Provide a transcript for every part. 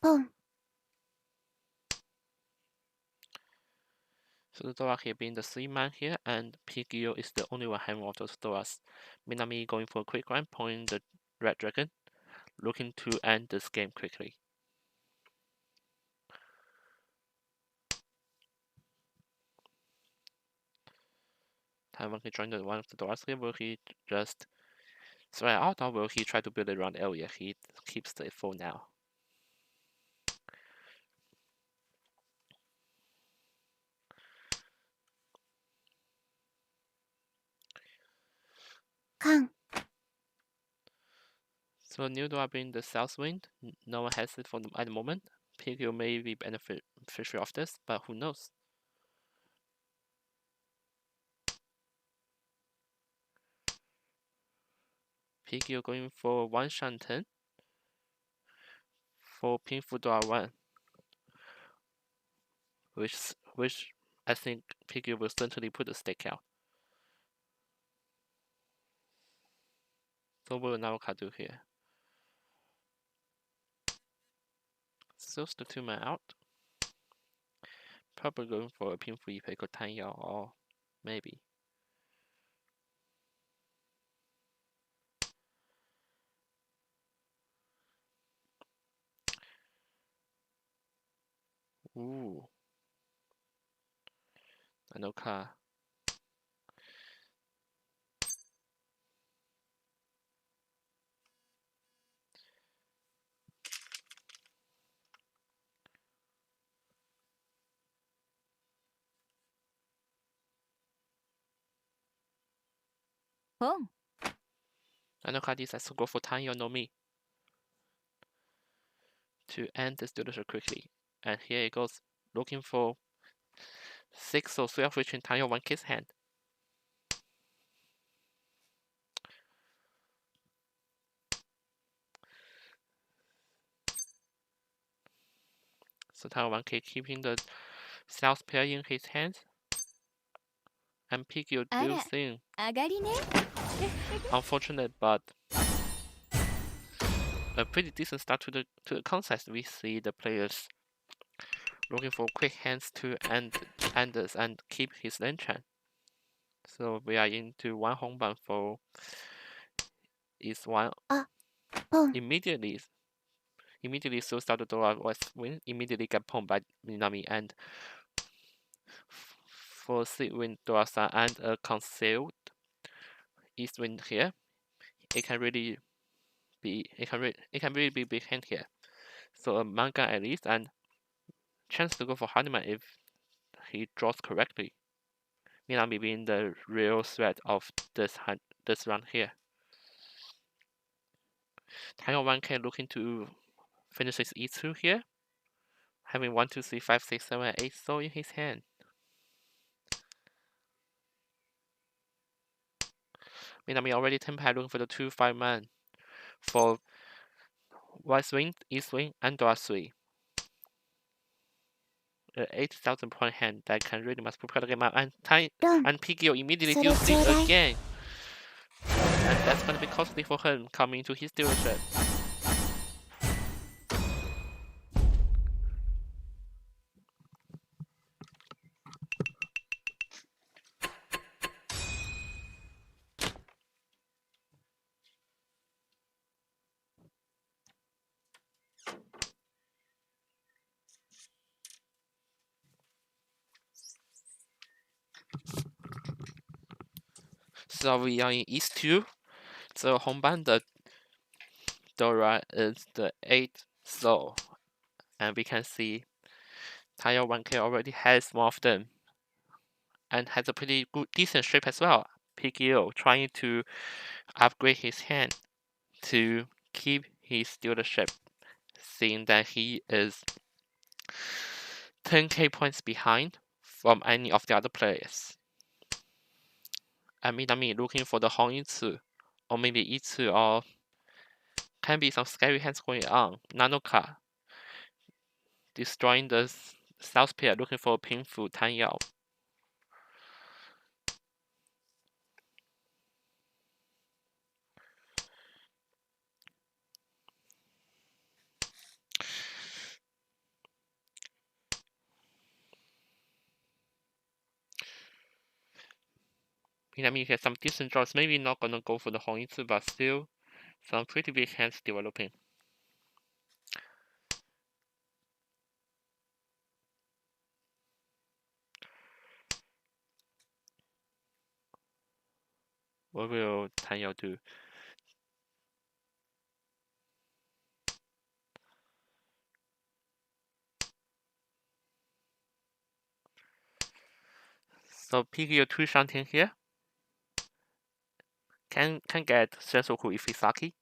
Boom. So the Dora here being the 3-man here, and Pigio is the only one having all those Doras. Minami going for a quick round, pulling the Red Dragon, looking to end this game quickly. Taiwan can join one of the Doras here. Will he just throw it out, or will he try to build it around the area? He keeps the full now. Kang. So new Dora being the south wind, no one has it at the moment. Pigio may be beneficial of this, but who knows? Pigio going for 1 Shanten for Pinfu Dora 1, which I think Pigio will certainly put a stake out. So what will Naoka do here? Throws the 2-man out. Probably going for a Pinfu Ipe or Tanya, or maybe. Ooh. Naoka. Boom. Naoka decides to go for Tanya no Mi to end this dealership quickly. And here it goes, looking for 6 or 3 of which in Tanya 1 kid's hand. So Taiwan 1K keeping the south pair in his hands. And Pigio do thing. Unfortunate, but a pretty decent start to the contest. We see the players looking for quick hands to end this and keep his enchant. So we are into 1 Hongban for East 1. Immediately so start the Dora West win. Immediately get pwned by Minami, and for 3 win Dora-san and a concealed East win here. It can really be big hand here. So a manga at least, and chance to go for Hanuman if he draws correctly. Minami being the real threat of this round here. Taiwan 1K looking to finish his E2 here, having 1, 2, 3, 5, 6, 7, 8 so in his hand. Minami already 10 pad looking for the 2 5-man for White swing, E swing, and Dora 3. 8,000 point hand that can really much prepare the game out, and Pigio immediately deals it again. And that's gonna be costly for him coming into his dealership. So we are in East 2. So Hongban, the Dora is the 8th soul. And we can see Taiwan 1K already has one of them. And has a pretty good, decent shape as well. Pigio trying to upgrade his hand to keep his dealership, seeing that he is 10k points behind from any of the other players. And Minami looking for the Hong Yi-Tsu, or maybe Yi-Tsu, or can be some scary hands going on. Nanoka destroying the south pair, looking for Pinfu Tan Yao. I mean, he has some decent draws. Maybe not gonna go for the 红一次, but still some pretty big hands developing. What will Tan Yao do? So PKO 2 Shantian here. Can get Sensoku if he's lucky.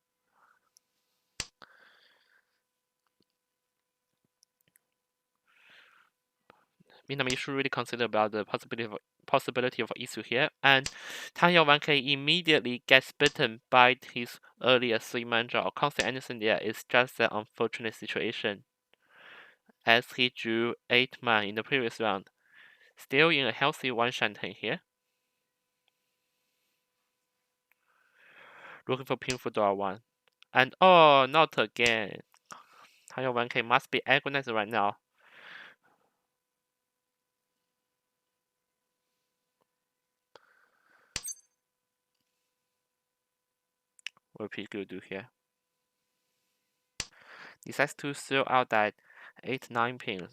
Minami should really consider about the possibility of issue here. And Tan Yao 1K immediately gets bitten by his earlier 3-man draw. Can't say anything there. It's just an unfortunate situation, as he drew 8-man in the previous round. Still in a healthy 1 Shanten here. Looking for pinful draw 1. And oh, not again. Tan Yao 1K must be agonizing right now. What will PQ do here? Decides to throw out that 8-9 pins.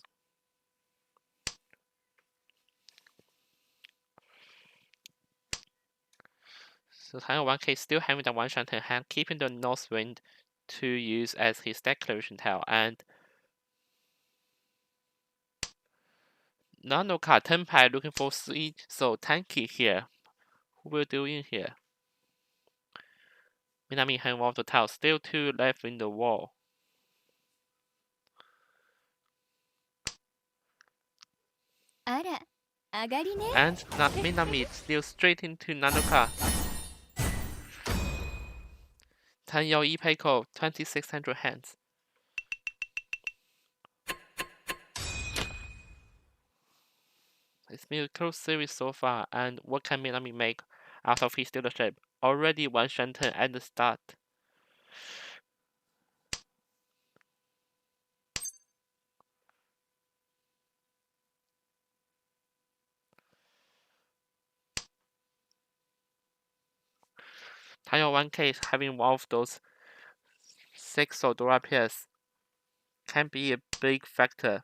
So Tan Yao 1K still having that 1 Shanten hand, keeping the north wind to use as his declaration tile. And Nanoka Tenpai looking for 3, so tanky here. Who will do in here? Minami hand one of the tiles, still 2 left in the wall. And Minami still straight into Nanoka. Tan Yao Ipeiko, 2600 hands. It's been a close series so far, and what can Minami make out of his dealership? Already 1 Shanten at the start. Tan Yao 1K is having one of those 6 Dora pairs can be a big factor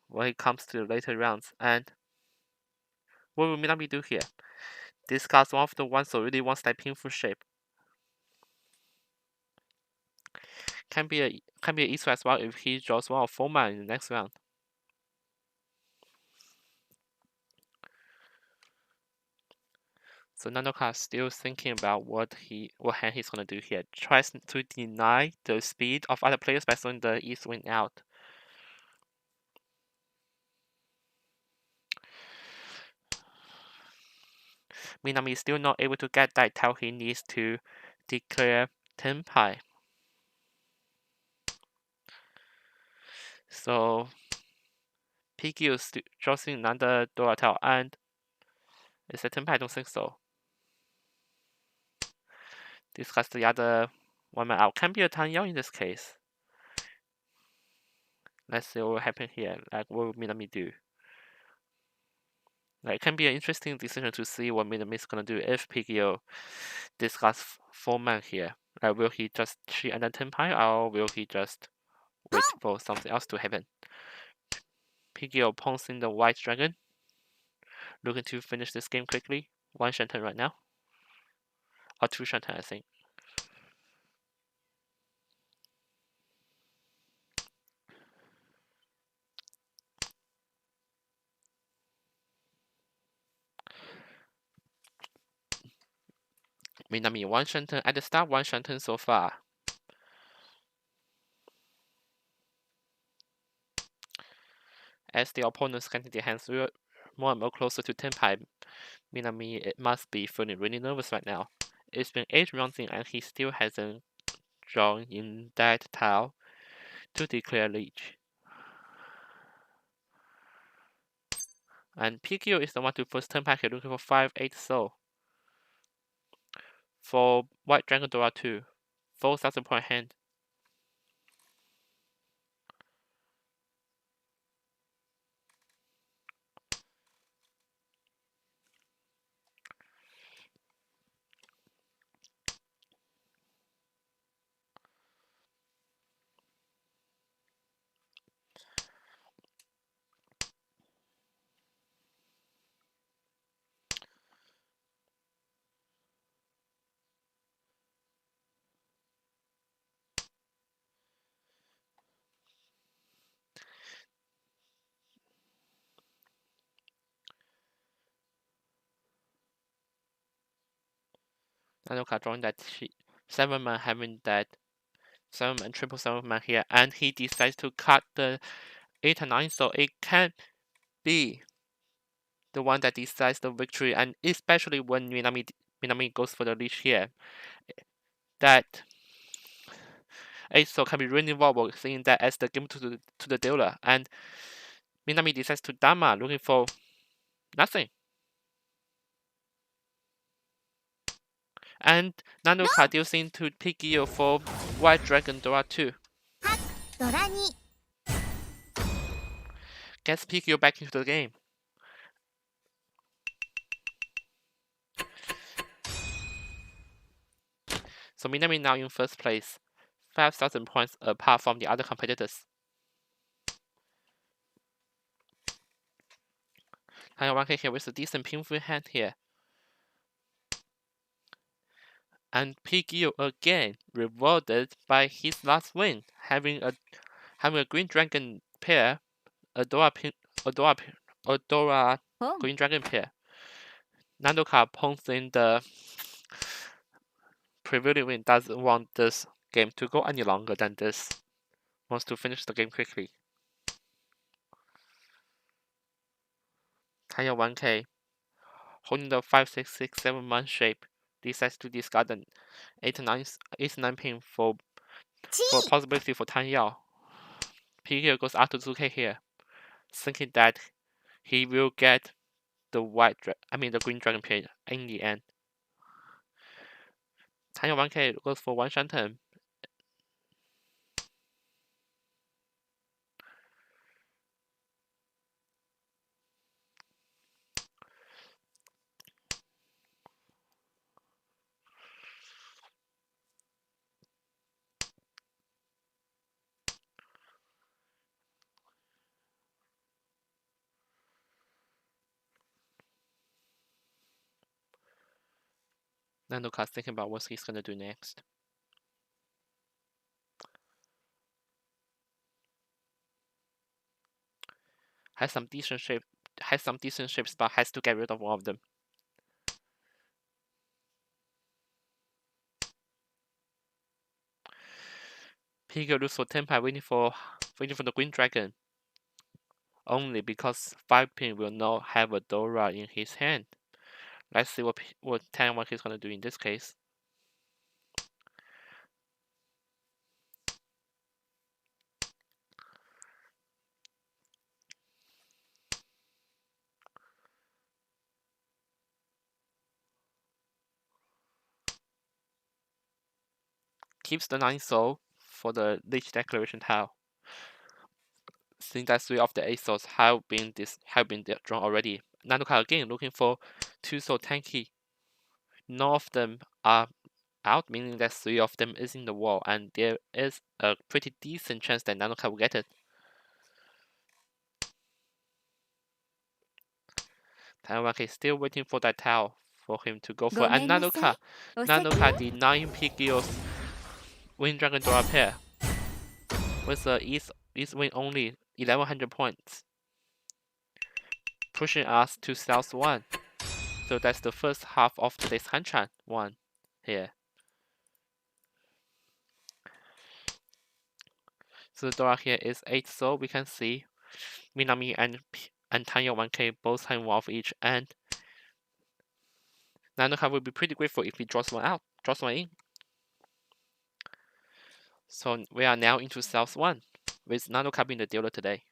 when it comes to the later rounds. And what will Minami do here? Discuss one of the ones that really wants that pinful shape. Can be a issue as well if he draws one of 4-man in the next round. So Nanoka still thinking about what hand he's gonna do here. Tries to deny the speed of other players by throwing the east wing out. Minami is still not able to get that tile he needs to declare Tenpai. So PQ is draws in another Dora tile, and is it Tenpai? I don't think so. Discuss the other 1-man out. Can be a Tan Yao in this case. Let's see what will happen here. Like, what will Minami do? Like, it can be an interesting decision to see what Minami is gonna do if PKO discuss 4-man here. Like, will he just cheat and then Tenpai, or will he just wait for something else to happen? PKO pouncing the white dragon, looking to finish this game quickly. 1 Shanten right now, or 2 Shanten, I think. Minami 1 Shanten at the start, 1 Shanten so far. As the opponents getting their hands more and more closer to Tenpai, Minami it must be feeling really nervous right now. It's been 8 rounds in and he still hasn't drawn in that tile to declare leech. And PQ is the one to first Tenpai here looking for 5-8 soul. For White Dragon Dora 2, 4,000 point hand. Nanoka drawing that 7-man, having that 7-man, triple 7-man here, and he decides to cut the 8 and 9, so it can be the one that decides the victory, and especially when Minami goes for the leash here, that 8 so can be really vulnerable, seeing that as the game to the dealer, and Minami decides to Dama, looking for nothing. And Nanoka deals into Piggy for White Dragon Dora 2. Gets Piggy back into the game. So Minami now in first place, 5,000 points apart from the other competitors. Taiwan here with a decent pinful hand here. And Piggy again rewarded by his last win, having a Green Dragon pair, Adora Green Dragon pair. Nandoka pawns in the prevailing win, doesn't want this game to go any longer than this. Wants to finish the game quickly. Tanya 1K, holding the 5, 6, 6, 7-man shape, decides to discard an 8, 9 pin for possibility for Tan Yao. Piggy goes after 2K here, thinking that he will get the the green dragon pair in the end. Tanya 1K goes for 1 Shanton. Nandoka's thinking about what he's gonna do next. Has some decent shapes, but has to get rid of one of them. Piggy looks for Tenpai, waiting for the green dragon. Only because 5 pin will not have a Dora in his hand. Let's see what Taiwan is gonna do in this case. Keeps the 9 soul for the Lich Declaration tile. Seeing that 3 of the 8 souls have been drawn already. Nanoka again looking for 2 soul tanky. None of them are out, meaning that 3 of them is in the wall, and there is a pretty decent chance that Nanoka will get it. Taiwan is still waiting for that tile for him to go for it. And Nanoka denying Piggy's Wind Dragon Dora pair with the East win only 1100 points, pushing us to South 1. So that's the first half of today's Hanchan 1 here. So the Dora here is 8 soul. We can see Minami and Tanya 1K both have 1 of each, and Nanoka will be pretty grateful if he draws one in. So we are now into South 1 with Nanoka being the dealer today.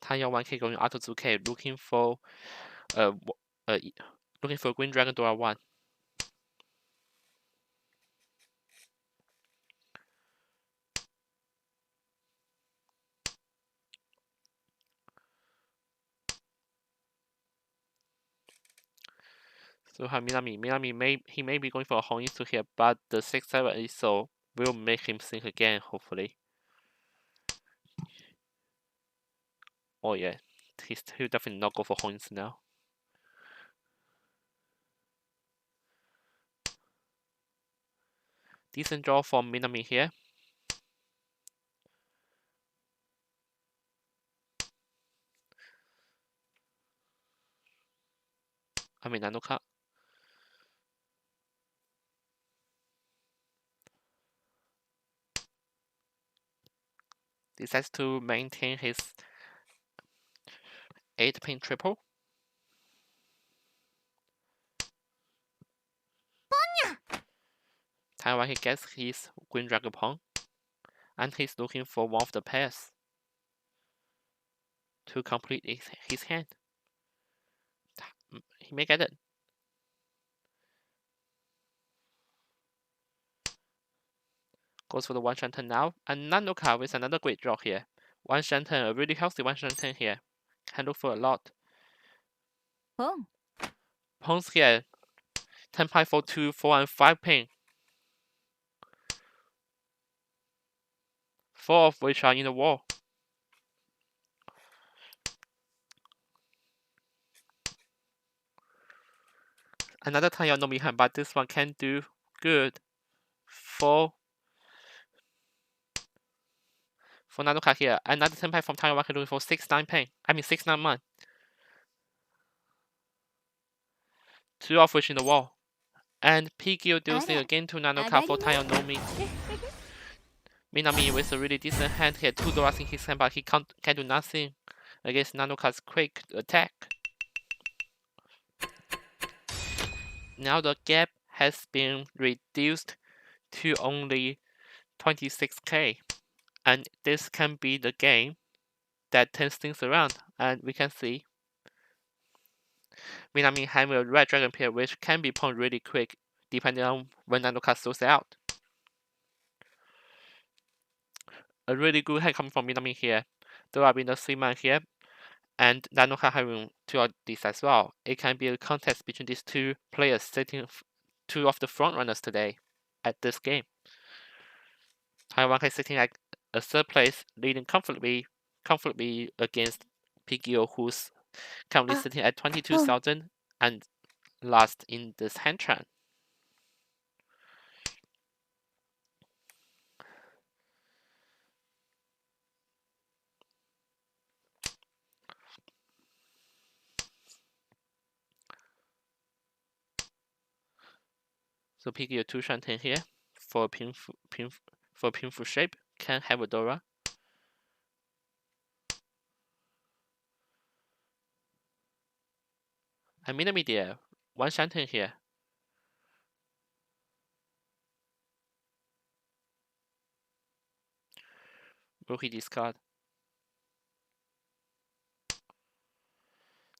Tanya 1K going auto 2K, looking for Green Dragon Dora 1. So Minami may be going for a Honisu here, but the 6-7 ISO will make him think again, hopefully. Oh yeah, he'll definitely not go for Honisu now. Decent draw from Minami here. I mean Nanoka. Decides to maintain his 8-pin triple. Taiwan, he gets his Green Dragon pawn, and he's looking for one of the pairs to complete his hand. He may get it. Goes for the one shanten now, and Nanoka with another great draw here. One shanten, a really healthy one shanten here. Can look for a lot. Pawns here. 10 pi for 2, 4, and 5 pin. 4 of which are in the wall. Another tile no behind, but this one can do good. 4 for Nanoka here. Another 10 pi from Taiwan can do for 6-9 pin. I mean 6-9 man. 2 of which in the wall. And Piggy dosing again to Nanoka for Taiwan Nomi. Minami with a really decent hand here. 2 dollars in his hand, but he can do nothing against Nanoka's quick attack. Now the gap has been reduced to only 26k, and this can be the game that turns things around. And we can see Minami having a red dragon pair, which can be pawned really quick depending on when Nanoka throws it out. A really good hand coming from Minami here. There are being the 3 man here, and Nanoka having 2 of these as well. It can be a contest between these 2 players, sitting 2 of the front runners today at this game. Taiwan is sitting at a 3rd place, leading comfortably against Pigio, who's currently sitting at 22,000 and last in this hand trend. So Pigio 2 shanten here for pinful shape, can have a Dora. And Minami there, 1 shanten here. Will he discard?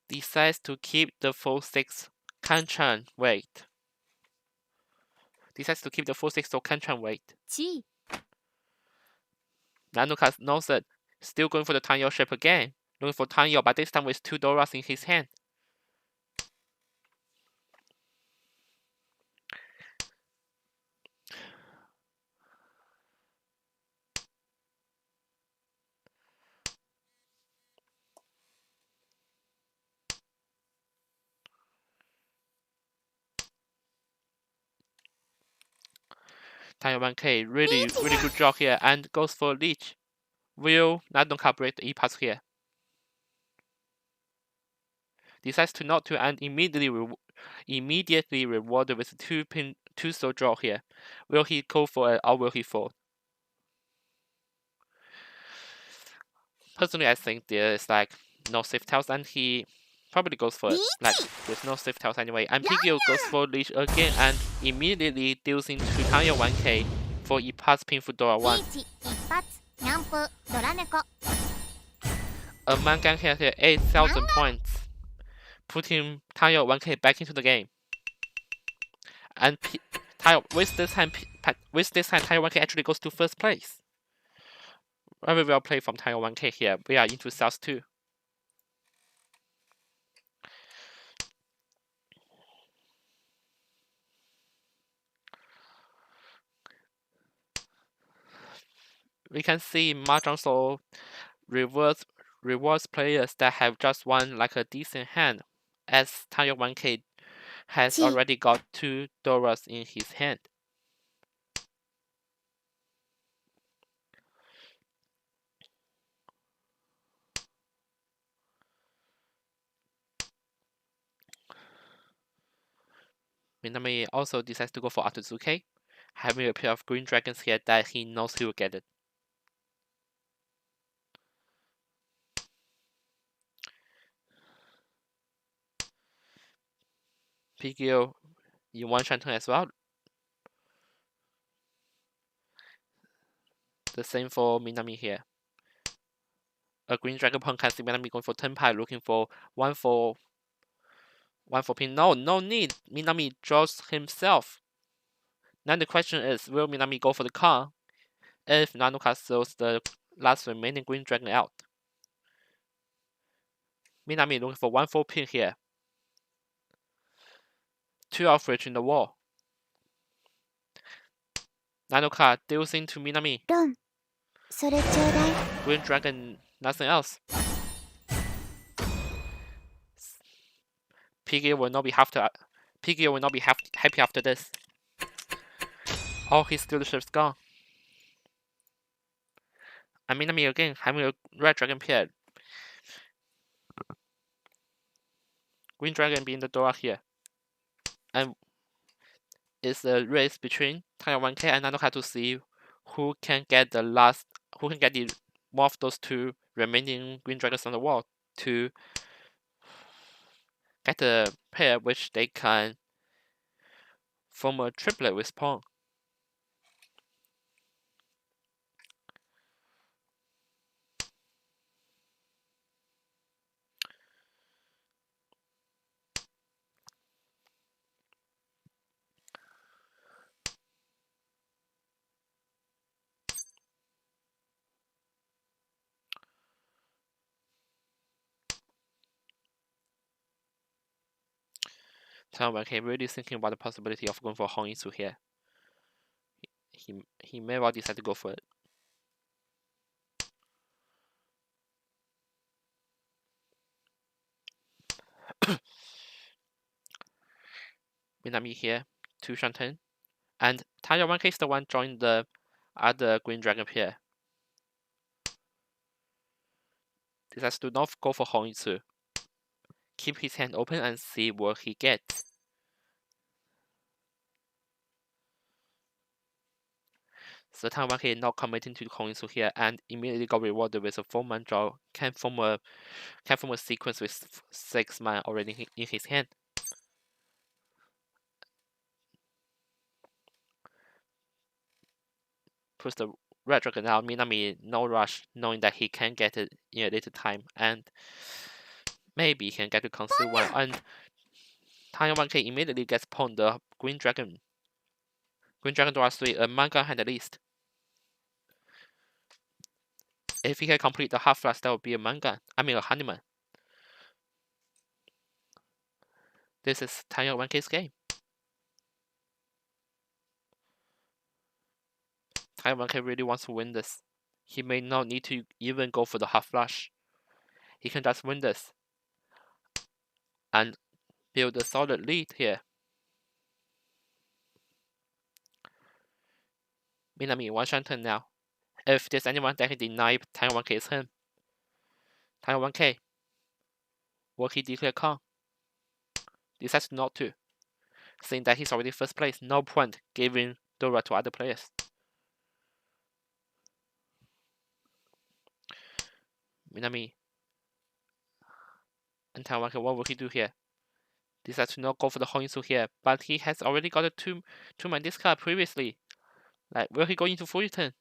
Decides to keep the 4-6 Kanchan weight. Decides to keep the 4-6 so Kanchan weight. Nanoka knows it. Still going for the Tanyo shape again. Looking for Tanyo, but this time with 2 Doras in his hand. Tanyo 1k, really good draw here, and goes for Leech. Will Nanoka break the E-pass here? Decides to not to, and immediately rewarded with a 2 soul draw here. Will he go for it or will he fold? Personally, I think there is like no safe tells, and he probably goes for it. Like there's no safe tells anyway. And Pigio goes for Leech again and immediately deals into Tanya 1k for E-pass pin for Dora 1. A Mangan here 8,000 points, putting Tanya 1k back into the game. And with this hand, Tanya 1k actually goes to 1st place. Very well played from Tanya 1k here. We are into South 2. We can see Mahjong Soul rewards players that have just won like a decent hand, as Tanya 1k has already got 2 Doras in his hand. Minami also decides to go for Atsuzuke, having a pair of green dragons here that he knows he will get it. Pigio in one turn as well. The same for Minami here. A green dragon pawn can see Minami going for Tenpai, looking for one for pin. No need. Minami draws himself. Now the question is, will Minami go for the Khan if Nanoka throws the last remaining green dragon out? Minami looking for 1-4 pin here. 2 of which in the wall. Nanoka deals into Minami. Green dragon, nothing else. Piggy will not be happy after this. All his dealerships gone. And Minami again having a red dragon pair. Green dragon being the door here. And it's a race between Tanya 1K and Nanoka to see who can get the more of those 2 remaining green dragons on the wall to get a pair which they can form a triplet with pawn. Tanya 1K really thinking about the possibility of going for Hong Yisu here. He may well decide to go for it. Minami here, 2 Shanten. And Tanya 1K is the one joining the other green dragon pair. Decides to not go for Hong Yisu. Keep his hand open and see what he gets. So Tanya 1K not committing to Hong Yisu here and immediately got rewarded with a 4-man draw. Can form a sequence with 6 man already in his hand. Puts the red dragon out. Minami no rush, knowing that he can get it in a later time, and maybe he can get to conceal one. And Tanya 1K immediately gets pawned the green dragon. Green dragon draw 3, a manga hand at least. If he can complete the half flash, that would be a Hanuman. This is Tanya 1K's game. Tanya 1K really wants to win this. He may not need to even go for the half flash. He can just win this and build a solid lead here. Minami 1 Shanten now. If there's anyone that can deny Tanya 1K, it's him. Tanya 1K. Will he declare Khan? Decides not to. Saying that he's already first place, no point giving Dora to other players. Minami and Tanya 1K, what will he do here? Decides to not go for the Hong Yisu here, but he has already got a 2-man discard previously. Like, will he go into full return?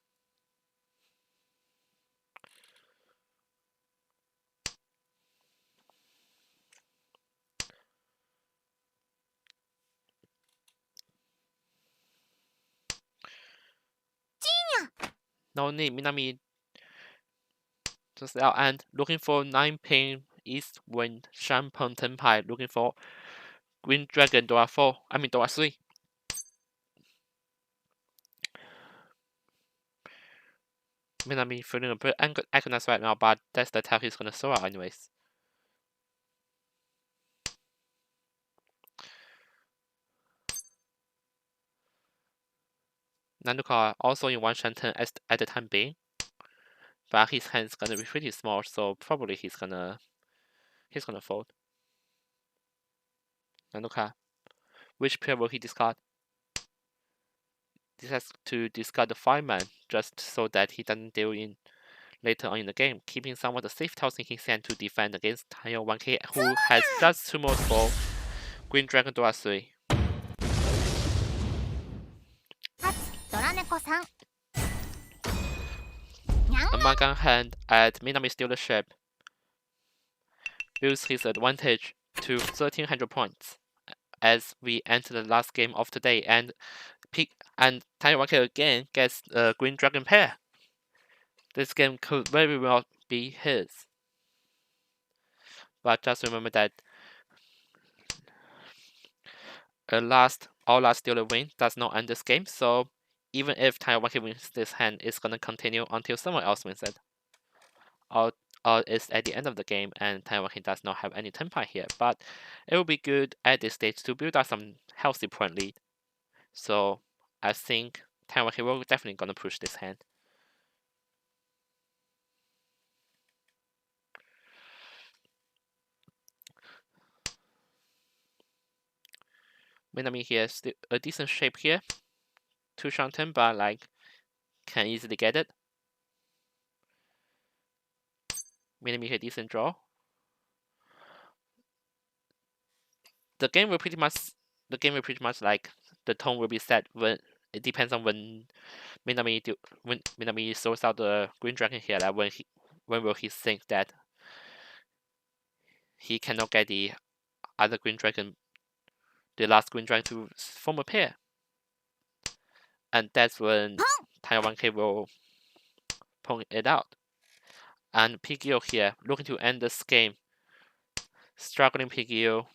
No need, Minami just out and looking for 9 pin East Wind Shampoo Tenpai, looking for Green Dragon Dora 4. Dora 3. Minami feeling a bit agonized right now, but that's the tell he's gonna throw out anyways. Nanuka also in 1 Shanten at the time being, but his hand's gonna be pretty small, so probably he's gonna fold. Nanuka Which pair will he discard? This has to discard the 5-man just so that he doesn't deal in later on in the game, keeping some of the safe tiles in his hand to defend against Tile 1K, who has just 2 modes for Green Dragon Dora 3. A Mahjong hand at Minami Steal the Ship builds his advantage to 1300 points as we enter the last game of today, and Tile 1K again gets a Green Dragon pair. This game could very well be his. But just remember that all last dealer win does not end this game, so even if Tile 1K wins this hand, it's gonna continue until someone else wins it. Or it's at the end of the game and Tile 1K does not have any tempo here, but it will be good at this stage to build up some healthy point lead. So I think Tile 1K will definitely gonna push this hand. Minami here, still a decent shape here. 2 Shanten, but like can easily get it. Minami here, decent draw. The game will pretty much like the tone will be set when it depends on when Minami throws out the Green Dragon here. Like when will he think that he cannot get the other Green Dragon, the last Green Dragon to form a pair, and that's when Tile 1K will point it out. And PGO here looking to end this game, struggling PGO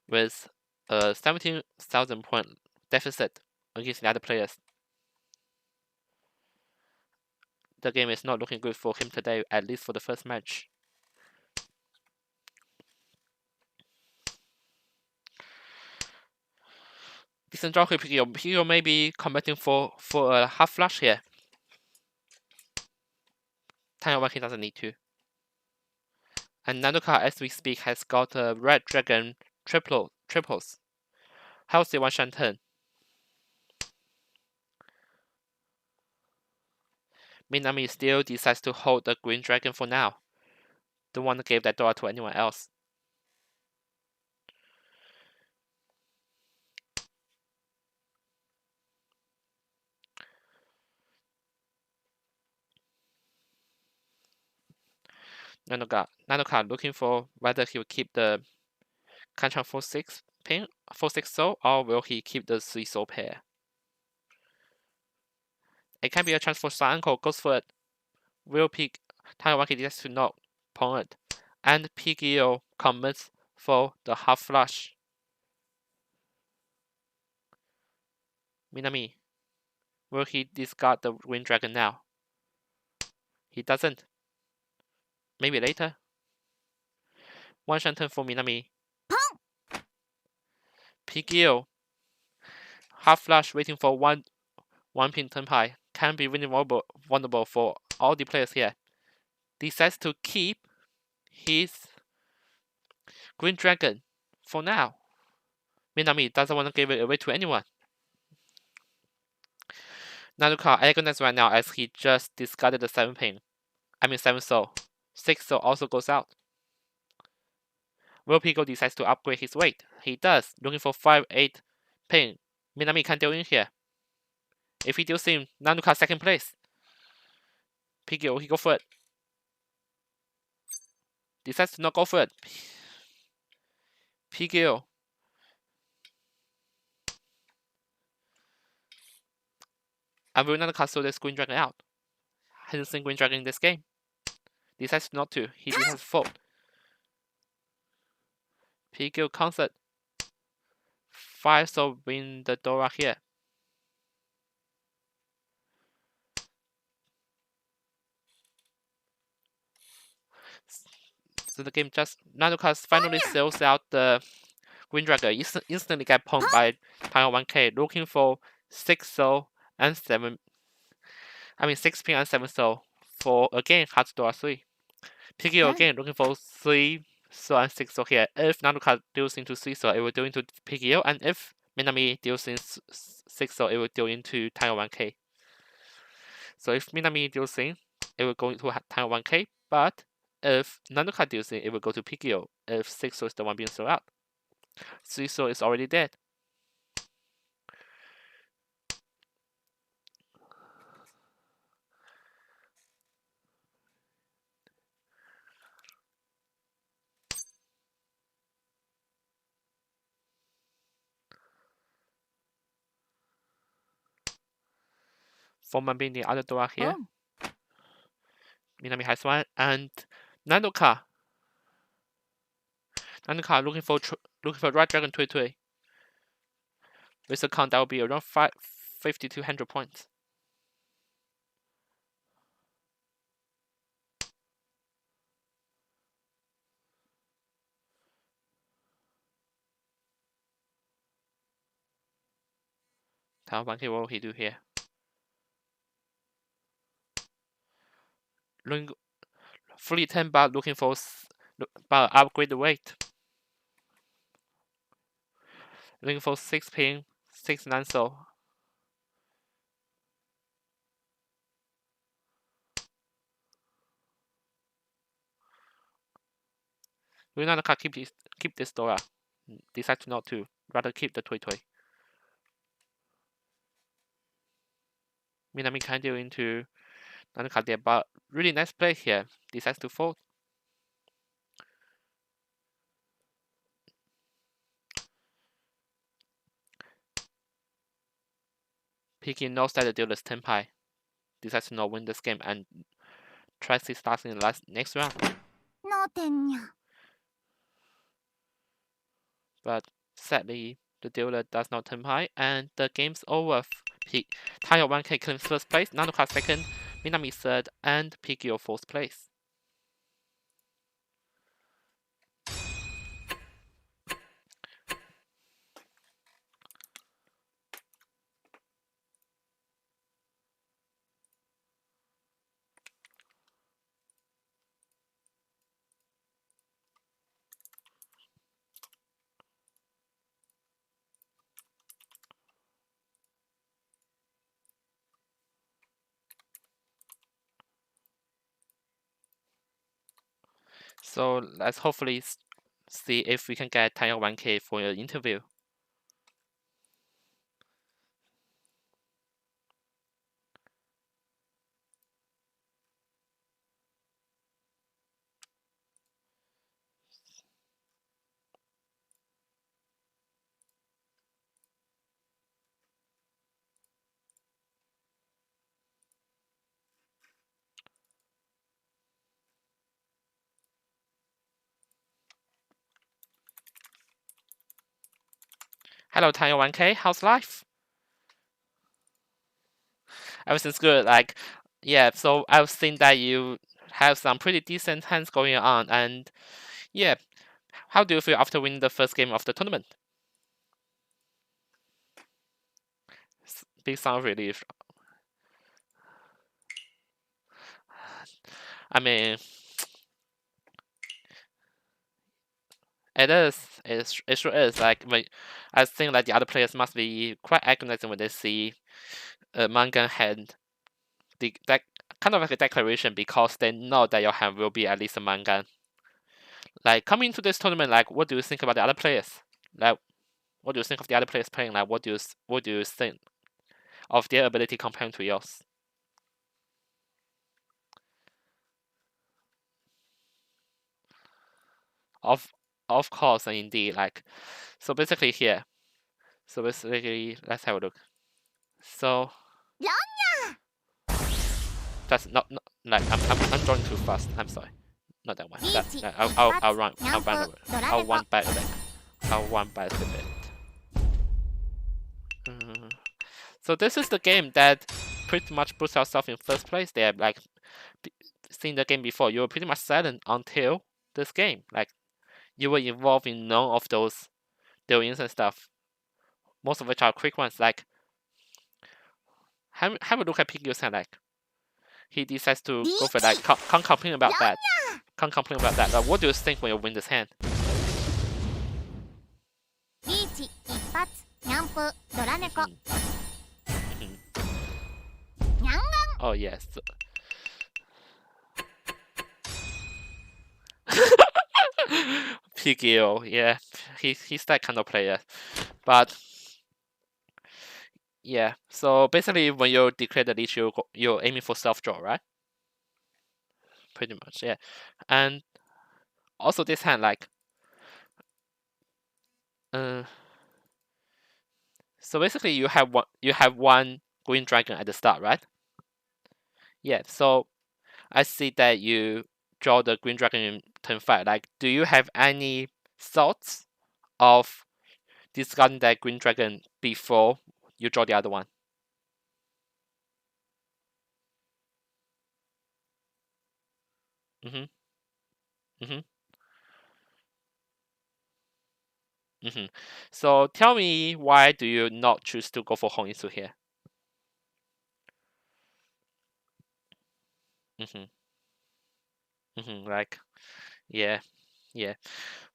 with a 17,000 point deficit against the other players. The game is not looking good for him today, at least for the first match. Decent draw here, PGO may be combating for a half flush here. Tile 1K doesn't need to. And Nanuka, as we speak, has got a Red Dragon triples. Healthy 1 Shanten. Minami still decides to hold the Green Dragon for now. Don't want to give that door to anyone else. Nanuka looking for whether he will keep the Kanchan 4-6 pin, 4-6 soul, or will he keep the 3 soul pair? It can be a chance for Sanko, goes for it. Will Tile 1K decides to not pawn it. And PGO commits for the half flush. Minami, will he discard the Green Dragon now? He doesn't. Maybe later. 1 Shanten for Minami. PGO. Half flush waiting for one pin Tenpai. Can be really vulnerable for all the players here. Decides to keep his Green Dragon for now. Minami doesn't want to give it away to anyone. Nanuka agonize right now as he just discarded the 7 pin. 7 soul. 6 soul also goes out. Will Pico decides to upgrade his weight? He does, looking for 5-8 pin. Minami can deal in here. If he deals in, Nanuka 2nd place. Pico, he go for it. Decides to not go for it. Pico. And will Nanuka throw this Green Dragon out? Hasn't seen Green Dragon in this game. Decides not to. He decides to fold. Pico concert. 5 soul win the Dora here. So the game just Nanuka finally sells out the Green Dragon. Instantly get pwned by Tile 1K, looking for 6 soul and 7. 6 pin and 7 soul for again hard Dora 3. Piggy again looking for 3 So and 6 so here. If Nanuka deals into 3 so it will deal into PKO, and if Minami deals in 6 so it will deal into Tier 1K. So if Minami deals in, it will go into Tier 1K, but if Nanuka deals in, it will go to PKO if 6 so is the one being thrown out. 3 so is already dead. Foreman being the other door here. Oh. Minami has 1, and Nanuka looking for Red Dragon Tui. With a count that will be around 50 to 100 points. Tier 1K, what will he do here? Fully 10 but looking for upgrade the weight. Looking for 6 ping, 6 Lanso. Nanuka keep this Dora. Decide to not to, rather keep the Tui. Minami can deal into Nanuka there, but really nice play here. Decides to fold. Piki knows that the dealer is 10 pi. Decides to not win this game and tries to start in the next round. But sadly, the dealer does not 10 pi, and the game's over. Tier 1K claims first place, Nanuka second, Minami third, and Piki fourth place. So let's hopefully see if we can get Tier 1K for your interview. Hello, Tier 1K, how's life? Everything's good. Like, yeah, so I've seen that you have some pretty decent hands going on, and yeah, how do you feel after winning the first game of the tournament? Big sign of relief. I mean, it is. It sure is. Like, I think that the other players must be quite agonizing when they see Mangan hand. That kind of like a declaration because they know that your hand will be at least a Mangan. Like, coming into this tournament, like, what do you think about the other players? Like, what do you think of the other players playing? Like, what do you think of their ability compared to yours? Of course, and indeed, like, so basically here. So basically, let's have a look. So that's not like I'm drawing too fast. I'm sorry. Not that one. I'll run over. I'll one by a bit. I'll one by a bit. So this is the game that pretty much puts yourself in first place there. Like, seeing the game before, you were pretty much silent until this game. Like, you were involved in none of those dealings and stuff. Most of which are quick ones. Like, have a look at Piggy's hand. Like, he decides to go for like can't complain about that. Can't complain about that. What do you think when you win this hand? リーチ一発ニャンプドラ猫 Mhm. ニャンガン Oh yes. PGO, yeah, he's that kind of player. But yeah, so basically when you declare the lead, you're aiming for self draw, right? Pretty much, yeah. And also this hand, like, so basically you have one green dragon at the start, right? Yeah. So I see that you draw the green dragon in turn 5. Like, do you have any thoughts of discarding that green dragon before you draw the other one? Mm-hmm. Mm-hmm. Mm-hmm. So tell me, why do you not choose to go for Hongitsu here? Mm-hmm. Mm-hmm. Like, yeah, yeah.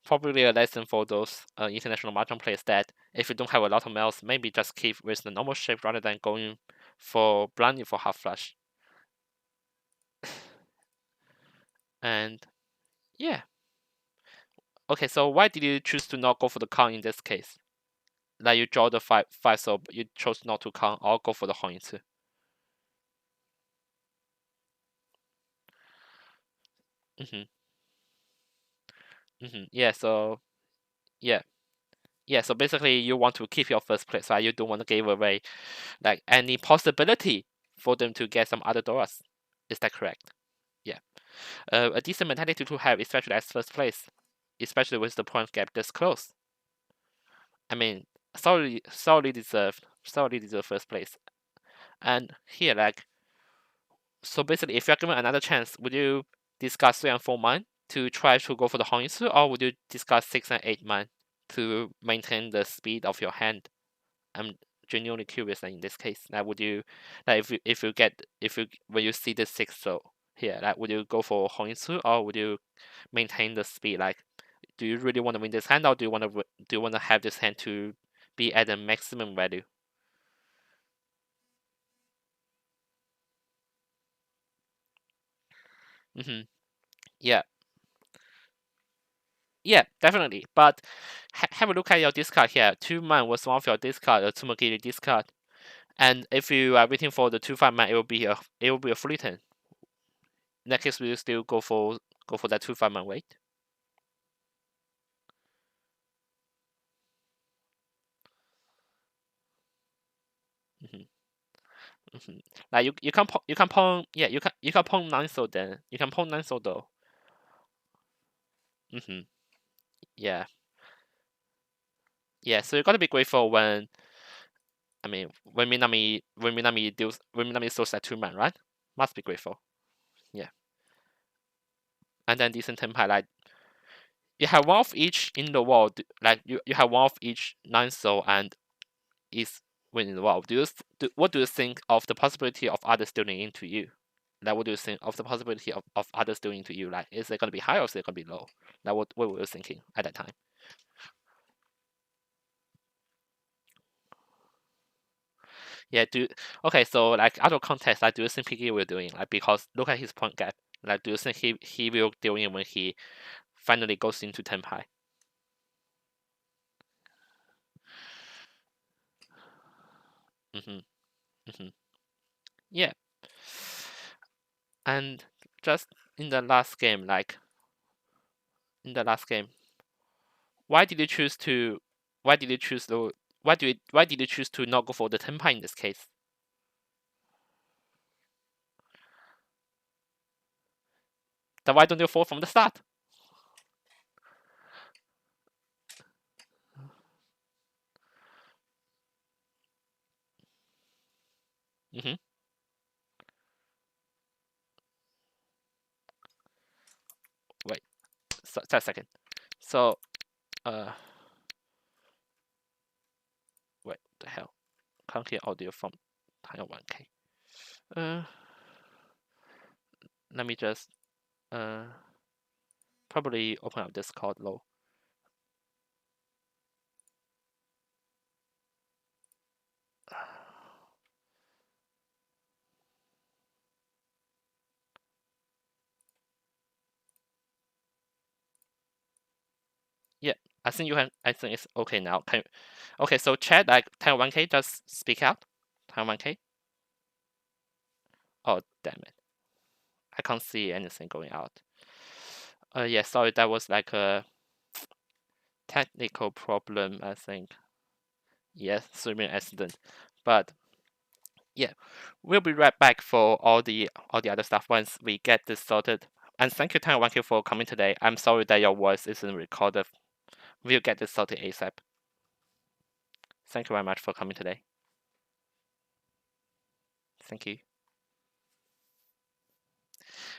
Probably a lesson for those international mahjong players that if you don't have a lot of mails, maybe just keep with the normal shape rather than going for blindly for half flush. And yeah. Okay, so why did you choose to not go for the count in this case? Like you draw the five, so you chose not to count or go for the Hongitsu. Mm-hmm. Mm-hmm. Yeah. So yeah. Yeah. So basically, you want to keep your first place, right? You don't want to give away like any possibility for them to get some other doors. Is that correct? Yeah. A decent mentality to have, especially as first place, especially with the point gap this close. I mean, solely deserved first place. And here, like, so basically, if you're given another chance, would you discard 3 and 4 man to try to go for the Hongitsu, or would you discard 6 and 8 man to maintain the speed of your hand? I'm genuinely curious in this case. Like, would you, like, if you when you see the 6 so here, like, would you go for Hongitsu, or would you maintain the speed? Like, do you really want to win this hand, or do you want to have this hand to be at the maximum value? Mm-hmm. Yeah. Yeah, definitely. But have a look at your discard here. 2 man was one of your discard, a Tsumagiri discard. And if you are waiting for the 2/5 man, it will be a free turn. In that case, will you still go for that 2/5 man wait? Mm-hmm. Mm-hmm. Like you can pawn yeah you can pawn 9 so then you can pawn 9 so though. Mm-hmm. Yeah. Yeah, so you gotta be grateful when I mean when Minami throws that 2 man, right? Must be grateful. Yeah. And then decent tempo, like you have one of each in the world. Like you have one of each 9 soul and is winning the world. What do you think of the possibility of others doing into you? Like what do you think of the possibility of others doing into you? Like is it gonna be high or is it gonna be low? Like what were you thinking at that time? Yeah, okay, so like out of context, like do you think PK will doing? Like because look at his point gap. Like do you think he will doing when he finally goes into Tenpai? Mm-hmm. Mm-hmm. Yeah. And just in the last game, like in the last game, why did you choose to why did you choose the why did you choose to not go for the Tenpai in this case? Then why don't you fall from the start? Mm-hmm. Wait, so, just a second. So, uh, wait, the hell? Can't hear audio from Taiwan 1K. Uh, let me just, uh, probably open up Discord low. Yeah, I think you can. I think it's okay now. Okay, so chat like 1K, just speak out. 1K. Oh damn it! I can't see anything going out. Yeah, sorry, that was like a technical problem, I think. Yes, swimming accident, but yeah, we'll be right back for all the other stuff once we get this sorted. And thank you, 1K, for coming today. I'm sorry that your voice isn't recorded. We'll get this sorted ASAP. Thank you very much for coming today. Thank you.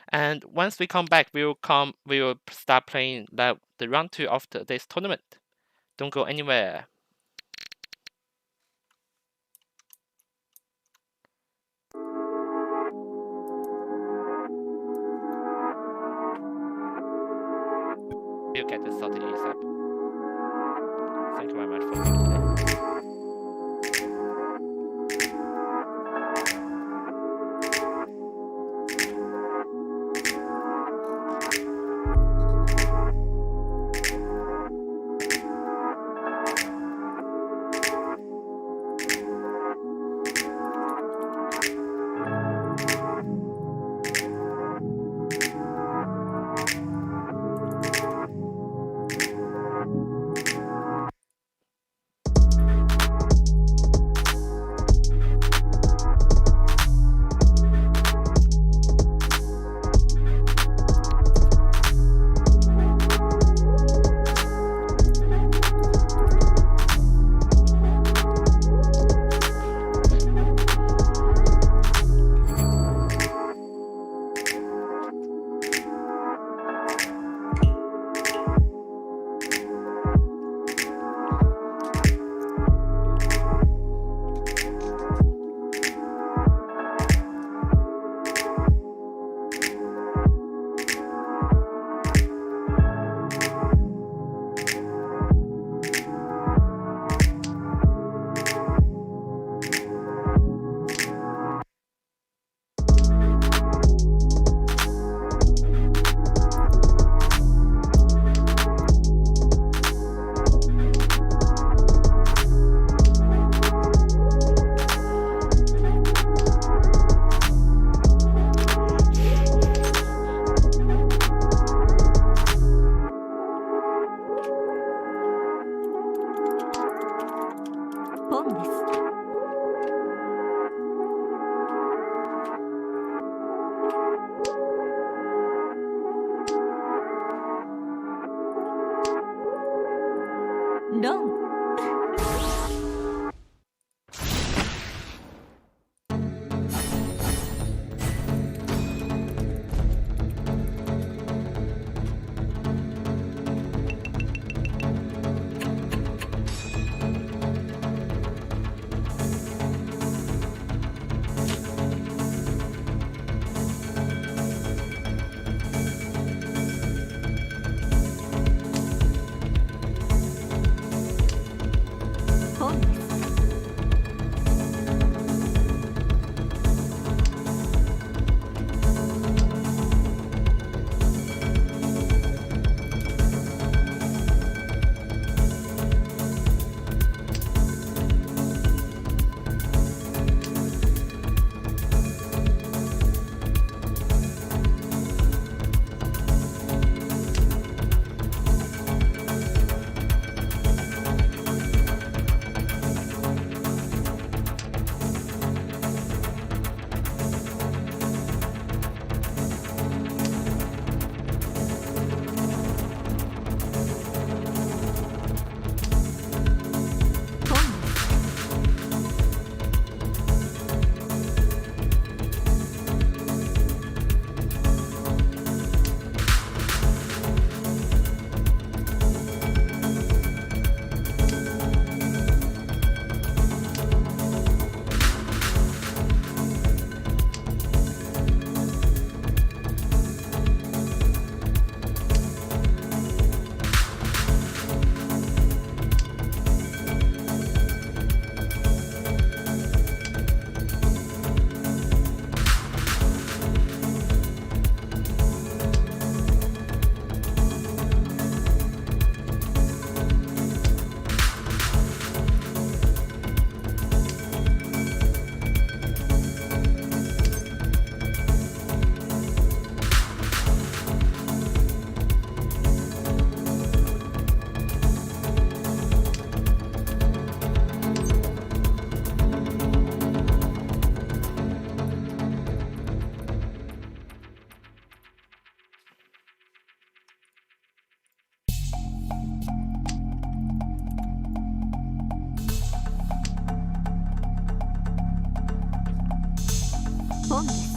And once we come back, we will start playing the round 2 of today's tournament. Don't go anywhere. We'll get this sorted ASAP. Thank you very much for coming today. のみです。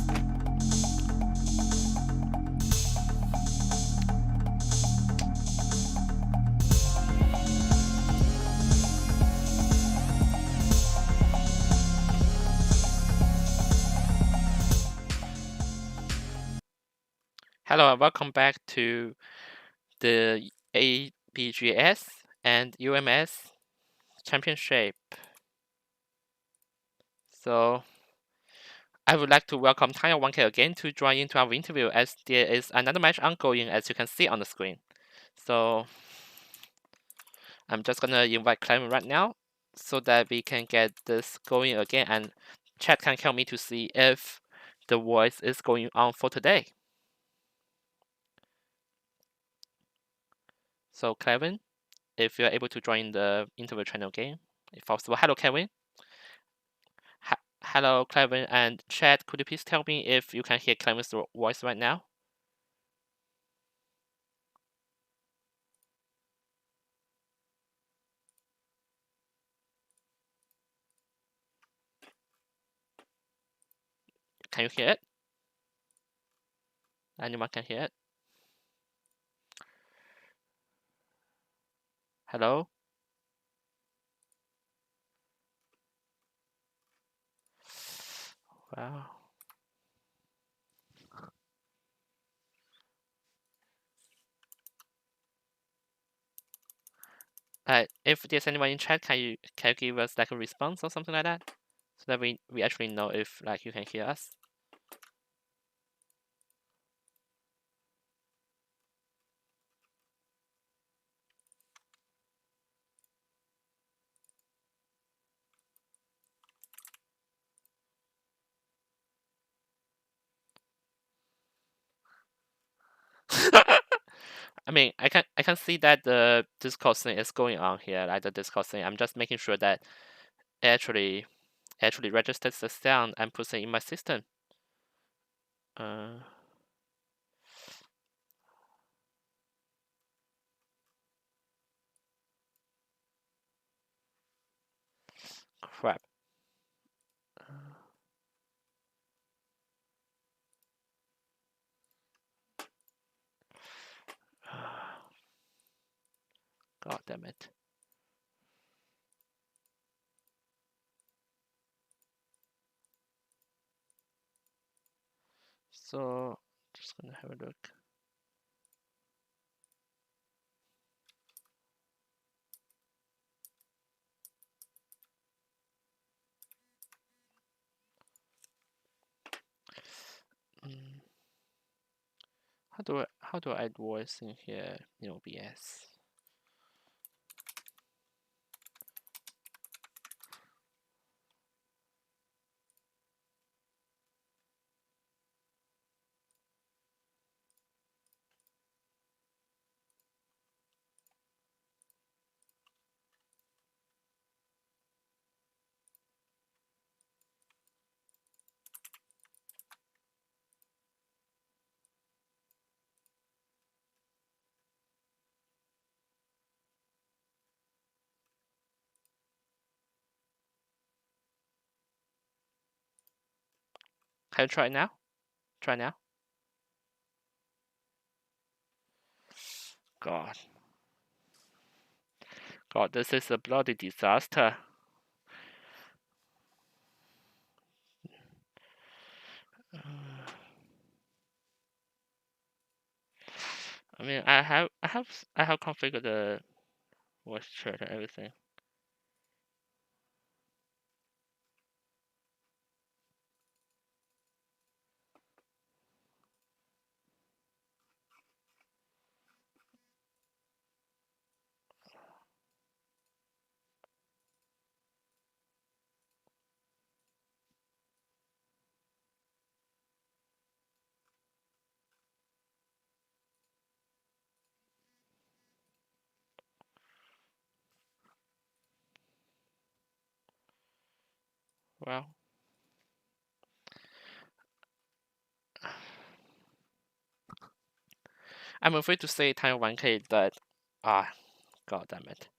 Hello and welcome back to the ABGS and UMS Championship. So I would like to welcome Tanya 1K again to join into our interview, as there is another match ongoing, as you can see on the screen. So I'm just gonna invite Clement right now so that we can get this going again, and chat can help me to see if the voice is going on for today. So Kevin, if you're able to join the interview channel again, if possible. Hello Kevin. Hello Kevin and chat, could you please tell me if you can hear Kevin's voice right now? Can you hear it? Anyone can hear it? Hello? Wow. If there's anyone in chat, can you give us like a response or something like that, so that we actually know if like you can hear us? I mean, I can see that the Discord thing is going on here, like the Discord thing. I'm just making sure that it actually registers the sound and puts it in my system. Crap. God damn it. So, just gonna have a look. How do I add voice in here in OBS? Can you try it now? Try now. God. God, this is a bloody disaster. I mean, I have configured the voice chat and everything. Well, I'm afraid to say time 1K that god damn it.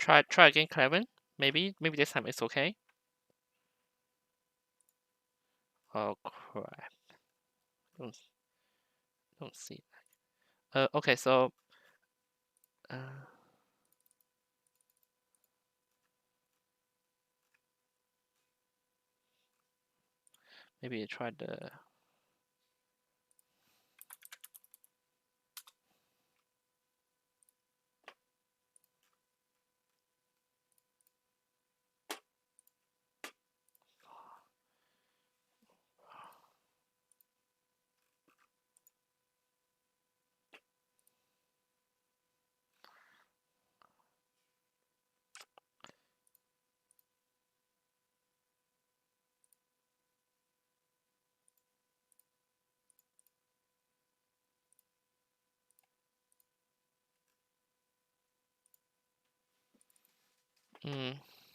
Try again, Clevin. Maybe this time it's okay. Oh crap! Don't see. Okay, so maybe try the.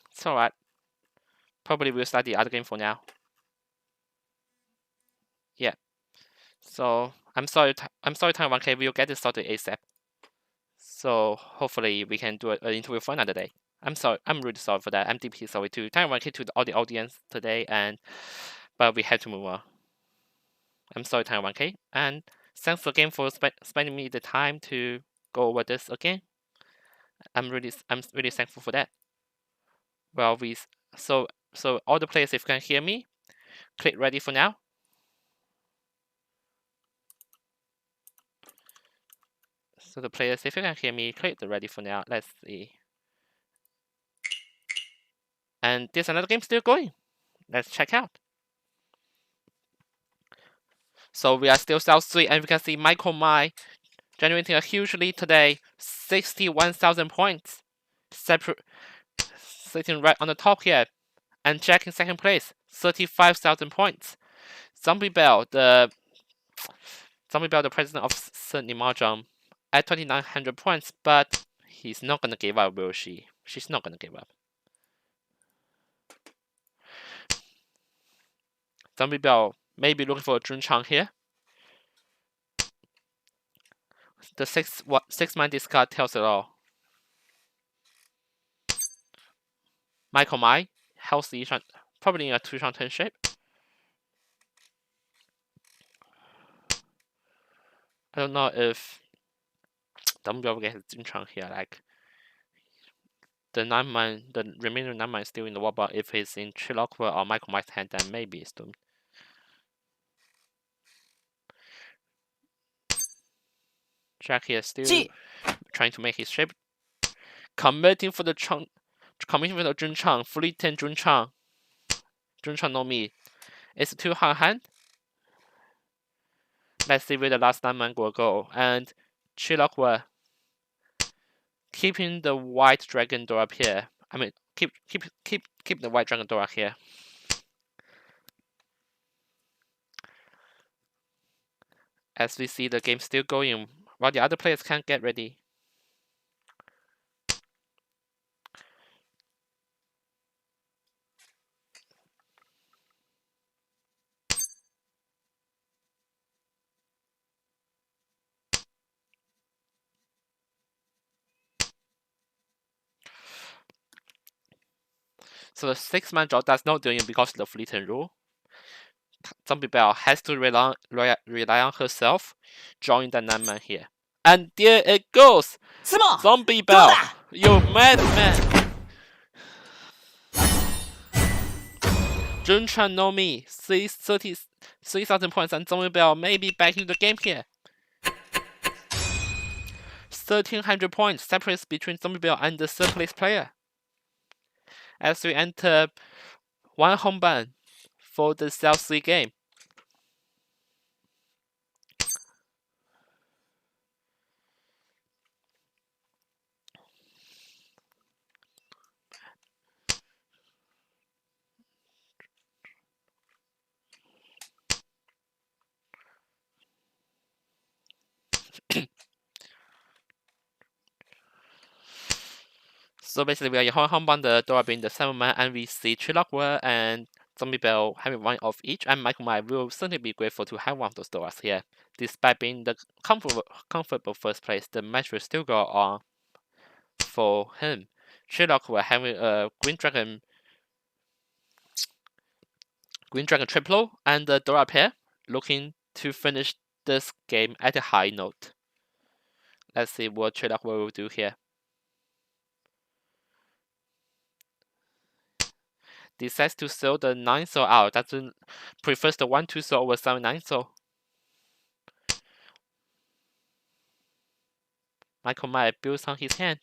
It's alright. Probably we'll start the other game for now. Yeah. So I'm sorry, Taiwan K. We'll get this sorted ASAP. So hopefully we can do an interview for another day. I'm sorry. I'm really sorry for that. I'm deeply sorry to Taiwan K, to all the audience today, but we had to move on. I'm sorry, Taiwan K. And thanks again for spending me the time to go over this again. I'm really thankful for that. Well, so all the players, if you can hear me, click ready for now. So the players, if you can hear me, click the ready for now. Let's see. And there's another game still going. Let's check out. So we are still South 3, and we can see Michael Mai generating a huge lead today, 61,000 points. Sitting right on the top here. And Jack in second place, 35,000 points. Zombie Bell, the president of Sydney Mahjong, at 2,900 points, but he's not gonna give up, will she? She's not gonna give up. Zombie Bell may be looking for a Jun Chang here. The 6-man discard tells it all. Michael Mai, healthy, probably in a 2-turn turn shape. I don't know if Zombie Bell gets Jun Chang here, like the remaining 9-man is still in the wall, but if it's in Chilokwa or Michael Mai's hand, then maybe it's doomed. Jack here still trying to make his shape. Committing for the Jun Chang, fully 10 Jun Chang. Jun Chang no me. It's 2 hand. Let's see where the last 9-man will go. And Chilokwa keeping the white dragon door up here. I mean, keep the white dragon door up here. As we see the game still going, while the other players can't get ready. So the 6-man draw does not do it because of the fleeting rule. Zombie Bell has to rely on herself, drawing the 9-man here. And there it goes! Zombie Bell, you madman! Jun Chan no me, 3,000 points, and Zombie Bell may be back in the game here. 1,300 points separates between Zombie Bell and the 3rd place player. As we enter 1 home ban for the South 3 game. So basically, we are in home ban, the door being the 7-man, and we see Chilokwa and Zombie Bell having one of each, and Michael Mai will certainly be grateful to have one of those doors here. Despite being the comfortable 1st place, the match will still go on for him. Sherlock were having a Green Dragon triple and the Dora pair, looking to finish this game at a high note. Let's see what Sherlock will do here. Decides to throw the 9 soul out. Doesn't prefers the 1-2 soul over 7-9 soul. Michael Mai builds on his hand.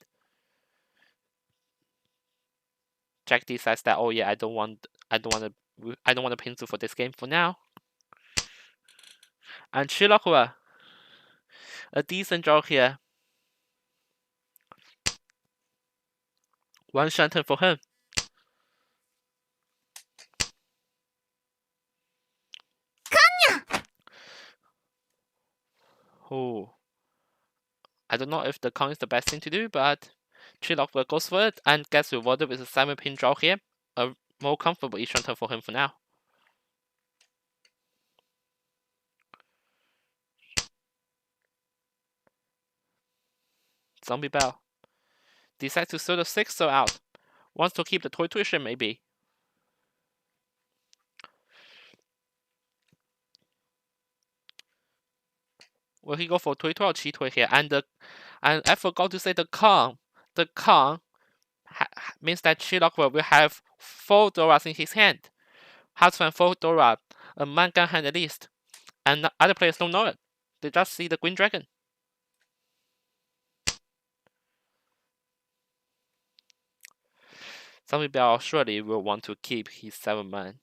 Jack decides that, oh yeah, I don't want to pencil for this game for now. And Sherlock, a decent draw here. One shot turn for him. Oh, I don't know if the con is the best thing to do, but Sherlock goes for it and gets rewarded with a 7-pin draw here. A more comfortable each turn for him for now. Zombie Bell decides to throw the 6 soul out. Wants to keep the toy tuition maybe. Will he go for toy or chi toy here? And I forgot to say the con. The con means that Sherlock will have 4 Doras in his hand. How to find 4 Dora, a manga hand at least. And other players don't know it. They just see the Green Dragon. Zombie Bell surely will want to keep his 7-man.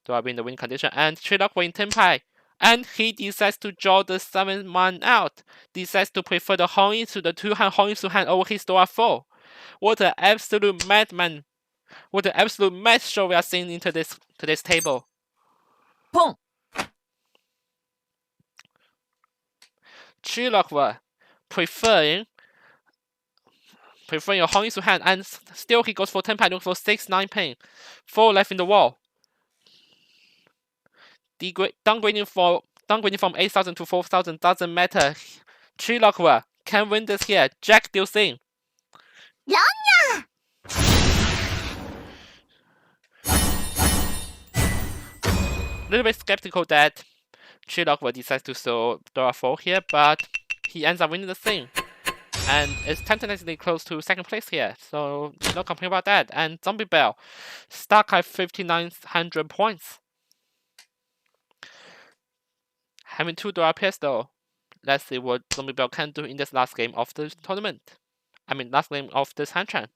Dora be in the win condition, and Sherlock will in Tenpai. And he decides to draw the 7-man out. Decides to prefer the Hong to the 2-hand Hong hand over his Dora 4. What an absolute madman. What an absolute mad show we are seeing into today's table. Pong. Sherlock were preferring a Hong hand, and still he goes for 10-pad, looking for 6-9 pin. 4 left in the wall. Downgrading from 8,000 to 4,000 doesn't matter. Sherlock can win this here. Jack deals in. Little bit skeptical that Sherlock decides to throw Dora 4 here, but he ends up winning the thing. And it's tentatively close to 2nd place here, so no complaint about that. And Zombie Bell stuck at 5,900 points. Having 2 Dora pairs though. Let's see what Zombie Bell can do in this last game of the tournament. I mean, last game of this hand tran.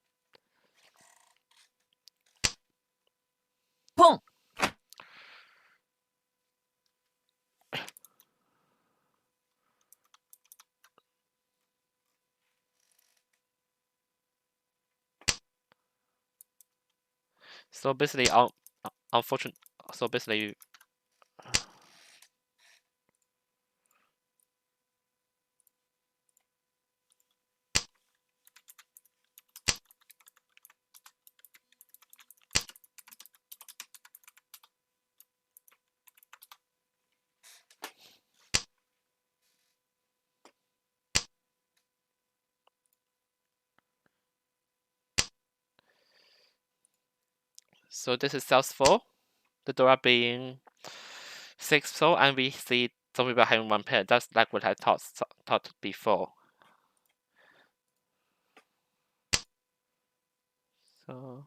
Pong. So basically, unfortunately, so basically, so this is cells 4, the Dora being 6 soul, and we see Zombie Bell having 1 pair. That's like what I thought before. So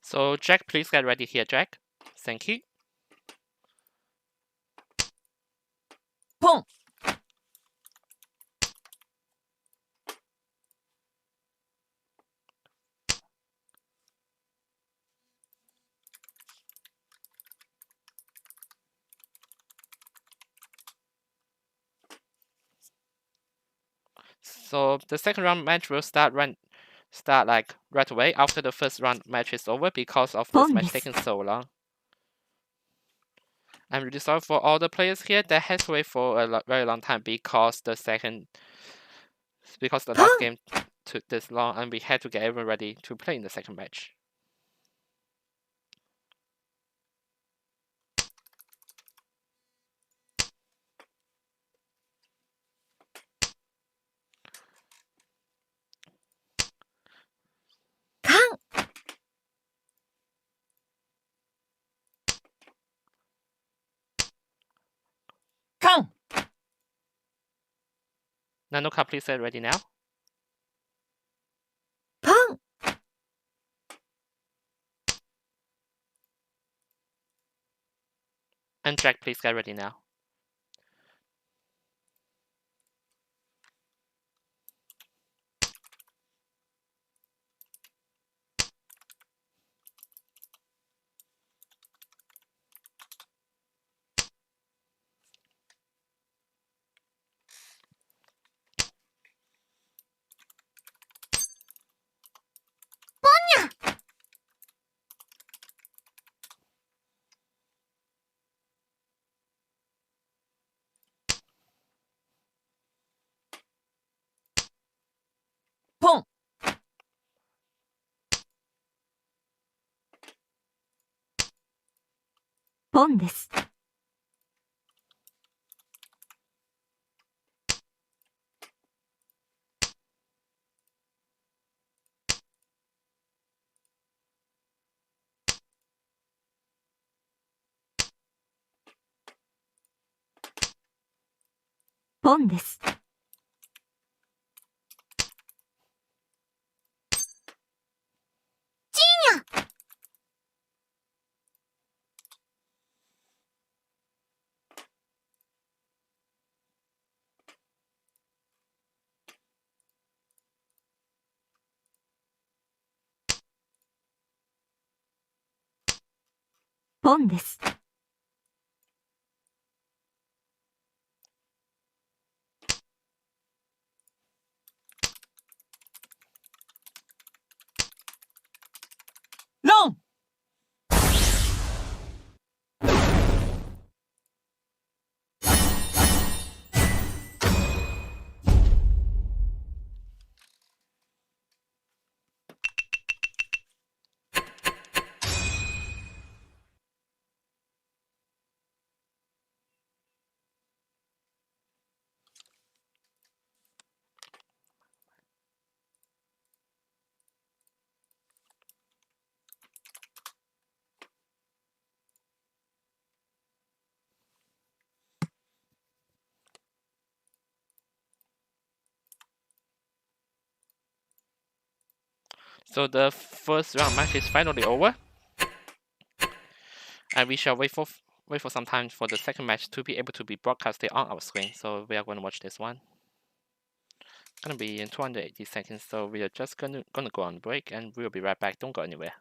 So Jack, please get ready here, Jack. Thank you. Pong. So the second round match will start like right away after the first round match is over because of this match taking so long. I'm really sorry for all the players here that has to wait for a very long time because the last game took this long and we had to get everyone ready to play in the second match. Nanoka, please get ready now. And Jack, please get ready now. So the first round match is finally over, and we shall wait for some time for the second match to be able to be broadcasted on our screen. So we are going to watch this one. Gonna be in 280 seconds. So we are just gonna go on break, and we'll be right back. Don't go anywhere.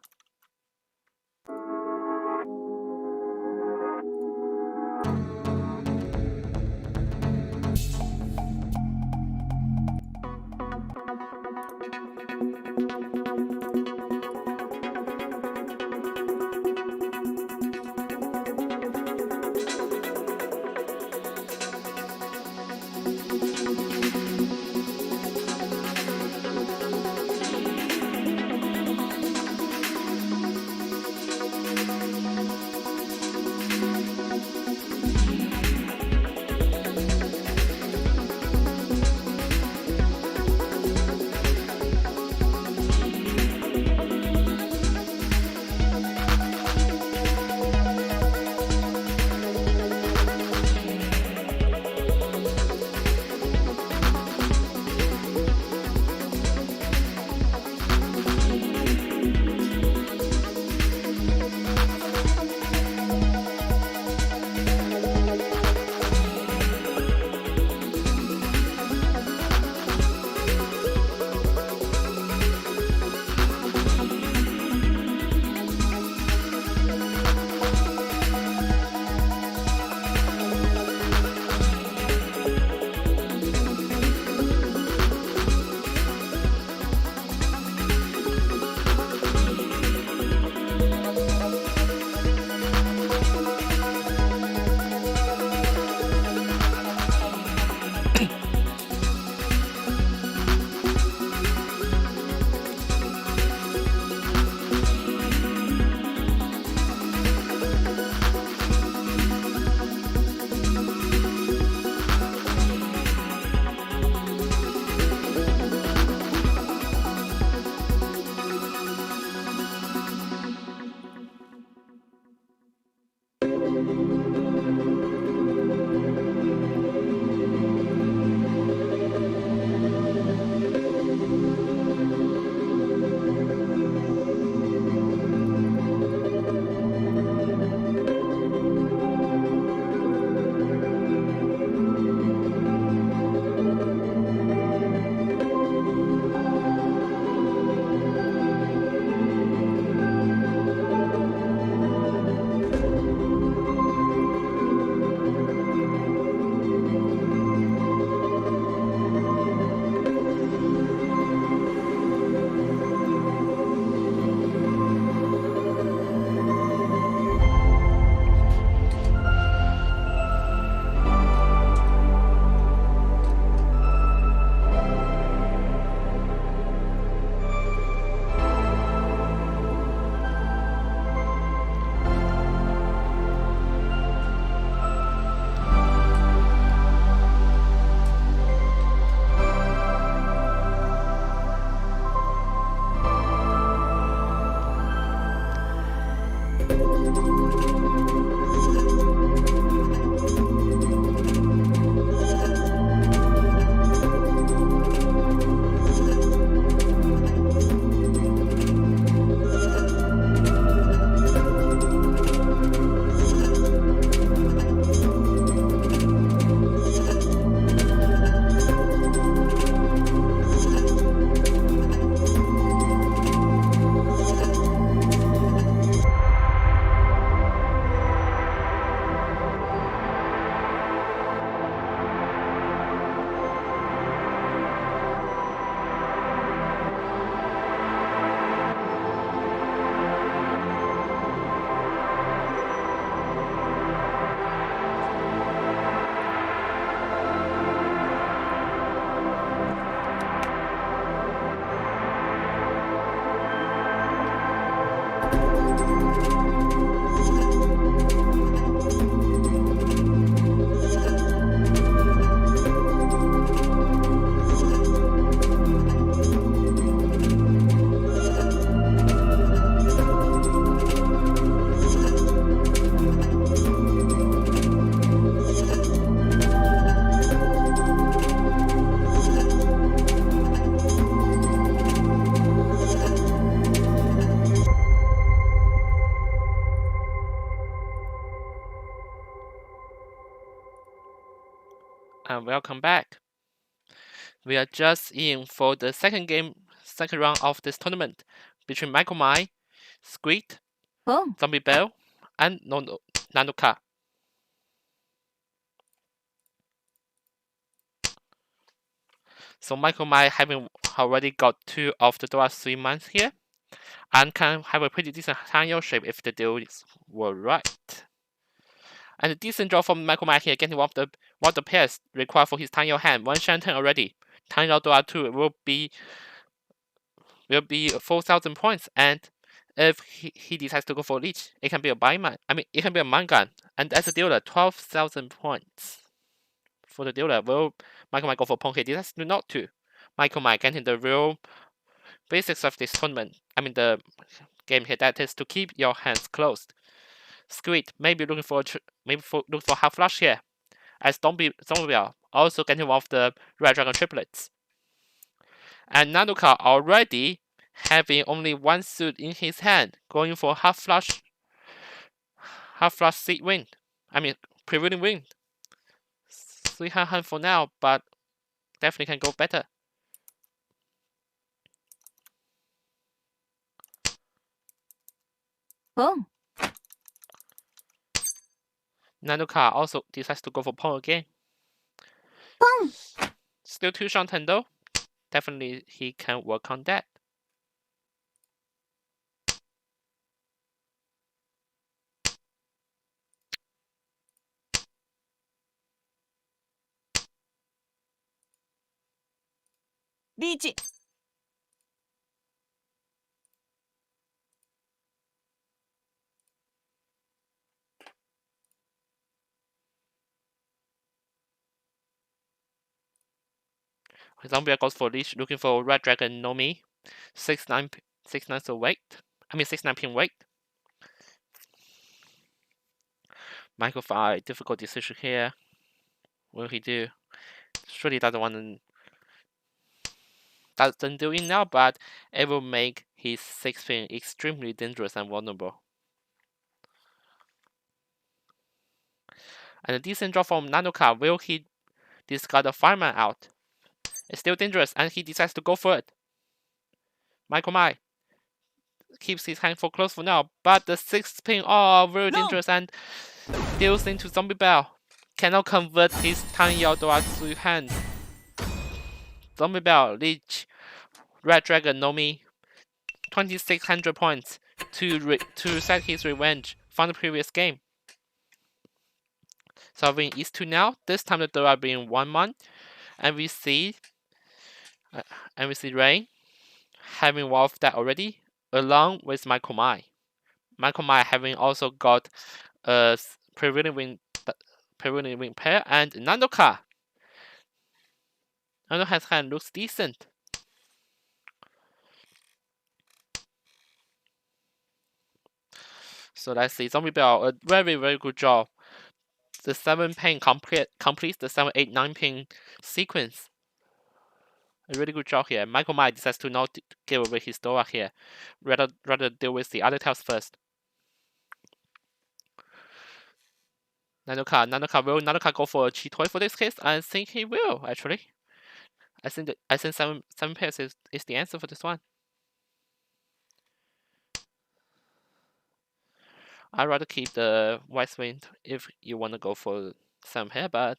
And welcome back. We are just in for the second round of this tournament between Michael Mai, Squid, Zombie Bell, and Nanoka. So Michael Mai having already got 2 of the last 3 months here, and can have a pretty decent hand shape if the deals were right. And a decent draw from Michael Mai here, getting one of the pairs required for his Tanyao hand. 1 Shanton already. Tanyao Dora 2 will be 4,000 points, and if he decides to go for leech, it can be a buyman. I mean, it can be a mangan, and as a dealer, 12,000 points. For the dealer, will Michael Mai go for pawn here? Decides not to. Michael Mai getting the real basics of this tournament. I mean, the game here, that is to keep your hands closed. Squid maybe looking for half flush here, as Zombie also getting one of the Red Dragon triplets. And Nanoka already having only 1 suit in his hand, going for half flush seat win. I mean, prevailing win. 3 hand for now, but definitely can go better. Nanoka also decides to go for pawn again. Still 2 shanten though. Definitely he can work on that. Leech. Zombie goes for leech, looking for Red Dragon Nomi. 6-9 weight. I mean 6-9 pin weight. Michael 5, difficult decision here. What will he do? Surely doesn't do it now, but it will make his 6 pin extremely dangerous and vulnerable. And a decent draw from Nanoka. Will he discard the fireman out? It's still dangerous, and he decides to go for it. Michael Mai keeps his hand for close for now, but the 6 pin, very dangerous, and deals into Zombie Bell. Cannot convert his Tanyao Dora to hand. Zombie Bell, Leech, Red Dragon, Nomi, 2,600 points to set his revenge from the previous game. Solving East 2 now. This time the Dora being 1 month, and we see Rain having one of that already, along with Michael Mai. Michael Mai having also got a prevailing win pair, and Nanoka. Nanoka's hand looks decent. So let's see, Zombie Bell, a very, very good job. The 7 pin completes the 7, 8, 9 pin sequence. A really good job here. Michael Mai decides to not give away his Dora here, rather deal with the other tiles first. Nanoka will Nanoka go for a cheat toy for this case? I think he will actually. I think 7 pairs is the answer for this one. I'd rather keep the white swing if you want to go for 7 pair, but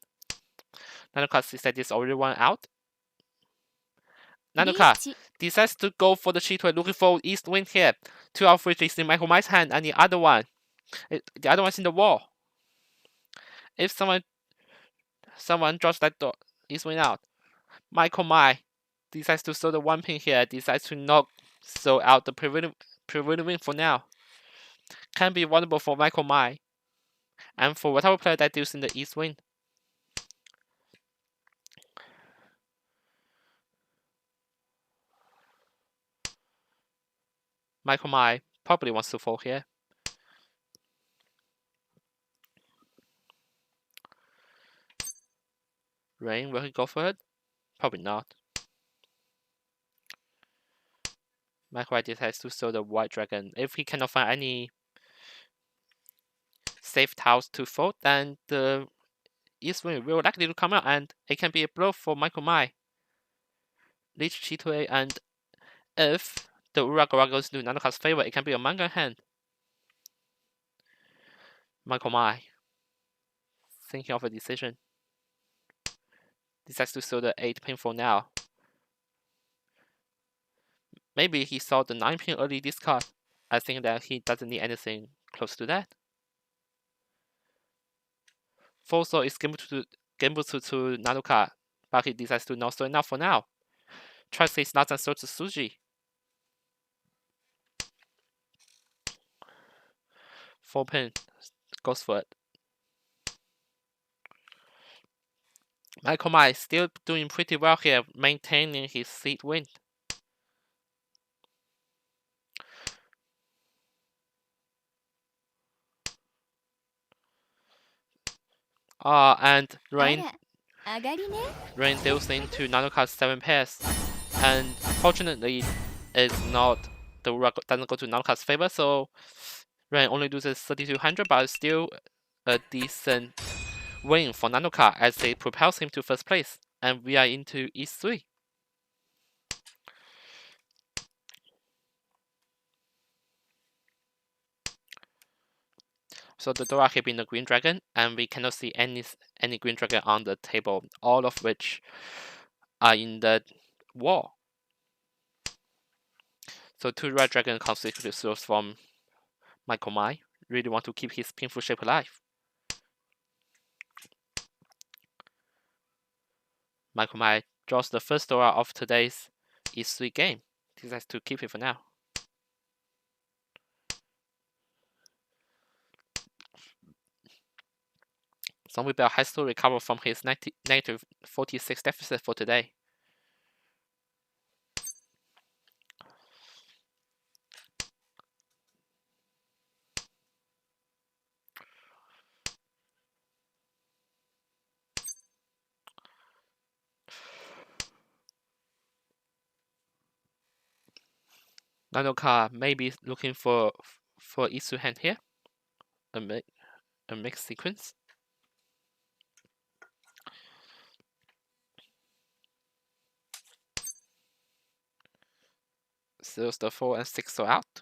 Nanoka said this already one out. Nanoka decides to go for the cheat toy, looking for east wind here. 2 of which is in Michael Mai's hand, and the other one's in the wall. If someone drops that east wind out, Michael Mai decides to throw the 1 pin here, decides to not throw out the prevailing win for now. Can be vulnerable for Michael Mai, and for whatever player that deals in the east win. Michael Mai probably wants to fold here. Rain, will he go for it? Probably not. Michael decides to throw the white dragon. If he cannot find any safe tiles to fold, then east wing will likely to come out, and it can be a blow for Michael Mai. Leech G2A, and if the Uragara goes to Nanoka's favor, it can be a manga hand. Michael Mai, thinking of a decision, decides to show the 8 pin for now. Maybe he saw the 9 pin early discard. I think that he doesn't need anything close to that. Foso is Genbutsu to Nanoka, but he decides to not throw enough for now. Tries his nuts and throw to Suji. 4 pin, goes for it. Michael Mai still doing pretty well here, maintaining his seed win. And Rain deals into Nanoka's 7 pairs, and fortunately, it's not the Ura doesn't go to Nanoka's favor, so Rain only loses 3200, but it's still a decent win for Nanoka as it propels him to first place, and we are into E3. So the Dora here being the green dragon, and we cannot see any green dragon on the table, all of which are in the wall. So 2 red dragon consecutive throws from Michael Mai. Really want to keep his painful shape alive. Michael Mai draws the first Dora of today's E3 game. Decides to keep it for now. Zombie Bell has to recover from his negative 46 deficit for today. Nanoka may be looking for Isu hand here. A mixed sequence. So the 4 and 6 are out.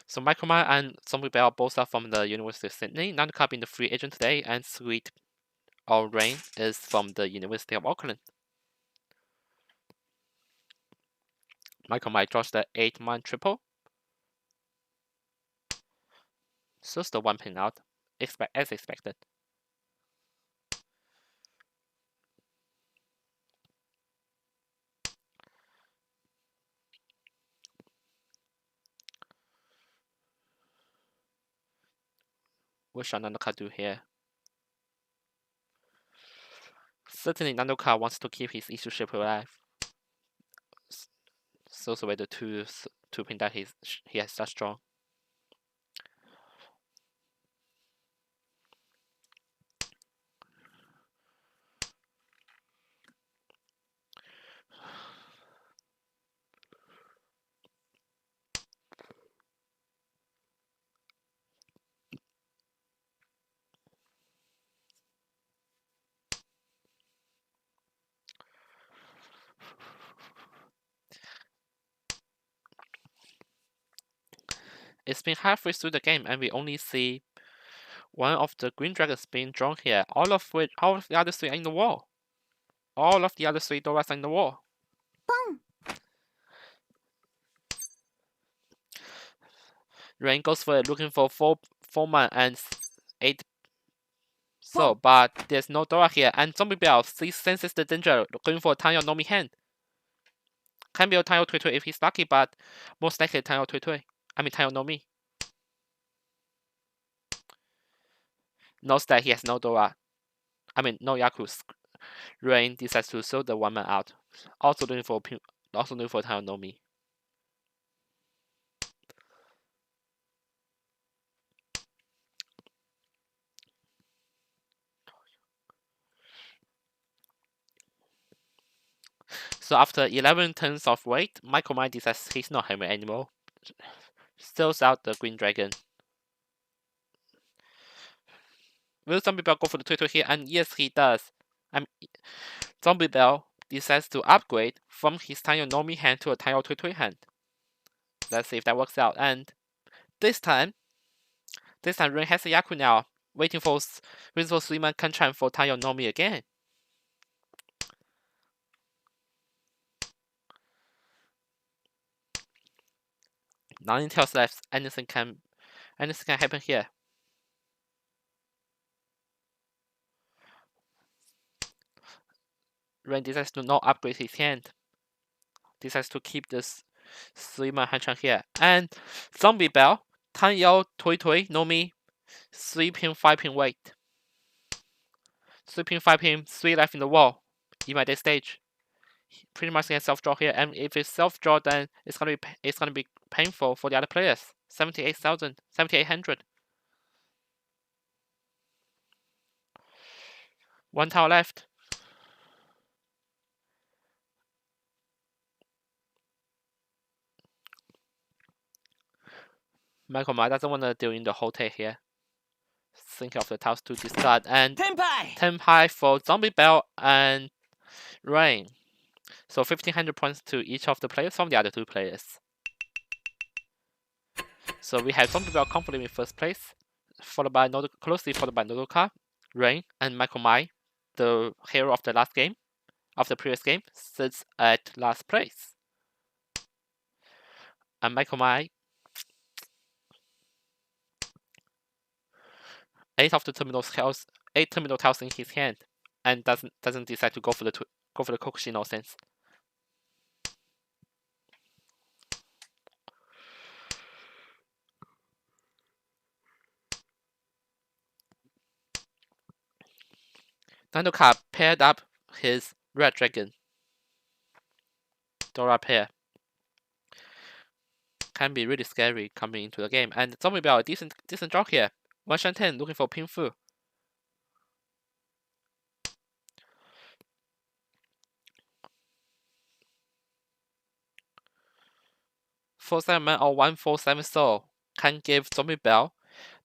So Michael Mai and Zombie Bell both are from the University of Sydney. Nanoka being the free agent today, and Sweet or Rain is from the University of Auckland. Michael Mai draws the 8-man triple. So the 1 pin out, as expected. What shall Nanoka do here? Certainly Nanoka wants to keep his issue shape alive. So away the 2 pin that he has such drawn. It's been halfway through the game, and we only see one of the green dragons being drawn here. All of the other 3 are in the wall. All of the other 3 Doras are in the wall. Rain goes for it, looking for 4-man and 8. So, but there's no Dora here, and Zombie Bell senses the danger, going for a Tanyo Nomi hand. Can be a Tanyo Tui Tui if he's lucky, but most likely Tanyo Tui Tui. I mean Tanyo Nomi. Knows that he has no Dora. I mean no Yakus. Rain decides to throw the 1-man out. Also looking for Tanyo Nomi. So after 11 turns of wait, Michael Mai decides he's not having anymore. Throws out the green dragon. Will Zombie Bell go for the 2-2 here? And yes, he does. Zombie Bell decides to upgrade from his Tanyo Nomi hand to a Tanyo 2-2 hand. Let's see if that works out. And this time Ren has a Yaku now, waiting for 3-man Kanchan for Tanyo Nomi again. Nine tails left. Anything can happen here. Ren decides to not upgrade his hand. Decides to keep this 3-man Hanchan here. And Zombie Bell, Tanyo Toy Nomi, 3-pin, 5-pin wait. 3-pin, 5-pin, 3 left in the wall. Even at this stage. Pretty much can self-draw here, and if it's self-draw, then it's gonna be painful for the other players. 78,800. 1 tile left. Michael Ma doesn't want to deal in the whole take here. Think of the tiles to discard, and Tenpai for Zombie Bell and Rain. So 1,500 points to each of the players from the other 2 players. So we have Zombie Bell comfortably in first place, closely followed by Nodoka, Rain, and Michael Mai, the hero of the last game, of the previous game, sits at last place. And Michael Mai, 8 terminal tiles in his hand, and doesn't decide to go for the Kokushino sense. Nandoka paired up his red dragon. Dora pair. Can be really scary coming into the game. And Zombie Bell, a decent draw here. 1 Shanten looking for Pinfu. Man or 147 soul can give Zombie Bell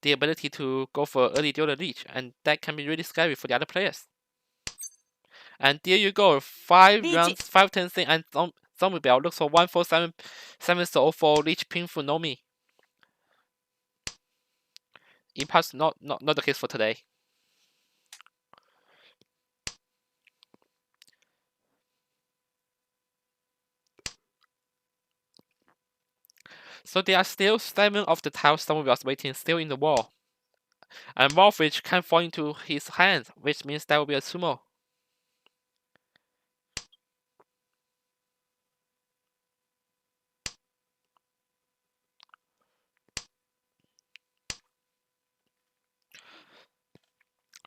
the ability to go for early dealer leech, and that can be really scary for the other players. And there you go, 5 rounds, 5 turns in, and Zombie Bell looks for 147 soul for leech Pinfu Nomi. In past, not the case for today. So there are still 7 of the tiles Zombie Bell's waiting still in the wall. And more of which can fall into his hands, which means that will be a sumo.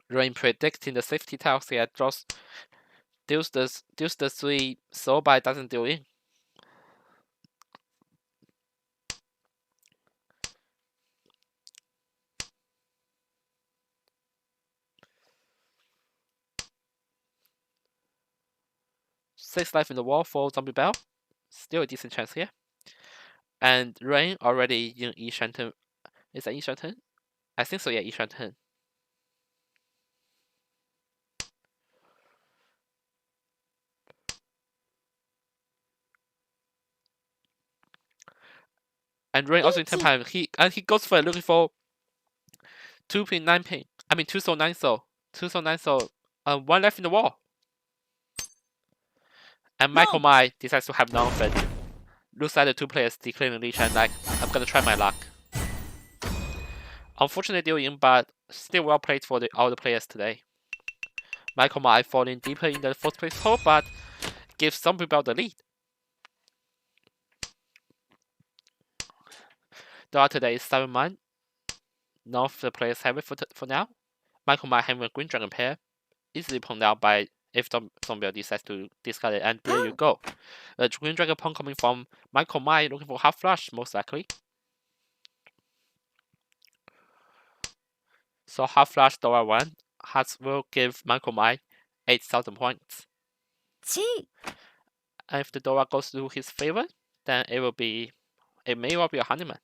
Rain predicting the safety tiles here, deals the 3 soul, but doesn't deal in. Six life in the wall for Zombie Bell. Still a decent chance here. And Rain already in E Shanten. Is that E Shanten? I think so, yeah, E Shanten. And Rain also in 10 time. He goes for it, looking for 2-pin, 9-pin. I mean 2 soul, 9 soul. 2 soul, 9 soul. 1 left in the wall. And Michael Mai decides to have none of it. Looks at the 2 players declaring leech and like, I'm gonna try my luck. Unfortunately deal in, but still well played for all the players today. Michael Mai falling deeper in the 4th place hole, but gives Zombie Bell the lead. Dora today is 7-man. None of the players have it for now. Michael Mai having a green dragon pair. Easily pulled out by if Zombie Bell decides to discard it, and there you go. A green dragon pawn coming from Michael Mai, looking for half flush, most likely. So half flush Dora 1. Hearts will give Michael Mai 8,000 points. And if the Dora goes to his favor, then it may well be a honeyman.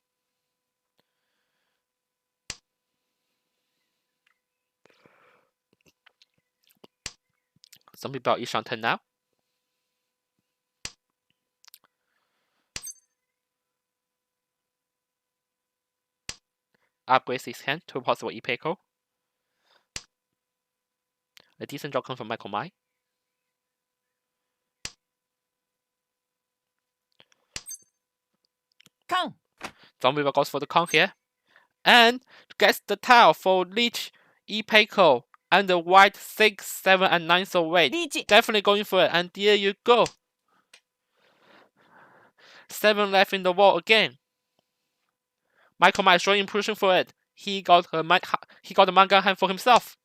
Zombie Bell is on turn now. Upgrades his hand to a possible E-Pickle. A decent draw comes from Michael Mai. Count. Zombie Bell goes for the count here. And gets the tile for Leech, E-Pickle, and the white 6, 7, and 9 so wait. リーチ Definitely going for it, and there you go. 7 left in the wall again. Michael Mai showing pushing for it. He got a manga hand for himself.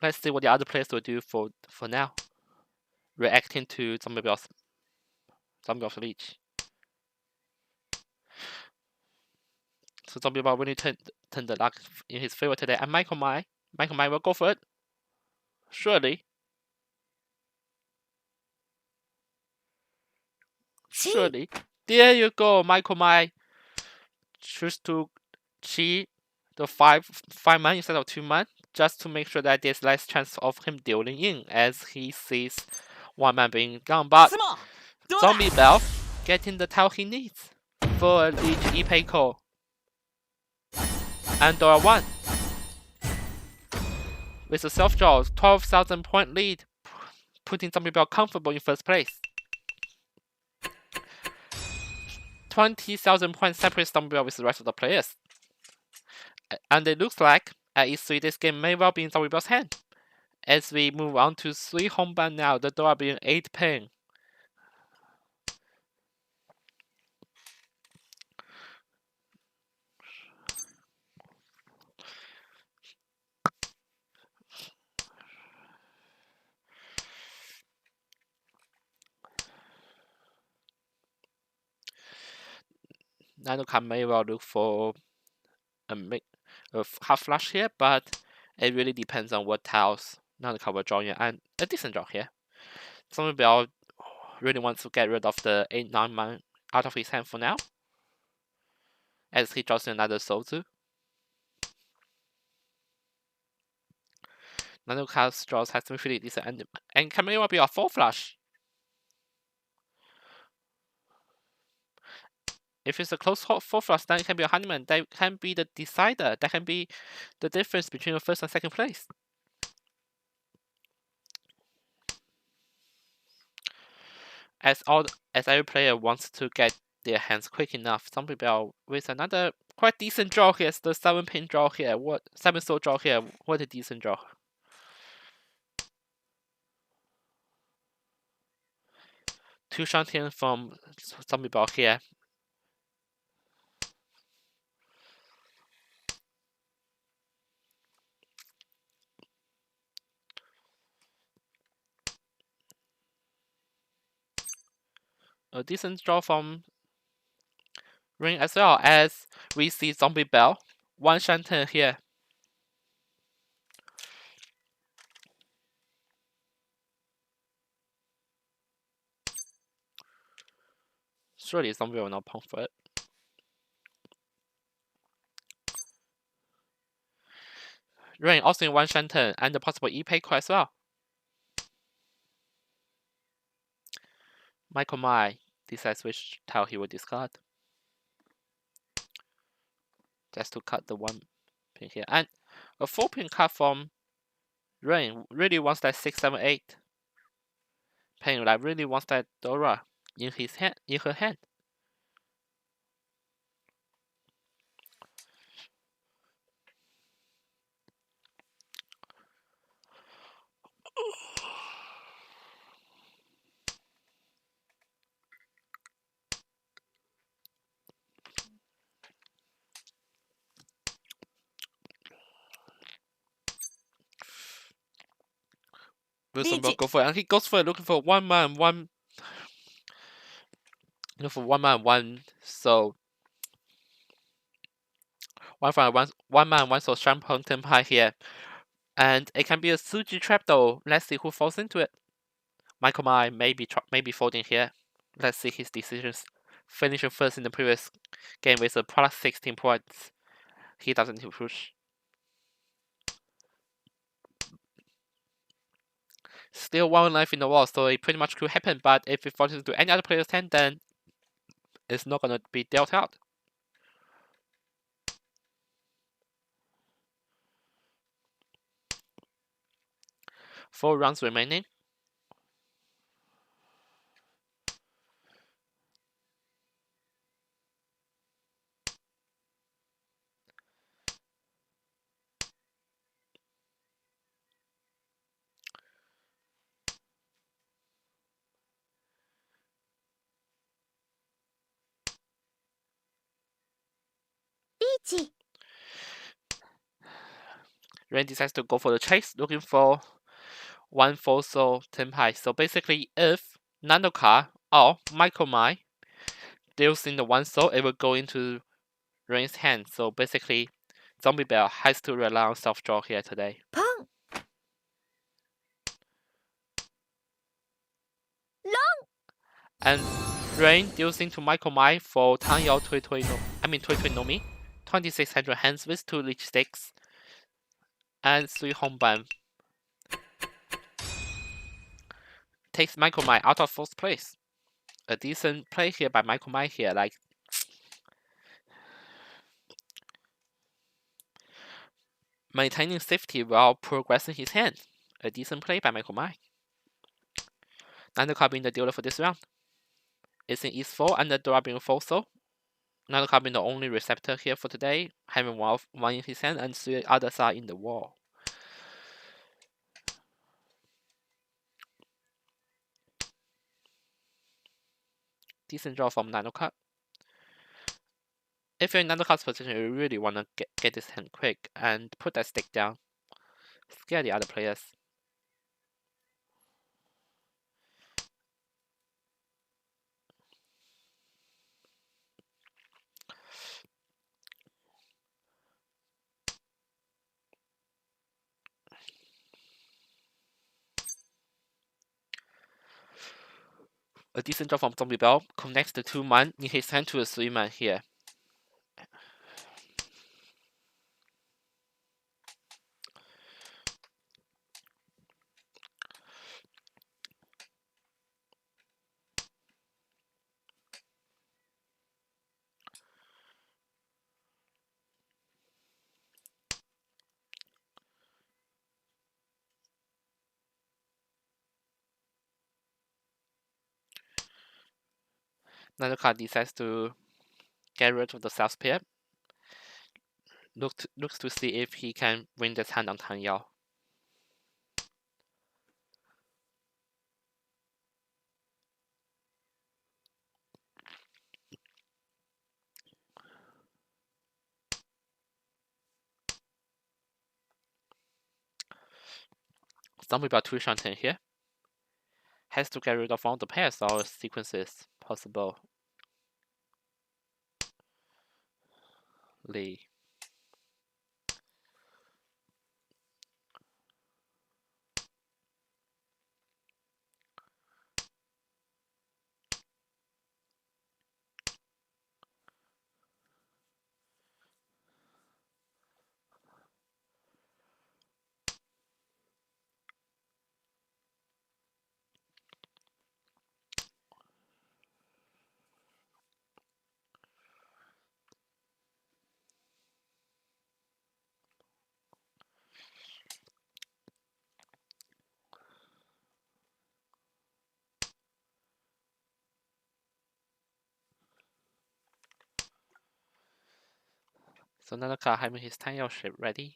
Let's see what the other players will do for now. Reacting to Zombie Bell's Leech. So Zombie Bell really turned the luck in his favor today. And Michael Mai will go for it. Surely. There you go, Michael Mai. Choose to cheat the 5-man instead of 2-man, just to make sure that there's less chance of him dealing in as he sees 1-man being gone. But スモどうだ Zombie Bell getting the tile he needs for a Leech E-Pickle. And Dora 1. With a self-draw, 12,000 point lead, putting Zombie Bell comfortable in first place. 20,000 points separates Zombie Bell with the rest of the players. And it looks like at E3 this game may well be in Zombie Bell's hand. As we move on to 3 home ban now, the Dora being 8 ping. Nanoka may well look for a half flush here, but it really depends on what tiles Nanoka will draw in, and a decent draw here. Zombie Bell really wants to get rid of the 8-9 man out of his hand for now, as he draws another Sozu. Nanoka's draws has been pretty decent, and can maybe be a 4 flush. If it's a close 4 flush, then it can be a honeyman. That can be the decider. That can be the difference between the first and second place. As every player wants to get their hands quick enough, Zombie Bell with another quite decent draw here. It's the 7-pin draw here. 7 soul draw here. What a decent draw. Two Shantian from Zombie Bell here. A decent draw from Ring as well, as we see Zombie Bell. 1 Shantian here. Surely Zombie Bell will not pump for it. Rain also in 1 Shantian and the possible E-Pickle as well. Michael Mai decides which tile he will discard. Just to cut the 1 pin here. And a 4-pin cut from Rain really wants that 6, 7, 8. Pin like really wants that Dora in her hand. Wilson will go for it, and he goes for it, looking for 1-man, 1. Looking for 1-man, 1. So 1-man, 1 soul Shampoo Tempai here. And it can be a Suji trap though. Let's see who falls into it. Michael Mai may be folding here. Let's see his decisions finishing first in the previous game with a plus 16 points. He doesn't need to push. Still 1 life in the wall, so it pretty much could happen, but if it falls into any other player's hand, then it's not gonna be dealt out. Four rounds remaining. Peachy. Rain decides to go for the chase, looking for 1 full soul Tenpai. So basically, if Nanoka or Michael Mai deals in the 1 soul, it will go into Rain's hand. So basically, Zombie Bell has to rely on self draw here today. Pong. Long. And Rain deals into Michael Mai for Tanyao Tui no Mi. 2600 hands with 2 leech sticks and 3 Honban. Takes Michael Mai out of 4th place. A decent play here by Michael Mai here, like maintaining safety while progressing his hand. A decent play by Michael Mai. Nanoka being the dealer for this round. It's in East 4 and the Dora being 4 soul. Nanoka being the only receptor here for today, having one in his hand and 3 others are in the wall. Decent draw from Nanoka. If you're in Nanoka's position, you really want to get this hand quick and put that stick down. Scare the other players. A decent draw from Zombie Bell connects the 2-man in his hand to a 3-man here. Nanoka decides to get rid of the south pair. Looks to see if he can win this hand on Tanyao. Zombie Bell 2 Shanten here. Has to get rid of all the pairs or sequences possible. Lee. So Nanoka having his Tanyao shape ready.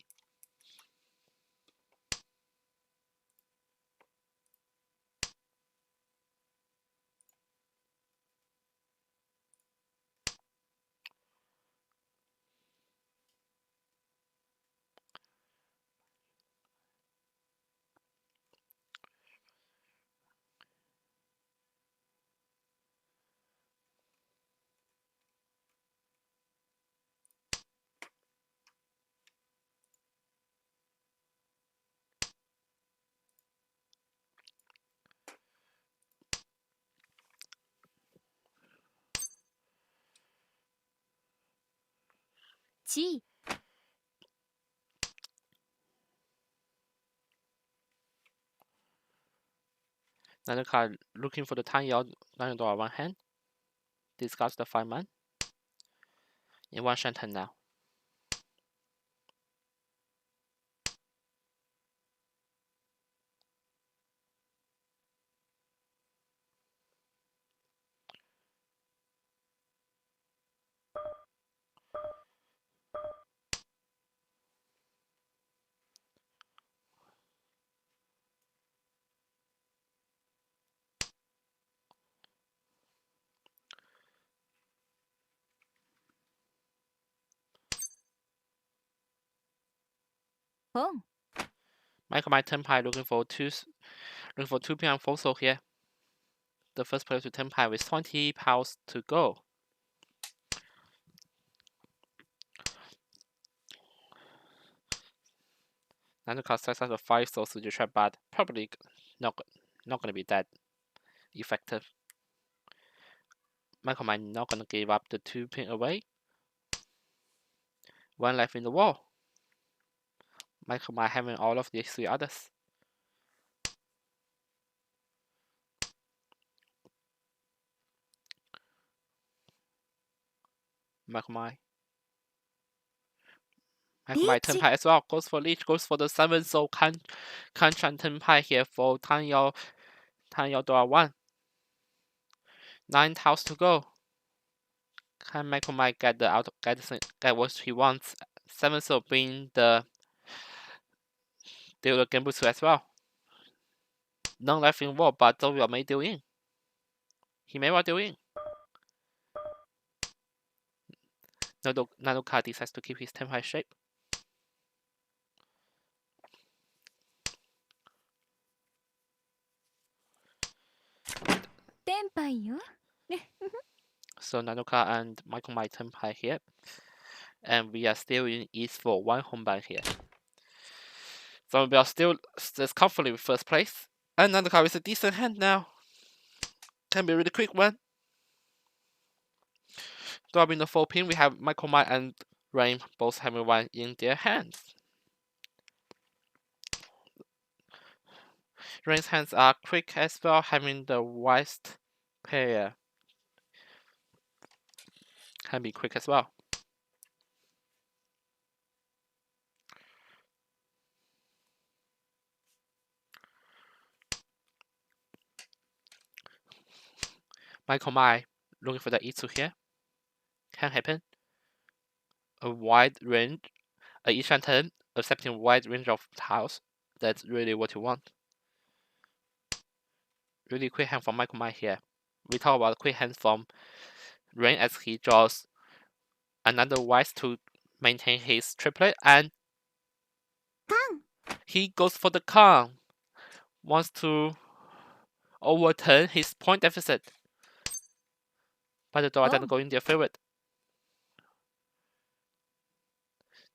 G. Another card looking for the tiny lion draw one hand. Discards the 5 man. In one shot turn now. Home. Michael my Tenpai looking for 2 PM full soul here. The first player to Tenpai with 20 pounds to go. Another card starts out with 5 souls to the trap, but probably not gonna be that effective. Michael might not gonna give up the 2 pin away. 1 left in the wall. Michael might having all of the 3 others. Michael might Tenpai as well. Goes for Leech, goes for the 7 soul Kan Chan Tenpai here for Tan Yao Dora 1. 9 tiles to go. Can Michael might get what he wants. 7 soul being the deal the Genbutsu as well. None left in wall, but Dovio may deal in. He may well deal in. Naruka decides to keep his Tenpai shape. Tenpai yo. So Naruka and Michael might Tenpai here. And we are still in East for 1 home ban here. So we are still comfortably with first place. And Naruka is a decent hand now. Can be a really quick one. Dropping the 4 pin, we have Michael Mai and Rain both having 1 in their hands. Rain's hands are quick as well, having the white pair. Can be quick as well. Michael Mai looking for the E2 here. Can happen. A wide range, a Ishan turn, accepting wide range of tiles. That's really what you want. Really quick hand from Michael Mai here. We talk about quick hands from Rain as he draws another white to maintain his triplet, and he goes for the Kang. Wants to overturn his point deficit. But the door doesn't go in their favor.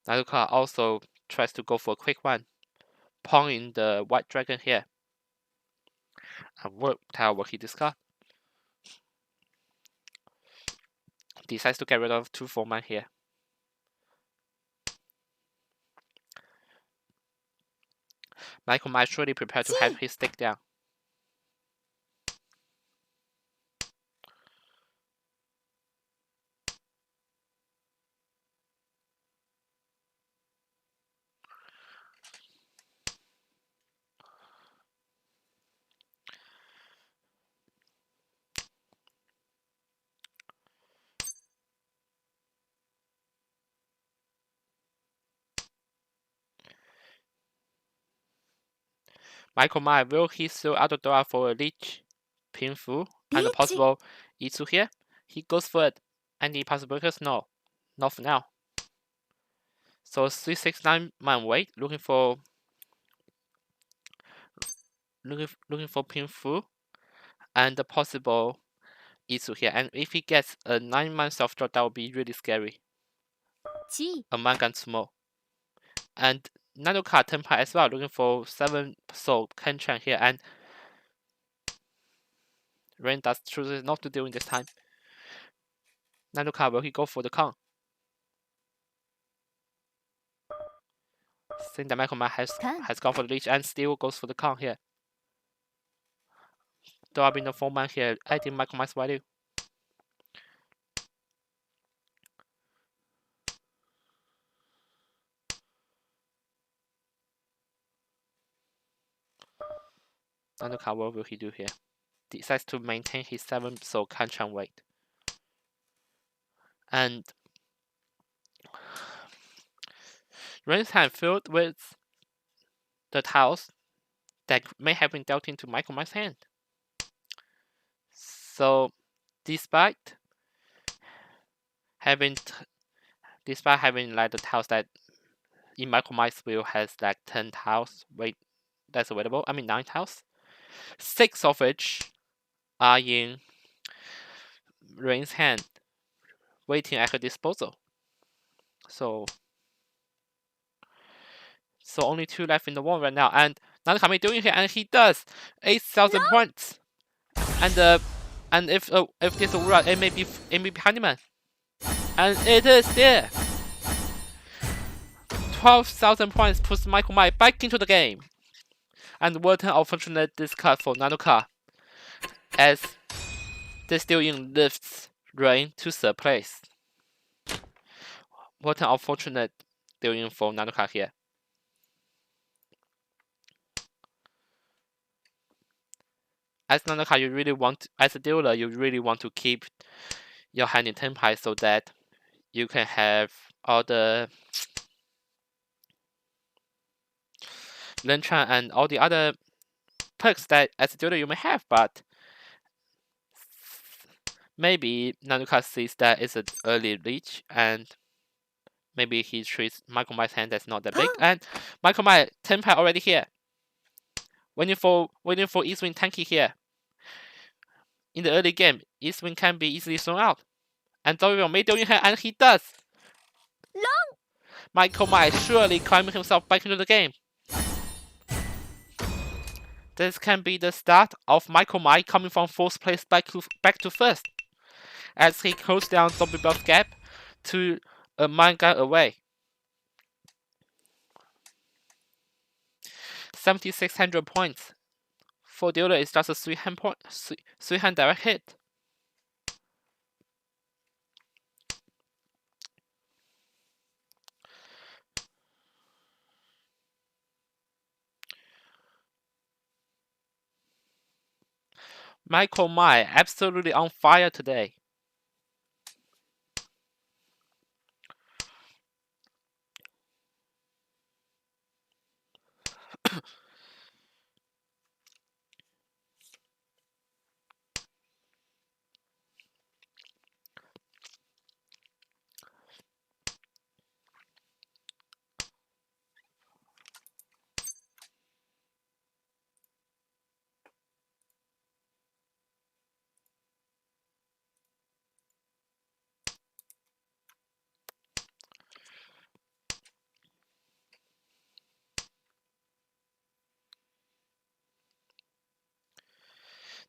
Naruka also tries to go for a quick one, pawning the white dragon here. And tell what he discards. Decides to get rid of 2 4-man here. Michael might surely prepare to have his stick down. Michael Mai, will he throw out the door for a leech? Painful. And a possible E2 here. He goes for it. Any possibilities? No. Not for now. So 369 man wait, looking for Painful and the possible E2 here. And if he gets a 9-man self draw, that would be really scary. G. A Mangan Sumo. And Naruka Tenpai as well, looking for 7 soul Kenchan here, and Rain does choose not to deal in this time. Naruka, will he go for the Kang? Seeing that Michael Mai has Con. gone for the leech and still goes for the con here. There have been the 4-man here. I think Michael Mai's value. Nanuka, what will he do here? Decides to maintain his 7, so can't wait. And Rain's hand filled with the tiles that may have been dealt into Michael Mai's hand. So, despite having like the tiles that in Michael Mai's wheel has like 10 tiles that's available. I mean 9 tiles. 6 of which are in Rain's hand, waiting at her disposal. So only 2 left in the wall right now, and Nanakami doing here, and he does 8,000 points. And if there's a run, it may be Handyman, and it is there. 12,000 points puts Michael Mai back into the game, and what an unfortunate discard for Nanoka, as this still in lifts Rain to 3rd place. What an unfortunate dealing for Nanoka here. As Nanoka, you really want, as a dealer, you really want to keep your hand in Tenpai so that you can have all the Lenchan and all the other perks that as a dealer you may have, but maybe Nanoka sees that it's an early reach and maybe he treats Michael Mai's hand as not that big, and Michael Mai Tenpai already here. Waiting for Eastwind tanky here. In the early game, Eastwind can be easily thrown out. And Dorian may doing here, and he does. Long. Michael Mai surely climbing himself back into the game. This can be the start of Michael Mai coming from 4th place back to 1st, as he closed down Zombie Bell's gap to a manga away. 7,600 points. For dealer, it's just a 3-hand direct hit. Michael Mai absolutely on fire today.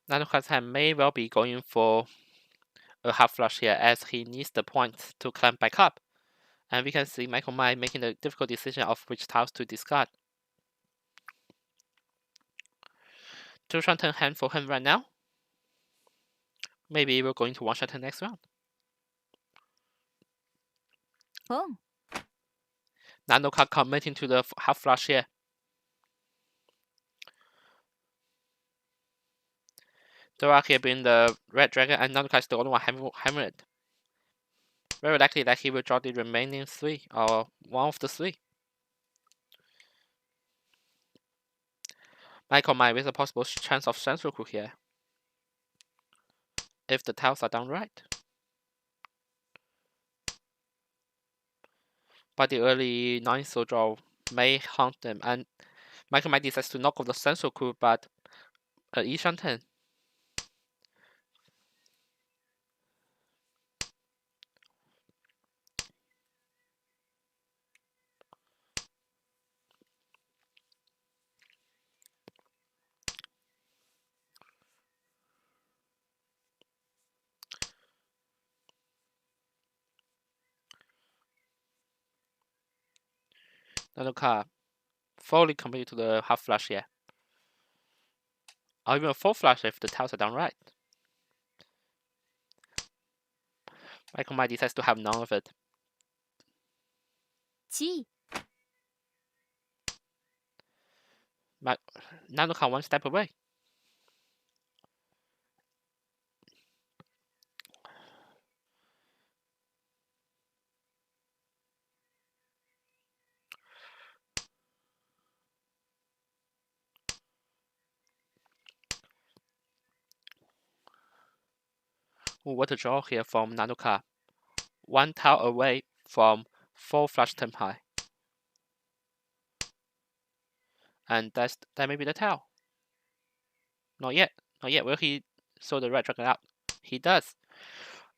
Nanoka's hand may well be going for a half flush here, as he needs the points to climb back up. And we can see Michael Mai making the difficult decision of which tiles to discard. 2-shot turn hand for him right now. Maybe we're going to 1-shot turn next round. Oh. Nanoka committing to the half flush here. Dora here being the red dragon, and Nanoka is the only one having it. Very likely that he will draw the remaining 3, or one of the 3. Michael Mai with a possible chance of Sensoku here, if the tiles are done right. But the early 9th draw may haunt them, and Michael Mai decides to knock off the Sensoku, but Ishanten. Nanoka fully committed to the half flush here. Or even a full flush if the tiles are done right. Michael Mai decides to have none of it. 地 Nanoka one step away. Ooh, what a draw here from Nanoka. One tile away from full flush tempai. And that may be the tile. Not yet. Not yet. Will he throw the red dragon out? He does.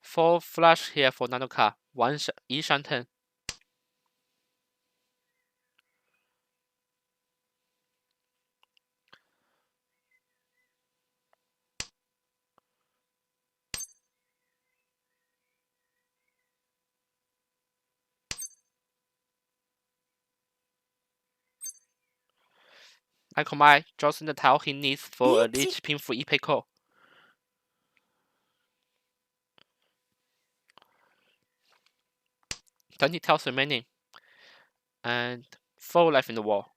Full flush here for Nanoka. One Yi Shanten. Michael Mai draws in the tile he needs for a leech pin for Ipeko. Twenty tiles remaining. And full life in the wall.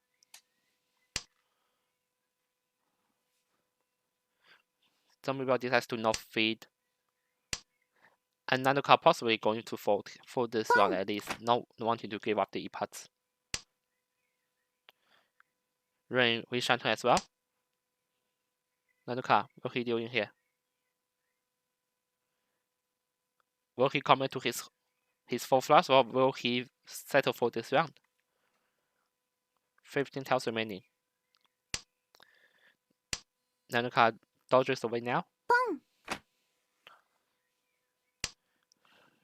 Zombie Bell decides to not feed. And Nanoka possibly going to fold for this round at least, not wanting to give up the E-Pots. Rain with Shanton as well. Nanoka, what he doing here? Will he commit to his full flush or will he settle for this round? 15 tiles remaining. Nanoka dodges away now.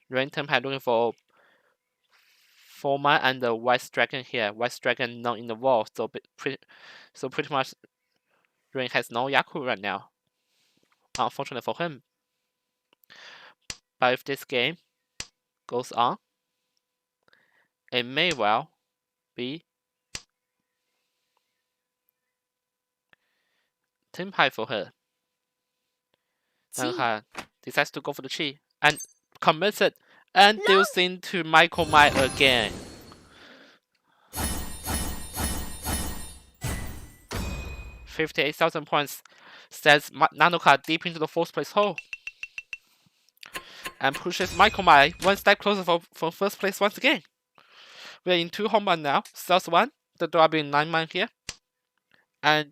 Rain Tempai looking for Forma and the White Dragon here. White Dragon not in the wall, so pretty much Rain has no Yaku right now. Unfortunate for him. But if this game goes on, it may well be Tempai for her. Nanoka decides to go for the chi and commits it and deals into Michael Mai again. $58,000 points sends Nanoka deep into the fourth place hole and pushes Michael Mai one step closer for first place once again. We're in 2 home run now. South 1, the draw being 9-man here. And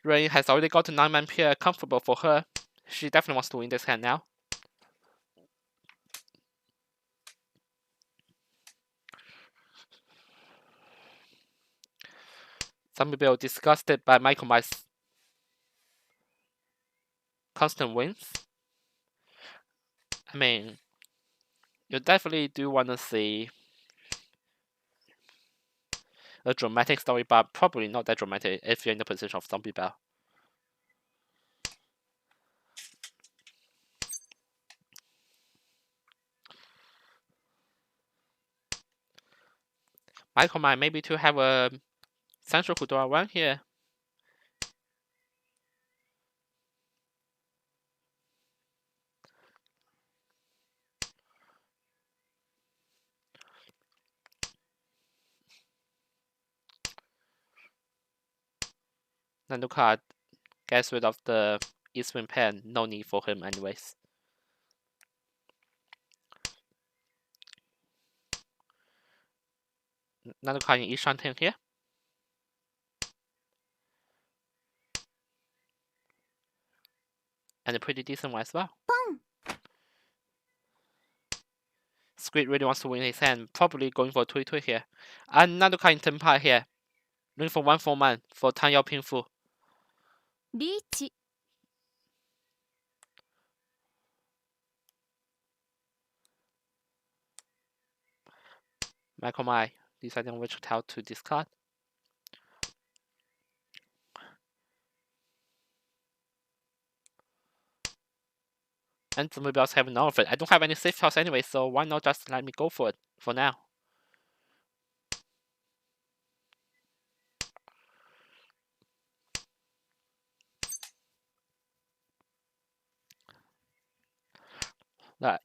Rain has already got a 9-man pair comfortable for her. She definitely wants to win this hand now. Some people disgusted by Michael Mai's constant wins. I mean, you definitely do want to see a dramatic story, but probably not that dramatic if you're in the position of Zombie Bell. Michael Mai maybe to have a Central Kudora 1 here. Nanoka gets rid of the Eastwind pen, no need for him anyways. Nanoka in Ishanten here. And a pretty decent one as well. Squid really wants to win his hand, probably going for a Tui here. And Nanoka in Tenpai here. Looking for 1-4-man for Tan Yao Pingfu. リーチ Michael Mai deciding which tile to discard. And the maybe also have none of it. I don't have any safe tiles anyway, so why not just let me go for it for now?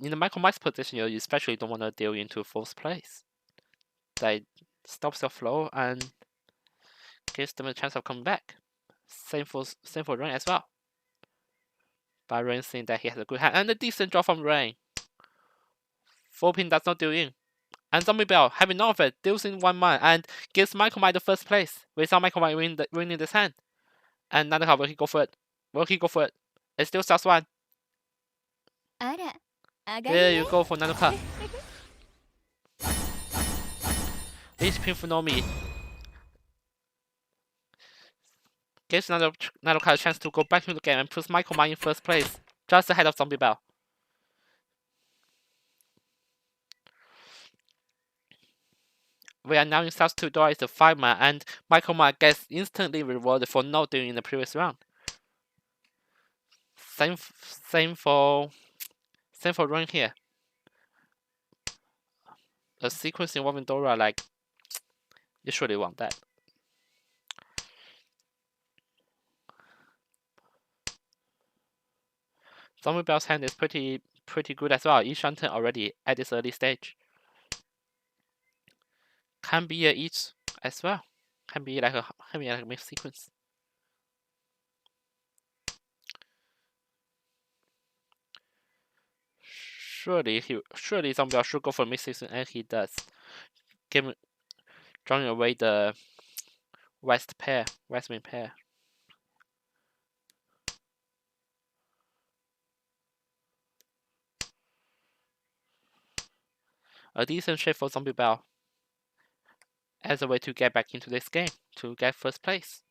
In the Michael Myers position, you especially don't want to deal into fourth place. That stops your flow and gives them a chance of coming back. Same for Rain as well. But Rain seeing that he has a good hand and a decent draw from Rain. 4-pin does not deal in. And Zombie Bell, having none of it, deals in 1 man and gives Michael Myers the first place without Michael Myers winning this hand. And Nanaka, will he go for it? Will he go for it? It still starts 1. There you go for Nanaka. Each pin for Nomi gives Nanaka a chance to go back to the game and puts Michael Myers in first place, just ahead of Zombie Bell. We are now in South 2 door is the 5-man, and Michael Myers gets instantly rewarded for not doing in the previous round. Same for Run here. A sequence involving Dora, like, you surely want that. Zombie Bell's hand is pretty good as well. Each turn already at this early stage. Can be a each as well. Can be like a mixed sequence. Surely Zombie Bell should go for mixed sequence, and he does. Drawing away the west main pair. A decent shape for Zombie Bell as a way to get back into this game, to get first place.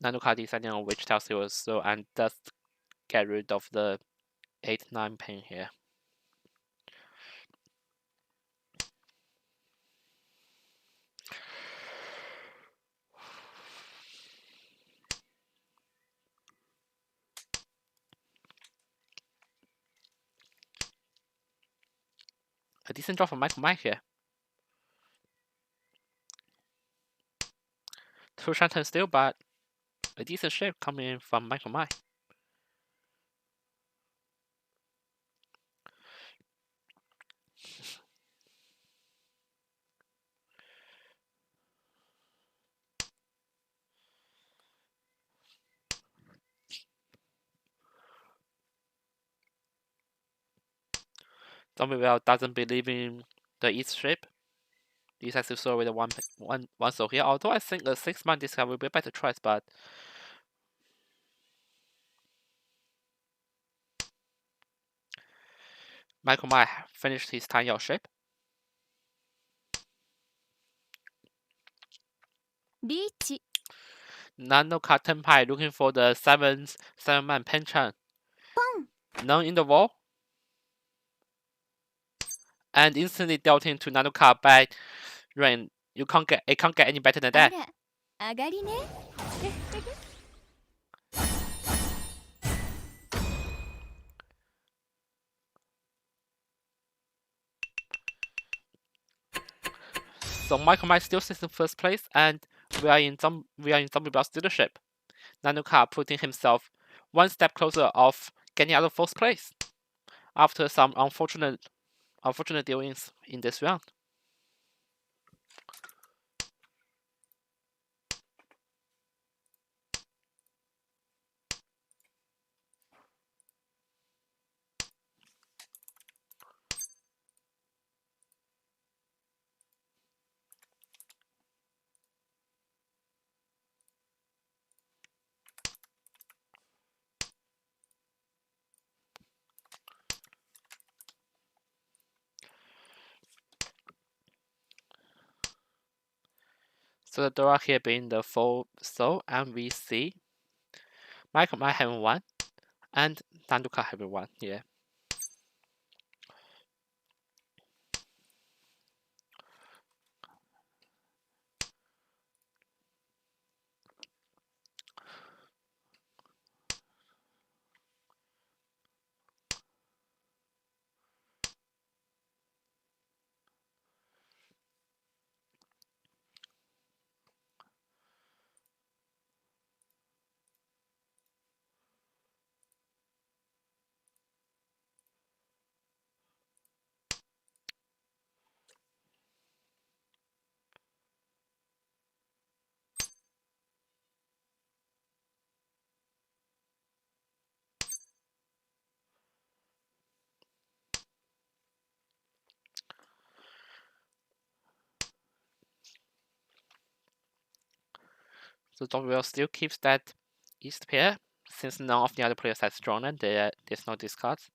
Nanuka deciding on which tiles he will throw and does get rid of the 8-9 pin here. A decent draw from Michael Myers here. 2 Shanton still, but a decent shape coming in from Michael Myers. Zombie Bell doesn't believe in the East shape. Decides to throw away the one soul here. Although I think a 6-man discard will be a better choice, but Michael Myers finished his Tanyao shape. Nanoka Tenpai looking for the 7-man Penchan. None in the wall. And instantly dealt into Nanoka by Rain. It can't get any better than that. So Michael Myers still sits in first place, and we are in Zombie Bell's leadership. Nanoka putting himself 1 step closer of getting out of fourth place after some unfortunate dealings in this round. So the Dora here being the full soul, and we see Michael Myers having 1, and Nanoka having 1 here. So Zombie still keeps that east pair, since none of the other players has drawn and there's no discards.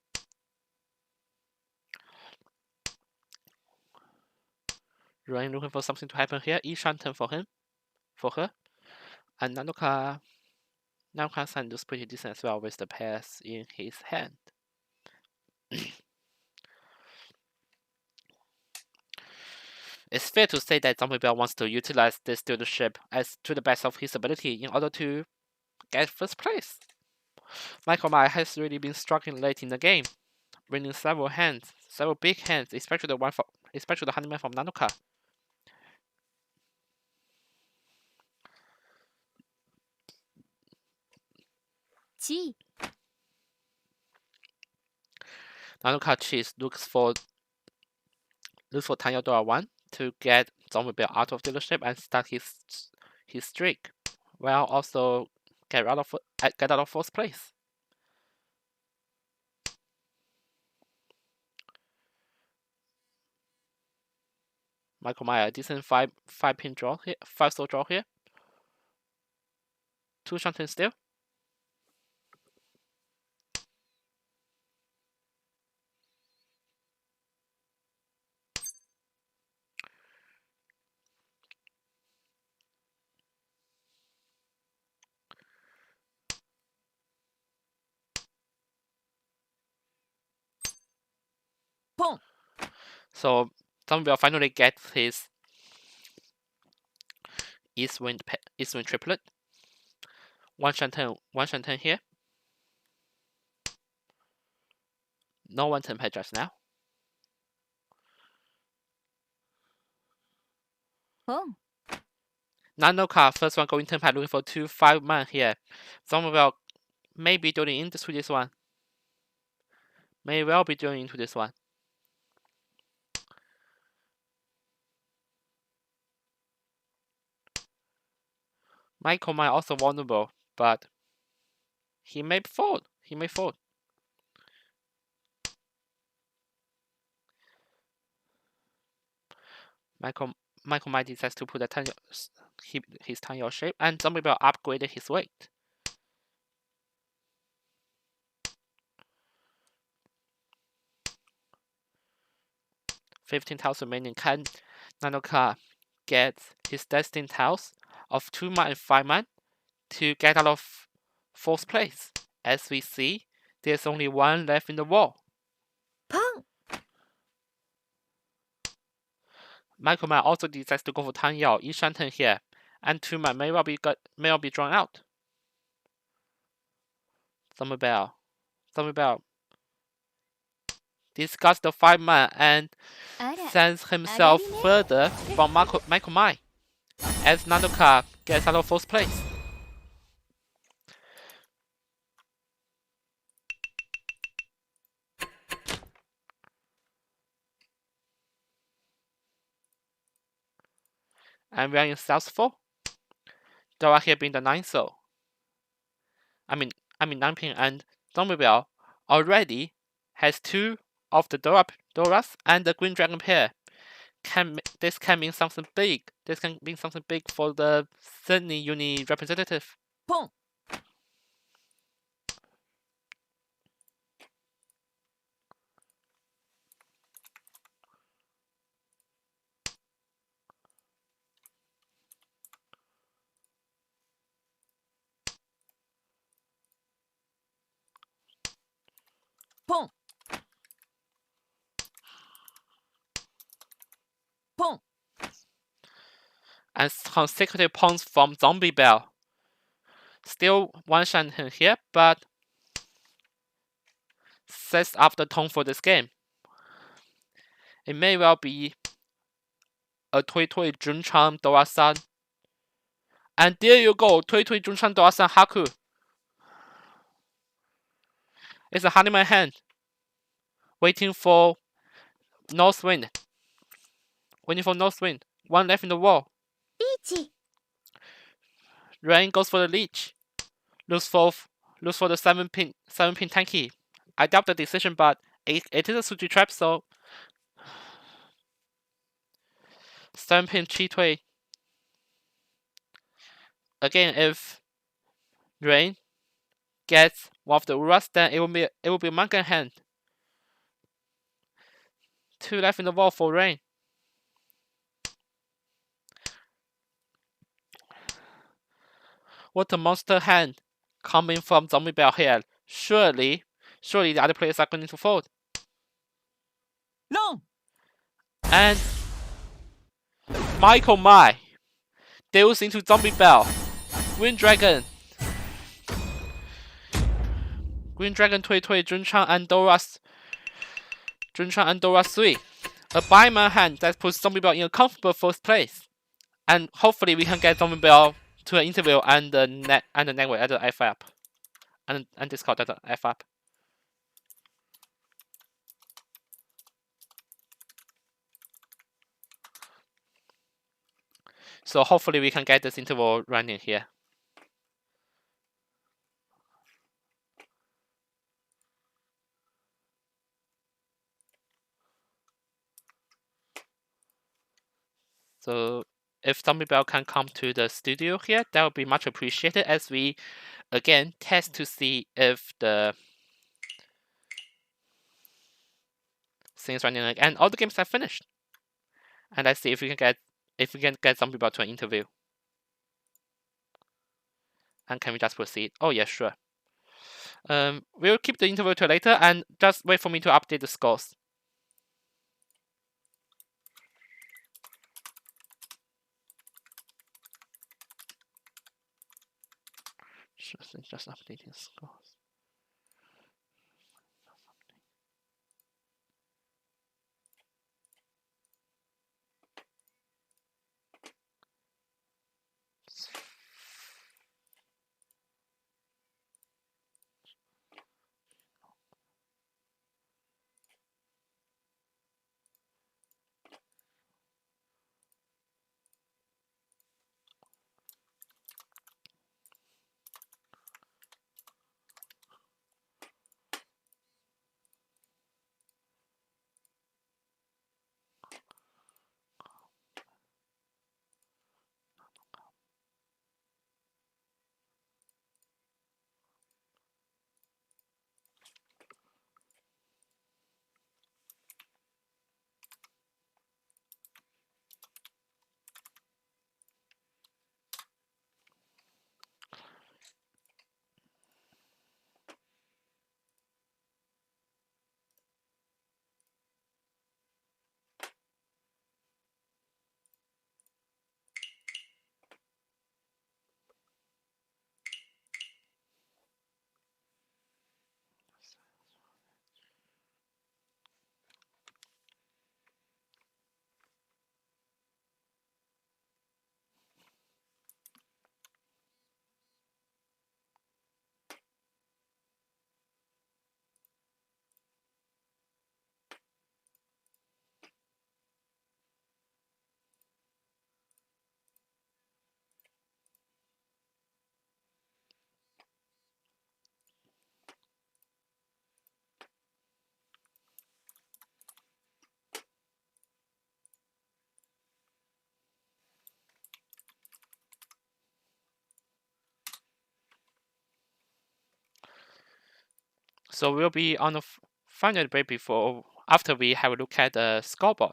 Ryan looking for something to happen here. Ishan turn for her. And Nanoka San looks pretty decent as well with the pairs in his hand. It's fair to say that Zombie wants to utilize this leadership as to the best of his ability in order to get first place. Michael Mai has really been struggling late in the game, winning several big hands, especially the honeyman from Nanoka. Chi. Nanoka Cheese looks for Tanya Dora 1 to get Zombie out of dealership and start his streak, while also get out of fourth place. Michael Meyer, decent 5-pin draw here, 5-star draw here. 2 shanties still. Pong. So Zombie will finally get his East Wind triplet. One shanten here. No one turn pair just now. Pong. Nanoka, first one going turn pair looking for 2 5-man here. Zombie will maybe doing into this one. May well be doing into this one. Michael Mai also vulnerable, but he may fold. Michael Mai decides to put his Tanya shape, and Zombie will upgrade his weight. $15,000 remaining. Can Nanoka get his destined house of 2-man and 5-man to get out of fourth place? As we see, there's only one left in the wall. Pong. Michael Mai also decides to go for Tan Yao, Ishan turn here, and 2-man may well be drawn out. Zombie Bell discards the 5-man and sends himself further from Michael Mai, as Nanoka gets out of fourth place. And we are in South 4. Dora here being the 9th soul. I mean 9-pin, and Zombie Bell already has 2 of the Doras and the Green Dragon pair. This can mean something big. This can mean something big for the Sydney Uni representative. Pong. Pong. Pong. And consecutive pawns from Zombie Bell. Still one shanten here, but sets up the tone for this game. It may well be a Tui Tui Junchan Dora-san. And there you go, Tui Tui Junchan Dora-san Haku. It's a honeyman hand. Waiting for North Wind. One left in the wall. Ichi. Rain goes for the leech. Looks for the 7-pin tanky. I doubt the decision, but it is a Suji trap, so 7-pin Chi Tui. again, if Rain gets one of the Uras, then it will be Mahjong hand. 2 left in the wall for Rain. What a monster hand coming from Zombie Bell here. Surely the other players are going to fold. Long. And Michael Mai deals into Zombie Bell. Green Dragon 退退 Junchang and Dora 3. A Buyman hand that puts Zombie Bell in a comfortable first place. And hopefully we can get Zombie Bell to an interview and the network at the F up. And Discord at the F up. So hopefully we can get this interval running here. So if Zombie Bell can come to the studio here, that would be much appreciated as we again test to see if the things running and all the games are finished. And let's see if we can get Zombie Bell to an interview. And can we just proceed? Oh yeah, sure. We'll keep the interview till later and just wait for me to update the scores. Just updating scores. So we'll be on the final break after we have a look at the scoreboard.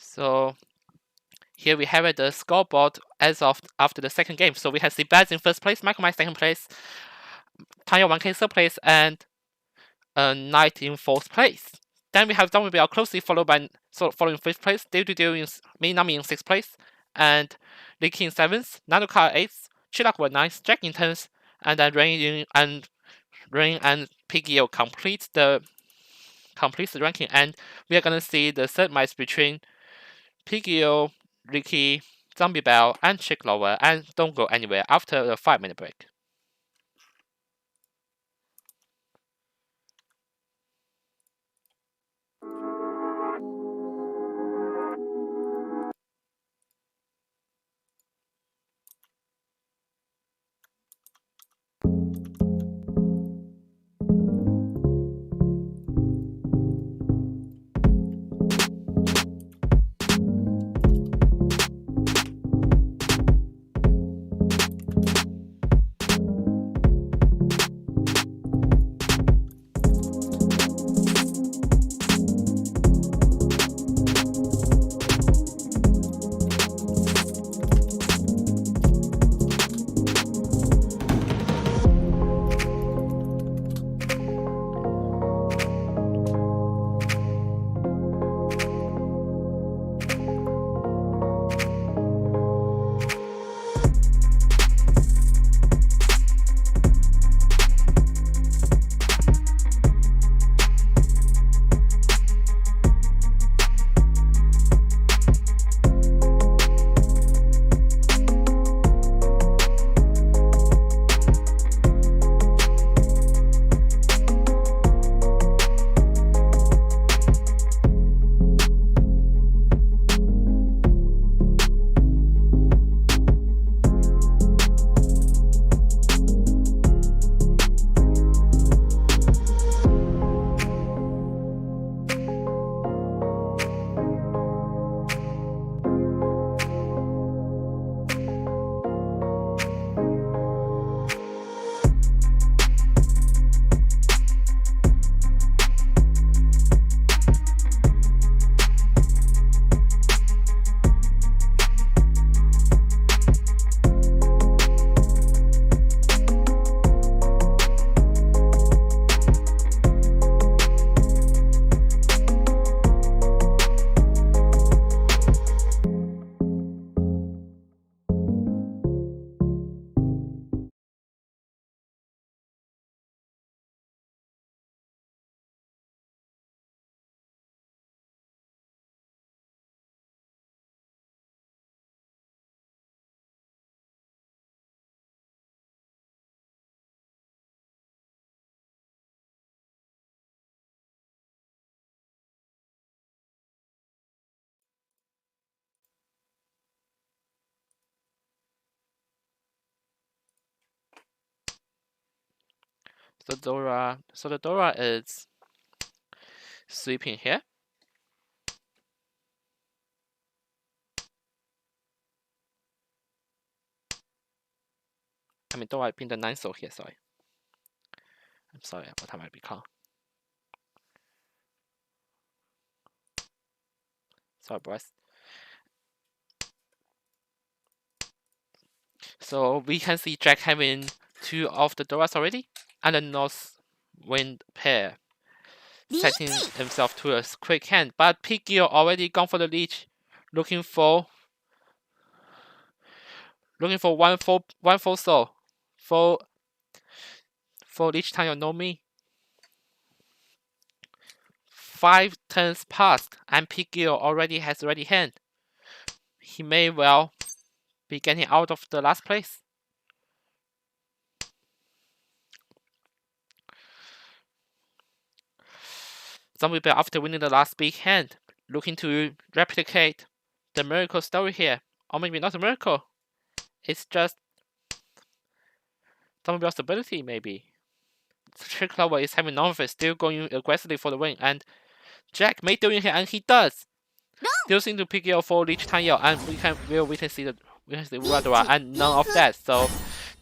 So here we have the scoreboard as of after the second game. So we have Sebaz in first place, Michael Mai second place, Tanya 1K third place, and Knight in fourth place. Then we have Zombie Bell closely following fifth place, Minami in sixth place, and Licky in seventh, Nanuka eighth, Chilak were ninth, Jack in tenth, and then Rain and Pigio completes the ranking, and we are gonna see the third match between Pigio, Ricky, Zombie Bell, and check lower, and don't go anywhere after the 5-minute break. So the Dora is sweeping here. I mean, Dora being the 9th soul here, sorry. I'm sorry, what time I become? Sorry, boys. So we can see Jack having 2 of the Doras already, and the North Wind pair setting himself to a quick hand, but Piggy already gone for the leech, looking for one full soul for leech time. You know me. 5 turns passed, and Piggy already has ready hand. He may well be getting out of the last place. Zombie Bear, after winning the last big hand, looking to replicate the miracle story here. Or maybe not a miracle. It's just Zombie Bear's ability, maybe. Trick Clover is having none of it, still going aggressively for the win. And Jack may do it here, and he does. Using to pick it for each time, and we can see the Radora, and none of that. So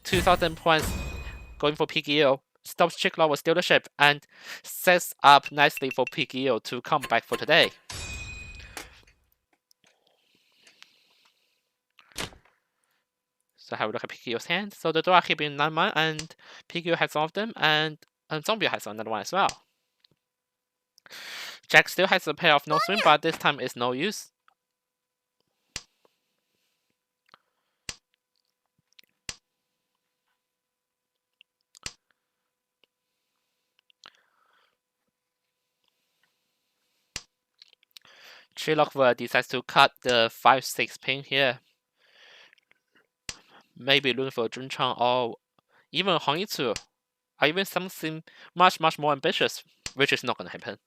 2,000 points going for PKO. Stops Trick Clover, steal the ship, and sets up nicely for PKO to come back for today. So have a look at PKO's hand. So the Dora keeping 9 mana, and PKO has some of them, and Zombie has another one as well. Jack still has a pair of no swing, but this time it's no use. Trilok decides to cut the 5-6 pin here. maybe looking for Zhengchang or even Hong Yizu, or even something much more ambitious, which is not gonna happen.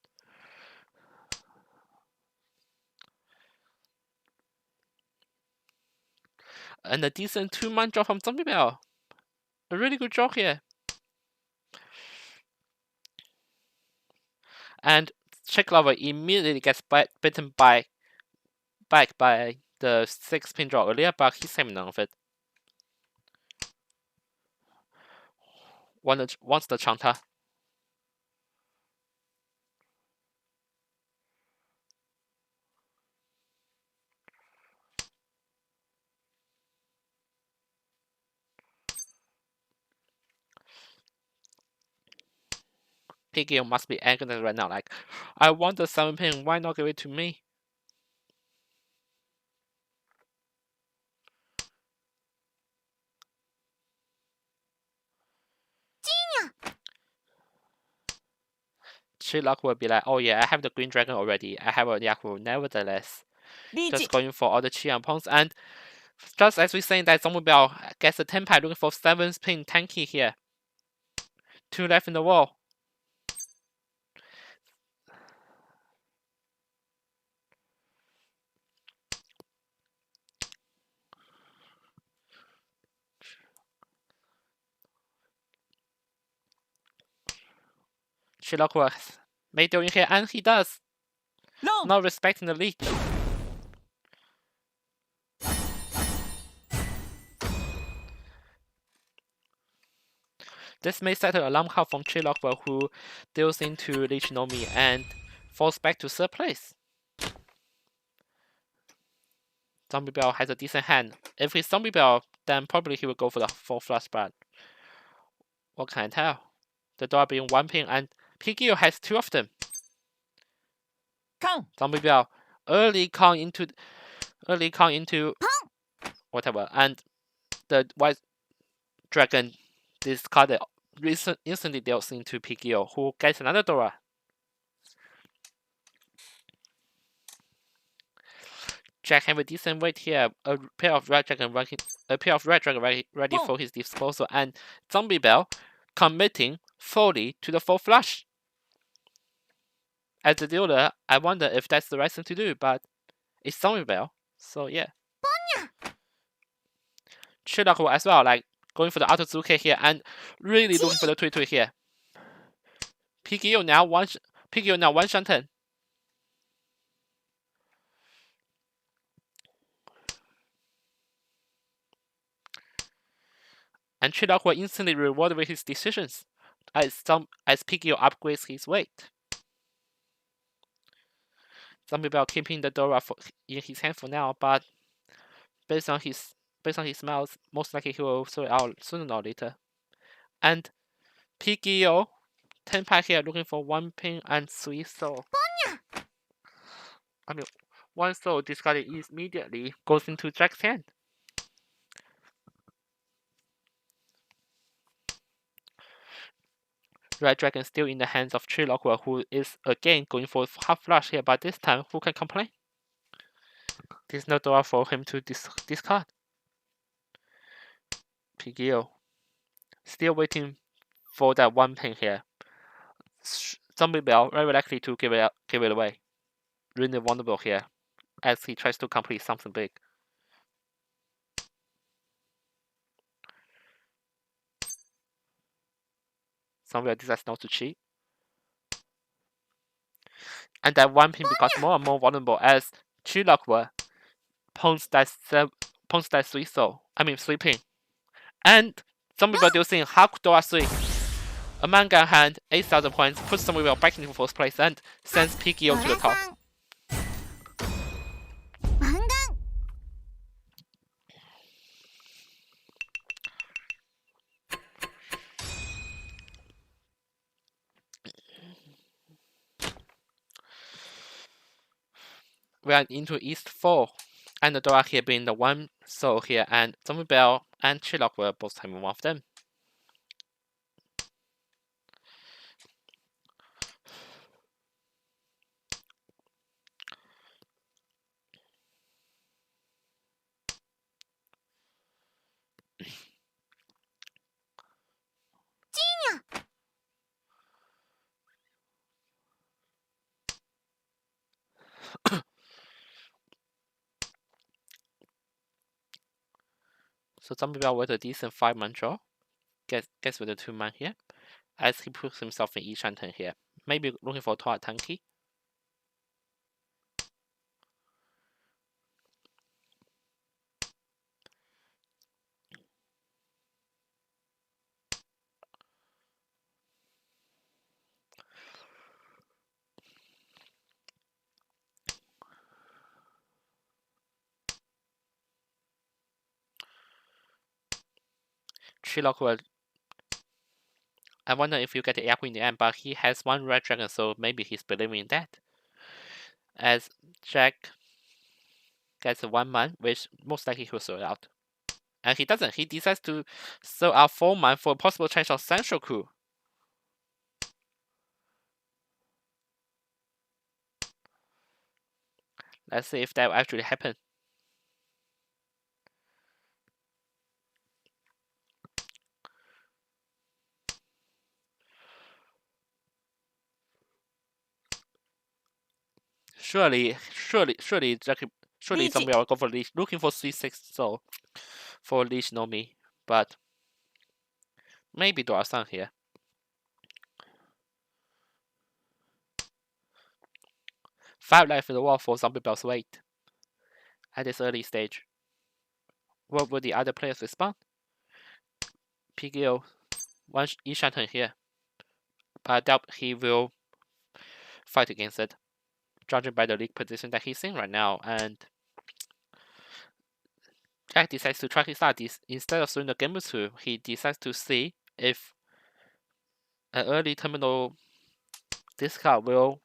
And a decent 2-man draw from Zombie Bell. A really good draw here. And Check Lover immediately gets bitten back by the 6-pin draw earlier, but he's saving none of it. Wants the Chanta. Piggy must be angry right now, like, I want the 7-pin, why not give it to me? Chilok will be like, oh yeah, I have the Green Dragon already, I have a Yaku nevertheless. Just going for all the Chi and Pons, and just as we saying that Zombie Bell gets a 10 pack looking for 7-pin tanky here. 2 left in the wall. Chilok has made deal in here, and he does. Long. Not respecting the lead. This may set an alarm clock from Chilok, who deals into Lichinomi and falls back to 3rd place. Zombie Bell has a decent hand. If he's Zombie Bell, then probably he will go for the 4 flush, but what can I tell? The door being 1 pin, and Piggy has 2 of them. Count. Zombie Bell early count into whatever, and the White Dragon discarded instantly deals into Piggy, who gets another Dora. Jack have a decent weight here. A pair of red dragon ready for his disposal, and Zombie Bell committing fully to the 4 flush. As the dealer, I wonder if that's the right thing to do, but it's Zombie Bell, so yeah. Chilok as well, like going for the auto Zuke here and really looking for the Tui here. Piggy now one Shanten. And Chilok instantly rewarded with his decisions as Piggy upgrades his weight. Zombie Bell keeping the Dora in his hand for now, but based on his smells, most likely he will throw it out sooner or later. And Piggy 10 pack here looking for 1 pin and 3 soul. I mean, 1 soul discarded immediately goes into Jack's hand. Red Dragon still in the hands of Chilok, who is again going for half flush here, but this time who can complain? There's no door for him to discard. Piggy still waiting for that 1 pin here. Zombie Bell very likely to give it away. Really vulnerable here as he tries to complete something big. Zombie Bell decides not to cheat. And that 1 pin becomes more and more vulnerable as Chilok pawns that 3 soul. 3 pin. And Zombie Bell deals in Hakudora 3. A manga hand, 8,000 points, puts Zombie Bell back into 4th place and sends Piggy to the top. We are into East 4, and the Dora here being the 1 soul here, and Zombie Bell and Chilok were both having 1 of them. So Zombie with a decent 5-man draw. Gets with a 2-man here. As he puts himself in each turn here. Maybe looking for 12 tanky. Sherlock will. I wonder if you get the Yaku in the end, but he has 1 red dragon, so maybe he's believing in that. As Jack gets a 1-man, which most likely he'll throw out. And he doesn't. He decides to throw out 4-man for a possible chance of Central Coup. Let's see if that will actually happen. Surely, somebody will go for leash, looking for 3-6 so for leash no me, but maybe draw some here. Five life in the wall for Zombie Bell's weight. At this early stage. What will the other players respond? PGO one each turn here. But I doubt he will fight against it. Judging by the league position that he's in right now, and Jack decides to try his luck. Instead of throwing the game 2, he decides to see if an early terminal discard will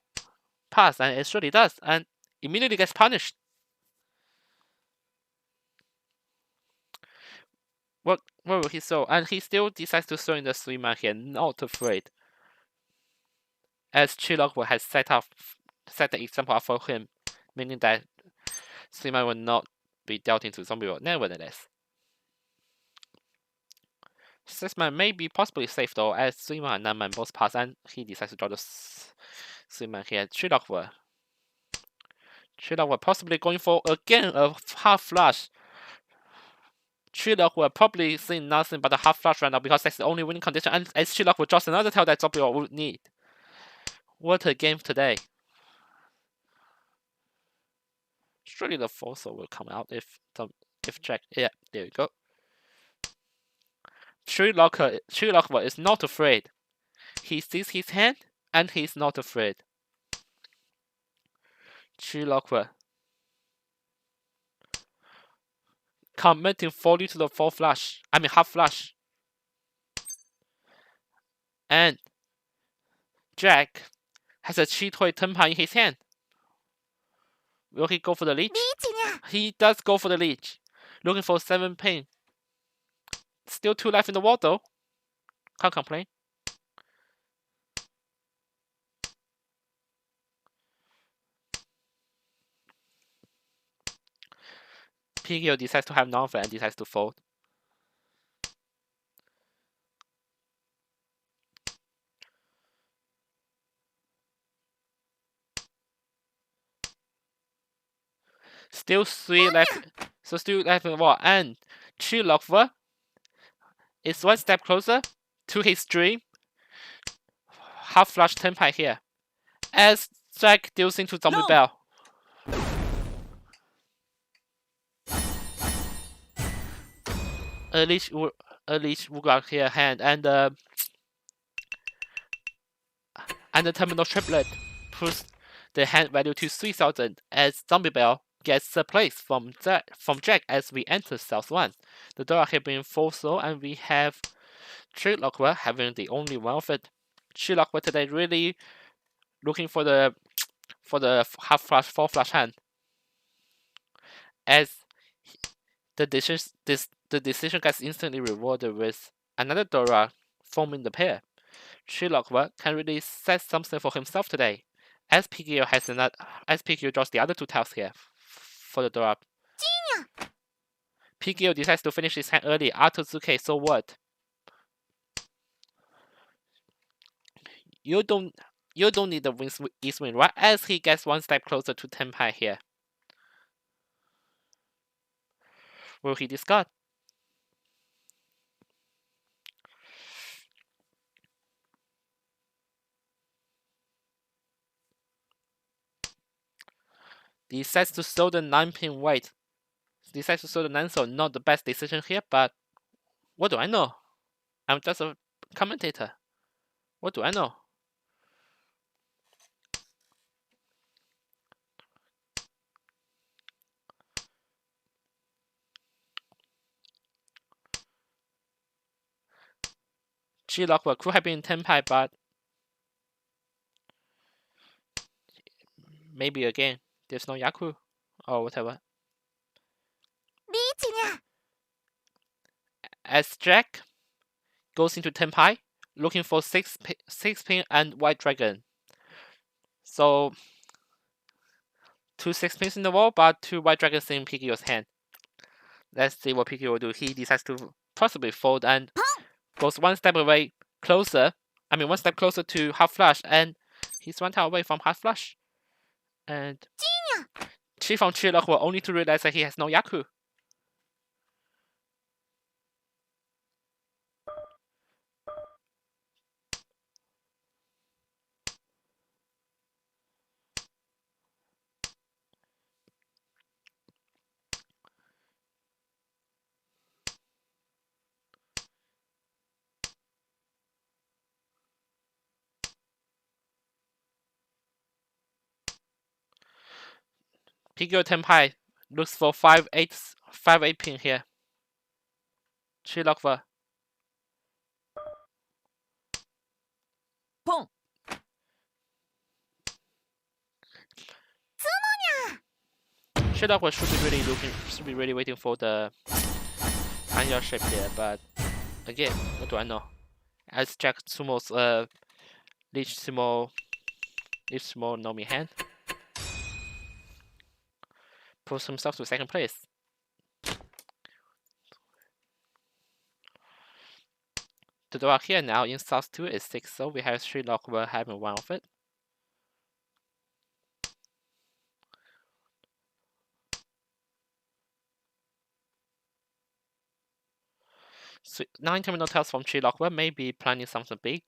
pass, and it surely does, and immediately gets punished. What will he throw? And he still decides to throw in the 3-man here, not afraid. As Chilok has set the example up for him, meaning that 3-man will not be dealt into Zombie World nevertheless. 6-man may be possibly safe though, as 3-man and 9-man both pass, and he decides to draw the 3-man here. Chilok possibly going for again a half flush. Chilok will probably see nothing but a half flush right now because that's the only winning condition, and as Chilok will draw another tail that Zombie would need. What a game today. Surely the Forcer will come out if Jack. Yeah, there you go. Chilok is not afraid. He sees his hand and he's not afraid. Chilok committing fully to the half flush. And Jack has a Cheetoy Tenpai in his hand. Will he go for the leech? He does go for the leech. Looking for 7 pain. Still 2 life in the wall though. Can't complain. PGO decides to have non-fair and decides to fold. Still 3 left. So still left in the wall. And Chilok is 1 step closer to his dream. Half flush Tenpai here. As Jack deals into Zombie Bell. A leash Wugak here hand and the terminal triplet puts the hand value to 3000 as Zombie Bell gets the place from Jack as we enter South 1. The door here being full slow, and we have Chilok having the only one of it. Chilok today really looking for the half flush 4 flush hand. As the decision gets instantly rewarded with another Dora forming the pair. Chilok can really set something for himself today. As PGO draws the other 2 tiles here for the Dora. PGO decides to finish his hand early after Zuke, so what? You don't need the east win, right? As he gets 1 step closer to Tenpai here. Will he discard? Decides to sold the 9-pin weight. Decides to sold the 9 soul. Not the best decision here, but what do I know? I'm just a commentator. What do I know? G-lock could have been 10 pi, but maybe again, there's no Yaku or whatever. リーチにゃ As Jack goes into 10 pi, looking for 6 pin and white dragon. So 2 6 pins in the wall, but 2 white dragons in Piggy's hand. Let's see what Piggy will do. He decides to possibly fold and goes one step away closer. I mean, one step closer to half flush, and he's one tile away from half flush. And Chi from Chi-lock will only to realize that he has no Yaku. Piggy 10 pi looks for 5-8 pin here. Chi-lock ポン Chi-lock should be really waiting for the triangle shape here, but again, what do I know? As Jack Sumo's leech Sumo Nomi hand. Puts himself to second place. The dog here now in South 2 is 6, so we have Chi-lock having one of it. So 9 terminal tells from Chi-lock may be planning something big.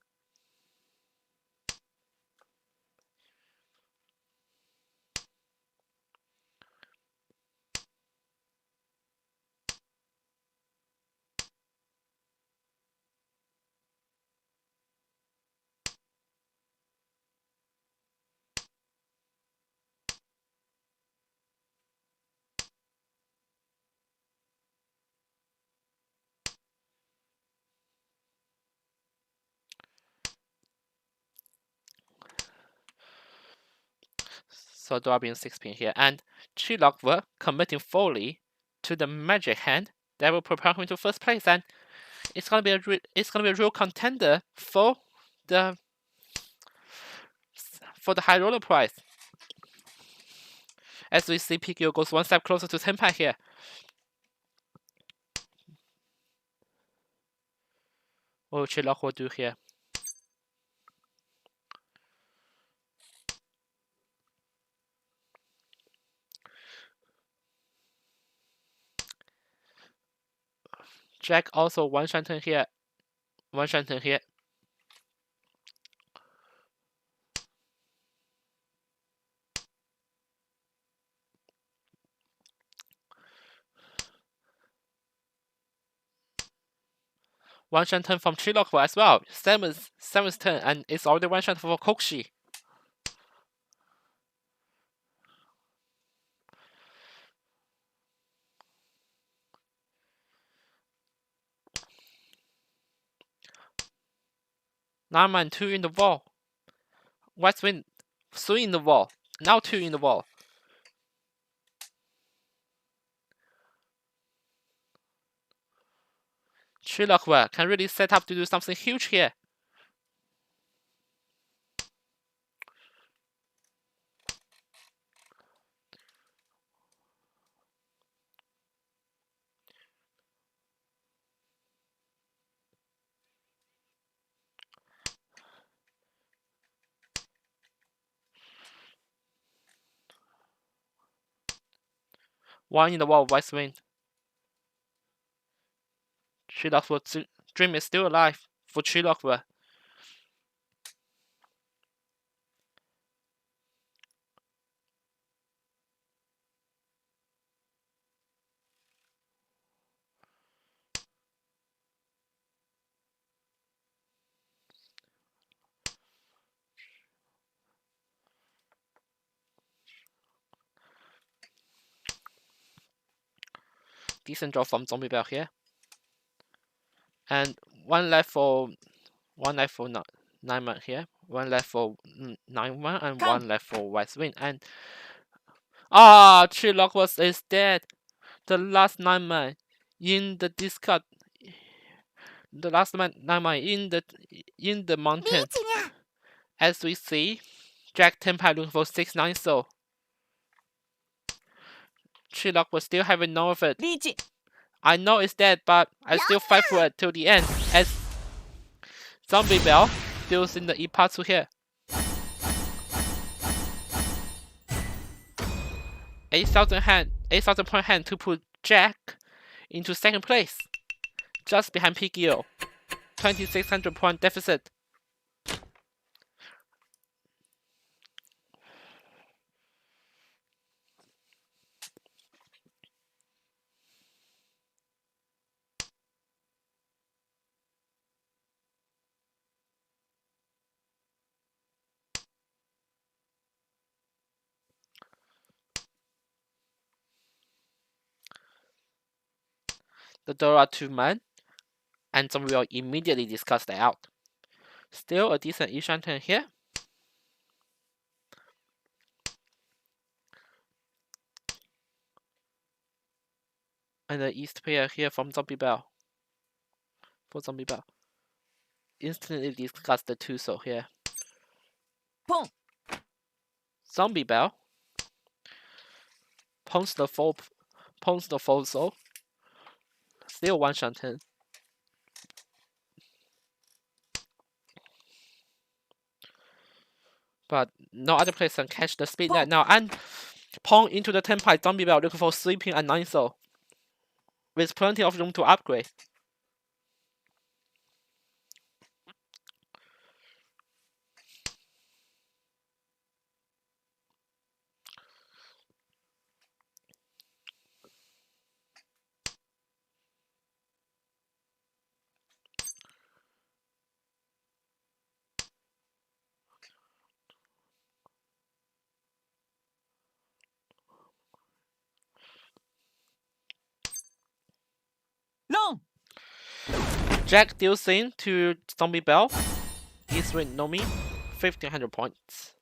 So dropping 6 pin here, and Chi-lock committing fully to the magic hand that will propel him to first place, and it's gonna be a real contender for the high roller prize. As we see, Piggy goes one step closer to 10 pi here. What will Chi-lock do here? Jack also one shanten here. One shanten here. One shanten from Chi-lock as well. Seventh turn, and it's already one shanten for Kokshi. Nine man 2 in the wall. White win 3 in the wall. Now 2 in the wall. Chi-lock can really set up to do something huge here. One in the wall, White win. Chi-lock dream is still alive for Chi-lock. decent draw from Zombie Bell here. And one left for 9-man here. One left for 9-1 and Come. one left for White Win. And Chillock is dead. The last 9-man in the discard. The last 9-man in the mountain. リーチにゃ As we see, Jack 10-pie looking for 6-9 soul. Chillock will still having none of it. リーチ I know it's dead, but I still fight for it till the end. As Zombie Bell deals in the Ipatsu here. 8,000 point hand to put Jack into second place, just behind Pigio. 2,600 point deficit. The Dora 2-man, and Zombie will immediately discuss that out. Still a decent Ishan turn here. And the East player here from Zombie Bell. For Zombie Bell. Instantly discuss the 2 soul here. ポン Zombie Bell pawns the full soul. Still one Shanten. But no other players can catch the speed net now. And pawn into the 10-pie Zombie Bell looking for 3 pin and 9 soul. With plenty of room to upgrade. Long. Jack deals in to Zombie Bell. East Wind Nomi, 1,500 points.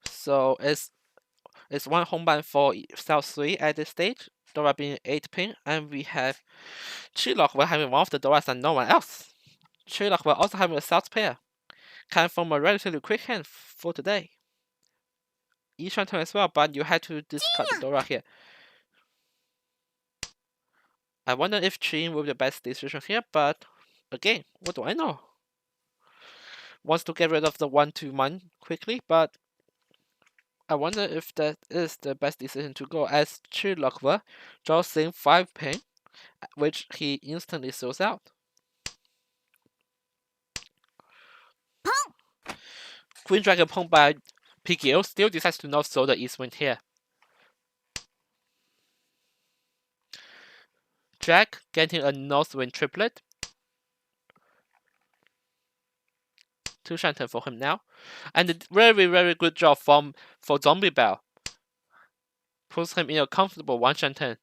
So it's one home ban for South 3 at this stage. Dora being 8 pin, and we have Chillock will having one of the Doras and no one else. Chillock will also having a South pair. Can form a relatively quick hand for today. Ishan turn as well, but you had to discard the Dora here. I wonder if Chin will be the best decision here, but again, what do I know? Wants to get rid of the 1-2-man quickly, but I wonder if that is the best decision to go, as Chillock draws in 5 pin, which he instantly throws out. Queen Dragon Pong by PKO still decides to not throw the East Wind here. Jack getting a North Wind triplet. 2 Shanten for him now. And a very, very good job for Zombie Bell. Puts him in a comfortable 1 Shanten.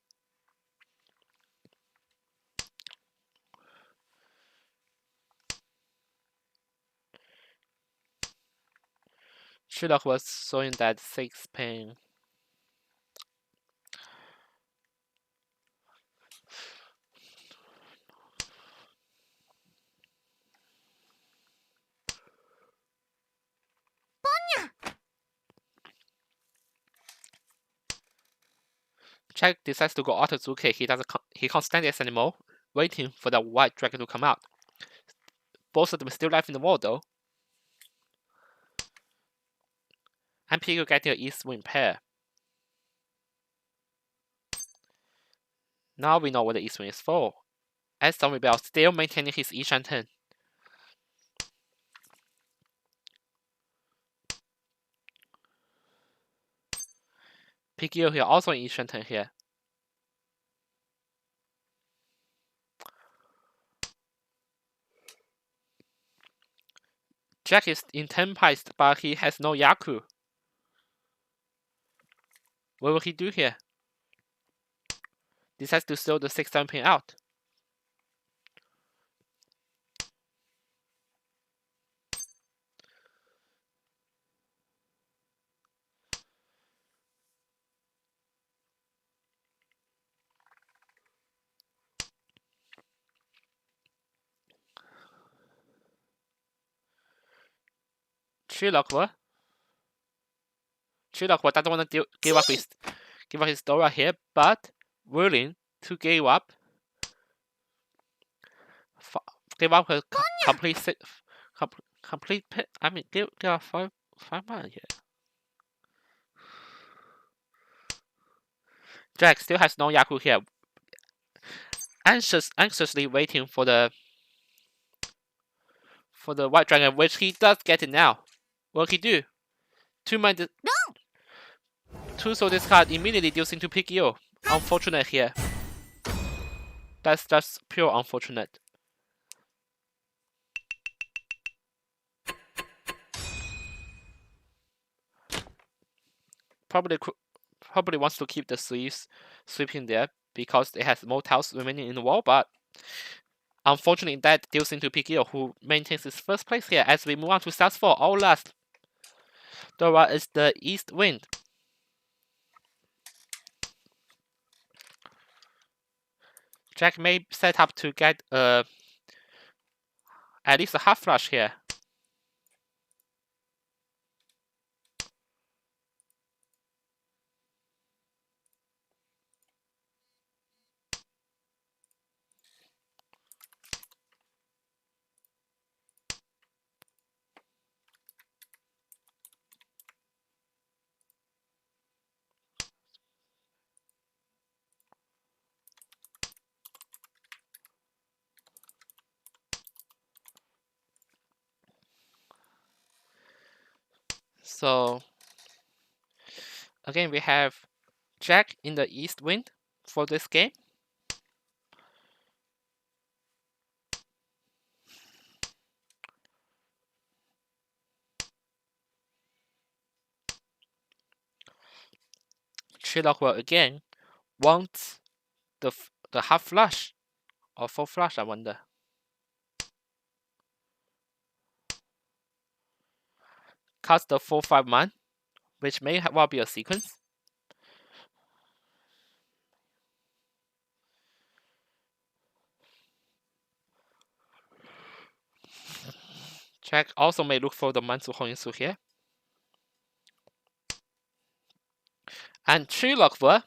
Chillock was showing that 6 pin. Jack decides to go Otozuke. He can't stand this anymore. Waiting for the white dragon to come out. Both of them still alive in the wall though. And Pico getting an East Wind pair. Now we know what the East Wind is for. As Zombie Bell still maintaining his Ishan turn. Pigio here also in Ishan turn here. Jack is in 10 pies, but he has no Yaku. What will he do here? Decides to throw the 6-7 pin out. Chilokwa doesn't want to give up his Dora here, but willing to give up a complete pit. I mean, give up 5 man here. Jack still has no Yaku here. Anxiously waiting for the white dragon, which he does get it now. What will he do? 2 man. So this card immediately deals into PKO. Unfortunate here. That's just pure unfortunate. Probably wants to keep the sleeves sweeping there because it has more tiles remaining in the wall, but unfortunately that deals into PKO, who maintains his first place here as we move on to South 4. Our last Dora is the East Wind. Jack may set up to get at least a half flush here. So again, we have Jack in the East Wind for this game. Chilokwa again wants the half flush or full flush, I wonder. Cuts the 4-5 man, which may well be a sequence. Jack also may look for the Mansu Hoinsu here. And Chilokwa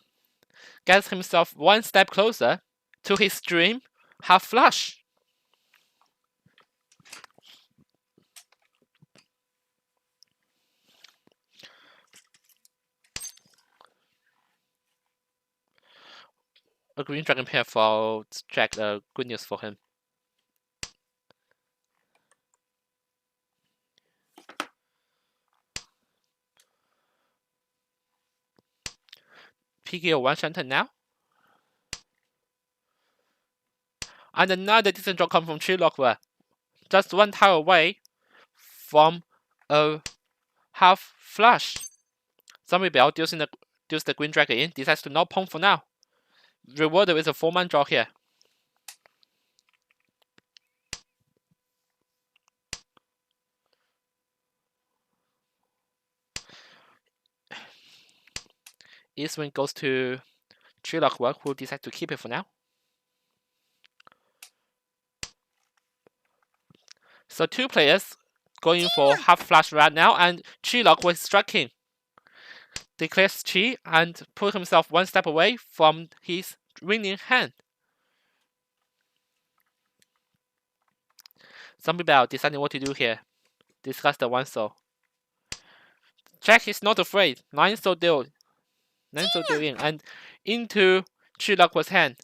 gets himself 1 step closer to his dream half flush. A green dragon pair for Jack, good news for him. PKO 1 Shanton now. And another decent draw comes from Chilokwa. Just 1 tile away from a half flush. Zombie Bell deals the green dragon in, decides to not pong for now. Rewarded with a 4-man draw here. East Wind goes to Chilokwa, who decides to keep it for now. So 2 players going for half flush right now, and Chilokwa is striking. Declares Chi and put himself 1 step away from his winning hand. Zombie Bell deciding what to do here. Discuss the 1 soul. Jack is not afraid. 9 soul deal. 9 soul deal in and into Chilokwa's hand.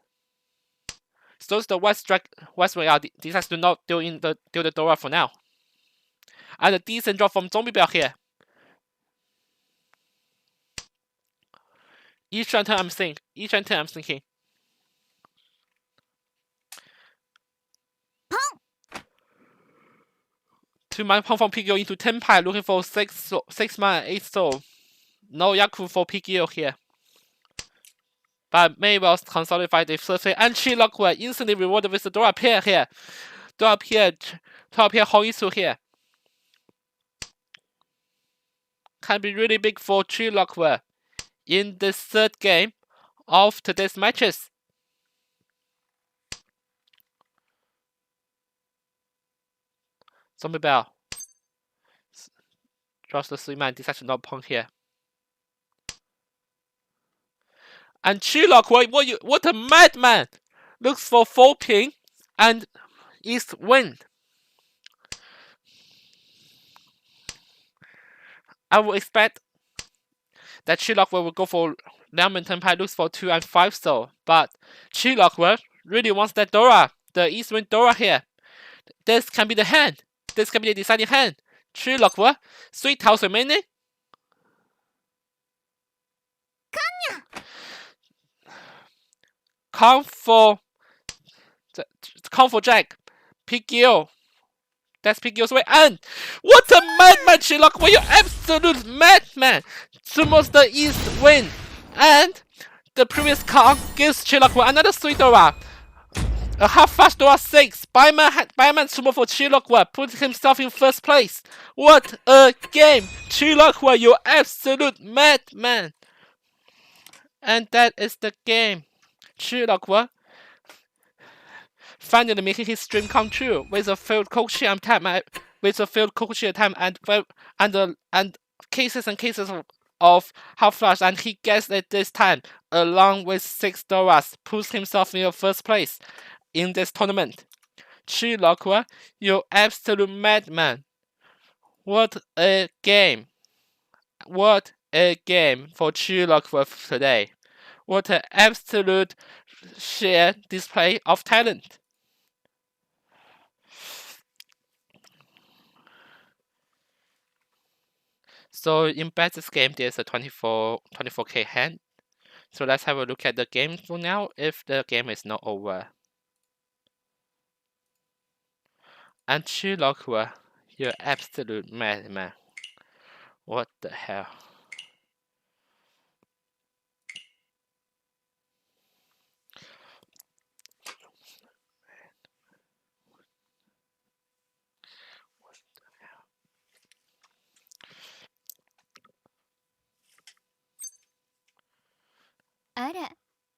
Throws the west way out. Decides to not deal the Dora for now. And a decent draw from Zombie Bell here. Each turn I'm thinking. 2-man Pong from PKO into 10 pie, looking for 6-man 8 soul. No Yaku for PKO here. But may well consolidate the first play, and Chi-Lock were instantly rewarded with the door pair here. Door pair Hong-Isu here. Can be really big for Chi-Lock in the third game of today's matches. Zombie Bell draws the 3-man, decides to not Pong here. And Chi-Lock, what a madman! Looks for 4 ping and East win. I would expect that Chi-Lock will go for Liang 10 pie, looks for 2 and 5 soul. But Chi-Lock really wants that Dora, the East win Dora here. This can be the hand. This can be the deciding hand. Chi-Lock 3,000 remaining. Come for Jack. PKO. That's PKO's way. And what a madman, Chi-Lock! You absolute madman! Sumo's the East win. And the previous card gives Chi-Lock another 3 Dora. A half fast Dora 6. Baiman Sumo for Chi-Lock put himself in first place. What a game! Chi-Lock, you absolute madman. And that is the game. Chi-Lock finally making his dream come true with a failed coaching time, and cases of half flash, and he gets it this time along with 6 Doras, puts himself in the first place in this tournament. Chi-Lock, you absolute madman. What a game. What a game for Chi-Lock today. What an absolute sheer display of talent. So in this game, there's a 24k hand. So let's have a look at the game for now, if the game is not over. And Chi-Lock, you're absolute madman. What the hell?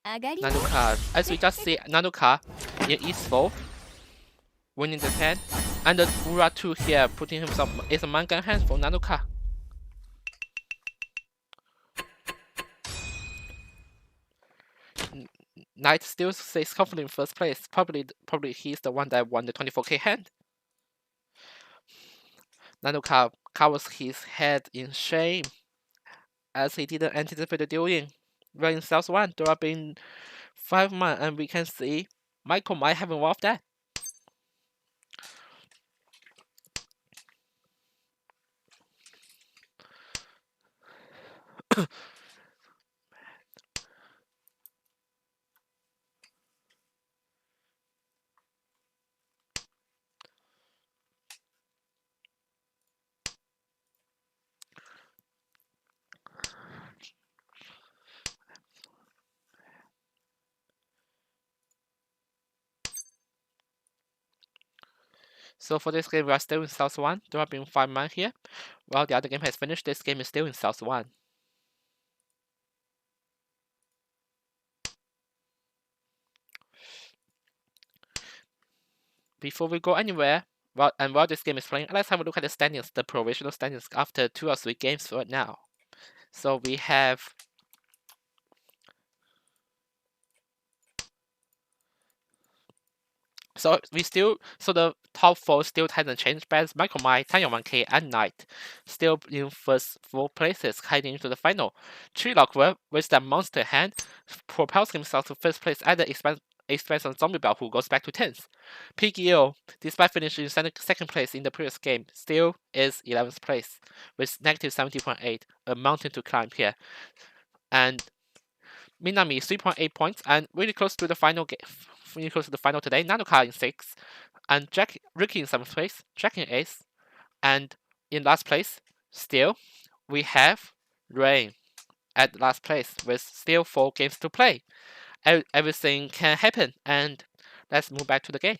Nanuka, as we just see, Nanuka in E4 winning the 10, and the Ura 2 here putting himself is a Mangan hand for Nanuka. Knight still stays confident in first place. Probably he's the one that won the 24k hand. Nanuka covers his head in shame as he didn't anticipate the dueling. Right in South 1, Dora being 5-man, and we can see Michael might have involved that. So for this game, we are still in South 1. Dora being 5-man here. While the other game has finished, this game is still in South 1. Before we go anywhere, while this game is playing, let's have a look at the standings, the provisional standings after 2 or 3 games right now. So we have So the top 4 still hasn't changed, but Michael Mai, Tanya 1K, and Knight still in first 4 places heading into the final. Chi-Lock with that monster hand propels himself to first place at the expense of Zombie Bell, who goes back to 10th. PKO, despite finishing second place in the previous game, still is 11th place with negative 70.8, a mountain to climb here. And Minami 3.8 points and really close to the final game. Really close to the final today. Nanuka in 6th, and Ricky in 7th place, Jack in 8th, And in last place, still, we have Rain at last place with still 4 games to play. Everything can happen, and let's move back to the game.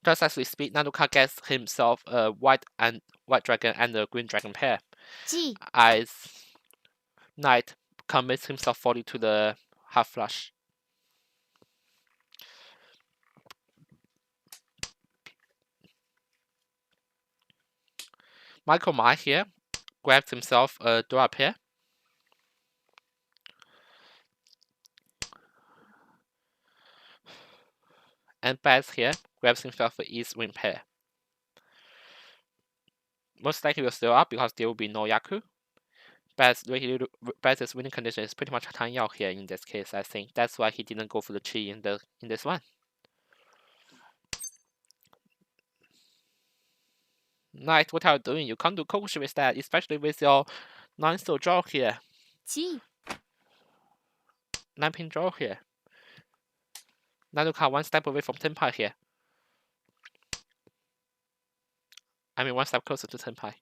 Just as we speak, Nanuka gets himself a white dragon and a green dragon pair. G. As Knight commits himself fully to the half flush. Michael Mai here grabs himself a Dora pair. And Baz here grabs himself an East Wing pair. Most likely will still up because there will be no Yaku. Baz's winning condition is pretty much Tan Yao here in this case, I think. That's why he didn't go for the Chi in this one. Knight, what are you doing? You can't do Kokushi with that, especially with your 9-soul draw here. G. 9-pin draw here. Nanuka 1 step away from Tenpai here. I mean 1 step closer to Tenpai.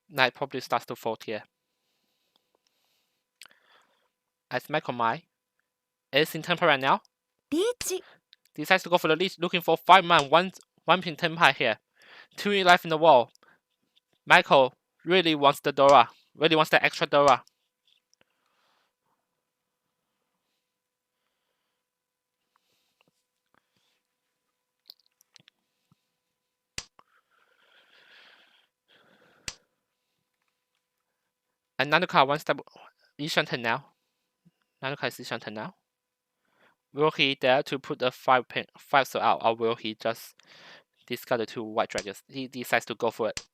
Knight probably starts to fold here. As Michael Mai is in Tenpai right now. H. Decides to go for the lead, looking for 5-man, 1-pin Tenpai here. 2 left in the wall. Michael really wants the Dora. Really wants the extra Dora. And Nanuka 1 step Ishanten now. Nanuka is Ishanten now. Will he dare to put the 5 soul out, or will he just discard the 2 white dragons? He decides to go for it.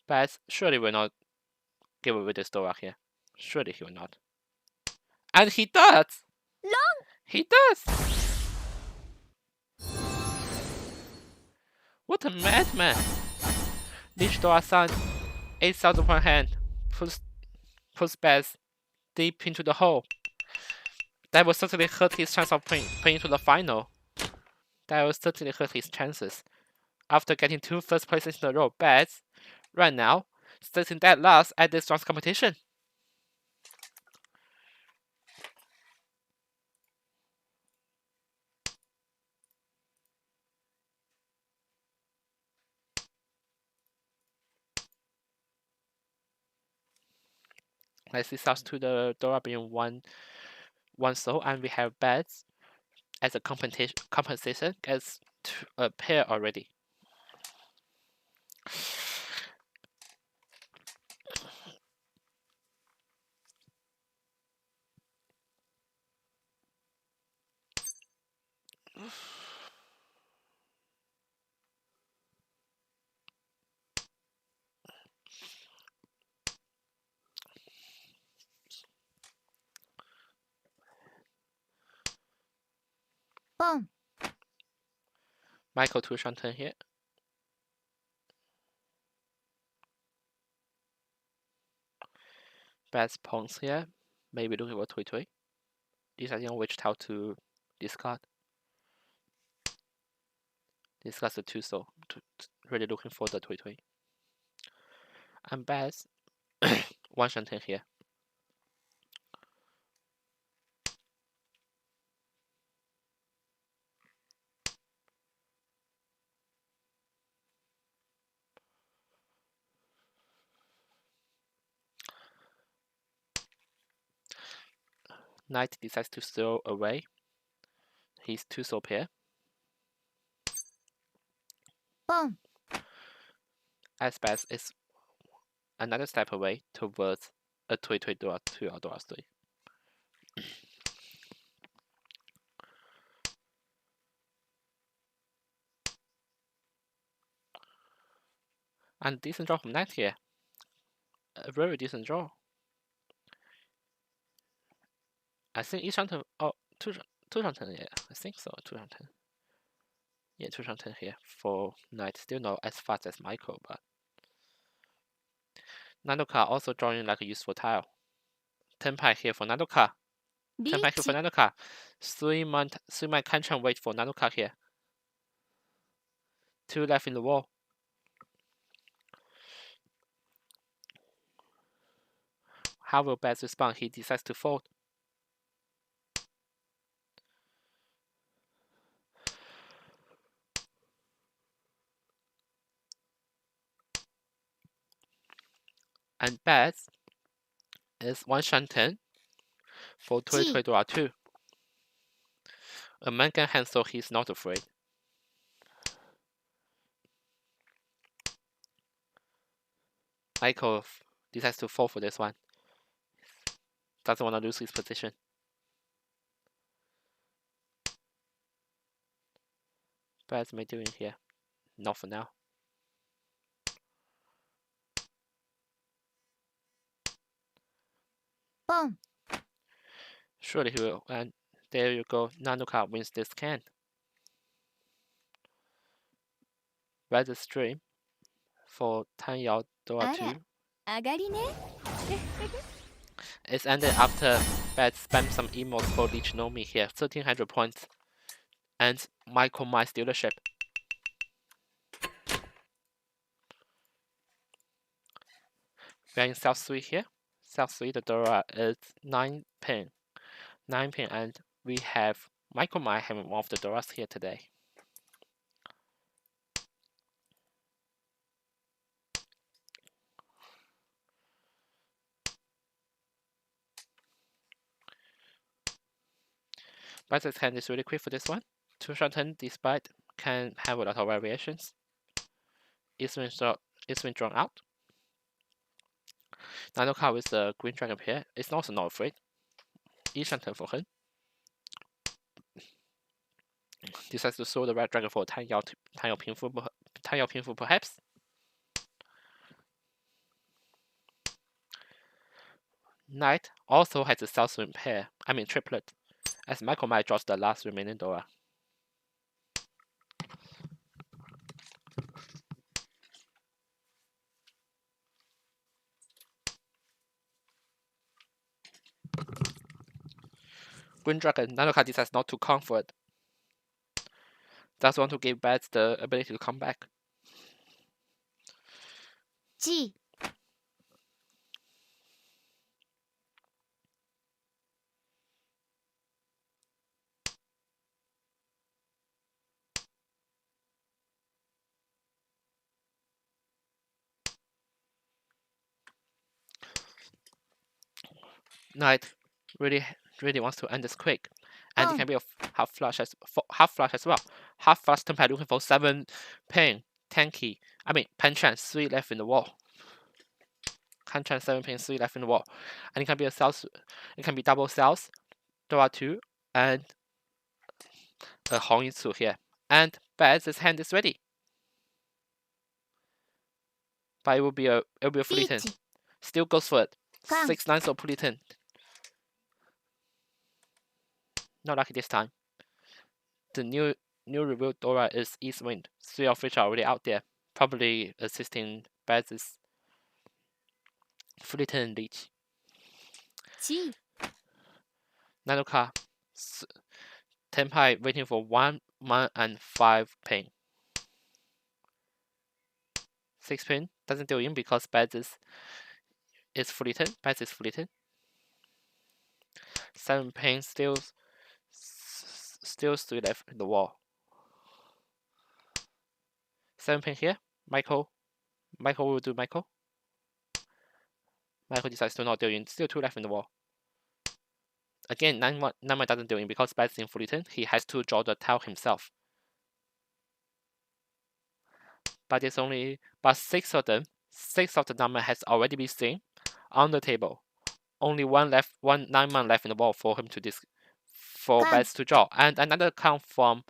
But surely will not give away this Dora here. Surely he will not. And he does! Long! He does! What a madman! Lich Dora-san, 8,000 per hand, puts Baz deep into the hole. That will certainly hurt his chance of playing to the final. That will certainly hurt his chances. After getting 2 first places in a row, Baz, right now, sitting dead last at this round's competition. Let's see starts to the Dora being one soul, and we have Baz as a compensation gets a pair already. Boom. Michael to Shanten here. Baz pawns here. Maybe looking for Tui Tui. Deciding on which tile to discard. Discards the 2 soul. Really looking for the Tui Tui. And Baz 1 Shanten here. Knight decides to throw away his 2 soul pair. Boom. As Baz is another step away towards a 推 draw 2 or draw 3. And decent draw from knight here. A very decent draw. I think each turn, oh, two turn, yeah, I think so, 2 turn. Yeah, 2 turn here for knight. Still not as fast as Michael, but Nandoka also drawing like a useful tile. 10 pie here for Nandoka. 10 pie here for Nandoka. 3 man can't wait for Nandoka here. 2 left in the wall. How will Baz respond? He decides to fold. And Baz is 1 shanten for 推 draw 2. A man can hand, so he's not afraid. Michael decides to fold for this one. Doesn't want to lose his position. Baz may do in here. Not for now. Boom. Surely he will. And there you go. Nandoka wins this can. Baz stream for Tanyao draw 2. 上がりね。 It's ended after Baz spammed some emotes for Leech Nomi here. 1300 points. And Michael might steal the ship. We're in South 3 here. South 3, the draw is 9 pin. 9 pin, and we have Michael Mai having one of the draws here today. But this hand is really quick for this one. 2 shorten, despite can have a lot of variations. It's been drawn out. Nandoka with the green dragon pair is also not afraid. 1 shorten for him. Decides to throw the red dragon for 弹药平复 perhaps. Knight also has a south wind pair, triplet, as Michael Mai draws the last remaining Dora. Green Dragon, Nandoka decides not to comfort. Does want to give Baz the ability to come back. G. Knight really wants to end this quick, and it can be a half flush as well. Half flush tempo looking for 7 pin tanky. Penchan 3 left in the wall. Penchan 7 pin 3 left in the wall, and it can be it can be double south, draw 2, and a Hong Yitsu here. And Baz's hand is ready, but it will be a fully turn. Still goes for it. 6 lines of fully turn. Not lucky this time. The new revealed Dora is East Wind. 3 of which are already out there, probably assisting Baz's fully turn leech. G. Nandoka, 10 pie waiting for 1 and 5 pin. 6 pin doesn't deal in because Baz is fully turn. Baz is fully turn. 7 pin still 3 left in the wall. 7 pin here. Michael will do Michael. Michael decides to not deal in. Still 2 left in the wall. Again, 9 doesn't deal in because Baz is in fully turn. He has to draw the tile himself. But 6 of them 6 of the number has already been seen on the table. Only one 9-man left in the ball for him to for bets to draw. And another count from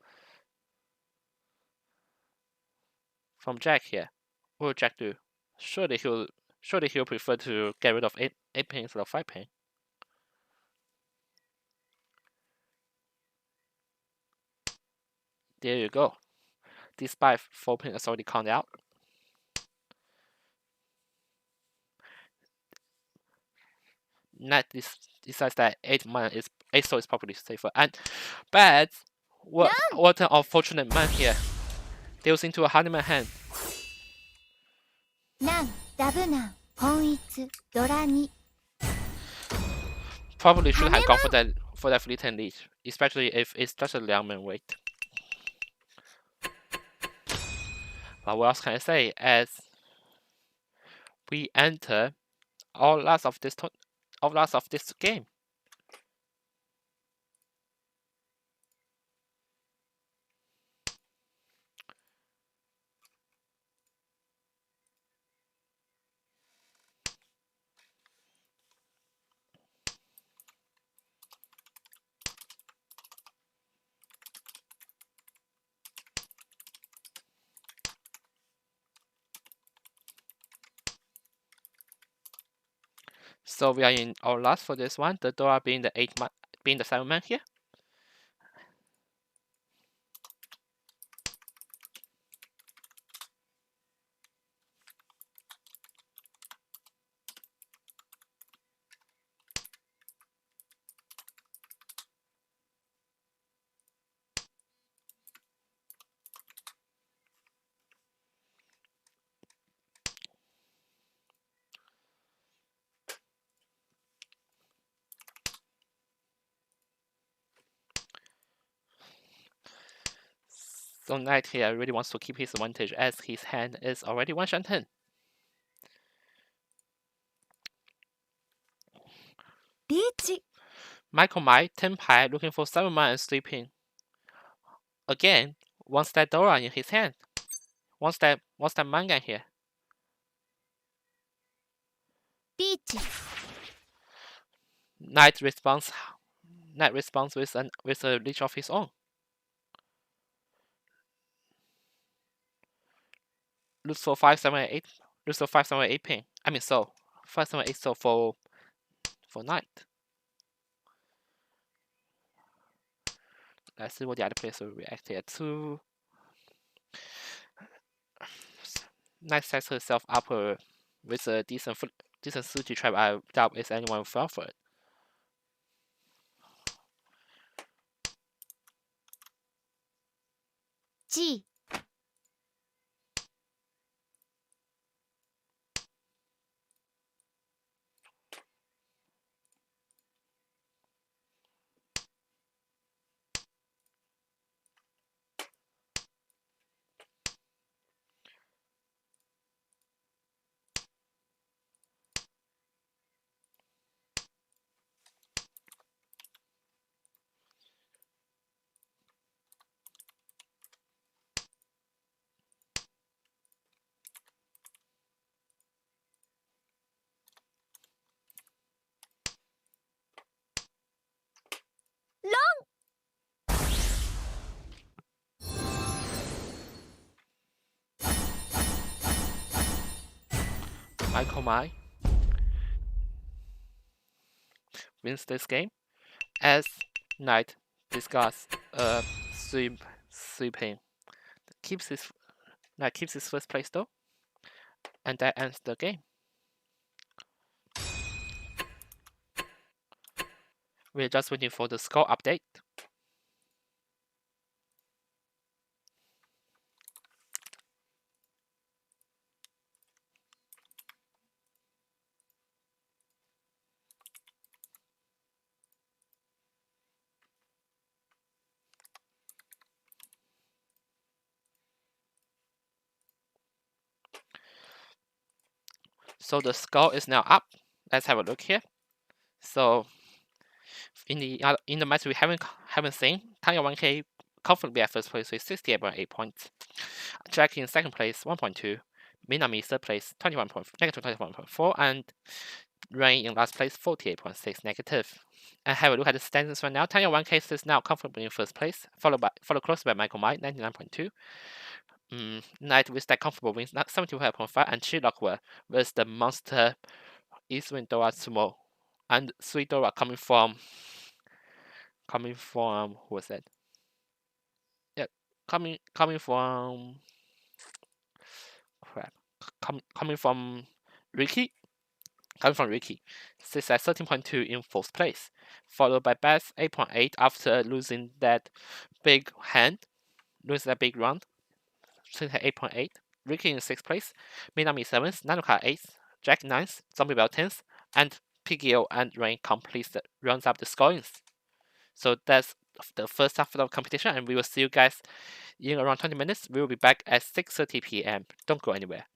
Jack here. What will Jack do? Surely he'll prefer to get rid of 8 pin instead of 5 pin. There you go. Despite 4 pin is already counted out. Knight decides that 8 soul is probably safer. And bets, what an unfortunate man here. Deals into a honeyman hand. ナン、ダブナン、本一、ドラ2。 Probably should have gone for that fleeting lead, especially if it's just a Liangman weight. But what else can I say? As we enter all last of this game. So we are in our last for this one. The Dora being the 7-man here. So Knight here really wants to keep his advantage as his hand is already 1-10. Michael Mai, 10 pai, looking for 7-man and 3 pin. Again, wants that Dora in his hand. Wants that Mangan here. リーチ。 Knight responds with a leech of his own. Looks for 5, 7, 8. Looks for 5, 7, 8 pin. I mean so 5, 7, 8 so for Knight. Let's see what the other players will react here to. Knight sets herself up with a decent Suji trap. I doubt if anyone will fall for it. G. Michael Mai wins this game as Knight discards sweeping. Knight keeps his first place though, and that ends the game. We're just waiting for the score update. So the score is now up. Let's have a look here. So in the match we haven't seen, Tanya 1K comfortably at first place with 68.8 points. Jack in second place 1.2. Minami third place, negative 21.4, and Rain in last place, 48.6 negative. And have a look at the standings right now. Tanya 1K is now comfortably in first place, followed close by Michael Mai, 99.2. Knight with that comfortable wins, 75.5, and Chilokwa with the monster Eastwind Dora Sumo, and Sweet Dora coming from who was that? Yeah, coming from crap. Coming from Ricky. Sits at 13.2 in fourth place, followed by Beth 8.8 after losing that big round, sitting at 8.8. Ricky in sixth place, Minami 7th, Nanuka 8th, Jack 9th, Zombie Bell 10th, and Pigio and Rain rounds up the scorings. So that's the first half of the competition, and we will see you guys in around 20 minutes. We will be back at 6:30 p.m. Don't go anywhere.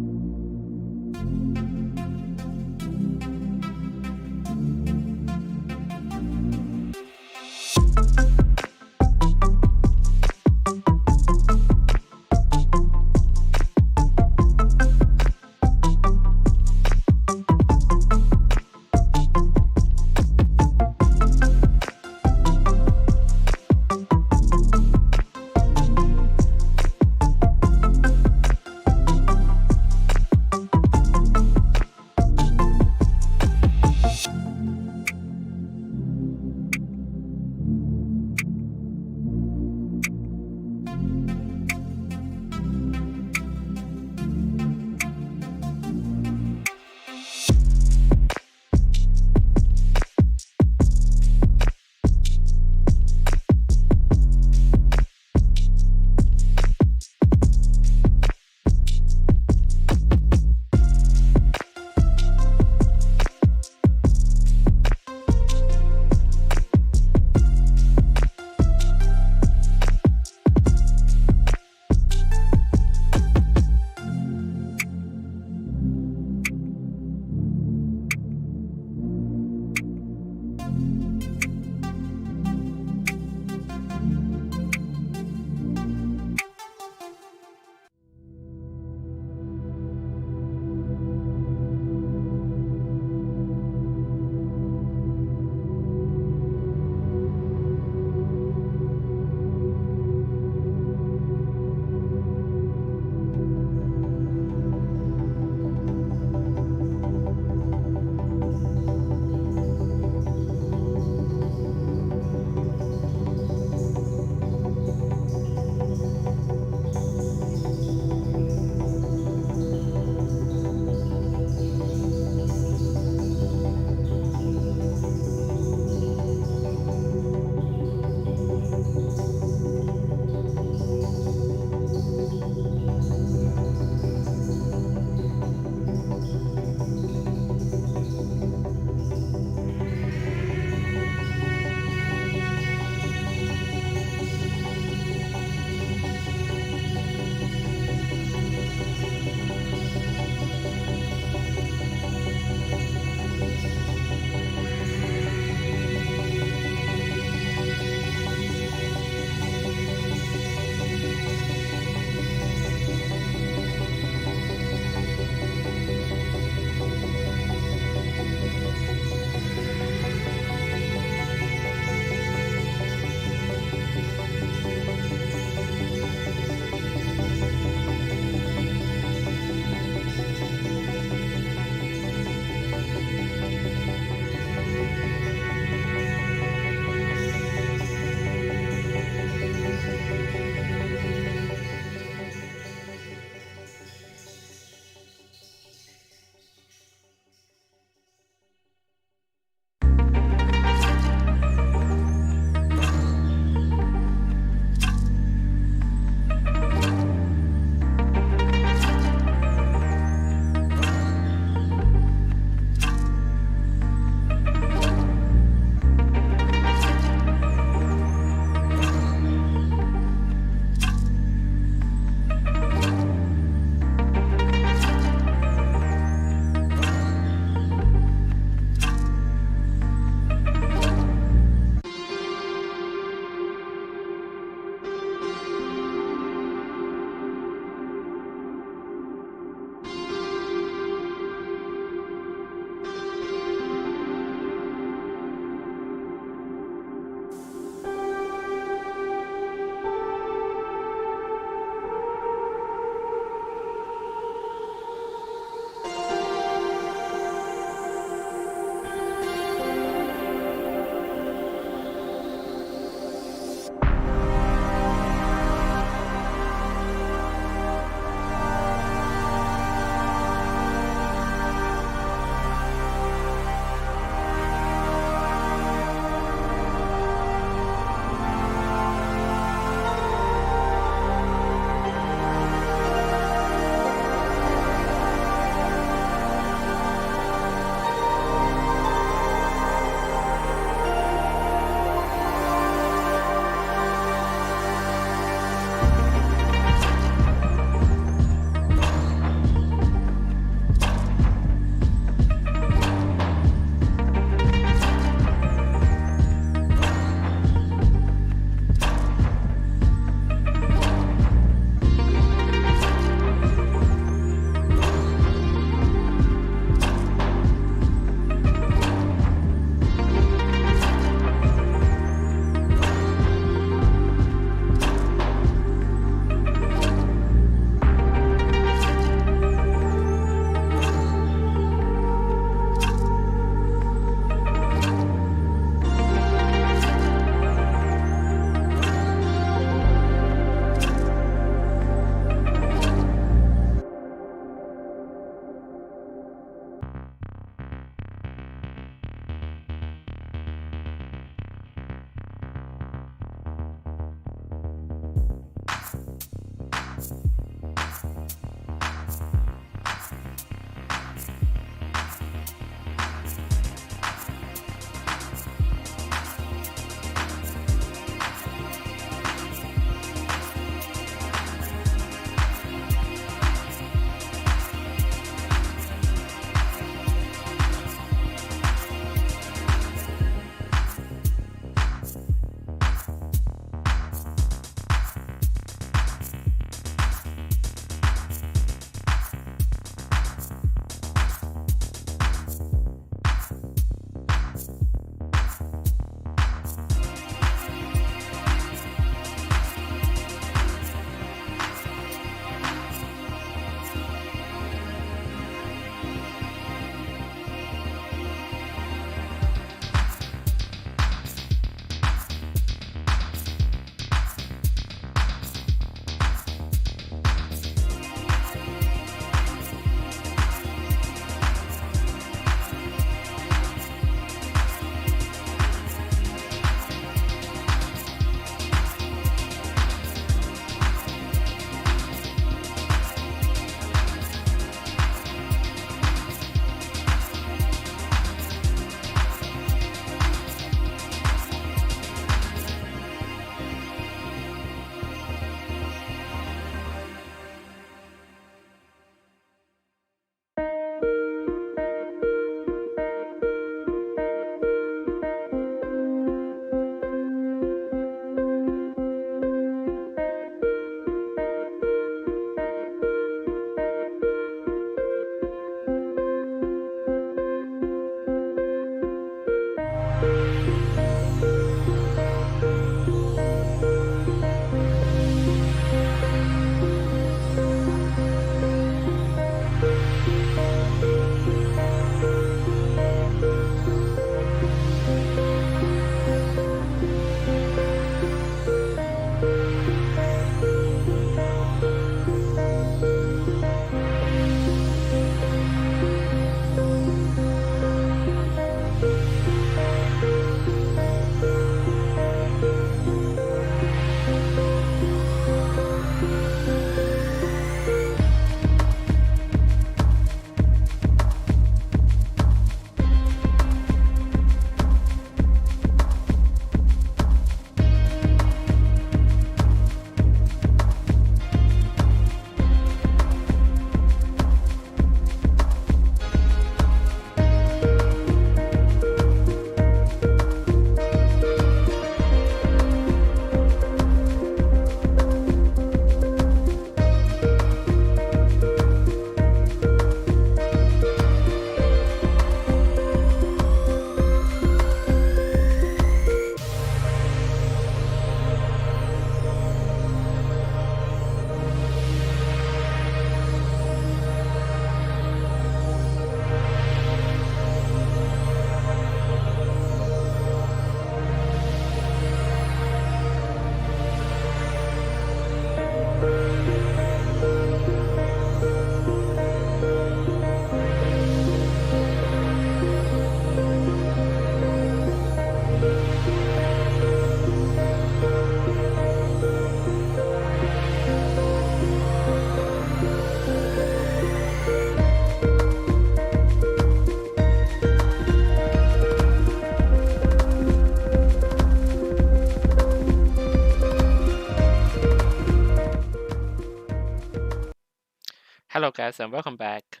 guys, and welcome back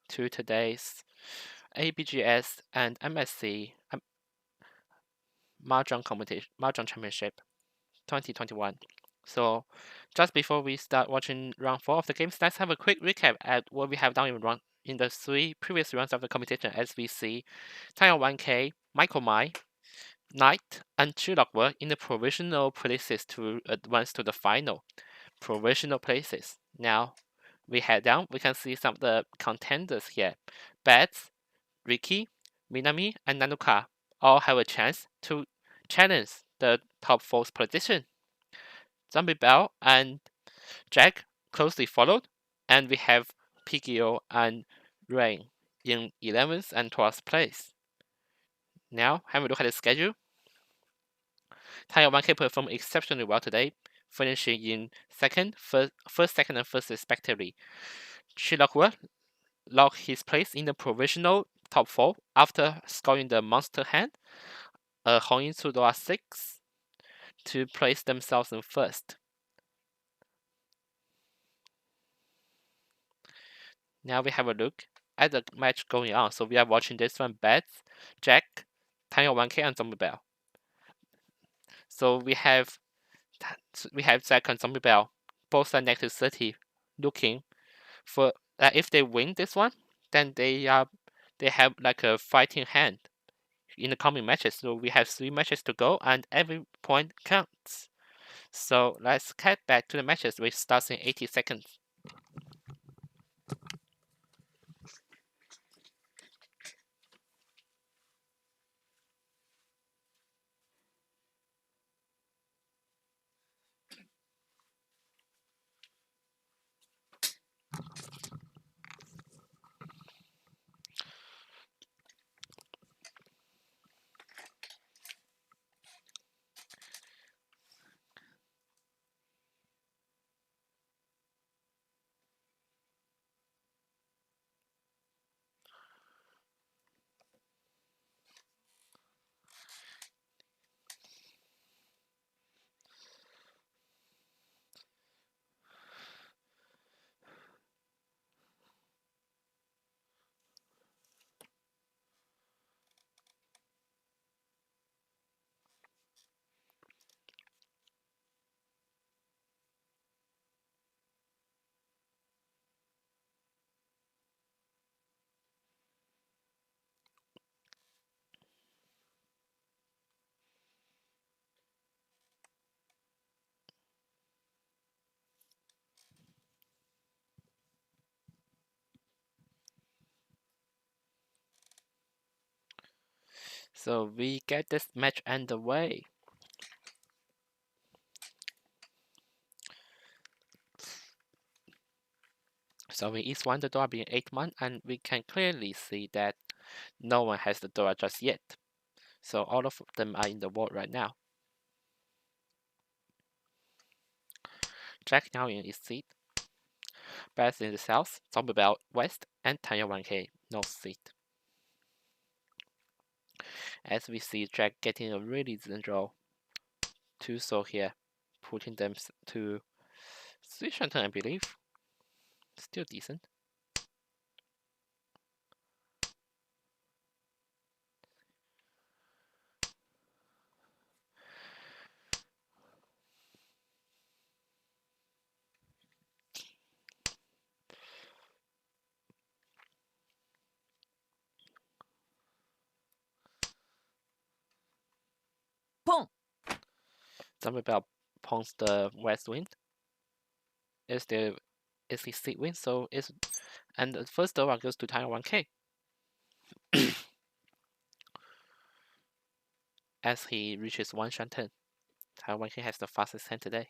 to today's ABGS and MSC Mahjong competition, Mahjong Championship 2021. So, just before we start watching round 4 of the games, let's have a quick recap at what we have done in the 3 previous rounds of the competition. As we see, Tile 1K, Michael Mai, Knight, and Chilok were in the provisional places to advance to the final. Provisional places. Now, we head down, we can see some of the contenders here. Bats, Ricky, Minami, and Nanuka all have a chance to challenge the top 4th position. Zombie Bell and Jack closely followed, and we have Pigio and Rain in 11th and 12th place. Now, have a look at the schedule. Taiyo 1K performed exceptionally well today, finishing in first, second, and first respectively. Shilokwa locked his place in the provisional top 4 after scoring the monster hand, Hongyin Sudora 6, to place themselves in first. Now we have a look at the match going on. So we are watching this one, Bats, Jack, Taiyo 1K, and Zombie Bell. So we have Jack and Zombie Bell, both are negative 30, looking for if they win this one, then they have like a fighting hand in the coming matches. So we have 3 matches to go, and every point counts. So let's cut back to the matches, which starts in 80 seconds. So we get this match underway. So in East 1, the door being 8-1, and we can clearly see that no one has the door just yet. So all of them are in the wall right now. Jack now in his seat. Beth in the south, Zombie Bell west, and Tanya 1K north seat. As we see Jack getting a really decent draw. 2 soul here, putting them to 3 Shantan, I believe. Still decent. Pong. Zombie Bell pawns the west wind. Is the seat win, so and the first door goes to Taiwan 1K. As he reaches 1 Shantan. Taiwan 1K has the fastest hand today.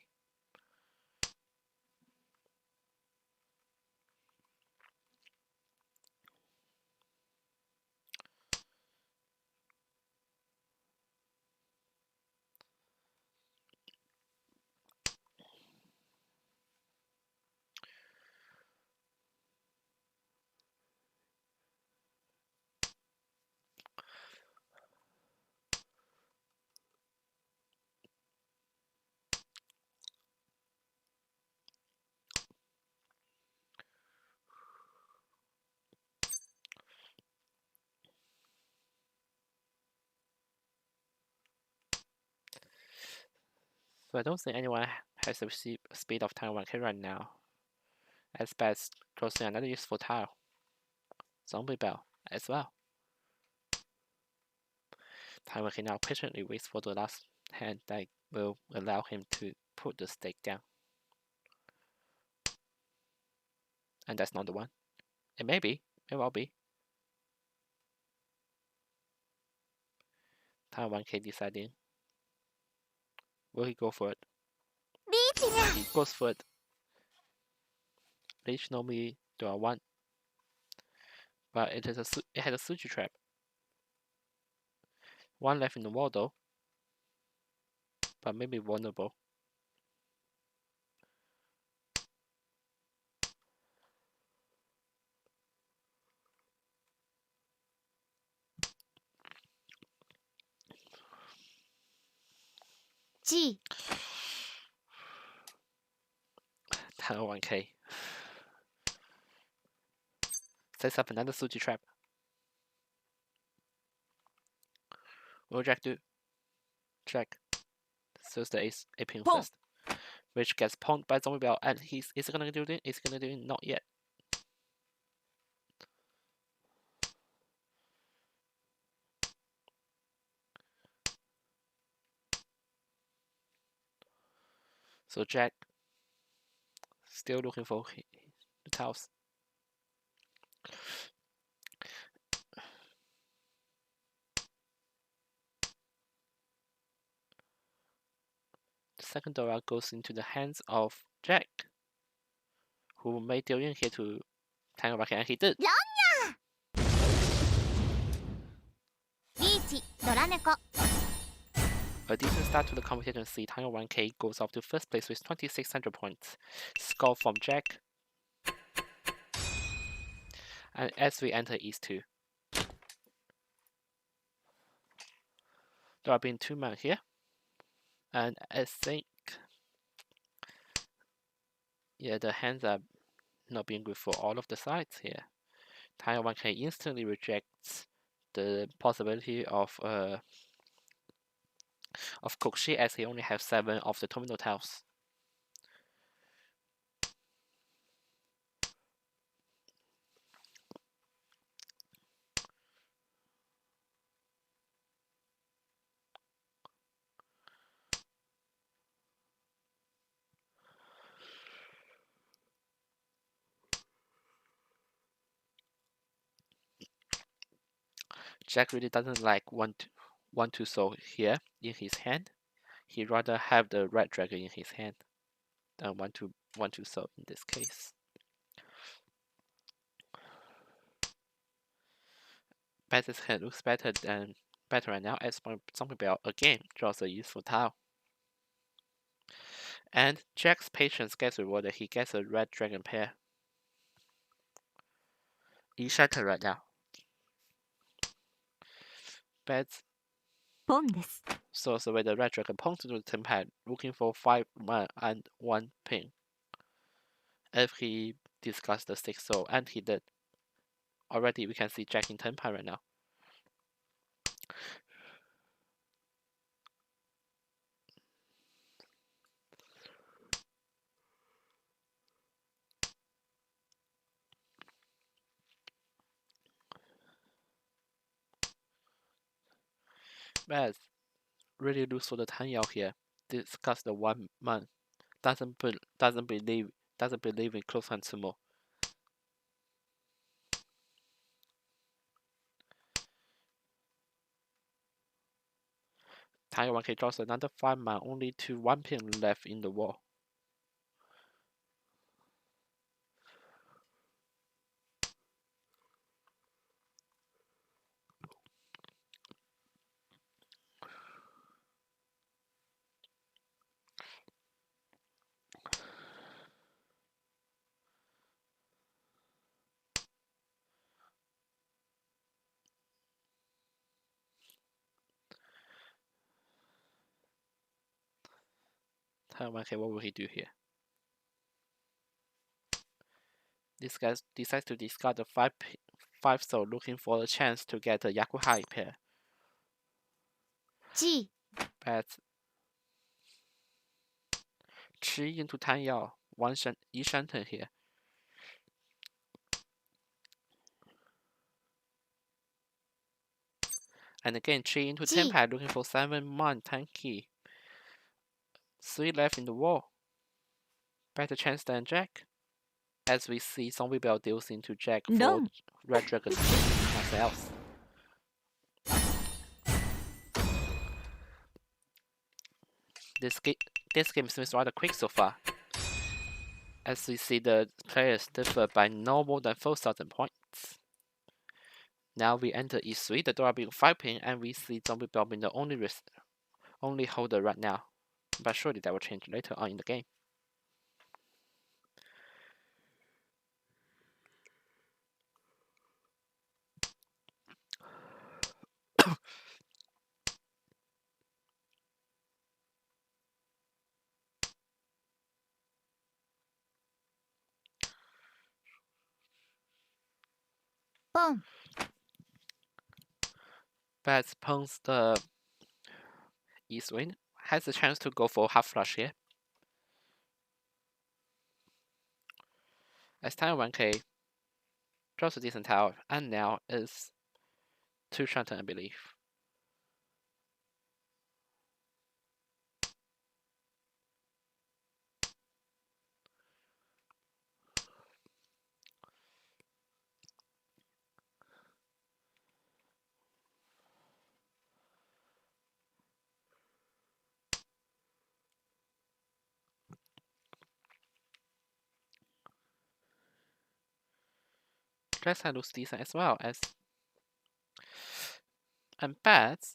So I don't think anyone has the speed of Taiwan 1K right now. As best, closing another useful tile. Zombie Bell as well. Taiwan can now patiently wait for the last hand that will allow him to put the stake down. And that's not the one. It may be. It will be. Taiwan 1K deciding. Will he go for it? リーチにゃ He goes for it. Leech normally do a 1. But it has a Suji trap. One left in the wall though. But maybe vulnerable. G Taiwan 1K. Sets up another Suji trap. What will Jack do? Jack. So the ace ping Pawn. first. Which gets pawned by Zombie Bell. And is he gonna do it? Is he gonna do it? Not yet. So Jack still looking for the tiles. The second Dora goes into the hands of Jack, who may deal in here to Tango Bucket, and he did. リーチドラ猫 A decent start to the competition. See, Tango 1K goes off to first place with 2,600 points. Score from Jack. And as we enter East 2, there have been 2 men here. And I think, yeah, the hands are not being good for all of the sides here. Tango 1K instantly rejects the possibility of Kokushi, as he only has 7 of the terminal tiles. Jack really doesn't like 1-2 soul here in his hand. He'd rather have the red dragon in his hand than 1-2 soul in this case. Betsy's hand looks better right now as Zombie Bell again draws a useful tile. And Jack's patience gets rewarded. He gets a red dragon pair. He's shattered right now. Bets ポンです source away the red dragon pawns to the tempad, looking for 5 mana and 1 ping. If he discards the 6 soul, and he did. Already we can see Jack in tempad right now. Beth really looks for the Tanyao here. Discuss the 1 man. Doesn't believe in close hand sumo. Taiwan 1K draws another 5 man, only 2 1 pin left in the wall. Taiwan 1K, what will he do here? This guy decides to discard the 5 soul, looking for a chance to get a Yakuhai pair. G But Chi into Tan Yao, Yi Shanten here. And again, Chi into Chi. Tenpai, looking for 7 Mon Tanki. 3 left in the wall. Better chance than Jack. As we see, Zombie Bell deals into Jack for No. Red Dragon. Nothing else. This game seems rather quick so far. As we see, the players differ by no more than 4,000 points. Now we enter E3, the door being 5 pin, and we see Zombie Bell being the only holder right now. But surely that will change later on in the game. Boom. Bats pawns the east wing, has a chance to go for half flush here. As time 1k draws a decent tower, and now is 2 Shanten, I believe. Dress looks decent as well as, and Bats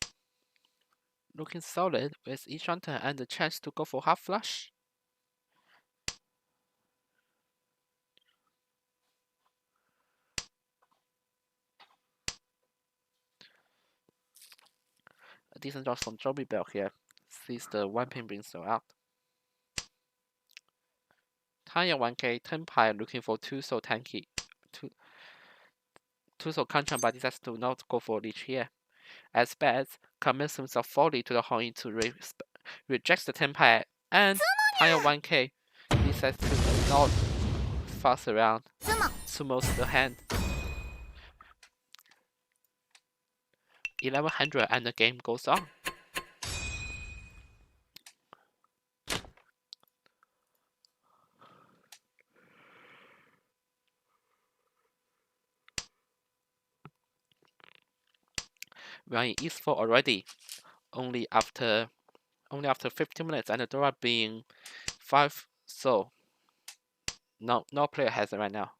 looking solid with each Shanten and the chance to go for half flush. A decent draw from Zombie Bell here. Sees the 1 pin being sold out. Tanya 1k, Tenpai looking for 2 soul tanky. 2 soul Kanchan, but decides to not go for leech here. As Bats commits himself fully to the Hong to rejects the Tenpai, and Tanya 1k decides to not fuss around. Sumo's the hand. 1100 and the game goes on. We are in East 4 already. Only after 15 minutes and the door being 5 so no player has it right now.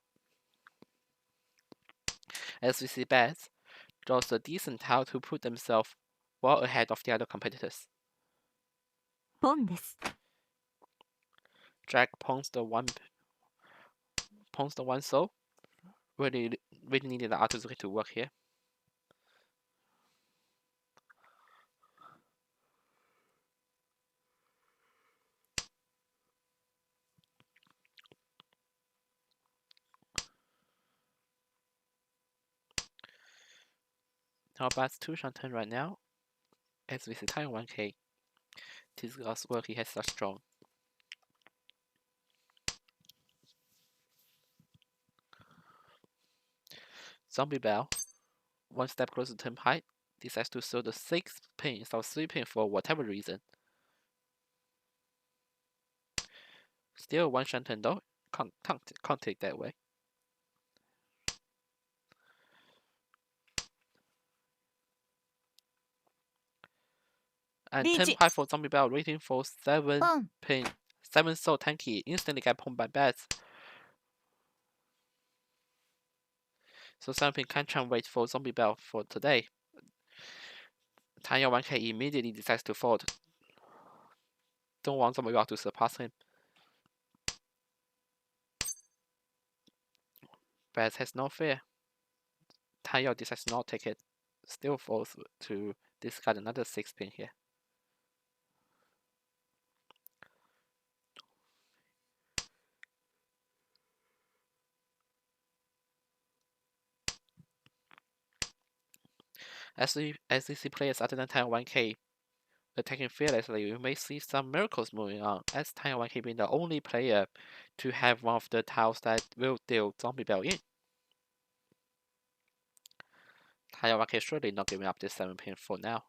As we see Bats draws a decent tile to put themselves well ahead of the other competitors. ポンです。 Jack pawns the one soul. Really needed the Artizuki to work here. Now Bats 2 Shanten right now. As we see time 1k. Tizga's work he has such strong. Zombie Bell, 1 step closer to Tenpai, decides to throw the 6 pin instead of 3 pin for whatever reason. Still 1 Shanten though, can't take that way. And Tenpai for Zombie Bell waiting for 7 pin, 7 soul tanky, instantly get pumped by Bats. So 7 pin can't wait for Zombie Bell for today. Tanya 1k immediately decides to fold. Don't want Zombie Bell to surpass him. Bats has no fear. Tanya decides not take it. Still falls to discard another 6 pin here. As we see players other than Tanya 1k attacking fearlessly, you may see some miracles moving on, as Taiwan being the only player to have one of the tiles that will deal zombie bell in. Taiwan is surely not giving up this 7 pin for now.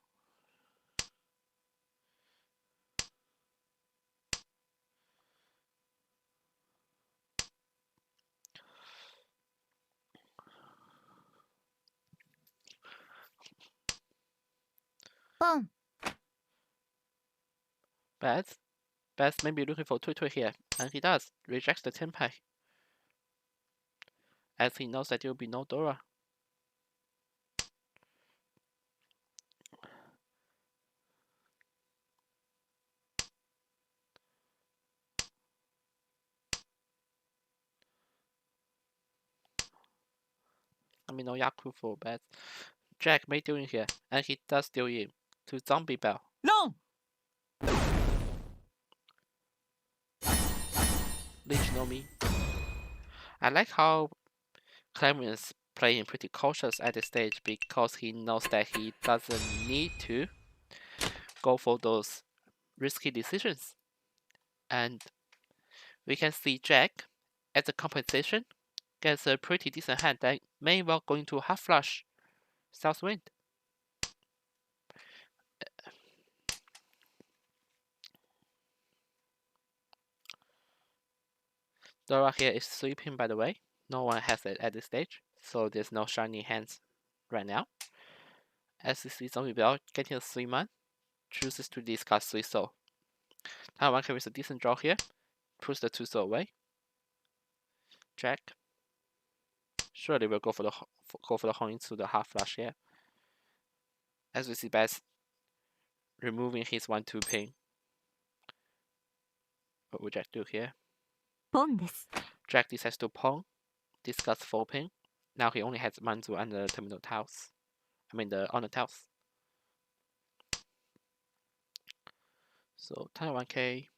Boom. Bats may be looking for Tui here, and he does. Rejects the Tenpai, as he knows that there will be no Dora. I mean, no Yaku for Bats. Jack may deal in here, and he does deal in to Zombie Bell. No! Leech no me. I like how Clement is playing pretty cautious at this stage because he knows that he doesn't need to go for those risky decisions. And we can see Jack, as a compensation, gets a pretty decent hand that may well go into half flush Southwind. Dora here is sweeping, by the way. No one has it at this stage, so there's no shiny hands right now. As you see Zombie Bell getting a 3-man, chooses to discard 3 soul. Taiwan carries a decent draw here, puts the 2 soul away. Jack surely will go for the home into the half flush here. As we see Bass removing his 1-2 ping. What would Jack do here? ポンです。 Jack decides to pawn, discards 4 ping. Now he only has Manzu and the terminal tiles. I mean the honor tiles. So Taiwan K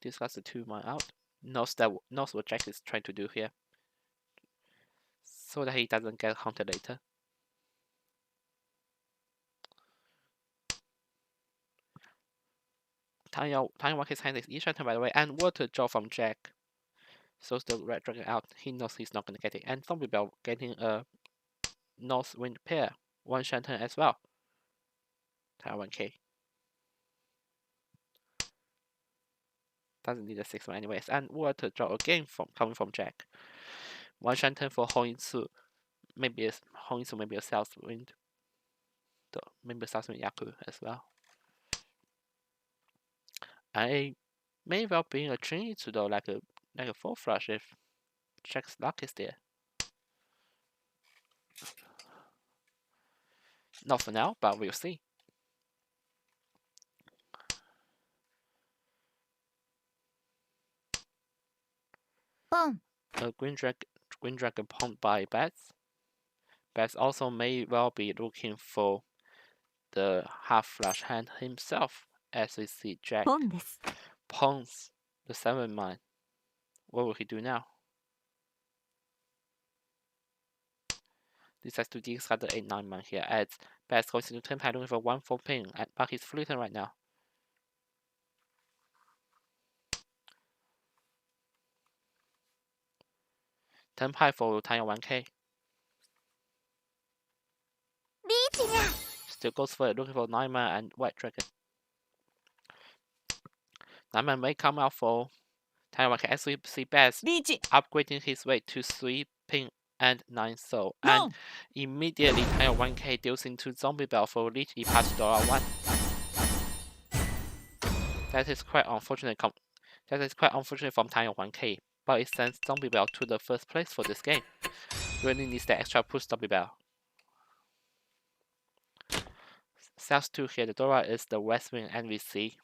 discards the 2-man out. Knows what Jack is trying to do here, so that he doesn't get haunted later. Taiwan K's hand is Ishantan, by the way, and water draw from Jack. So the red dragon out. He knows he's not gonna get it, and Zombie Bell getting a North Wind pair, 1 Shantan as well. Taiwan K doesn't need a 6-1 anyways, and water draw again coming from Jack. 1 Shantan for Hoinsu, maybe a Hoinsu, maybe a Southwind, maybe a Southwind Yaku as well. I may well be a Trinity though, like a 4 flush if Jack's luck is there. Not for now, but we'll see. Boom. A Green Dragon pawned by Bats. Bats also may well be looking for the half flush hand himself, as we see Jack ポンです。 pawns the 7-man. What will he do now? Decides to discard the 8-9-man here, as Bats goes into Tenpai looking for 1-4 ping, but he's flipping right now. Tenpai for Taiwan 1K. リーチにゃ Still goes for it, looking for 9-man and White Dragon. 9-man may come out for Taiwan 1K, as we see Bats リーチ upgrading his way to 3 ping and 9 soul. No! And immediately Taiwan 1K deals into Zombie Bell for Leech past Dora 1. That is quite unfortunate from Taiwan 1K, but it sends Zombie Bell to the first place for this game. Really needs the extra push Zombie Bell. South 2 here, the Dora is the West Wing NVC.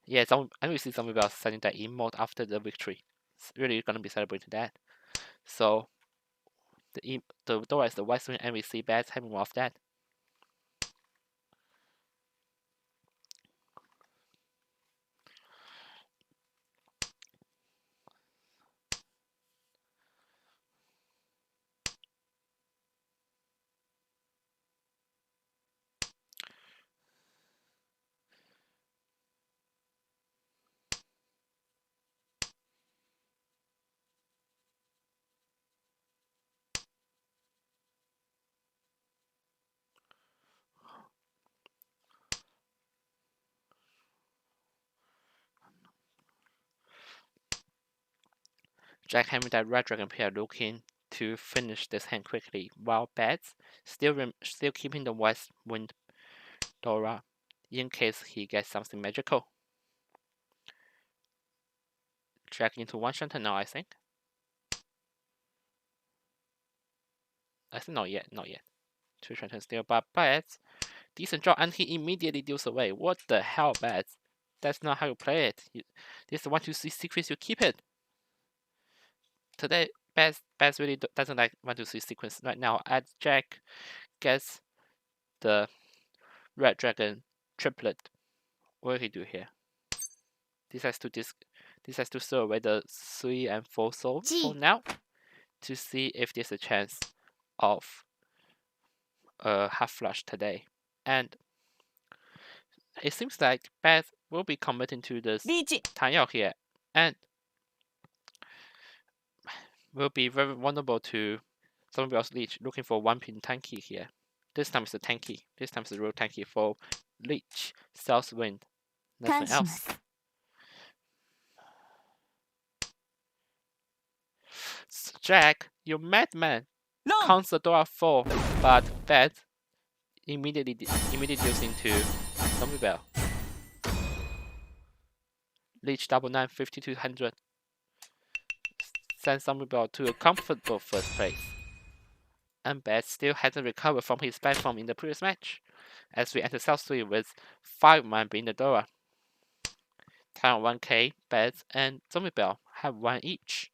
Yeah, NVC Zombie Bell sending that emote after the victory. It's really gonna be celebrating that. So the Dora is the West Wing NVC Bats having more of that. Jack having that red dragon pair looking to finish this hand quickly, while Bats still keeping the west wind Dora in case he gets something magical. Jack into one shutter now, I think. Not yet. Two shutters still, but Bats, decent draw, and he immediately deals away. What the hell, Bats? That's not how you play it. This is 1, 2, 3 sequence, you keep it. Today, Bats really doesn't like 1, 2, 3 sequence right now. As Jack gets the red dragon triplet, what will he do here? Decides to throw away the 3 and 4 soul for now to see if there's a chance of half flush today. And it seems like Beth will be committing to this Tanyao here and will be very vulnerable to someone else's leech, looking for 1-pin tanky here. This time it's a tanky. This time it's a real tanky for leech, south wind, nothing else. Jack, you madman! Counts the door 4, but Beth immediately deals into Zombie Bell. Leech double 9, 5200. Sends Zombie Bell to a comfortable first place. And Beth still hasn't recovered from his bad form in the previous match, as we enter South 3 with 5 man being the Dora. Town 1k, Beth and Zombie Bell have 1 each.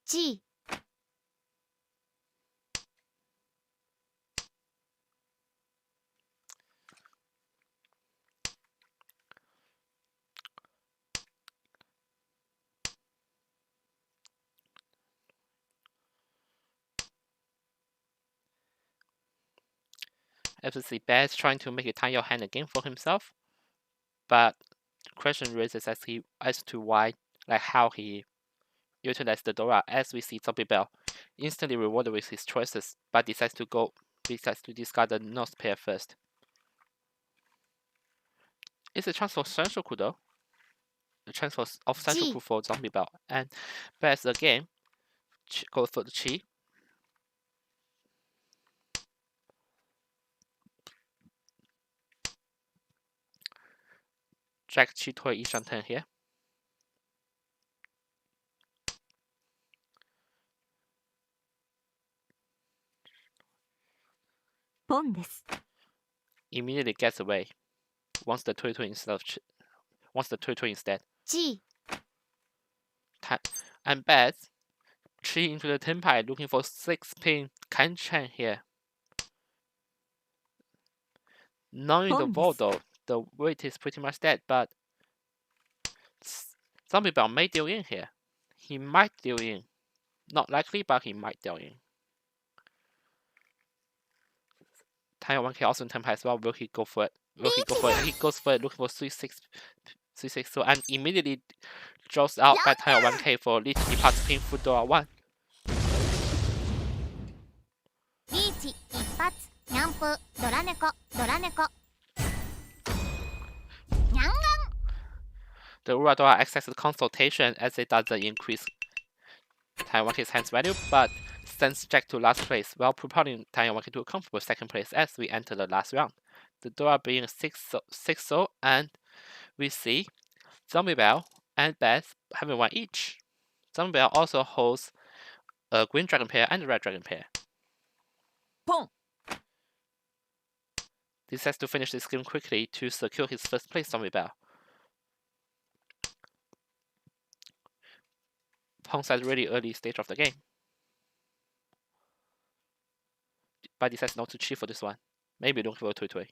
G. Obviously, Beth trying to make a Tanyao hand again for himself, but question raises as to why, like how he utilized the Dora, as we see Zombie Bell instantly rewarded with his choices, but decides to discard the North pair first. It's a chance for Senshoku though. A chance of Senshoku for Zombie Bell. And Beth again goes for the Chi. Jack Chi Toy 一上 turn here. Immediately gets away. Wants the Toy instead. G. And Beth Chi into the Tenpai looking for 6-pin Kanchan here. Knowing the vault though, the weight is pretty much dead, but Zombie Bell may deal in here. He might deal in. Not likely, but he might deal in. Tanyao 1k also in Tenpai as well. Will he go for it? He goes for it, looking for 3-6. So and immediately draws out by Tanyao 1k for Leech departs pin for Dora 1. リーチ一発ニャンプドラ猫ドラ猫ニャンガン The Uradora accesses consultation as it doesn't increase Tanyao 1k's hands value, but sends Jack to last place while propelling Tanyao 1k to a comfortable second place as we enter the last round. The Dora being 6 soul, and we see Zombie Bell and Beth having 1 each. Zombie Bell also holds a green dragon pair and a red dragon pair. Pong. Decides to finish this game quickly to secure his first place. Zombie Bell. Pong's at really early stage of the game, but decides not to cheat for this one. Maybe looking for a Tui.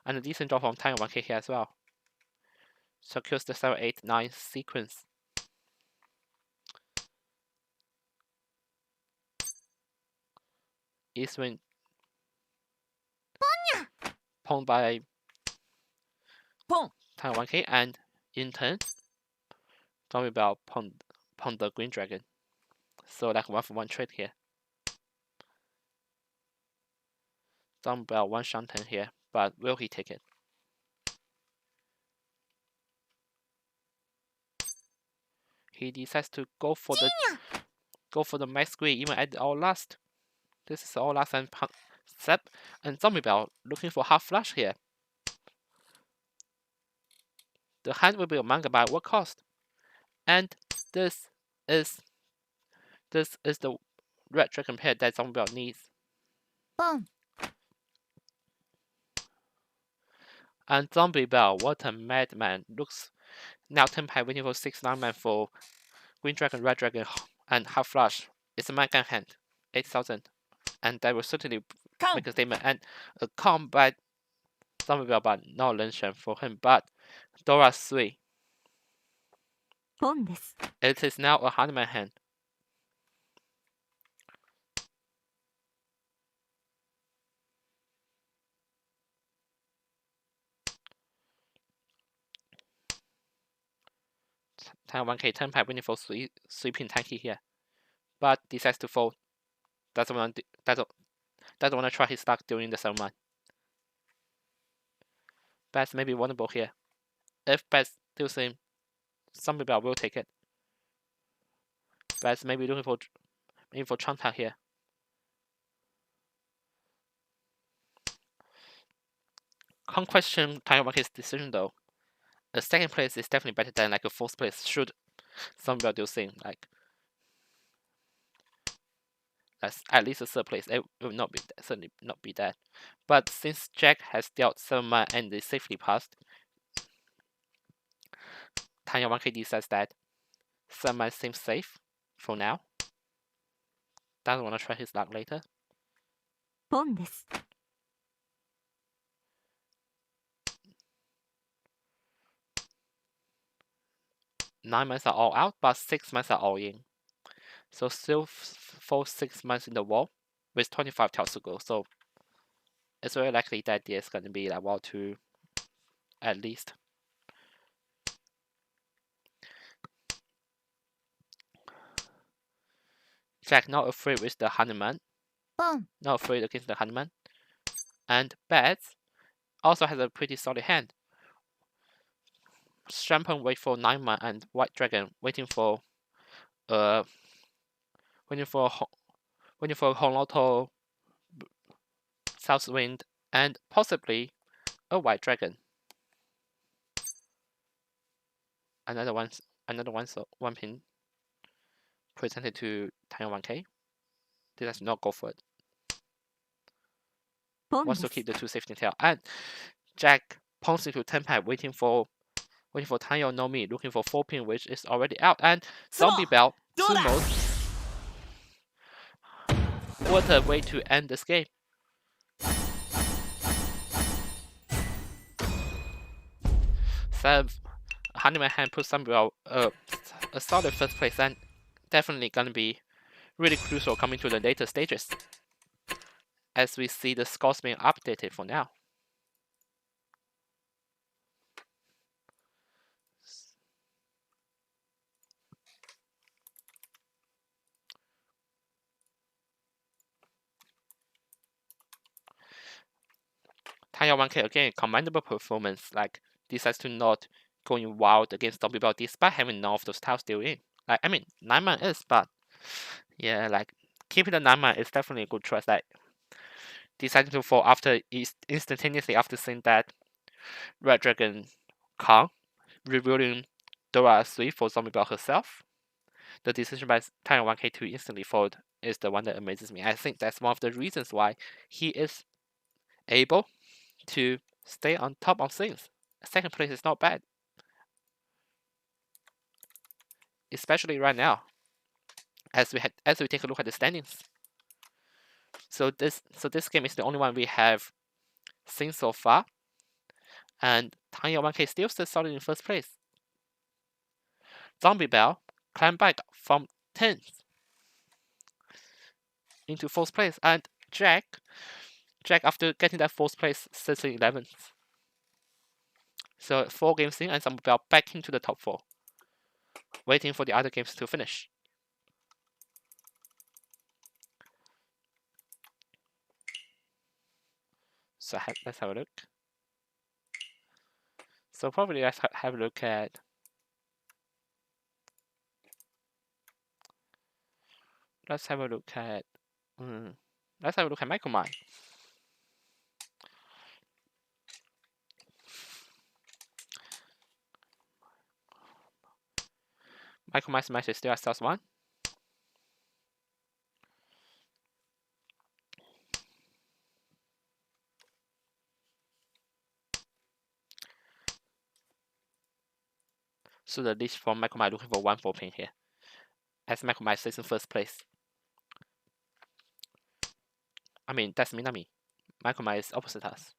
And a decent draw from Tanyao 1k here as well. Secures the 7, 8, 9 sequence. Eastwind. pawned by Pawn. Tanya 1K, and in turn, Zombie Bell pawned the green dragon. So like 1-for-1 trade here. Zombie Bell 1 Shanten here, but will he take it? He decides to go for the max green even at our last. This is our last and step, and Zombie Bell looking for half flush here. The hand will be a manga by what cost? And this is the red dragon pair that Zombie Bell needs. ポン And Zombie Bell, what a madman! Looks now 10 pie waiting for 6-9 man for green dragon, red dragon, and half flush. It's a manga hand, 8,000, and that will certainly Count. make a statement. And a combat Zombie Bell, but no Lenshan for him. But Dora 3. ポンです It is now a Hanuman hand. Taiwan 1K 10 pie waiting for sweeping tanky here, but decides to fold. Doesn't want to try his luck during the ceremony. Bats may be vulnerable here. If Bats deals him, Zombie Bell will take it. Bats may be looking for Chanta here. Can't question Taiwan 1K's decision though. A second place is definitely better than like a fourth place. Should Zombie Bell do thing like that's at least a third place. It will not be certainly not be that. But since Jack has dealt 7 man and is safely passed, Tanya 1K decides that 7 man seems safe for now. Doesn't want to try his luck later. ポンです 9 months are all out, but 6 months are all in. So still for 6 months in the wall with 25 tiles to go. So it's very likely that there's going to be like 1 or 2 at least. Jack not afraid with the Hanuman. ポン Not afraid against the Hanuman. And Bats also has a pretty solid hand. Champagne wait for 9 man and White Dragon waiting for Honloto, South Wind, and possibly a White Dragon. Another one, so 1 pin presented to Taiwan 1K. Does not go for it. ポン Wants で to す keep the 2 safety tail. And Jack pawns into 10 pad waiting for Taiyo no Mi, looking for 4 pin, which is already out. And Zombie Bell 2 mode. What a way to end this game. So Hanuman hand puts Zombie Bell a solid first place, and definitely gonna be really crucial coming to the later stages as we see the scores being updated for now. Tanya 1K again, commendable performance, like decides to not going wild against Zombie Bell despite having none of those tiles still in. Like, I mean, 9 man is, but yeah, like keeping the 9 man is definitely a good choice. Like deciding to fall after instantaneously after seeing that Red Dragon Kong revealing Dora 3 for Zombie Bell herself. The decision by Tanya 1K to instantly fold is the one that amazes me. I think that's one of the reasons why he is able to stay on top of things. Second place is not bad, especially right now, as we take a look at the standings. So this game is the only one we have seen so far, and Tanya 1K still stays solid in first place. Zombie Bell climbed back from 10th into fourth place, and Jack Jack after getting that 4th place, sitting 11th. So 4 games in, and some are back into the top 4, waiting for the other games to finish. So let's have a look. So probably let's have a look at. Let's have a look at. Let's have a look at Michael Mine. Michael Mine's match is still at South 1. So the list for Michael Mine looking for 1-4 pin here, as Michael Mine sits in 1st place. I mean, that's Minami. Michael Mine is opposite us.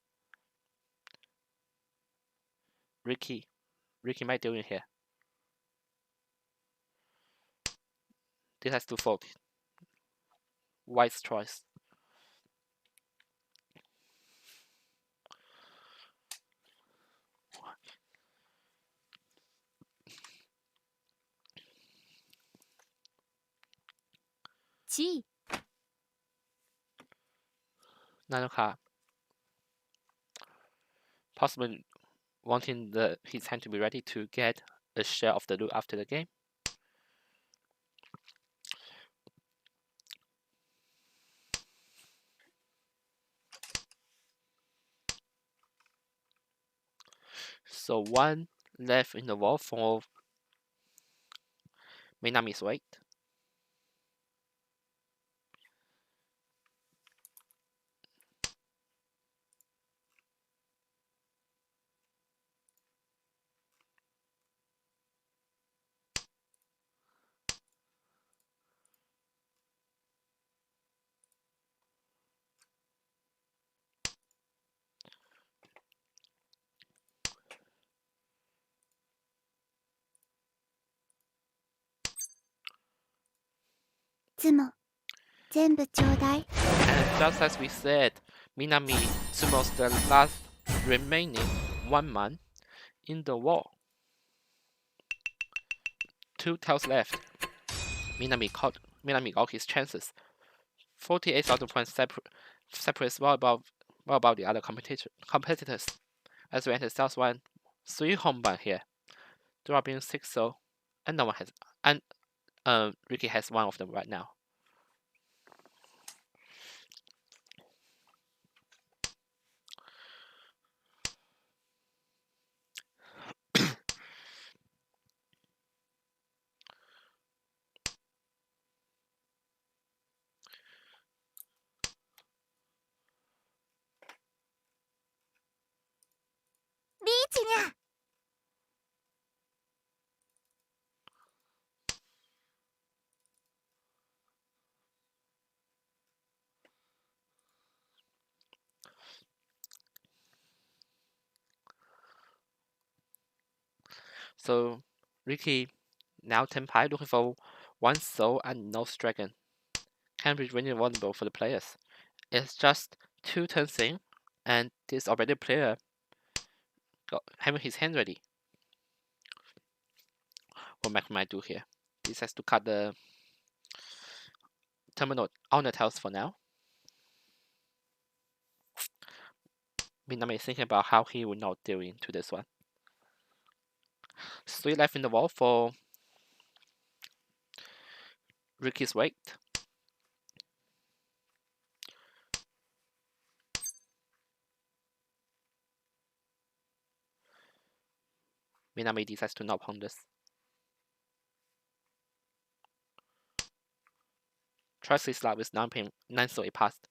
Ricky might doing here. This has to fold. White's choice. G. Nano card. Possibly wanting his hand to be ready to get a share of the loot after the game. So 1 left in the wall for Minami's weight. Tsumo. 全部ちょうだい。 And just as we said, Minami Tsumo's the last remaining 1 man in the wall. 2 tiles left. Minami got his chances. 48,000 points separates well above the other competitors. As we enter South 1, 3 home ban here. Dropping 6-0, and no one has, and Ricky has 1 of them right now. Beach にゃ。 So Ricky now 10 pie looking for 1 soul and no dragon. Can be really vulnerable for the players. It's just 2 turns in, and this already player having his hand ready. What Mac might do here? This has to cut the terminal on the tiles for now. Minami is thinking about how he will not deal into this one. 3 left in the wall for Ricky's weight. Minami decides to not pawn this. Tries his luck with 9 so it passed.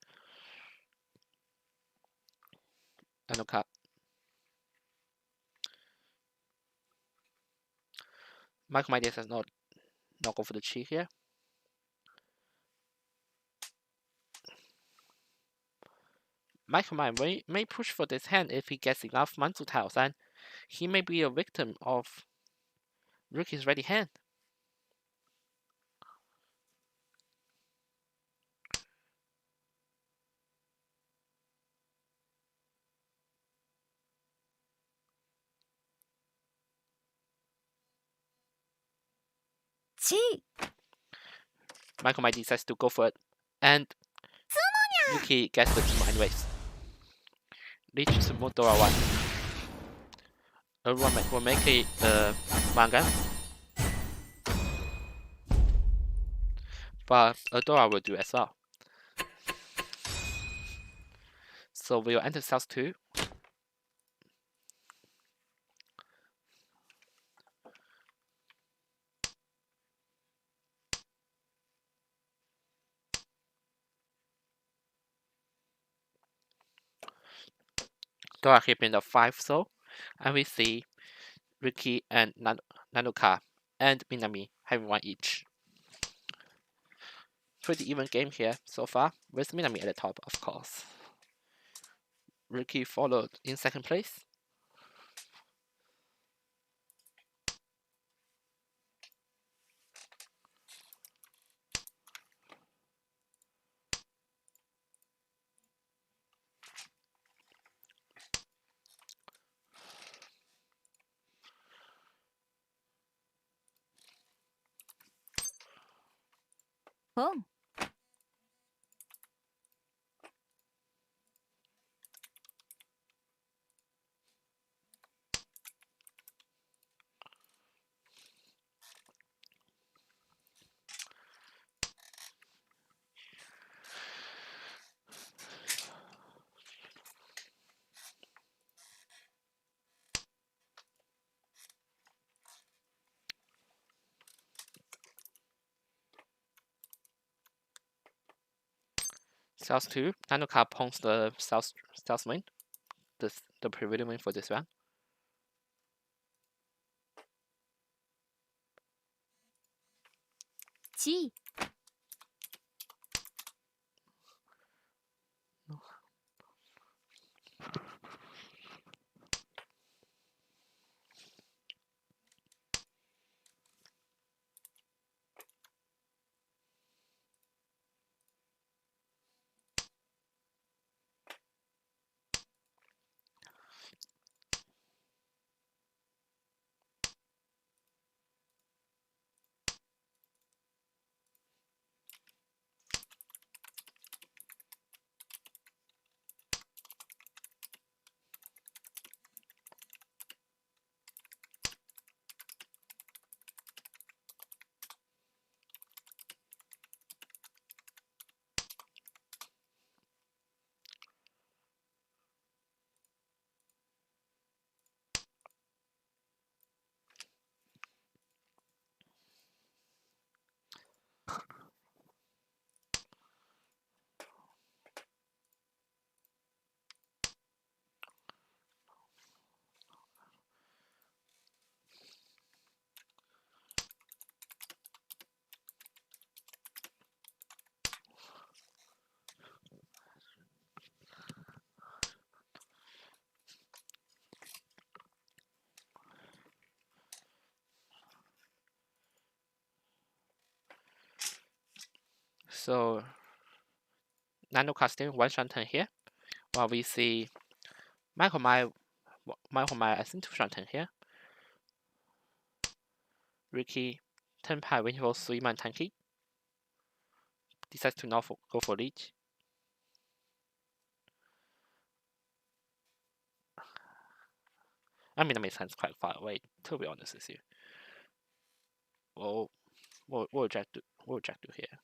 And no cut. Michael Midas has not go for the cheat here. Michael Mine may push for this hand if he gets enough mantle tiles, and he may be a victim of Ricky's ready hand. ち Michael Mai decides to go for it, and Yuki gets the Tsumo anyways. Leech Tsumo Dora 1. Everyone will make it manga, but Dora will do as well. So we'll enter cells 2. Dora keeping the 5 soul, and we see Riki and Nanoka and Minami having 1 each. Pretty even game here so far, with Minami at the top, of course. Riki followed in 2nd place. Oh. Cells 2, Nanoka pawns the cells win, the prevailing win for this round. Chi. So Nanoka still 1 shanten here, while we see Michael Mai I think 2 shanten here. Riki Tenpai waiting for 3-man tanky. Decides to not go for leech. I mean, that makes sense quite far away, to be honest with you. Well, what will Jack do here?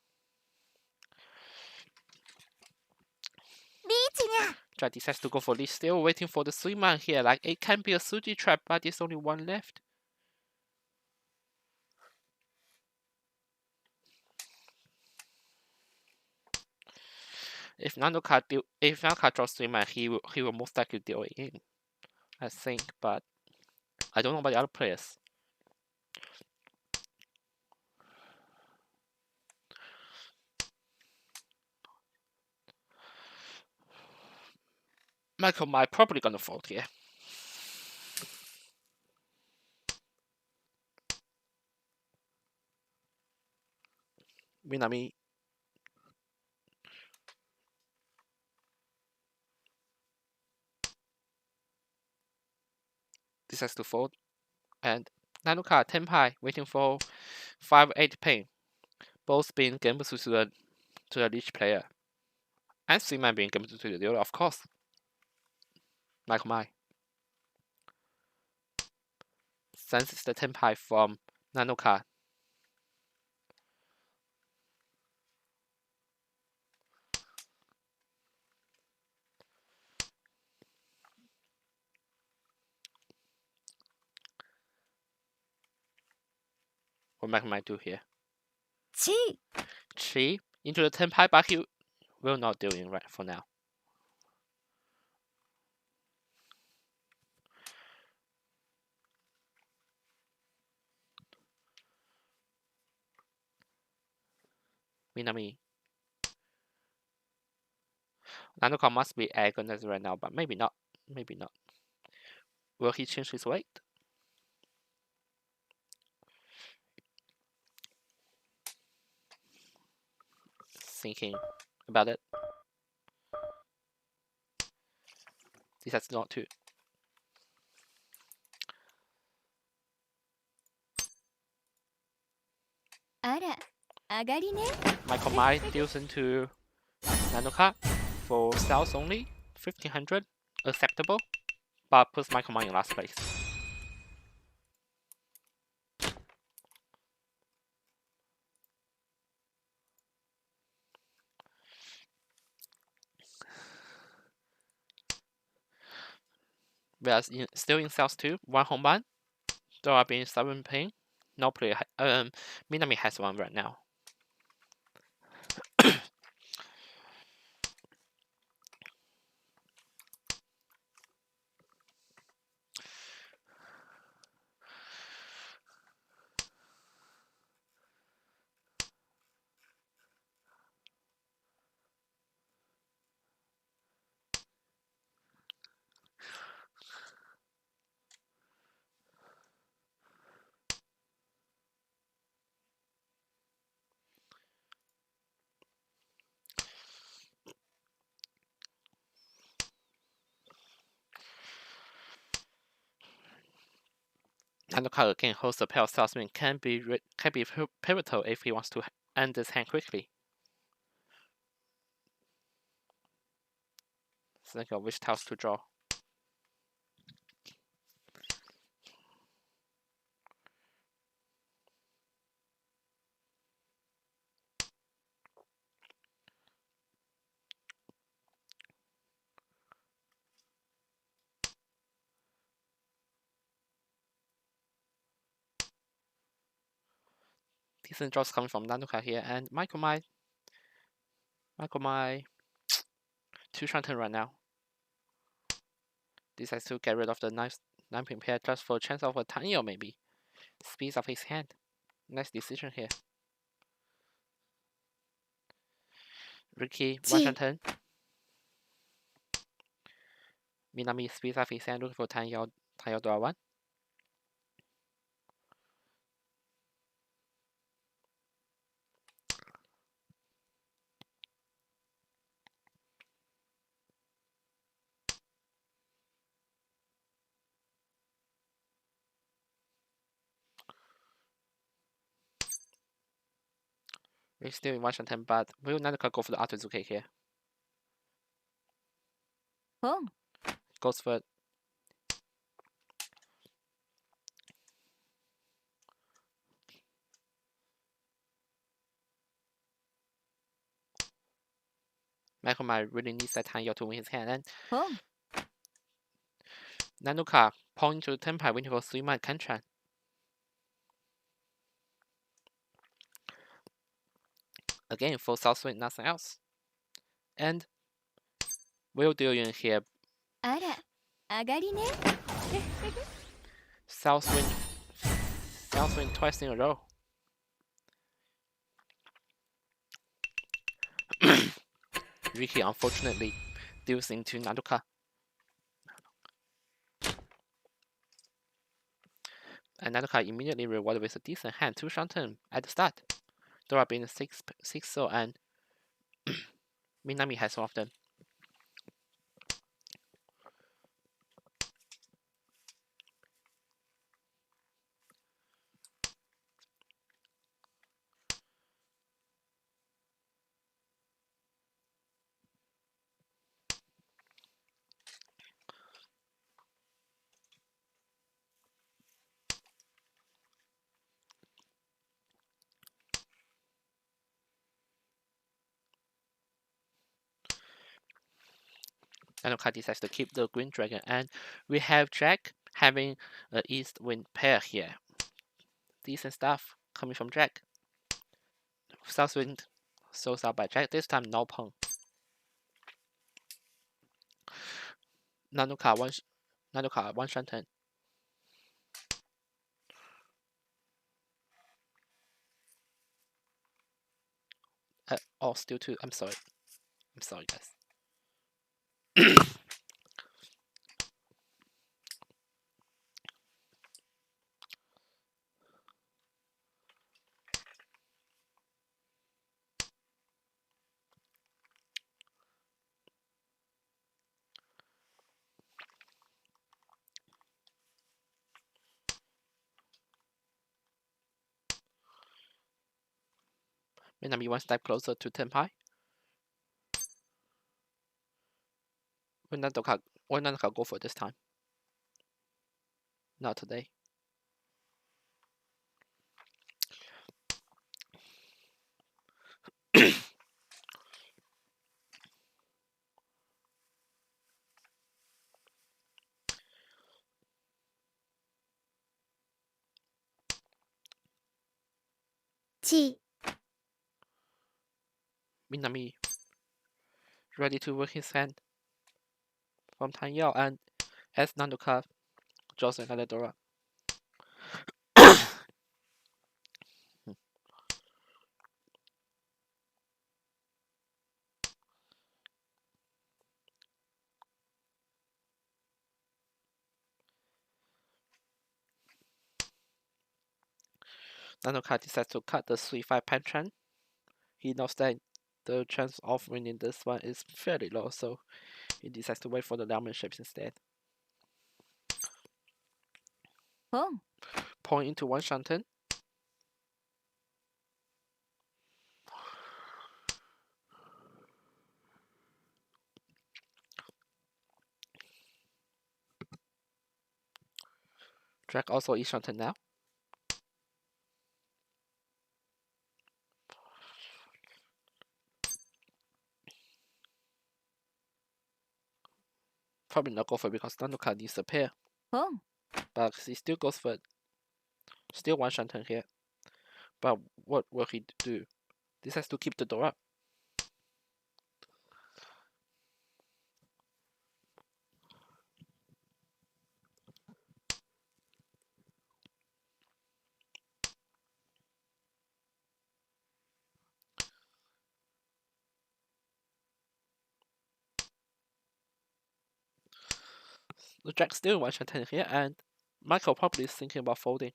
Jack decides to go for leech, still waiting for the 3-man here. Like, it can be a Suji trap, but there's only 1 left. If Nanoka draws 3-man, he will most likely deal it in, I think, but I don't know about the other players. Michael Mai probably gonna fold here. Minami decides to fold, and Nanoka Tenpai waiting for 5-8 pin, both being game to the leech player. And C-man being game to the dealer, of course. Like mine. Senses the tempai from Nanoka. What might do here? Chi into the tempai, but he will not do it right for now. Minami. Nanoka must be agonized right now, but maybe not. Maybe not. Will he change his weight? Thinking about it. Decides not to. Michael Mai deals into Nanoka for sales only. 1500. Acceptable. But puts Michael Mai in last place. Whereas still in sales 2, 1 home ban. There are being 7 pin. No player. Minami has 1 right now. Nanoka again holds a pair of salesmen can be pivotal if he wants to end this hand quickly. Think of which tiles to draw. Decent draws coming from Nanoka here, and Michael Mai 2 shunting right now. Decides to get rid of the 9 pin pair just for a chance of a Tanyo maybe. Speeds of his hand. Nice decision here. Ricky 1 shunting. Minami speeds of his hand looking for Tanyo draw 1. He's still in 1 shunting, but will Nanoka go for the Atuzuke here? Goes for Michael Mai really needs that Tanyo to win his hand, and Nanoka point to the tempai waiting for 3-man Kantran. Again, full south swing, nothing else. And will deal in here. South swing twice in a row. Ricky unfortunately deals into Nanoka. And Nanoka immediately rewarded with a decent hand, 2 shunting at the start. There are being 6 so, and Minami has 1 of them. Nanuka decides to keep the green dragon, and we have Jack having an east wind pair here. Decent stuff coming from Jack. South wind sold out by Jack. This time no pawn. Nanuka one shanten. Oh, still two. I'm sorry, guys. Minami one step closer to Tenpai. Will Nanuka go for this time? Not today. Minami ready to work his hand from Tan Yao, and as Nanuka draws another Dora. Nanuka decides to cut the 3-5 penchant. He knows that the chance of winning this one is fairly low, so he decides to wait for the diamond shapes instead. Pawn into one shanten. Drag also each shanten now. Probably not go for it because Nanuka needs a pair. But he still goes for it. Still one shanten here. But what will he do? This has to keep the door up. The Jack still one shanten here, and Michael probably is thinking about folding.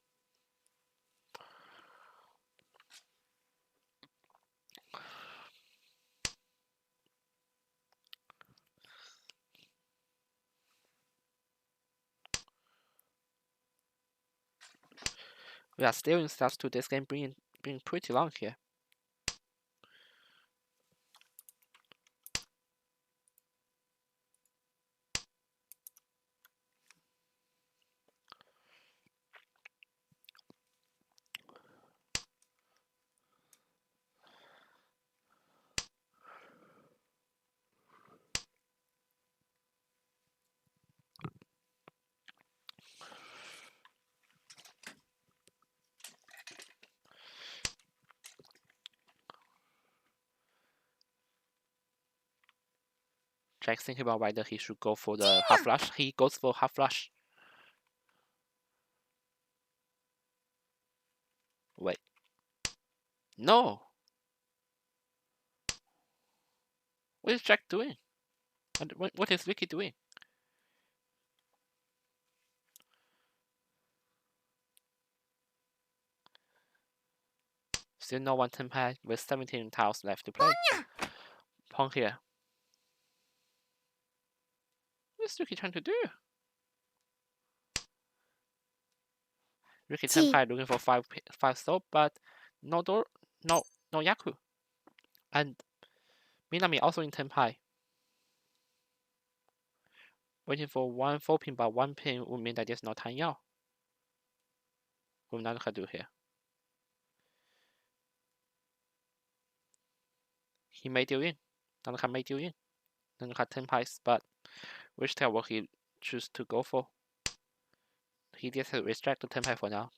We are still in starts to this game being pretty long here. Jack's thinking about whether he should go for the half flush. He goes for half flush. Wait. No! What is Jack doing? What is Vicky doing? Still no one Tenpai with 17 tiles left to play. Pawn here. What is Ricky trying to do? Ricky Tenpai looking for 5 stop, but no Yaku. And Minami also in Tenpai. Waiting for one 4 pin, but 1 pin would mean that there's no Tan Yao. What Nanuka do here? He may deal in. Nanuka may deal in. Nanuka Tenpais, but Which tail will he choose to go for? He just restrict the tempo for now.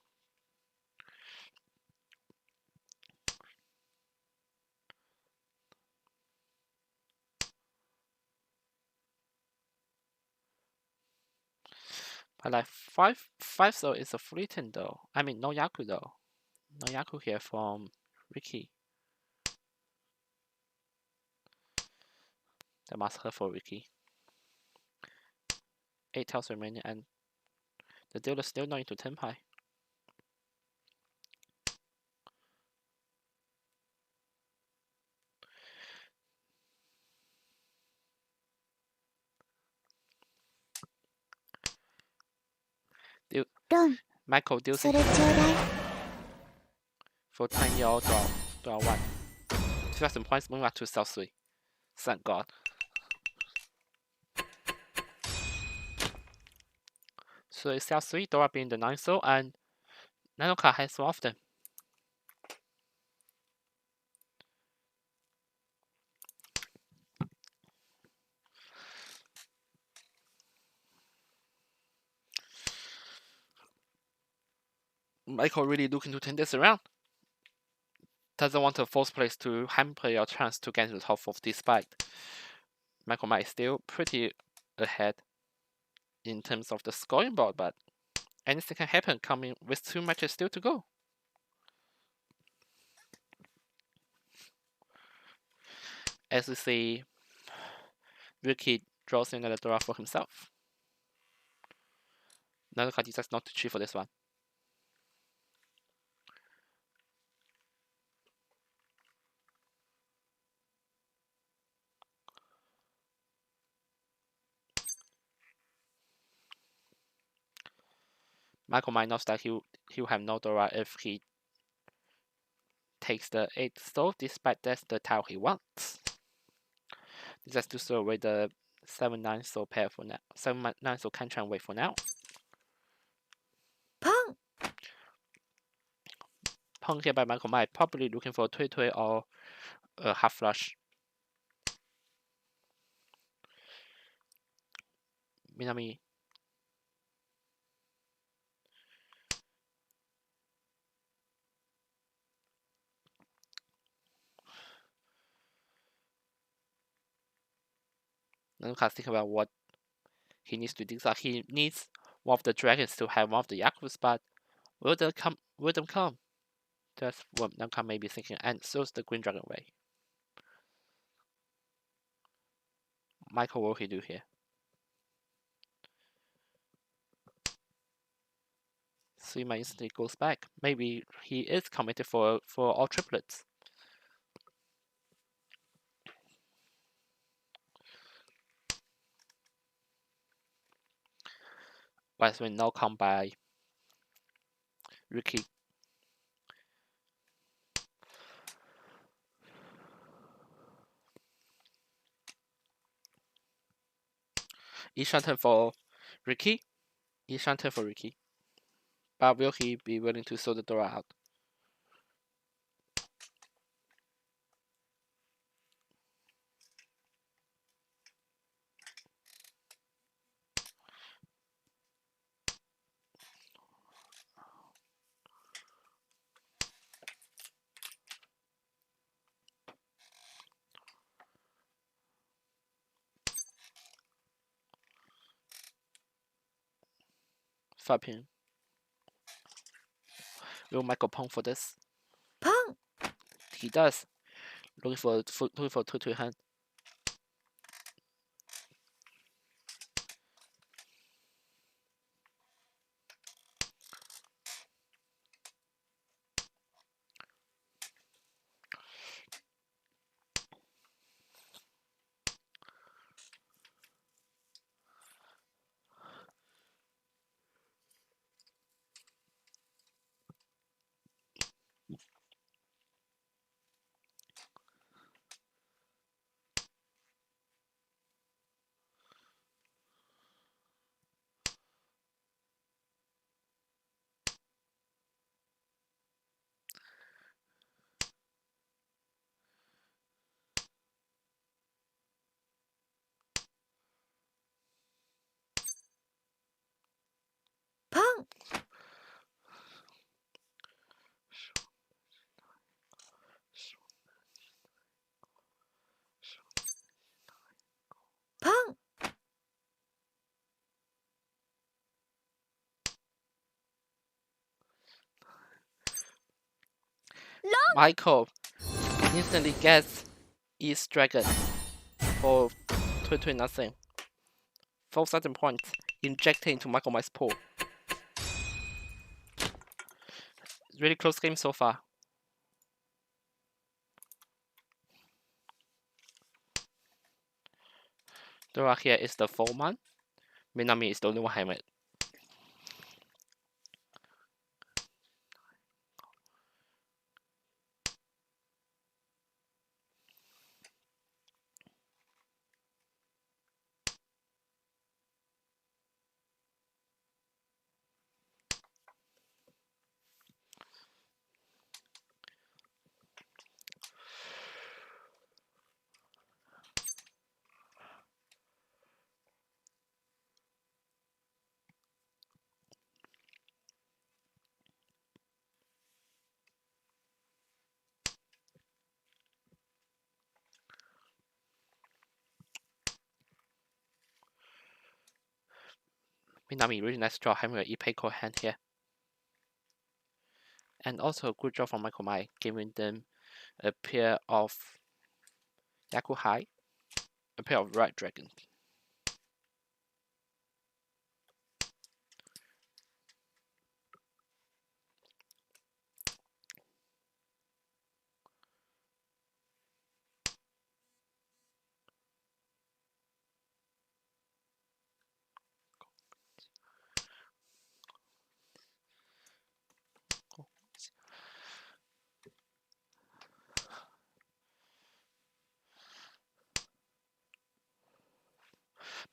But like five so is a fleeting though. I mean no Yaku though. No Yaku here from Ricky. The master for Ricky. 8 tails remaining and the dealer still not into tempo. Michael deals it for 10-year-old draw 1. 2,000 points moving up to South 3. Thank God. So it's South 3, Dora being the 9th soul, and Nanoka has one of them. Michael really looking to turn this around. Doesn't want a 4th place to hamper your chance to get to the top 4 despite Michael might still pretty ahead in terms of the scoring board, but anything can happen coming with 2 matches still to go. As we see, Ricky draws another draw for himself. Nanoka decides not to cheat for this one. Michael might know that he'll have no Dora if he takes the 8th soul, despite that's the tile he wants. He just to throw away the 7-9 soul pair for now. 7-9 soul can try and wait for now. Pong. Pong here by Michael might probably looking for a Tui or a half flush. Minami. Nanoka think about what he needs to do. So he needs one of the dragons to have one of the Yaku's, but will them come? Will them come? That's what Nanoka may be thinking, and throws the green dragon away. Michael, what will he do here? Suima instantly goes back. Maybe he is committed for all triplets. Whereas when no come by Ricky. Enchanted for Ricky. Enchanted for Ricky. But will he be willing to throw the door out? Fabian. Will Michael Pong for this? Pong. He does. Looking for 2 hand. Michael instantly gets East Dragon for 2-0. 4,000 points injected into Michael Mai's pool. Really close game so far. Dora here is the foreman. Minami is the only one having it. Minami, really nice draw having an Ipeco hand here. And also a good job from Michael Mai, giving them a pair of Yakuhai, a pair of Red Dragon.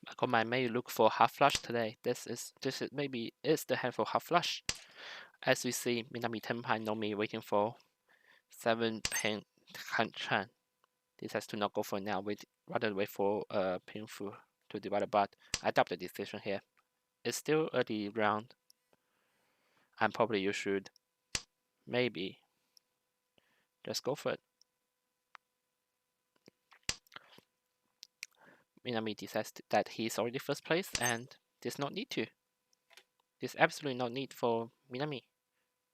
Michael Mai may look for half flush today. This is maybe is the hand for half flush. As we see, Minami Tenpai Nomi waiting for 7 pin Chan. This has to not go for now. Rather wait for painful to divide, but I doubt the decision here. It's still early round, and probably you should maybe just go for it. Minami decides that he's already first place, and there's no need to. There's absolutely no need for Minami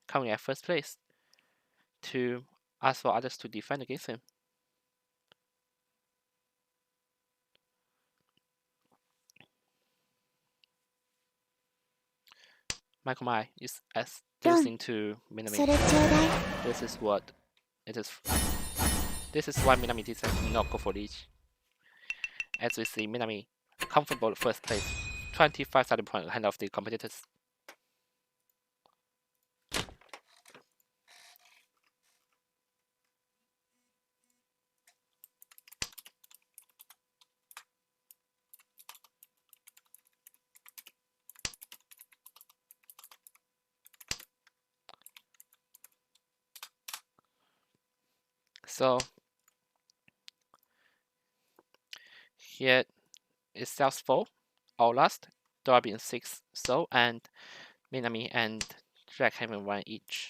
coming at first place to ask for others to defend against him. Michael Mai is losing to Minami. This is what it is. This is why Minami decides to not go for leech. As we see, Minami comfortable first place, 25,000 points ahead of the competitors. So here is South 4, all last, Darby in 6, so and Minami and Jack having 1 each.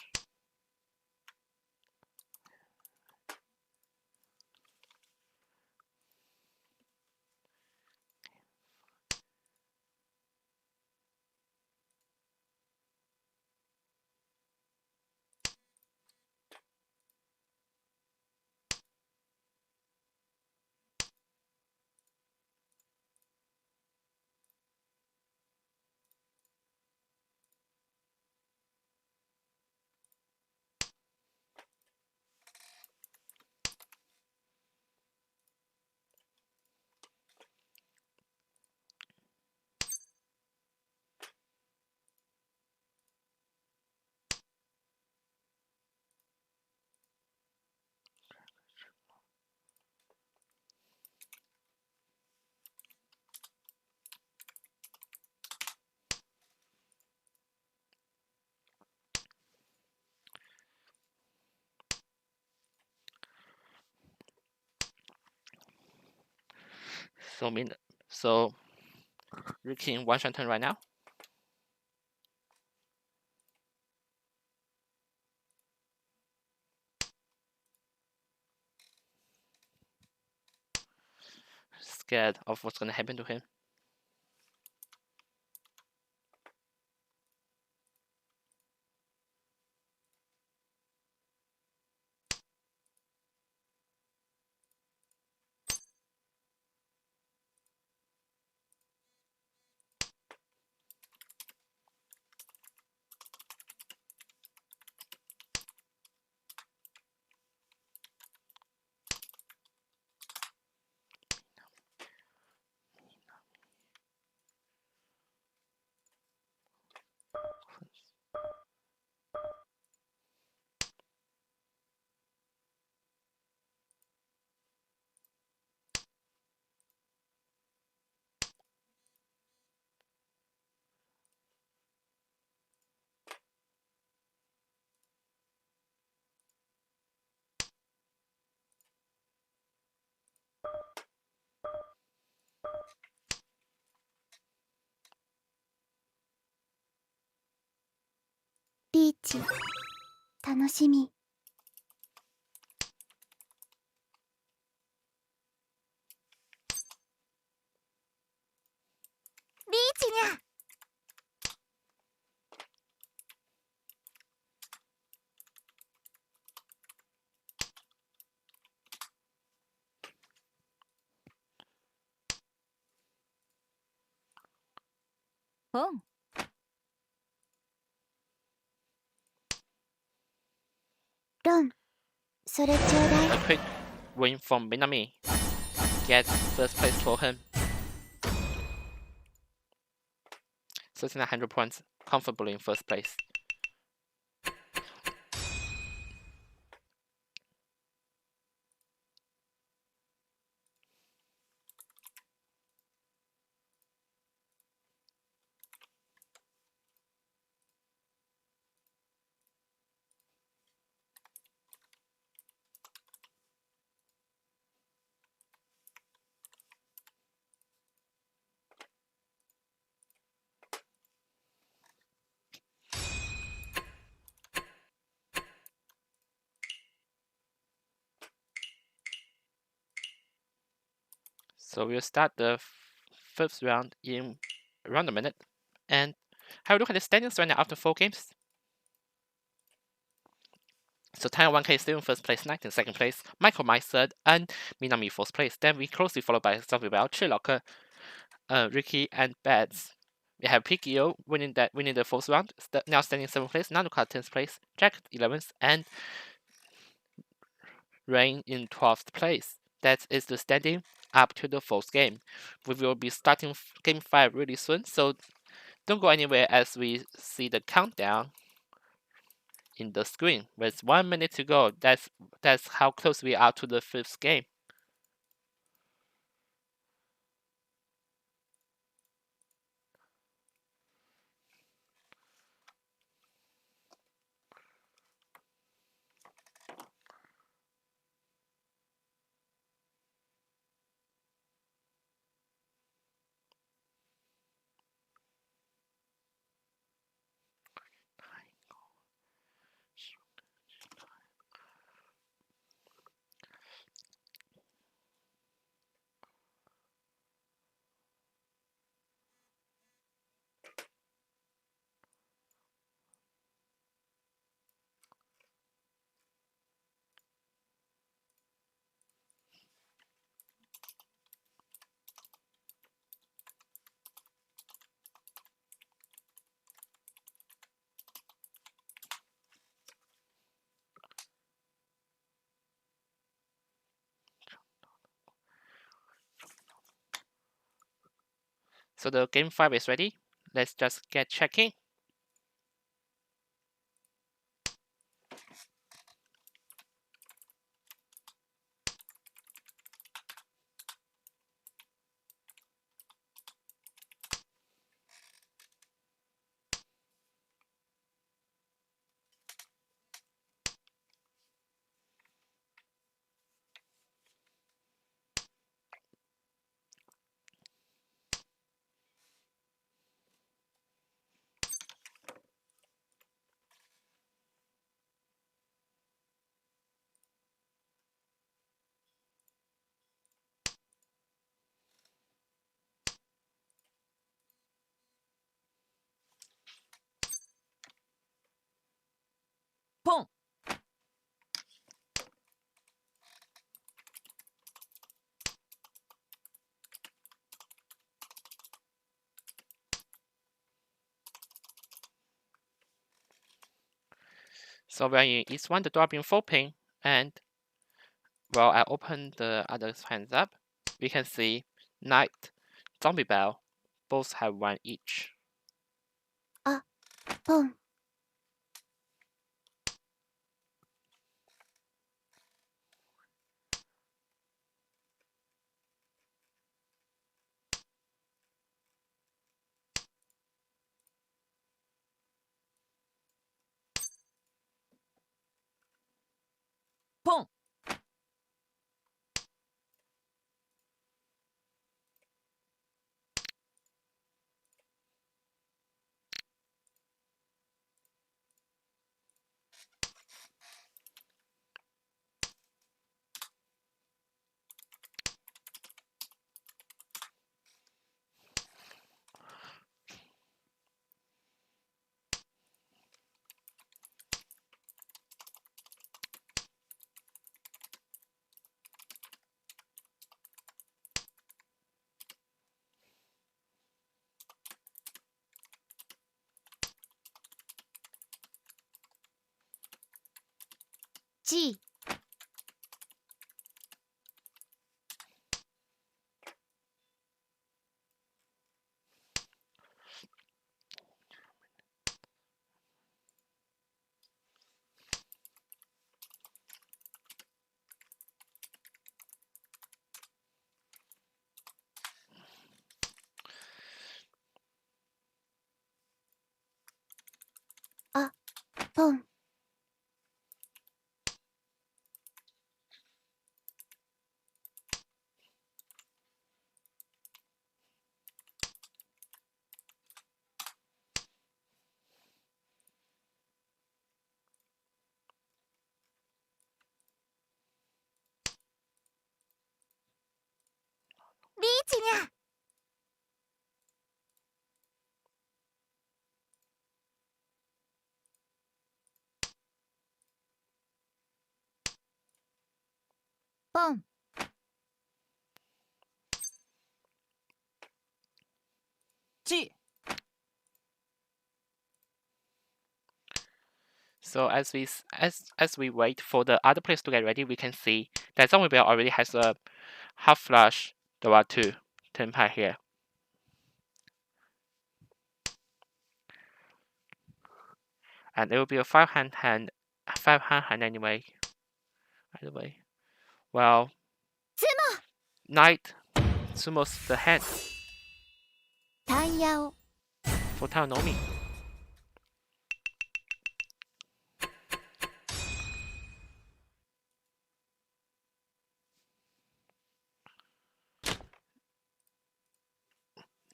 So Ricky in 1 shot turn right now. Scared of what's gonna happen to him. リーチ楽しみ。リーチにゃ。ポン。ロン、それちょうだい。 A quick win from Minami. Get first place for him. 1,300 points, comfortably in first place. So we'll start the fifth round in around a minute. And have a look at the standings right now after 4 games. So Taiwan 1K is still in first place, 19th, second place, Michael Mai third, and Minami fourth place. Then we closely followed by Prevail, Chilocker, Ricky, and Bads. We have Pigio winning the fourth round, now standing 7th place, Nanuka 10th place, Jack 11th, and Rain in 12th place. That is the standing up to the 4th game. We will be starting game 5 really soon, so don't go anywhere as we see the countdown in the screen. With 1 minute to go, that's how close we are to the 5th game. So the game 5 is ready. Let's just get checking. Pong. So we're in East 1, the door being full ping, and while I open the other hands up, we can see Knight, Zombie Bell, both have 1 each. ポン。ポン。G. Pon.リーチにゃ。ポン。G. So as we wait for the other players to get ready, we can see that Zombie already has a half flush draw 2 turn pie here. And it will be a 5-hand hand anyway. Either way. Well, Knight sumos the hand タイヤを。 for Taonomi.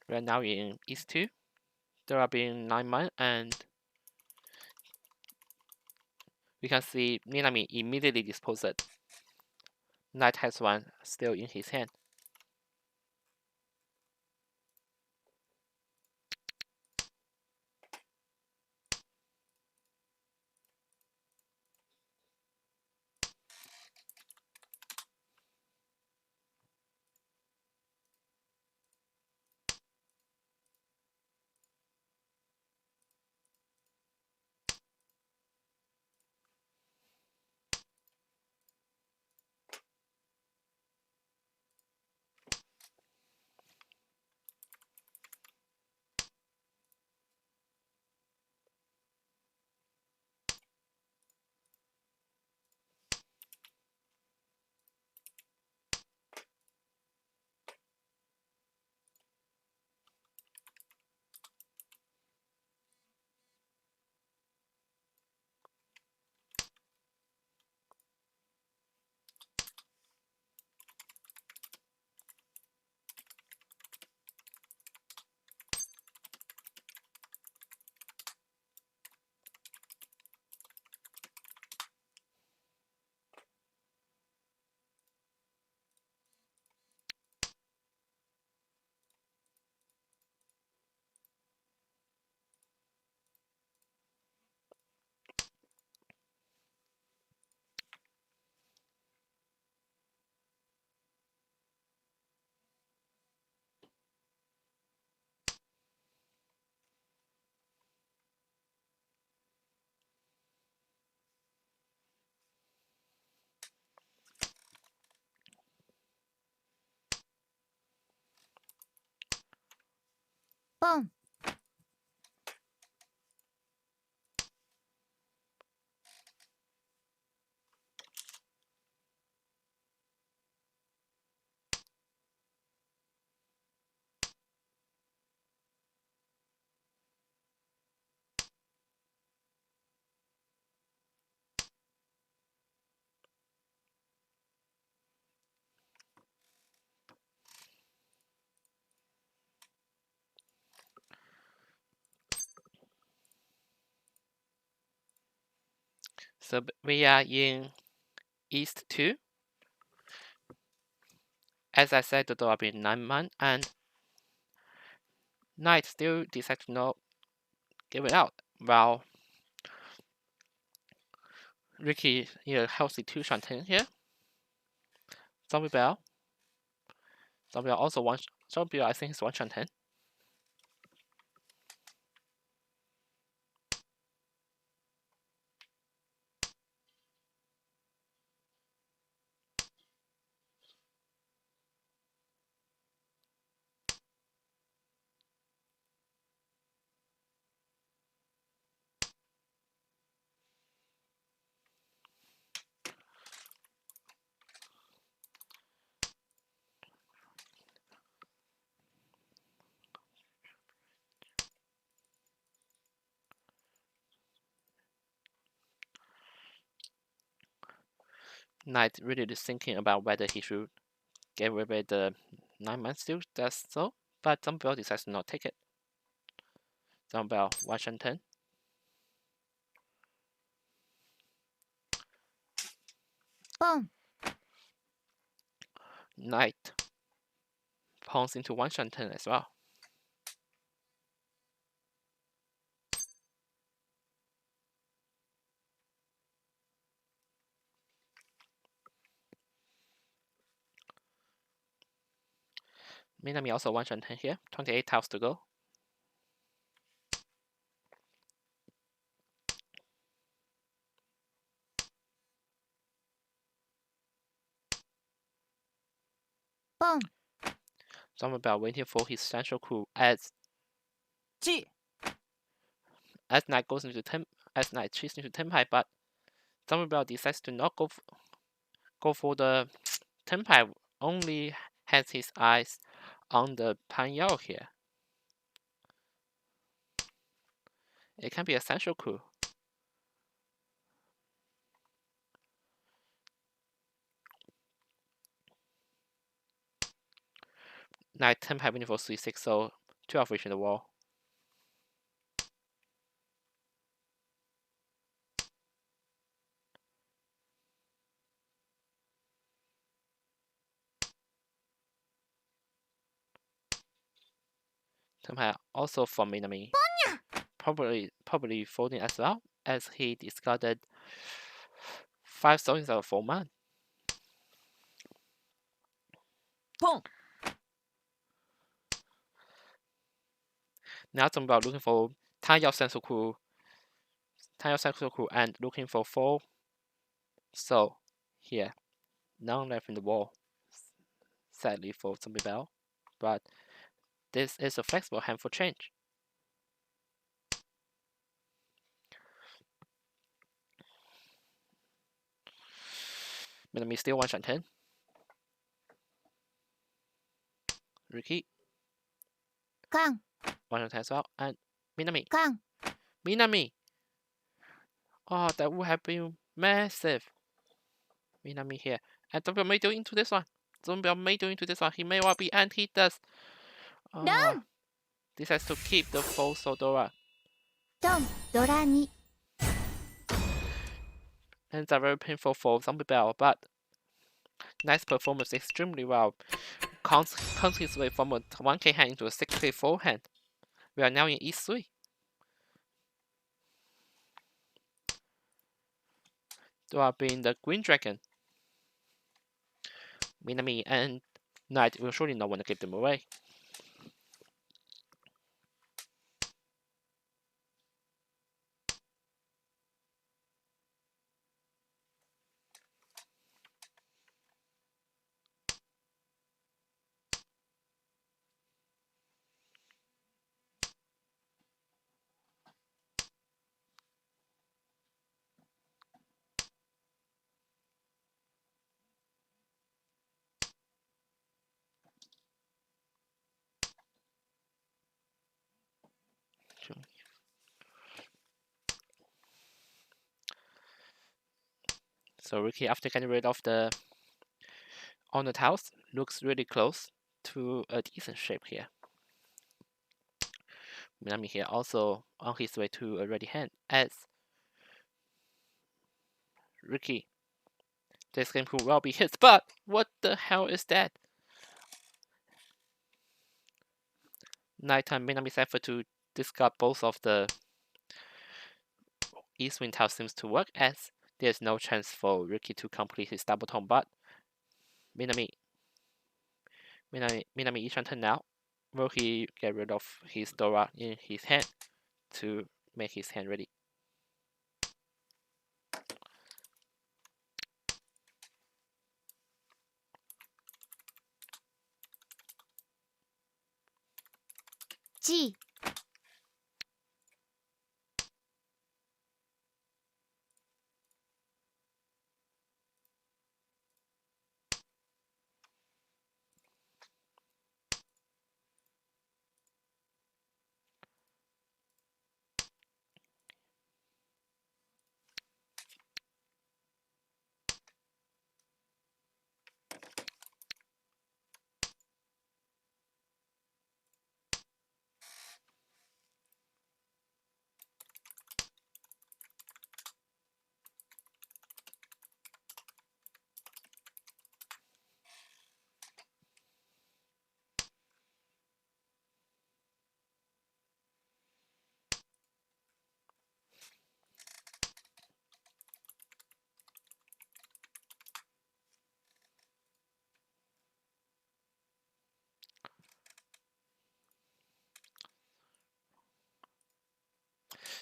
Right now in East 2, there are being 9-man, and we can see Minami immediately disposed. Knight has one still in his hand. Pon. So we are in East 2. As I said, the door will be 9-man, and Knight still decides to not give it out. Well, Ricky in a healthy 2-shot here. Zombie Bell also one. Zombie Bell, I think, is 1-shot. Knight really is thinking about whether he should get rid of the 9-man still does so, but Dumbbell decides to not take it. Dumbbell Washington. Boom. Knight pawns into Washington as well. Minami also Washington here. 28 tiles to go. Boom. Dumbbell waiting for his central coup as 记 Knight goes into as Knight cheats into Tempai, but Dumbbell decides to not go for the Tempai, only has his eyes on the Pan Yao here. It can be a central coup. Knight Tempai winning for c6, so 12 reaching the wall. Tempai also from Minami. Probably folding as well, as he discarded 5 stones out of 4 man. 碰 Now Dumbbell looking for Tayao Sensoku and looking for 4. So here, none left in the wall. Sadly for Dumbbell, but this is a flexible hand for change. Minami still 1-10. Ricky カン 1-10 as well, and Minami. カン Minami! Oh, that would have been massive. Minami here. And Dumbbell may do into this one. Dumbbell may do into this one. He may well be, and he does. Done! This has to keep the full Sodora. ドンドラ2 And it's a very painful for Dumbbell, but nice performance, extremely well. Counts his way from a 1k hand into a 6k forehand. We are now in E3. Dora being the Green Dragon. Minami and Knight will surely not want to give them away. So Ricky, after getting rid of the on the tiles, looks really close to a decent shape here. Minami here also on his way to a ready hand as Ricky. This game could well be his, but what the hell is that? Nighttime Minami's effort to discard both of the East Wind tile seems to work, as there's no chance for Ricky to complete his double tone, but Minami each turn now. Will he get rid of his Dora in his hand to make his hand ready? G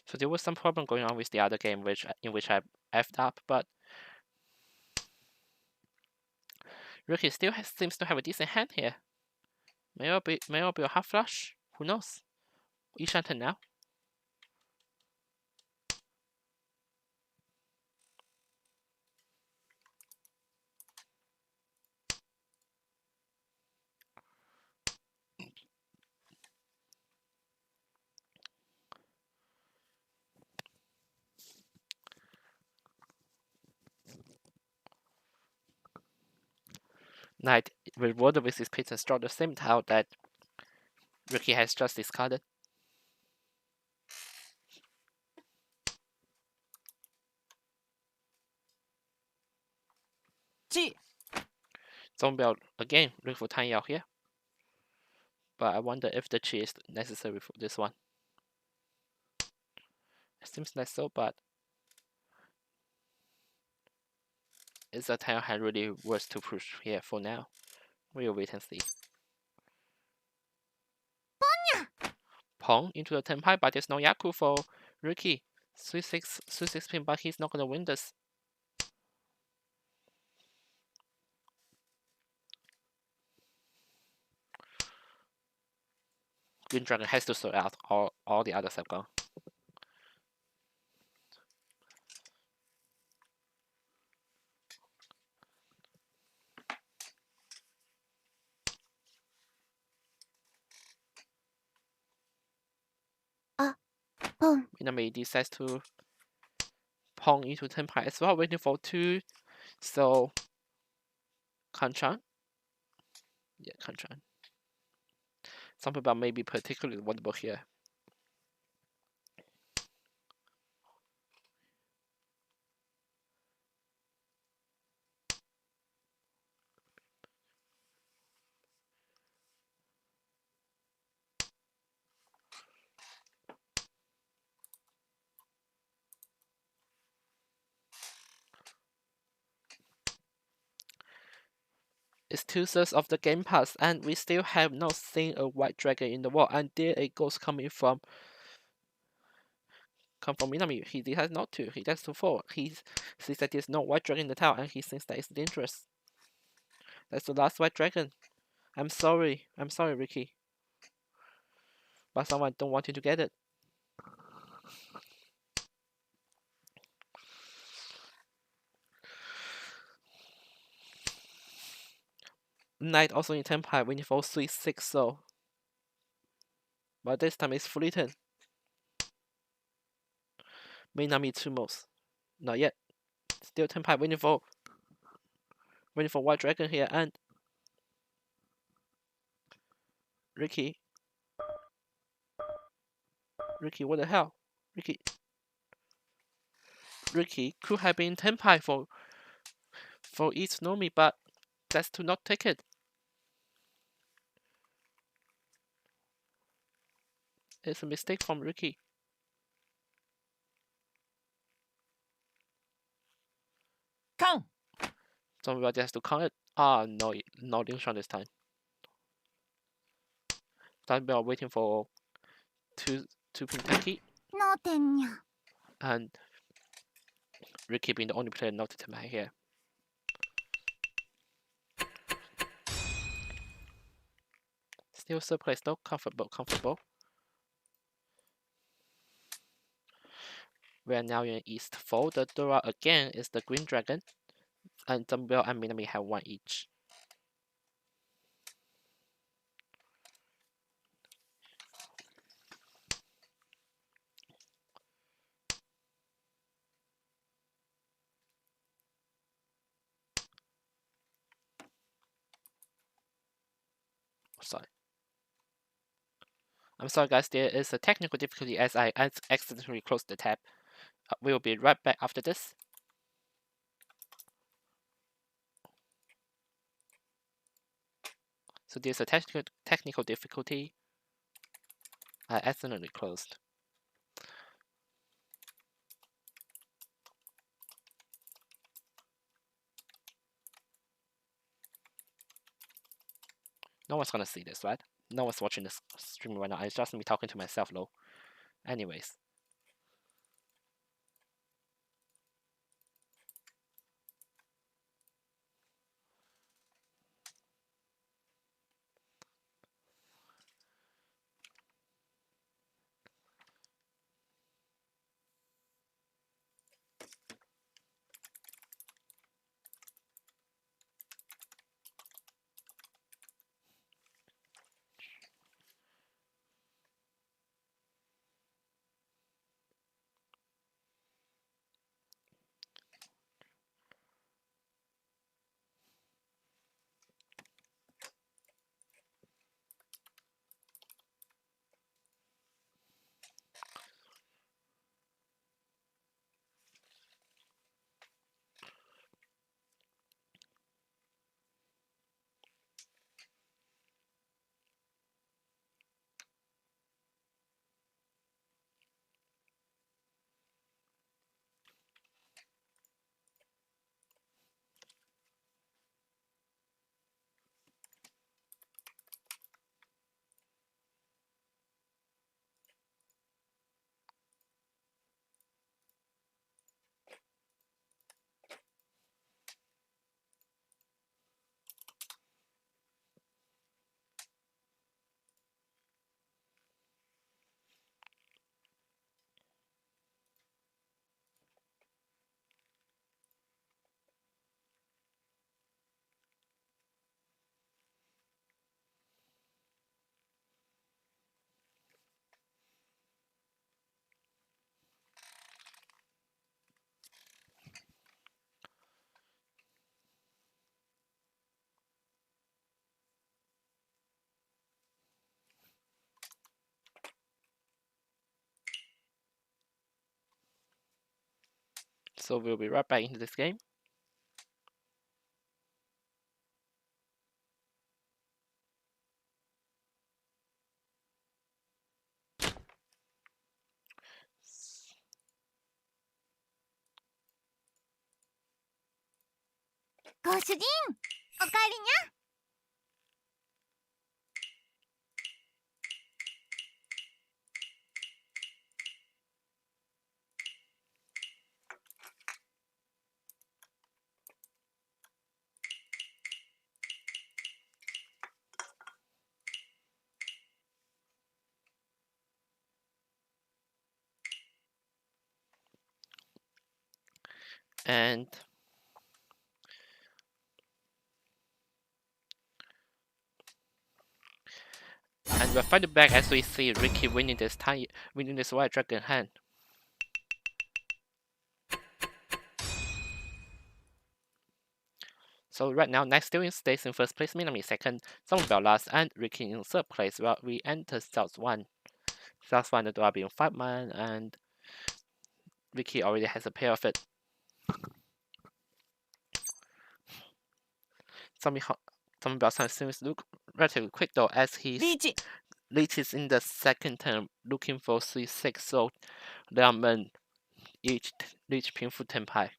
So there was some problem going on with the other game, in which I effed up, but Rookie still seems to have a decent hand here. May or be a half flush. Who knows? Ishan turn now. Knight rewarded with his pit and straw the same tile that Rookie has just discarded. Zombie again looking for Tiny out here. But I wonder if the chi is necessary for this one. It seems like so, but is the tile hand really worth to push here for now? We'll wait and see. Pong into the Tenpai, but there's no Yaku for Rookie. 3-6 pin, but he's not gonna win this. Green Dragon has to sort out. All the others have gone. Minami decides to Pong into Tenpai as well, waiting for 2. So Kanchan. Yeah, Kanchan. Some people may be particularly wonderful here. It's 2/3 of the game pass, and we still have not seen a white dragon in the wall. And there a ghost coming from Minami. He decides not to. He decides to fall. He sees that there's no white dragon in the tower, and he thinks that it's dangerous. That's the last white dragon. I'm sorry, Ricky. But someone don't want you to get it. Knight also in Tenpai, waiting for 3-6 so. But this time it's Fullerton. Minami 2 most. Not yet. Still Tenpai, waiting for white dragon here, and Ricky, what the hell? Ricky could have been Tenpai for Itsunomi, but that's to not take it. It's a mistake from Ricky. Count. Somebody has to count it. Ah, no Lingshan this time. We are waiting for 2 pin Taki, 脳天にゃ and Ricky being the only player not to Tenpai here. Still third place though, comfortable. We are now in East 4. The Dora again is the Green Dragon, and Dumbbell and Minami have 1 each. Sorry. I'm sorry guys, there is a technical difficulty as I accidentally closed the tab. We will be right back after this. So there's a technical difficulty. I accidentally closed. No one's gonna see this, right? No one's watching this stream right now. It's just me talking to myself, though. Anyways. So we'll be right back into this game.ご主人、おかえりにゃ。And we're fighting back as we see Ricky winning this white dragon hand. So right now, Knight still stays in first place, Minami second, Zombie last, and Ricky in third place. Well, we enter South 1. South 1, the door being 5-man, and Ricky already has a pair of it. Zombie time seems look relatively quick though, as he leaches in the second turn, looking for C6, so their men each reach painful tempai.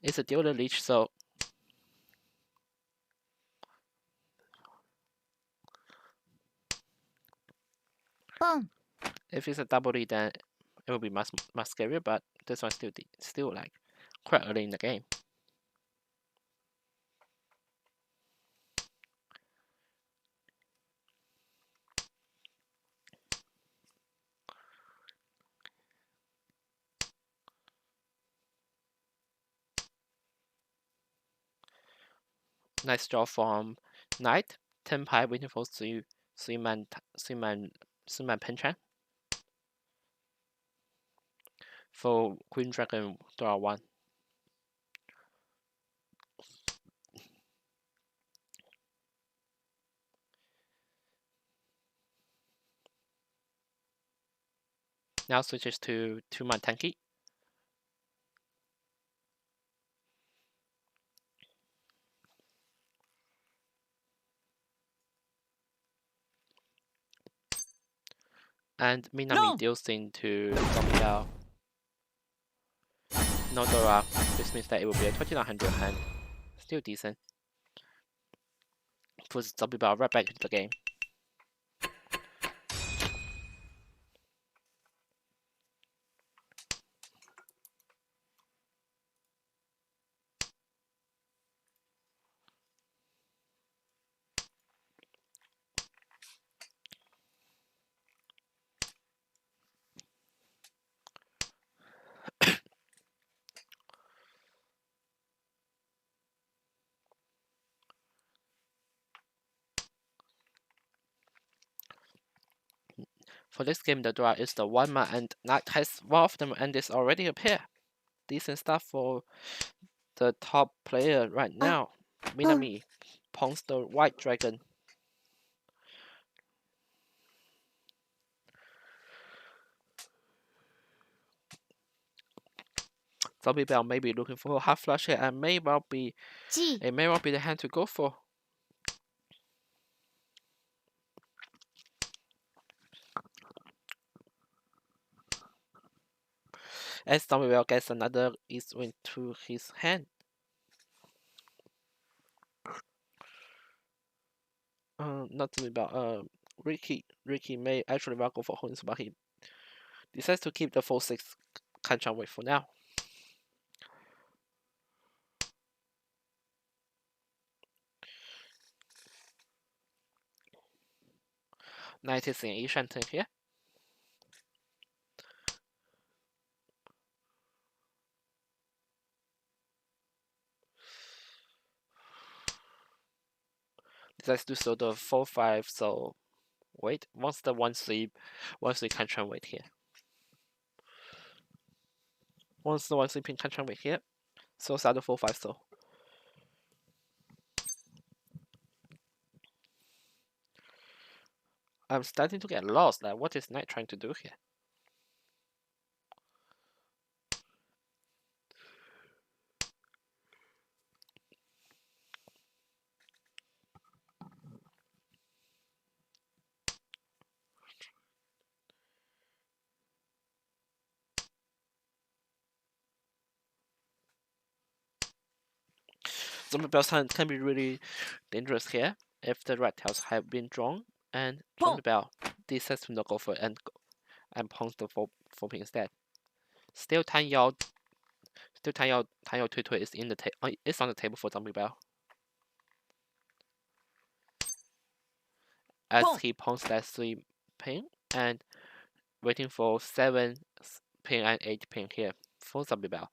It's a dealer leech, so Boom. if it's a double lead, then it will be much scarier. But this one's still like quite early in the game. Nice draw from Knight. Tempai waiting for three-man Penchan. For Queen Dragon, draw 1. Now switches to 2-man Tanky. And Minami deals into Zombie. No Dora. This means that it will be a 2900 hand. Still decent. Puts Zombie right back into the game. For this game, the draw is the 1-man, and Knight has one of them, and it's already a pair. Decent stuff for the top player right now. Minami pawns the white dragon. Zombie Bell may be looking for a half flush here, and it may well be the hand to go for. As Zombie Bell gets another East Wind to his hand. Not Zombie Bell. Ricky may actually well go for Horns, but he decides to keep the 4-6 Kanchan weight for now. Knight is in Asian turn here. Decides to show the 4-5, so wait, once the 1-3 Kanchan weight here. Once the 1-3 pin Kanchan weight here, so start the 4-5 so. I'm starting to get lost, like what is Knight trying to do here? Zombie Bell's hand can be really dangerous here if the red tiles have been drawn, and Zombie Bell decides to not go for it and pawns the 4 pin instead. Still 弹药推 is is on the table for Zombie Bell. As he pawns that 3 pin and waiting for 7 pin and 8 pin here for Zombie Bell.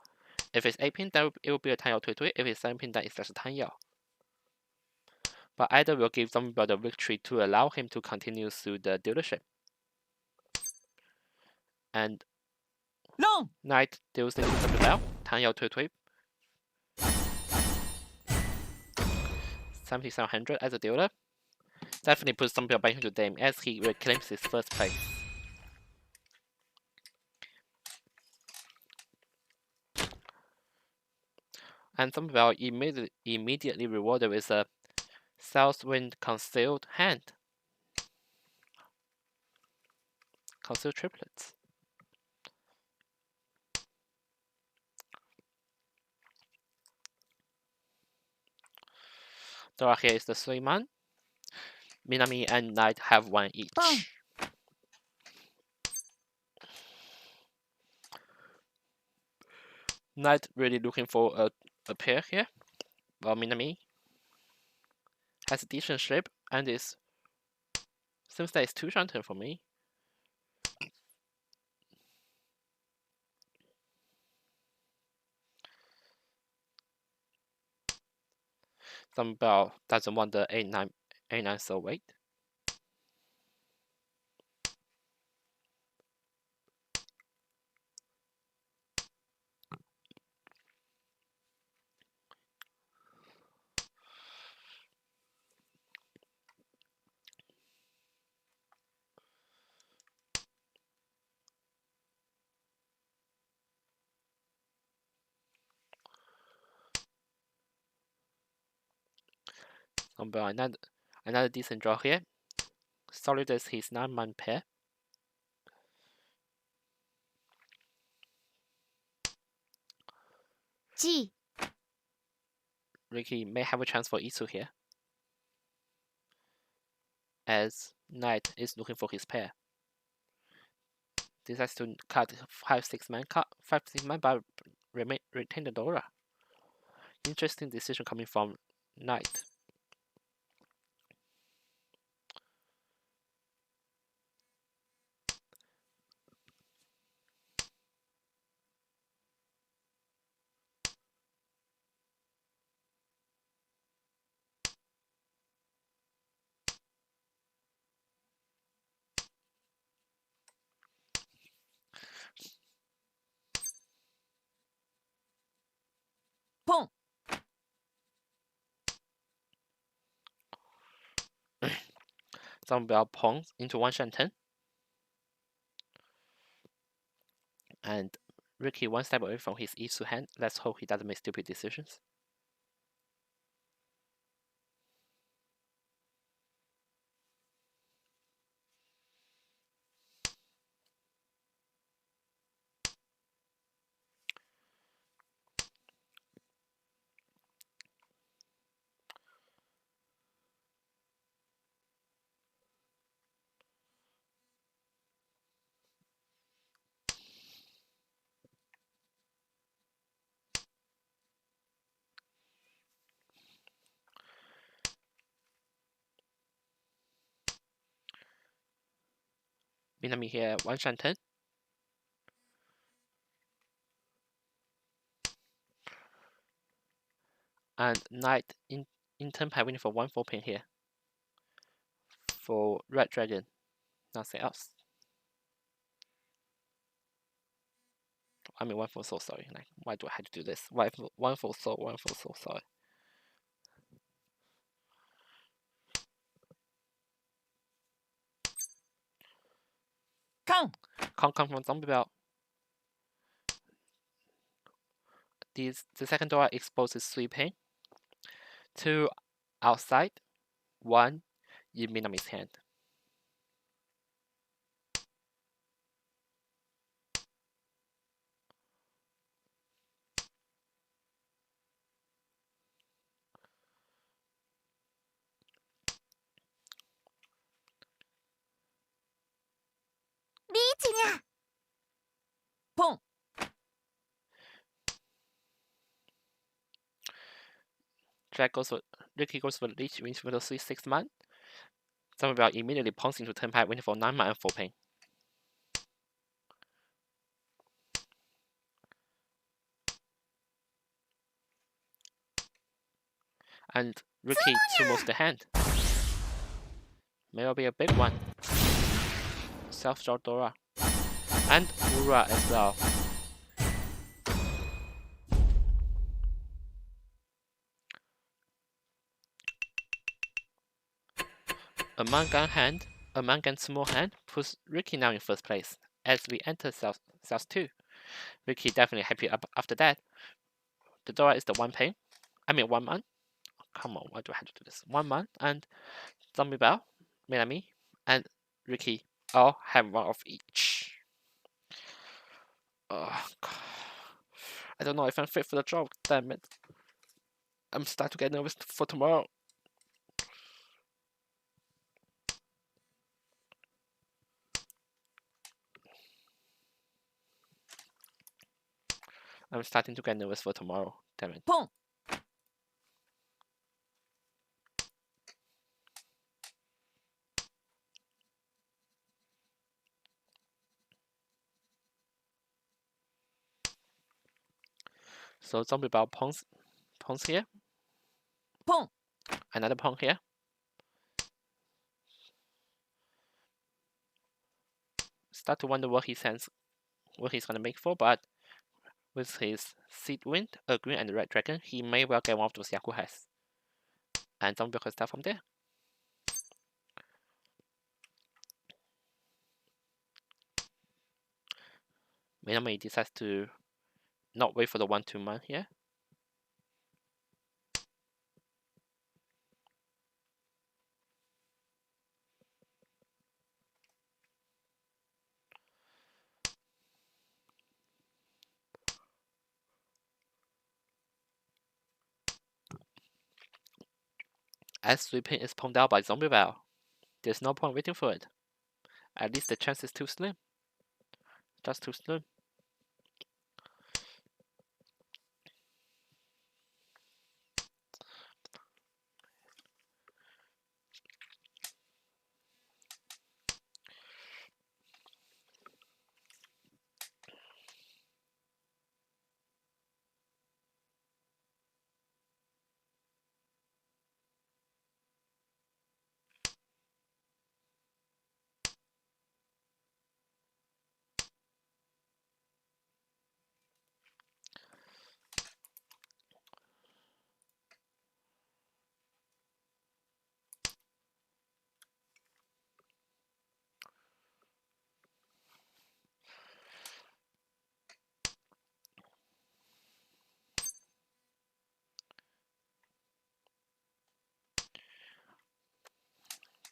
If it's 8 pin, then it will be a 弹药推推. If it's 7 pin, then it's just a 弹药. But either will give Zombie Bell the victory to allow him to continue through the dealership. And Knight deals into Zombie Bell, 弹药推推. 7700 as a dealer. Definitely puts Zombie Bell back into the game as he reclaims his first place. And Zombie Bell immediately rewarded with a Southwind Concealed hand. Concealed triplets. Draw here is the 3-man. Minami and Knight have 1 each. Knight really looking for a pair here. While Minami has a decent shape and seems that it's 2 shunter for me. Zombie Bell doesn't want the 8-9 so wait. Zombie Bell another decent draw here. Solid as his 9-man pair. G. Ricky may have a chance for Isu here, as Knight is looking for his pair. Decides to cut 5-6 man but retain the Dora. Interesting decision coming from Knight. Zombie Bell pawns into 1 shanten. And Ricky 1 step away from his Isu hand. Let's hope he doesn't make stupid decisions. Minami here 1 shanten. And Knight in turn winning for 1 4 pin here. For Red Dragon. Nothing else. I mean 1 4 soul, sorry. Like, why do I have to do this? 1 4 soul, 1 4 soul, sorry. Can't come from Zombie Bell. The second door exposes 3 pin. 2 outside, 1 in Minami's hand. ちにゃ。ポン。 Jack goes for Ricky goes for the leech, wins for the 3/6 man. Zombie immediately punks into 10 pad, winning for 9 man and 4 pain. And Ricky summons the hand. May well be a big one. Self-draw Dora. And Ura as well. A Mangan hand, a Mangan small hand, puts Ricky now in first place. As we enter South 2. Ricky definitely happy up after that. The Dora is the 1 pain. I mean 1 man. Come on, why do I have to do this? 1 man and Zombie Bell, Minami, and Ricky all have 1 of each. Oh, God. I don't know if I'm fit for the job, damn it. I'm starting to get nervous for tomorrow. I'm starting to get nervous for tomorrow, damn it. ポン。 So Zombie Bell pawns here. ポン。 Another pawn here. Start to wonder what he's gonna make for, but with his Seed Wind, a green and a red dragon, he may well get 1 of those Yaku has. And Zombie Bell can start from there. Minami decides to not wait for the 1/2 man here. As sweeping is pawned out by Zombie Bell, there's no point waiting for it. At least the chance is too slim. Just too slim.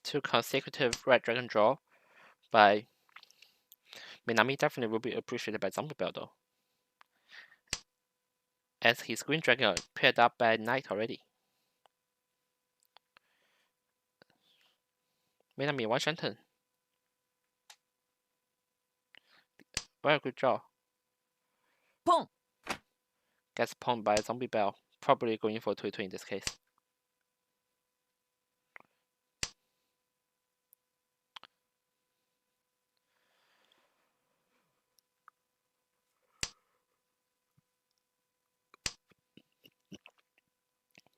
Two consecutive red dragon draw by Minami definitely will be appreciated by Zombie Bell though, as his green dragon paired up by knight already. Minami 1 Shenton. Very good draw. ポン。 Gets pawned by Zombie Bell, probably going for 2/2 in this case.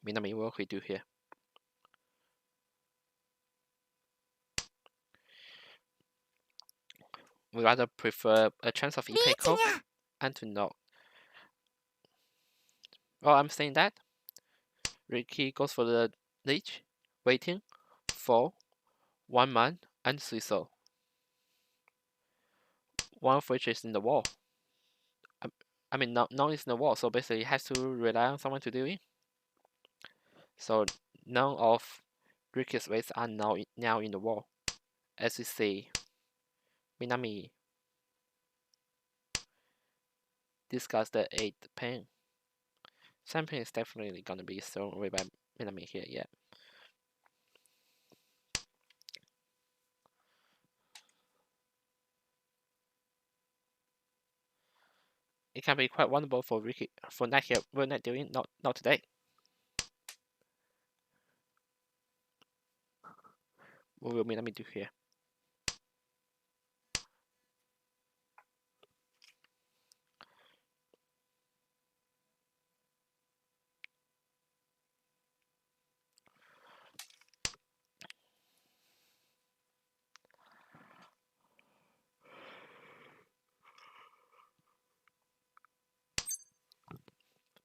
Minami, what will he do here? We rather prefer a chance of リー EP チに call ゃ。 and to know. Well, I'm saying that Ricky goes for the leech, waiting for 1 man and 3 soul. 1 of which is in the wall. I mean, none is in the wall, so basically he has to rely on someone to do it. So none of Ricky's ways are now in the wall. As you see, Minami discussed the 8 pain. 7 pain is definitely gonna be thrown away by Minami here, yeah. it can be quite wonderful for Ricky for knight here. Will knight doing not today. What will Minami do here?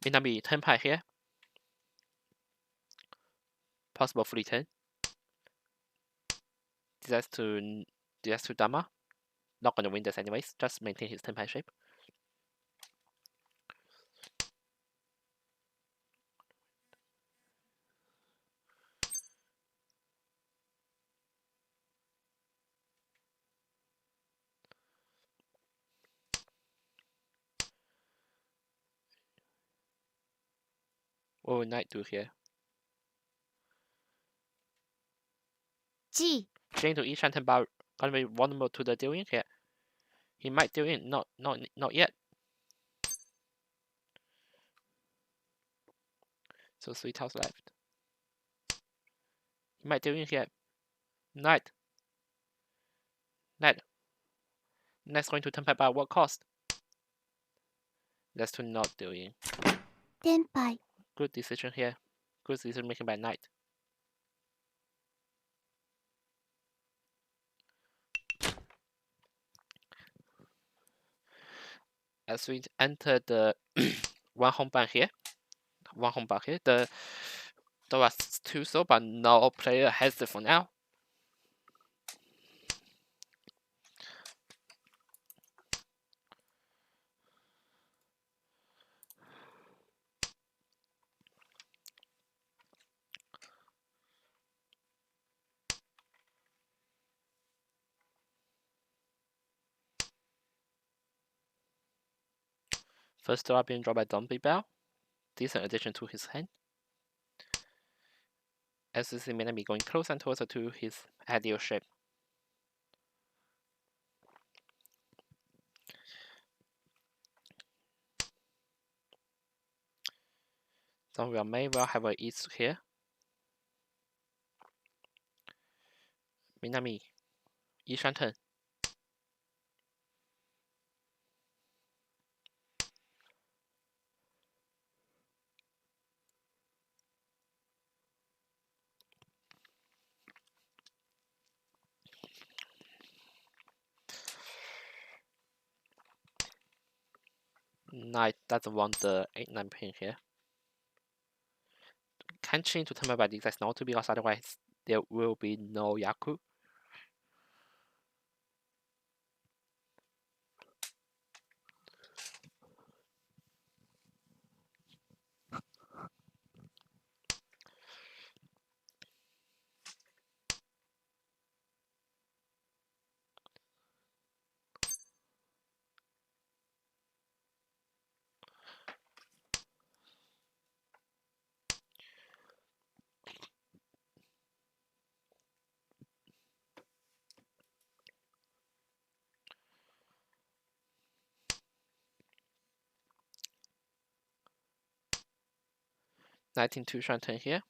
Minami 10 pi here. Possible free turn. That's to Dama. Not gonna win this anyways. Just maintain his 10 pi shape. What will knight do here? G Chain to each and bar gonna be vulnerable to the deal in here. He might deal in, not yet. So 3 tiles left. He might deal in here. Knight. Knight's going to 10 pi bar. What cost? That's to not deal in. 10杯 Good decision here. Good decision making by knight. As we enter the one home ban here, there are 2 so, but no player has it for now. First draw being drawn by Dumpy Bell. Decent addition to his hand. As you see Minami going closer and closer to his ideal shape. So we may well have a east here. Minami, Yishan turn. Knight doesn't want the 8-9 pin here. Can't change to turn by the exact not to because otherwise there will be no Yaku. Knight in 2 short turn here.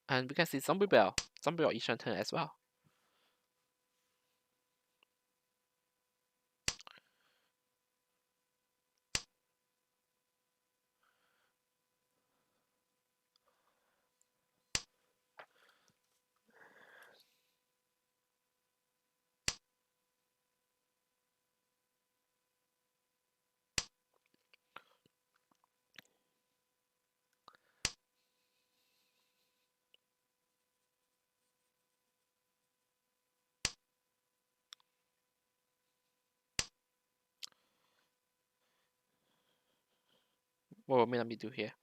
And we can see Zombie Bell each turn as well. What will Minami do here?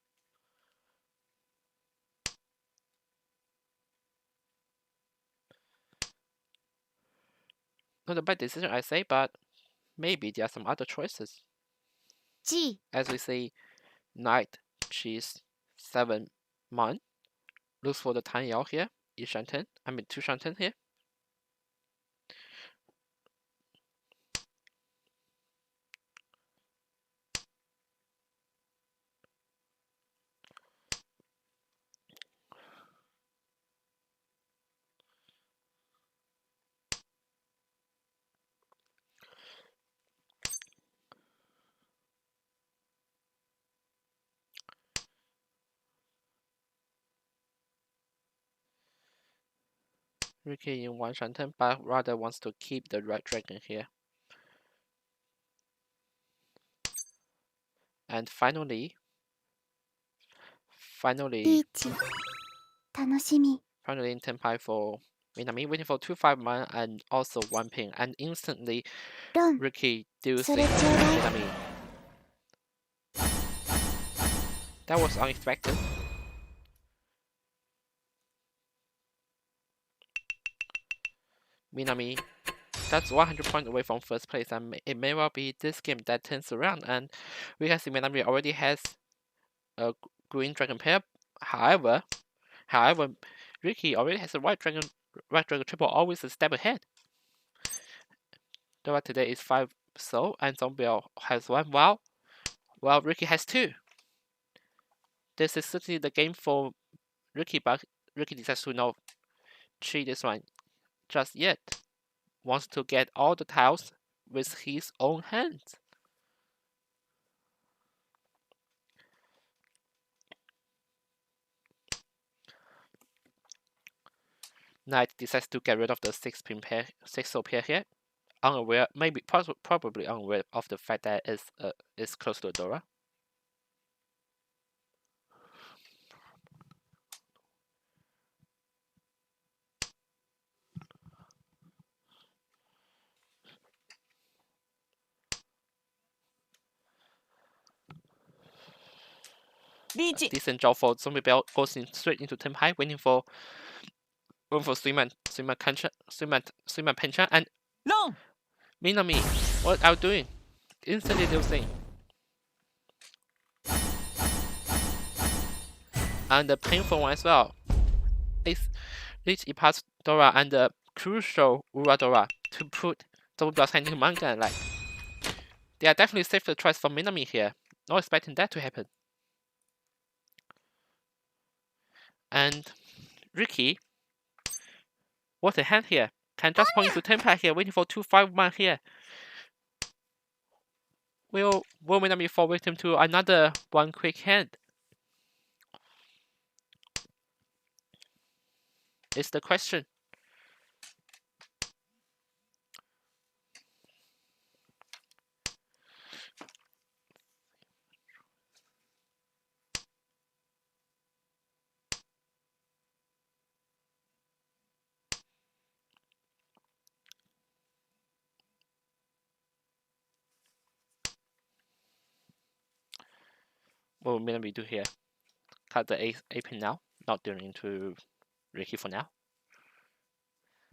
Not a bad decision, I say, but maybe there are some other choices. G. As we see, knight, cheese, 7, man. Looks for the tan yao here, 一上10, I mean 2上10 here. Ricky in 1 shanten, but rather wants to keep the red dragon here. And finally, リーチ楽しみ finally in tempai for Minami, waiting for 2-5 man and also 1 ping, and instantly ロン Ricky deals それちょうだい Minami. That was unexpected. Minami, that's 100 points away from first place, and it may well be this game that turns around, and we can see Minami already has a green dragon pair. However, Ricky already has a white dragon triple, always a step ahead. Dora today is 5 soul, and Zombie has 1. Well, Ricky has 2. This is certainly the game for Ricky, but Ricky decides to not cheat this one just yet. Wants to get all the tiles with his own hands. Knight decides to get rid of the 6 soul pair here. Unaware, maybe probably unaware of the fact that it's close to Dora. Decent job for Zombie Bell, goes straight into tempai, waiting for 3-man pincher, and Long. Minami, what are you doing? Instantly losing. And the painful one as well. It's reach past Dora and the crucial Ura Dora to put Zombie Bell's hand into manga. Like, they are definitely safe the choice for Minami here. Not expecting that to happen. And Ricky, what a hand here. Can just point to tempai here, waiting for 2-5-1 here. Will Minami fall victim to another one quick hand? Is the question. What will Minami do here? Cut the A pin now, not dealing into Ricky for now.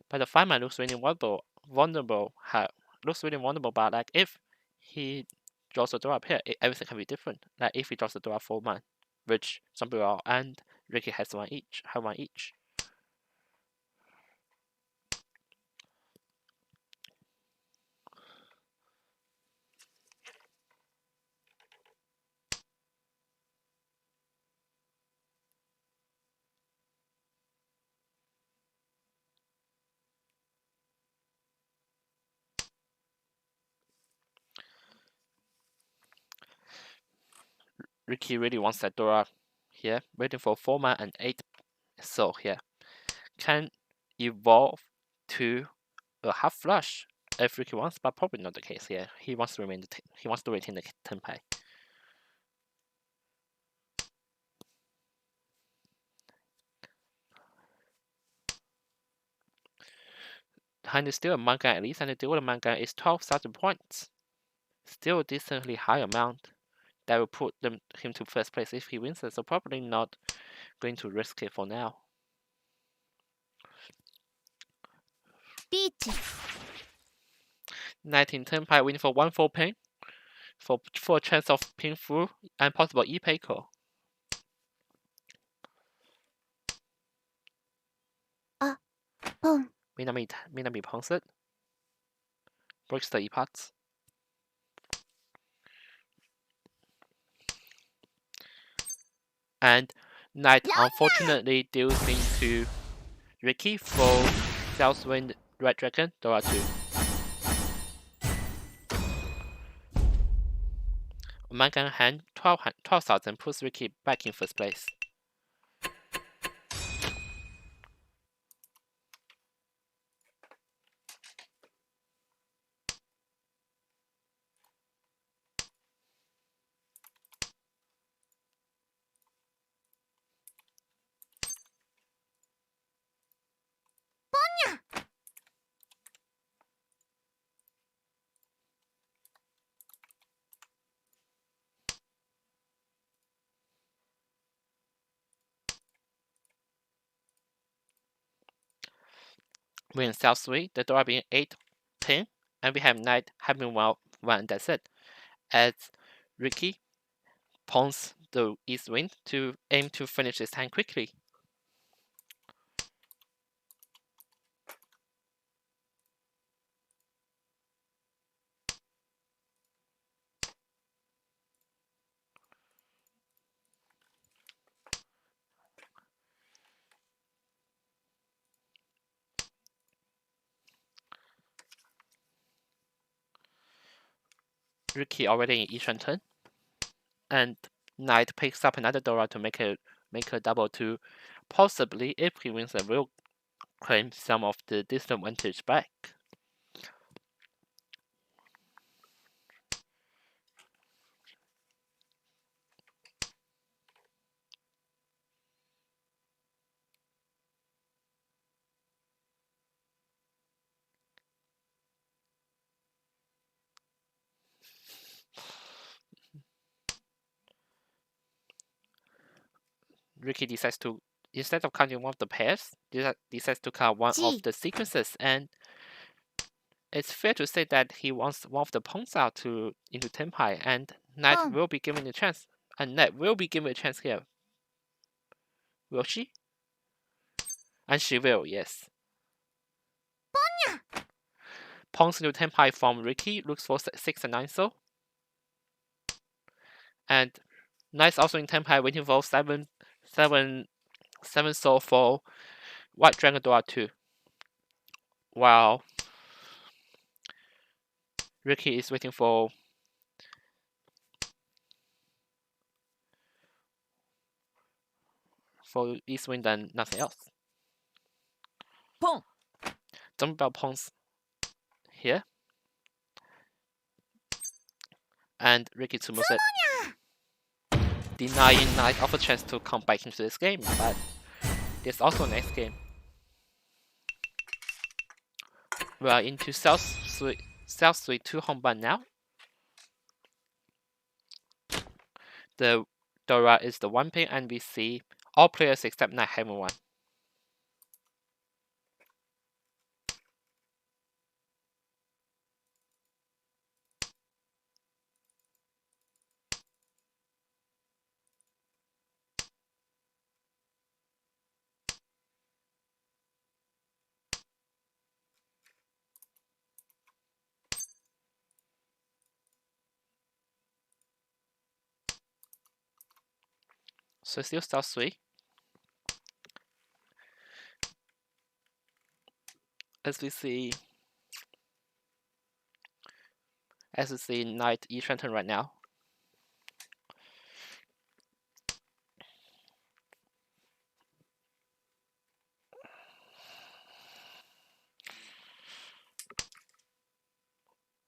But the 5-man looks really vulnerable. Looks really vulnerable, but like if he draws the door up here, everything can be different. Like if he draws the door 4-man, which Zombie and Ricky has one each. Ricky really wants that Dora here, waiting for 4-man and 8 soul here. Can evolve to a half flush if Ricky wants, but probably not the case here. He wants to retain the tempai. Hand is still a manga at least, and the dual manga is 12,000 points. Still a decently high amount that will put him to first place if he wins it, so probably not going to risk it for now. リーチ Knight in Tenpai waiting for 1 full pin for a chance of pin through and possible e-pay call. ポン Minami pawns it. Breaks the e-pots. And Knight unfortunately deals into Ricky for Southwind Red Dragon, Dora 2. Mangan hand 12,000 puts Ricky back in first place. We're in South 3, the Dora being 8 pin, and we have Knight having 1, and that's it. As Ricky pawns the East Wind to aim to finish his hand quickly. Ricky already in Eastern turn, and Knight picks up another Dora to make a double to possibly, if he wins, will claim some of the disadvantage back. Ricky decides to, instead of counting one of the pairs, decides to count one of the sequences, and it's fair to say that he wants one of the pawns out into Tenpai, and Knight will be given a chance. And Knight will be given a chance here. Will she? And she will, yes. Pawns into Tenpai from Ricky, looks for 6 and 9 soul. And Knight's also in Tenpai waiting for 7 soul for White Dragon Dora 2. While Ricky is waiting for East Wind and nothing else. Pong. Dumbbell pawns here. And Ricky to move it. Denying Knight of a chance to come back into this game, but there's also next game. We are into South 3 2 Honban now. The Dora is the 1 pin, and we see all players except Knight having 1. So still South 3. As we see Knight Eastern turn right now.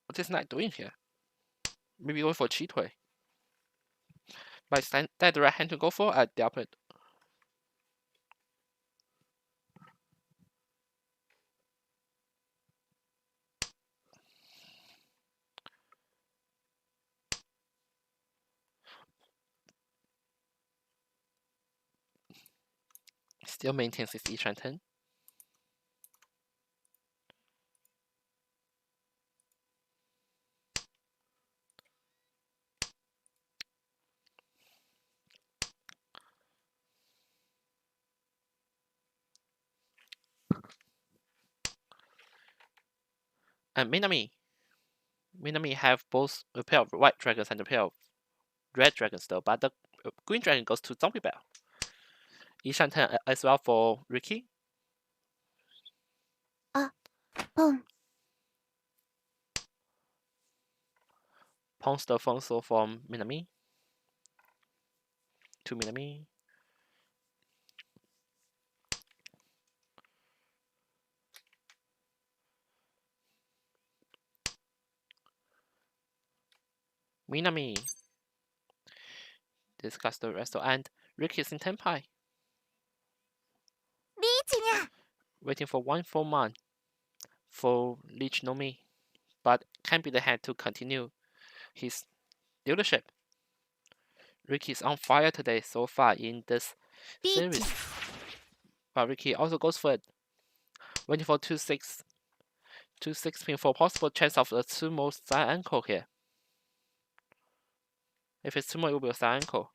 What is Knight doing here? Maybe going for cheat way. But is that the right hand to go for? I doubt it. Still maintains his Eastern turn. And Minami have both a pair of white dragons and a pair of red dragons though, but the green dragon goes to Zombie Bell. Ishan turn as well for Ricky. ポン Pawns the phone so from Minami to Minami. Minami discuss the wrestle and Ricky's in Tenpai, リーチにゃ waiting for 1 full month for Lich no Mi, but can't be the head to continue his dealership. Ricky's on fire today so far in this リーチ series, but Ricky also goes for it, waiting for 2-6 pin for possible chance of a sumo side ankle here. If it's sumo, it will be a side ankle.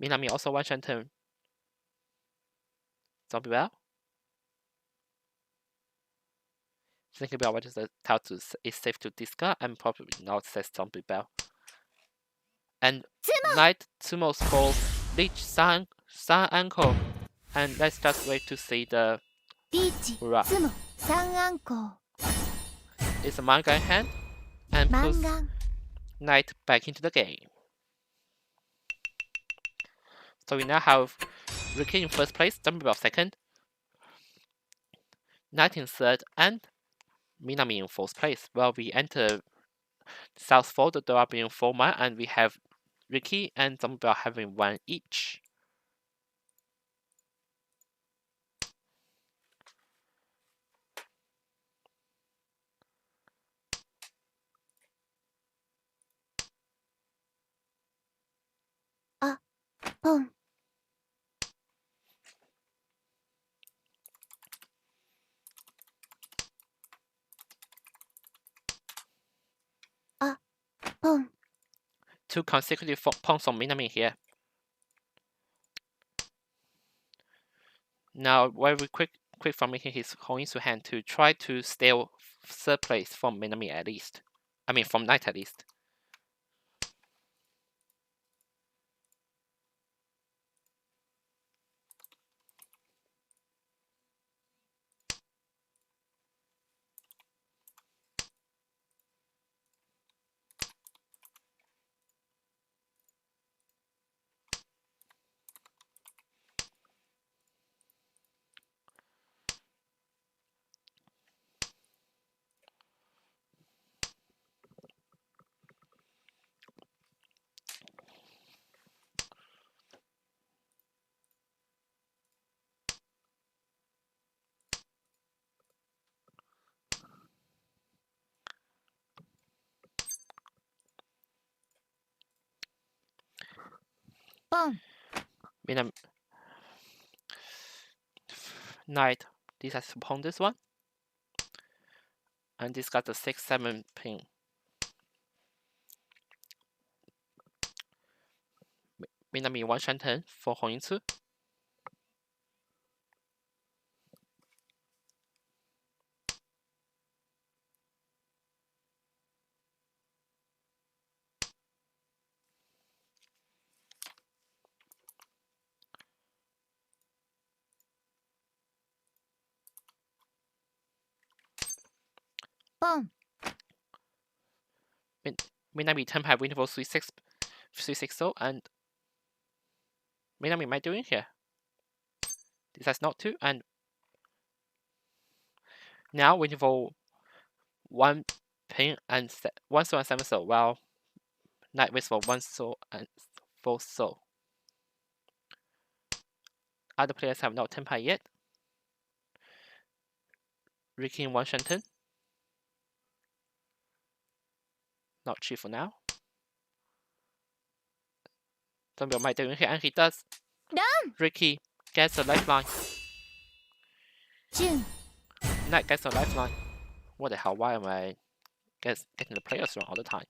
Minami also one shot turn. Zombie Bell. Thinking about what is the title is safe to discard and probably not says Zombie Bell. And Knight Sumo's for Lich side ankle. And let's just wait to see the リーチ Hurrah. ツモ三暗号 It's a Mangan hand and マ puts ンガン Knight back into the game. So we now have Ricky in first place, Zombie Bell second, Knight in third, and Minami in fourth place. Well, we enter South 4, the door being 4 man, and we have Ricky and Zombie Bell having 1 each. Ah, ポン ポン 2 consecutive pawns on Minami here. Now, very quick from making his Hoinsu hand to try to steal third place from Minami at least. I mean, from Knight at least. Minami Knight decides to pawn this one. And this got the 6-7 pin. Minami 1 shot turn for Hoinsu. Minami Tenpai waiting for 3-6 and Minami might doing here. Decides not to, and now waiting for 1 pin and 1 soul and 7 soul, while Knight waits for 1 soul and 4 soul. Other players have not Tenpai yet. Ricky in 1 Shenton. Not cheap for now. Zombie might doing here, and he does. Done. Ricky gets a lifeline. June Knight gets a lifeline. What the hell? Why am I getting the players wrong all the time?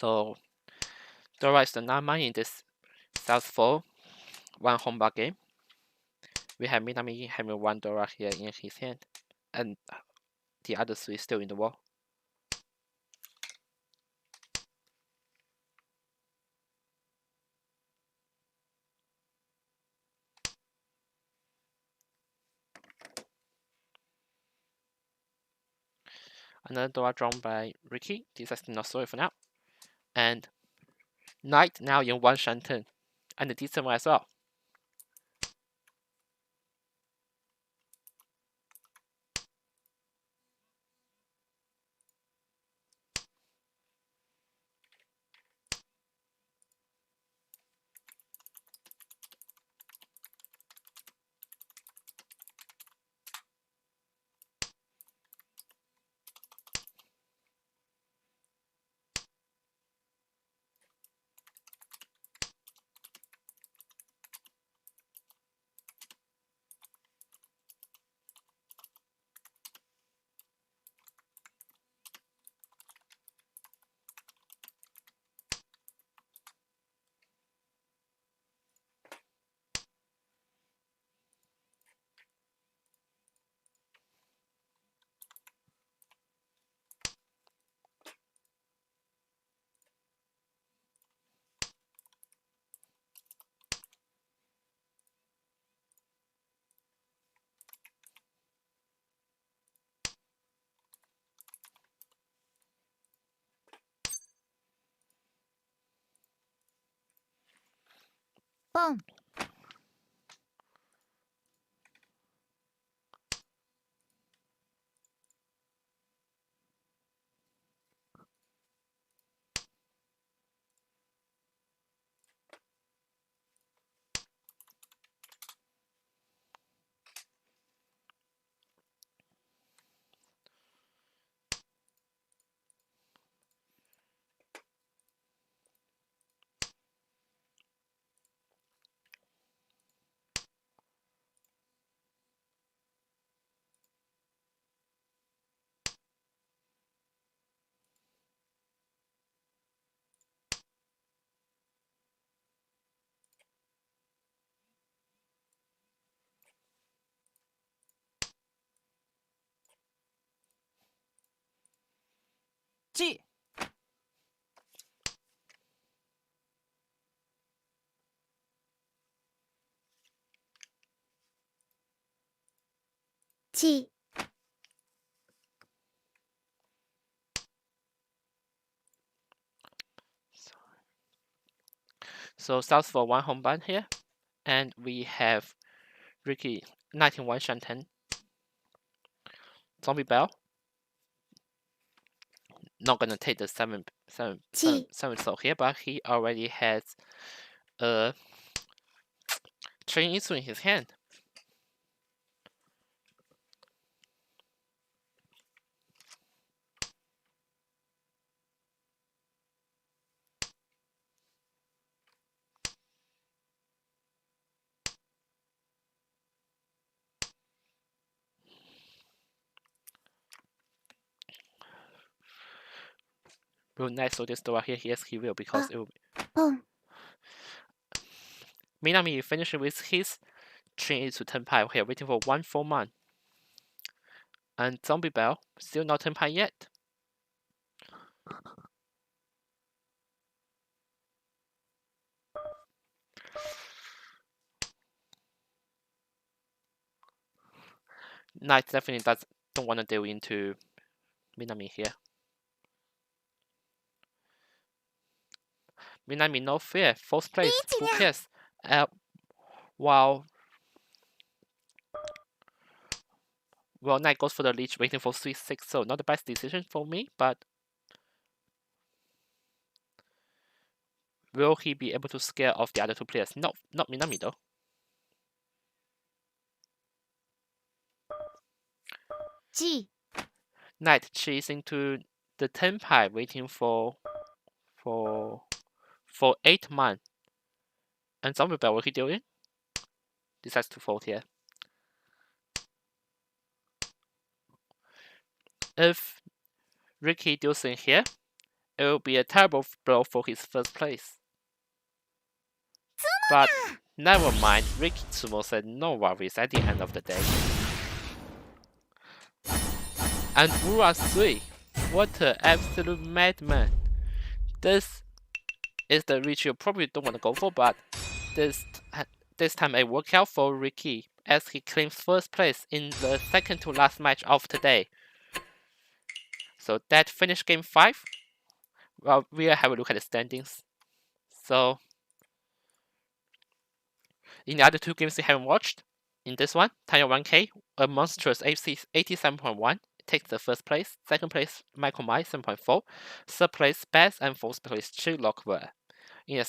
So Dora is the 9-man in this Southpaw 1 Honba game. We have Minami having 1 Dora here in his hand, and the other 3 still in the wall. Another Dora drawn by Ricky. This is not sorry for now. And Knight now in 1 Shanten, and the decent one as well.ポン チ チ So Southpaw 1 Honban here, and we have Ricky Knight in 1 Shanten. Zombie Bell. Not gonna take the 7 soul here, but he already has a train issue in his hand. Will Knight so this door here? Yes, he will, because it will ポン Minami finishing with his train to turn pile here, waiting for 1 full man. And Zombie Bell still not turn pile yet. Knight definitely don't want to deal into Minami here. Minami no fear, 4th place, who cares? While Knight goes for the leech, waiting for 3-6, so not the best decision for me, but will he be able to scare off the other 2 players? No, not Minami though. G Knight chasing to the 10 pile, waiting for 8 man. And Zombie Bell, what he doing? Decides to fold here. If Ricky deals in here, it will be a terrible blow for his first place. But never mind, Ricky Tsumo said no worries at the end of the day. And Ura 3, what an absolute madman. This is the reach you probably don't want to go for, but this time it worked out for Ricky as he claims first place in the second to last match of today. So that finished game 5. Well, we'll have a look at the standings. So in the other 2 games we haven't watched, in this one, Tanya 1K, a monstrous 87.1, takes the first place. Second place, Michael Mai 7.4. Third place, Beth, and fourth place, Chi Lockwell. In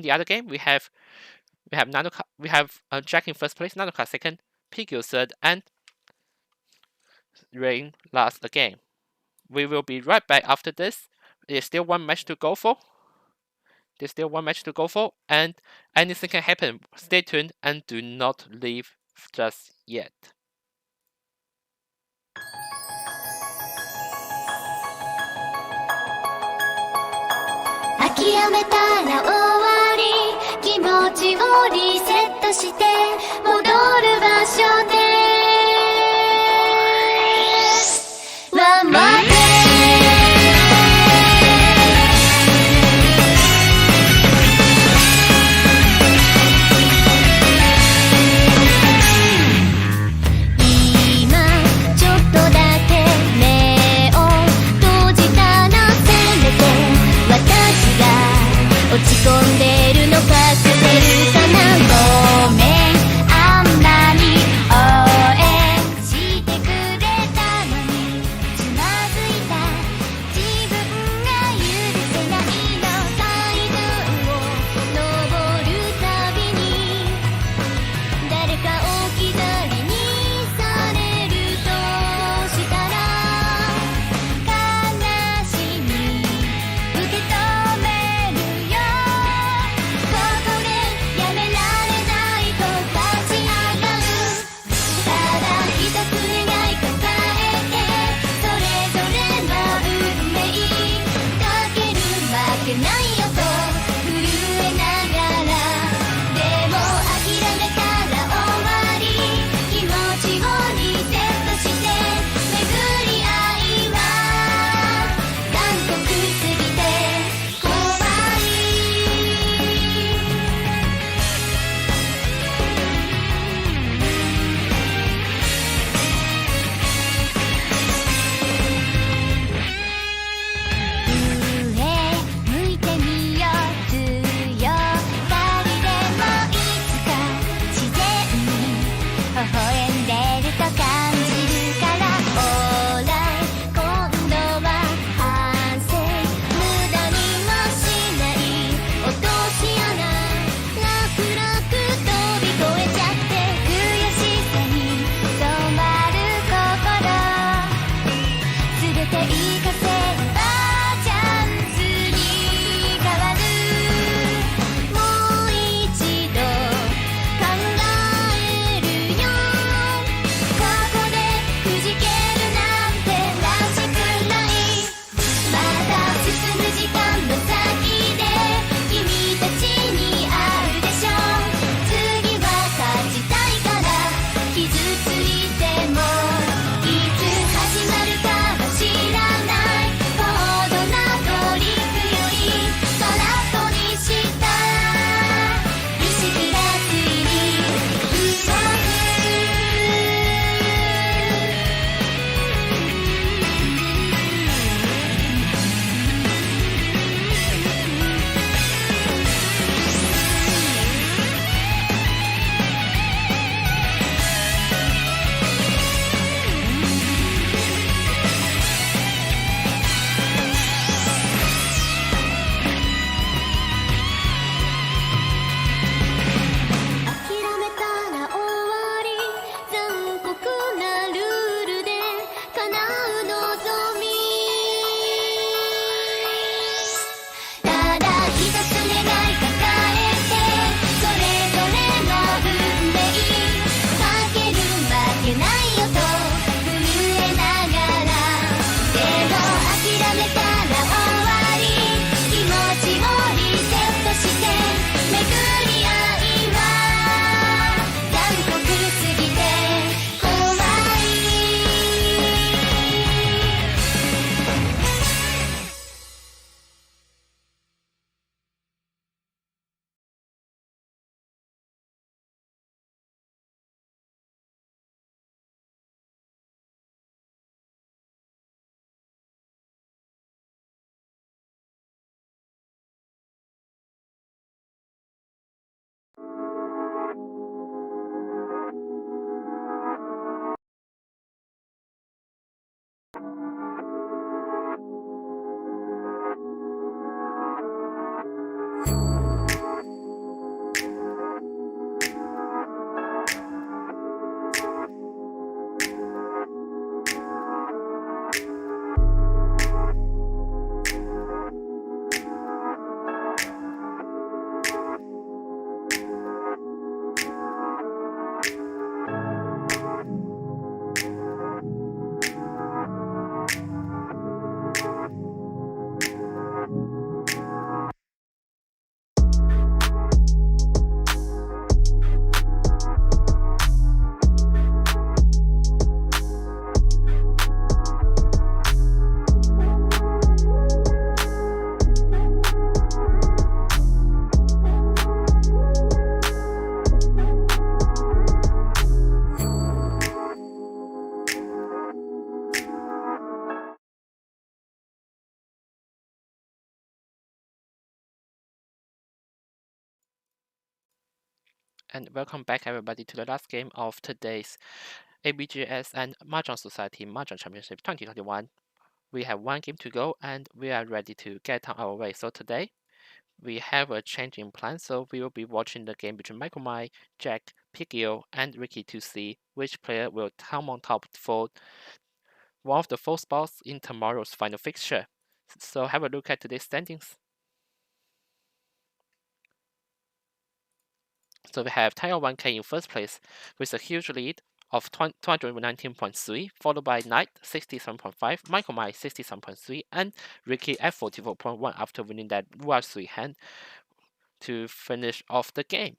the other game, we have Jack in first place, Nanoka second, Piggy third, and Rain last again. We will be right back after this. There's still one match to go for. And anything can happen. Stay tuned and do not leave just yet. And welcome back everybody to the last game of today's ABGS and Mahjong Society Mahjong Championship 2021. We have one game to go and we are ready to get on our way. So today we have a change in plan, so we will be watching the game between Michael Mai, Jack, Pigio, and Ricky to see which player will come on top for one of the 4 spots in tomorrow's final fixture. So have a look at today's standings. So we have Tayo 1K in first place with a huge lead of 219.3, followed by Knight 67.5, Michael Mai 67.3, and Ricky at 44.1 after winning that rush 3 hand to finish off the game.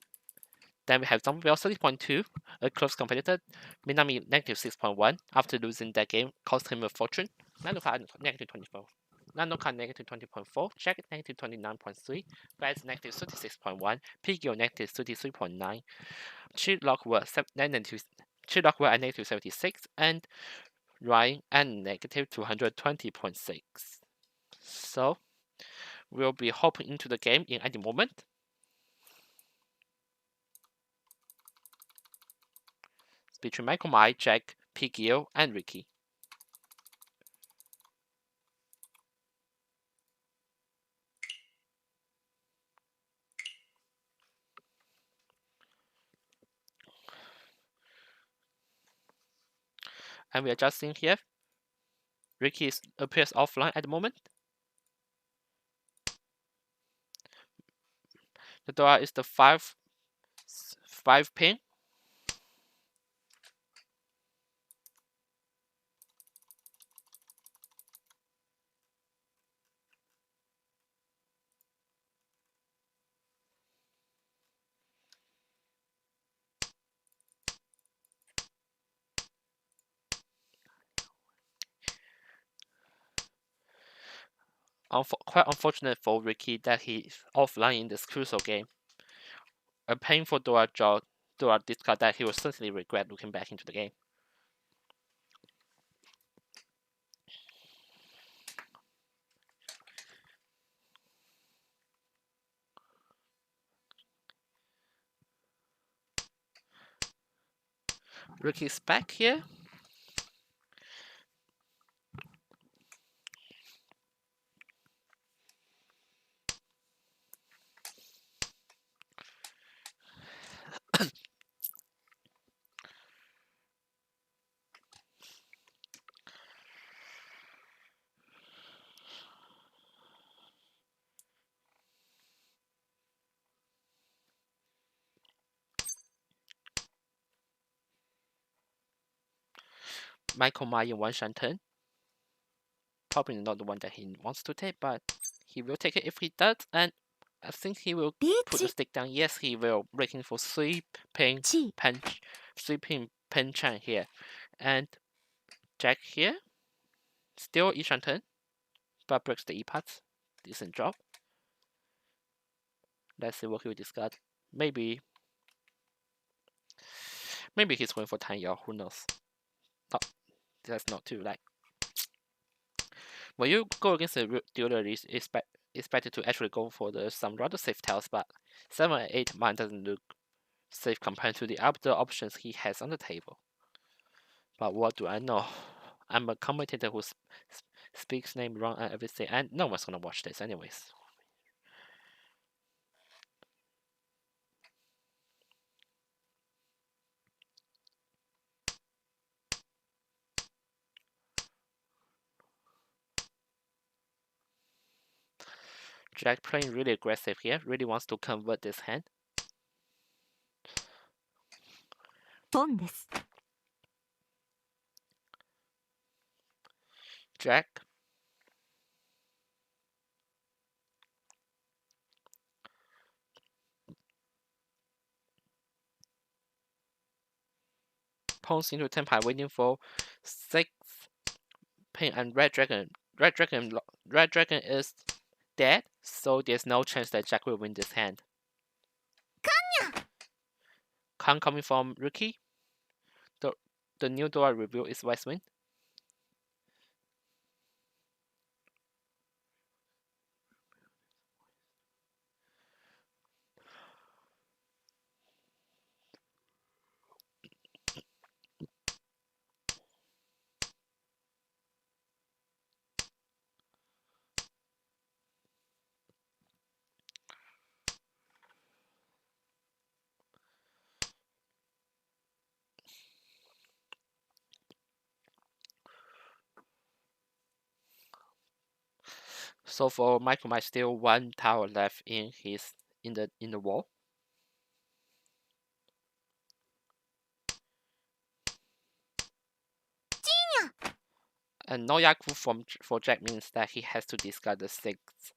Then we have Zombiebell 30.2, a close competitor, Minami negative 6.1 after losing that game cost him a fortune, Nanoka negative 24. Nanoka negative 20.4, Jack negative 29.3, Baz negative 36.1, Pigio negative 33.9, Chilockwell at negative 76, and Ryan at negative 220.6. So we'll be hopping into the game in any moment. It's between Michael Mai, Jack, Pigio, and Ricky. And we are just seeing here, Ricky appears offline at the moment. The door is the 5 pin. Quite unfortunate for Ricky that he's offline in this crucial game. A painful door discard that he will certainly regret looking back into the game. Ricky's back here. Michael Mai in one shot turn. Probably not the one that he wants to take, but he will take it if he does, and I think he will put the stick down. Yes, he will, breaking for 3 pin punch, 3 pin chan here, and Jack here. Still each turn, but breaks the E-parts. Decent job. Let's see what he will discard. Maybe he's going for Tanya, who knows. Oh, that's not too late. When you go against a dealer, it's expected to actually go for some rather safe tiles, but 7 and 8 mine doesn't look safe compared to the other options he has on the table. But what do I know? I'm a commentator who speaks name wrong and everything, and no one's gonna watch this anyways. Jack playing really aggressive here, really wants to convert this hand. Jack. Pawns into tempo, waiting for 6 pin and red dragon. Red dragon is dead, so there's no chance that Jack will win this hand. Kang coming from Ricky. The new door reveal is West Wind. So for Michael Mike, still one tower left in the wall. And no Yaku for Jack means that he has to discard the 6th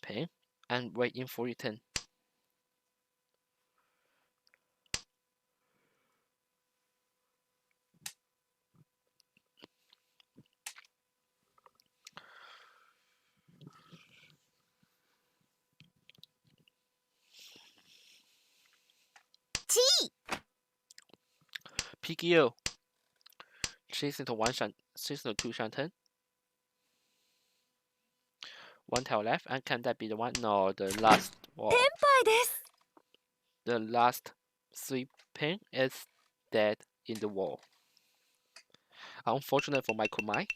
pin and wait in for return. PKO. She's into 2 shanten. 1 tail left, and can that be the one? No, the last wall. The last 3 pin is dead in the wall. Unfortunate for Michael Mai.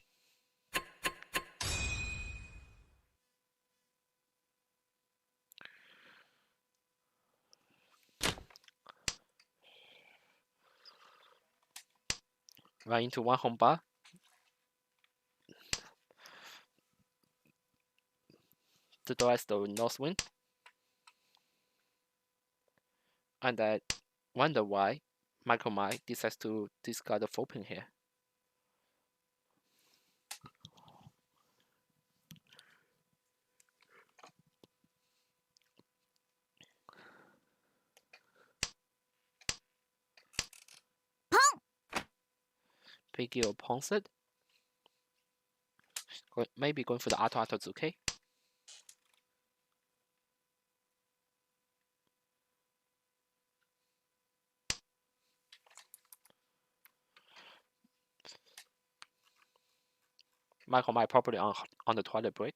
Right into 1 home bar. The door is the north wind. And I wonder why Michael Mai decides to discard the 4 pin here. PKO pawns it. Maybe going for the Ato Zuke. Michael Mai probably on the toilet break.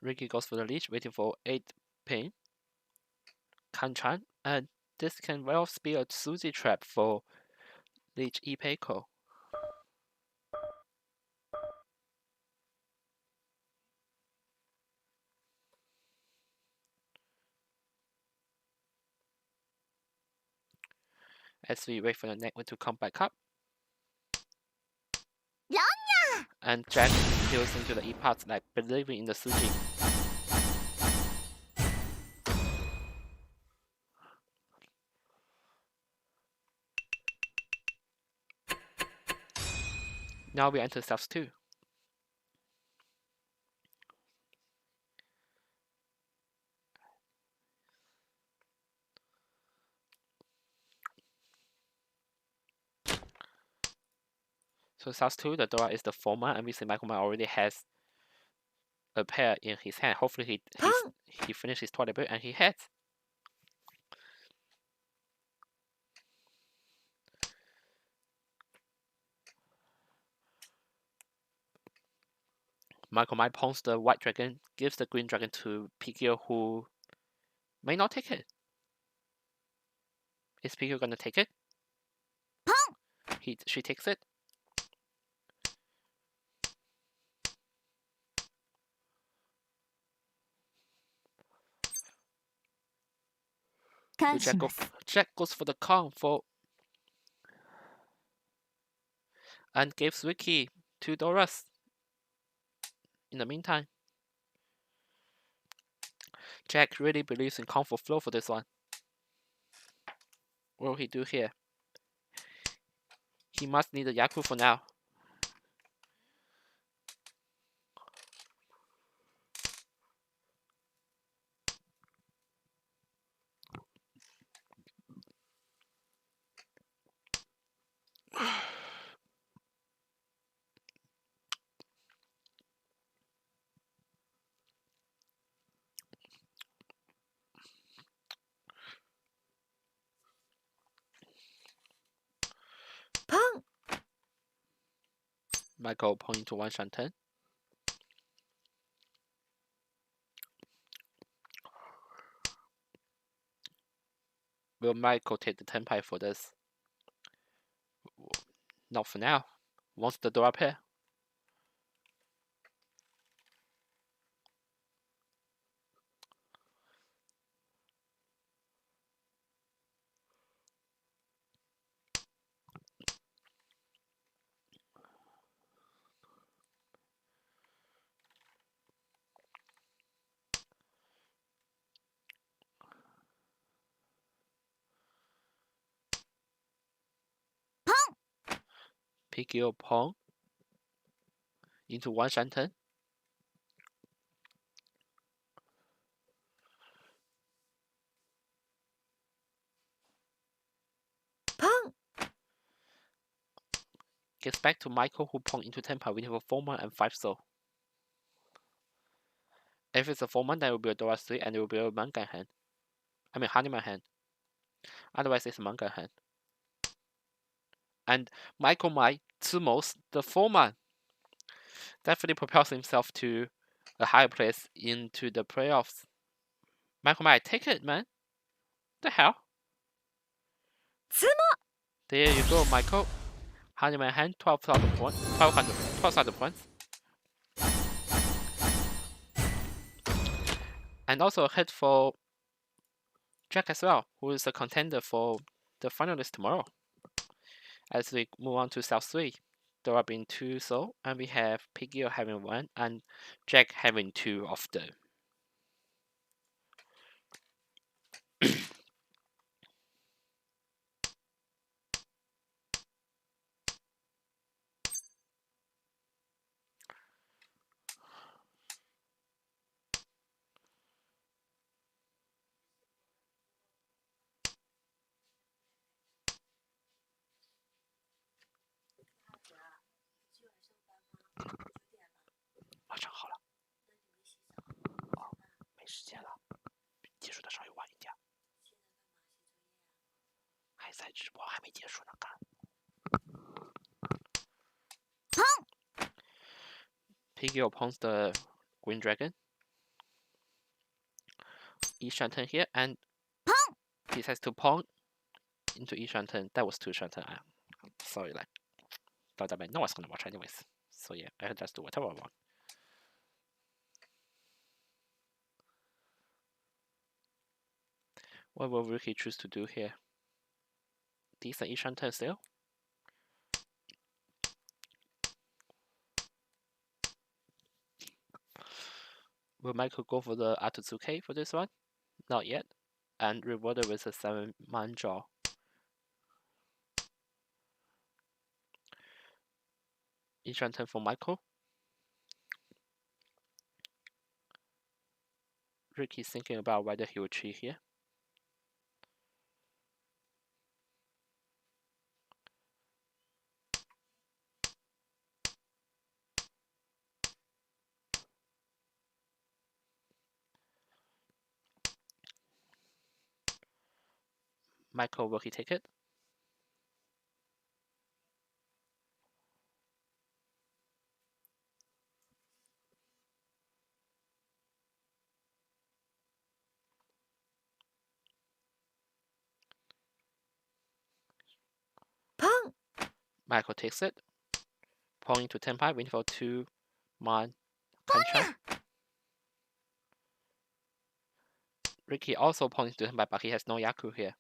Ricky goes for the leech, waiting for 8 pin. Kanchan, and this can well be a Suzy trap for leech Ipeiko. As we wait for the next one to come back up. And Jack deals into the E-parts like believing in the Suzy. Now we enter South 2. So South 2, the Dora is the former, and we see Michael Mai already has a pair in his hand. Hopefully he finishes his toilet break and he has. Michael Mai pawns the white dragon, gives the green dragon to PKO, who may not take it. Is PKO gonna take it? She takes it. Jack goes for the con and gives Ricky 2 Doras. In the meantime, Jack really believes in comfort flow for this one. What will he do here? He must need a Yaku for now. Michael pawn into 1 shanten. Will Michael take the 10 pie for this? Not for now. Wants the door pair. Pick your pawn into 1 shanten. Pong. Gets back to Michael, who pawn into 10 pie, winning for 4 man and 5 soul. If it's a 4 man, then it will be a Dora 3 and it will be a Mangan hand. I mean, Honeyman hand. Otherwise, it's a Mangan hand. And Michael might, most the 4 man, definitely propels himself to a higher place into the playoffs. Michael might take it, man. The hell? There you go, Michael. Honeyman hand, 12,000 points. 12,000 points. And also a hit for Jack as well, who is a contender for the finalists tomorrow. As we move on to South 3, there have been 2 soul, and we have Piggy having 1 and Jack having 2 of them. Piggy opponents the Green Dragon. E shanten here, and he has to pawn into E shanten. That was 2 shanten. Sorry, like, thought that meant no one's gonna watch anyways. So yeah, I can just do whatever I want. What will Ricky choose to do here? Decent E shanten still. Will Michael go for the Atsuzuke for this one? Not yet. And rewarded with a 7 man draw. E shanten for Michael. Ricky's thinking about whether he will cheat here. Michael, will he take it? Pong. Michael takes it. Pawn into 10 pie, win for 2 man Kanchan. Ricky also pawn into 10 pie, but he has no Yaku here.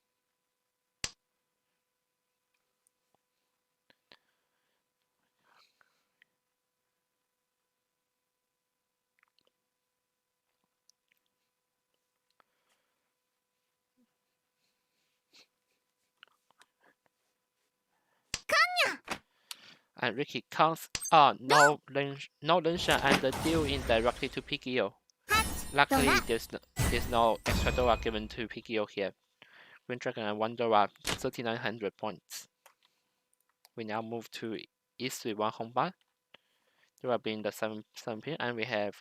And Ricky counts. No Lenshan and the deal in directly to Pigio. Luckily, there's no extra Dora given to Pigio here. Green Dragon and 1 Dora, 3,900 points. We now move to East with 1 Hongban. Dora being the 7 pin, and we have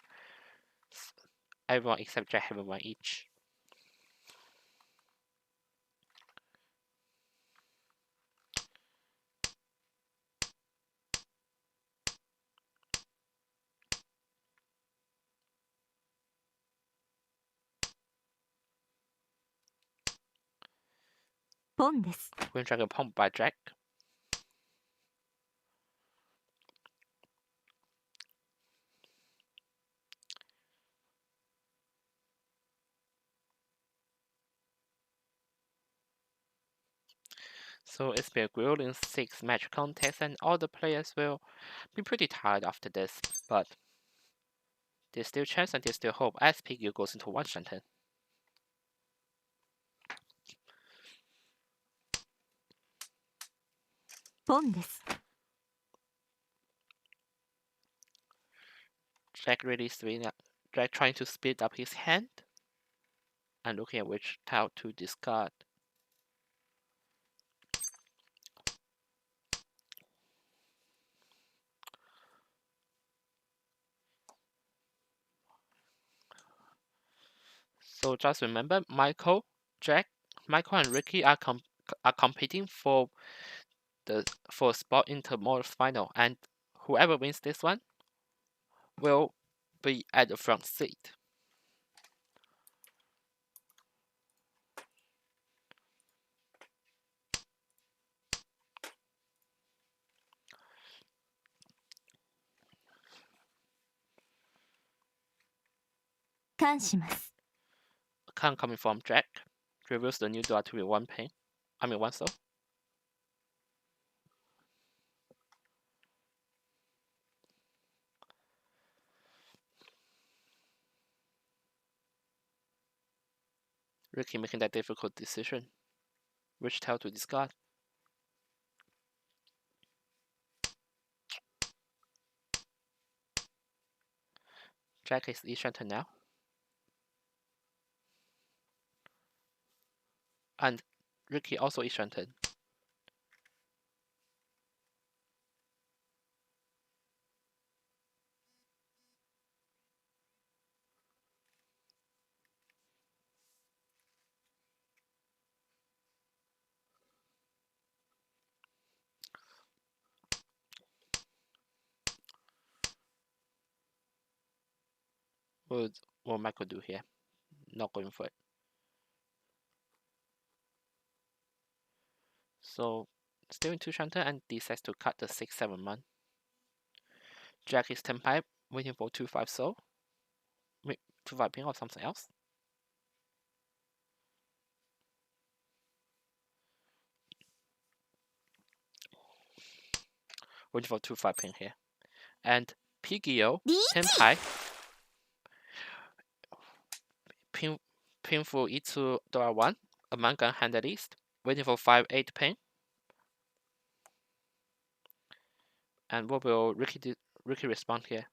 everyone except Jack having 1 each. ポンです。 Queen Dragon Pawn by Jack. So it's been a grueling 6-match contest, and all the players will be pretty tired after this, but there's still chance and there's still hope as PQ goes into one shanten. Jack Jack trying to speed up his hand and looking at which tile to discard. So just remember, Michael and Ricky are competing for a spot in tomorrow's final, and whoever wins this one will be at the front seat. Count coming from Jack reveals the new door to be one soul. Ricky making that difficult decision. Which tile to discard? Jack is E-Shanten now. And Ricky also E-Shanten. What will Michael do here? Not going for it. So still in 2 shanten and decides to cut the 6-7 man. Jack is 10 pipe, waiting for 2-5 soul. 2-5 pin or something else. Waiting for 2-5 pin here. And PGO 10 pipe. Pin for E2 door 1. A man gun hand at least. Waiting for 5-8 pin. And what will Ricky respond here?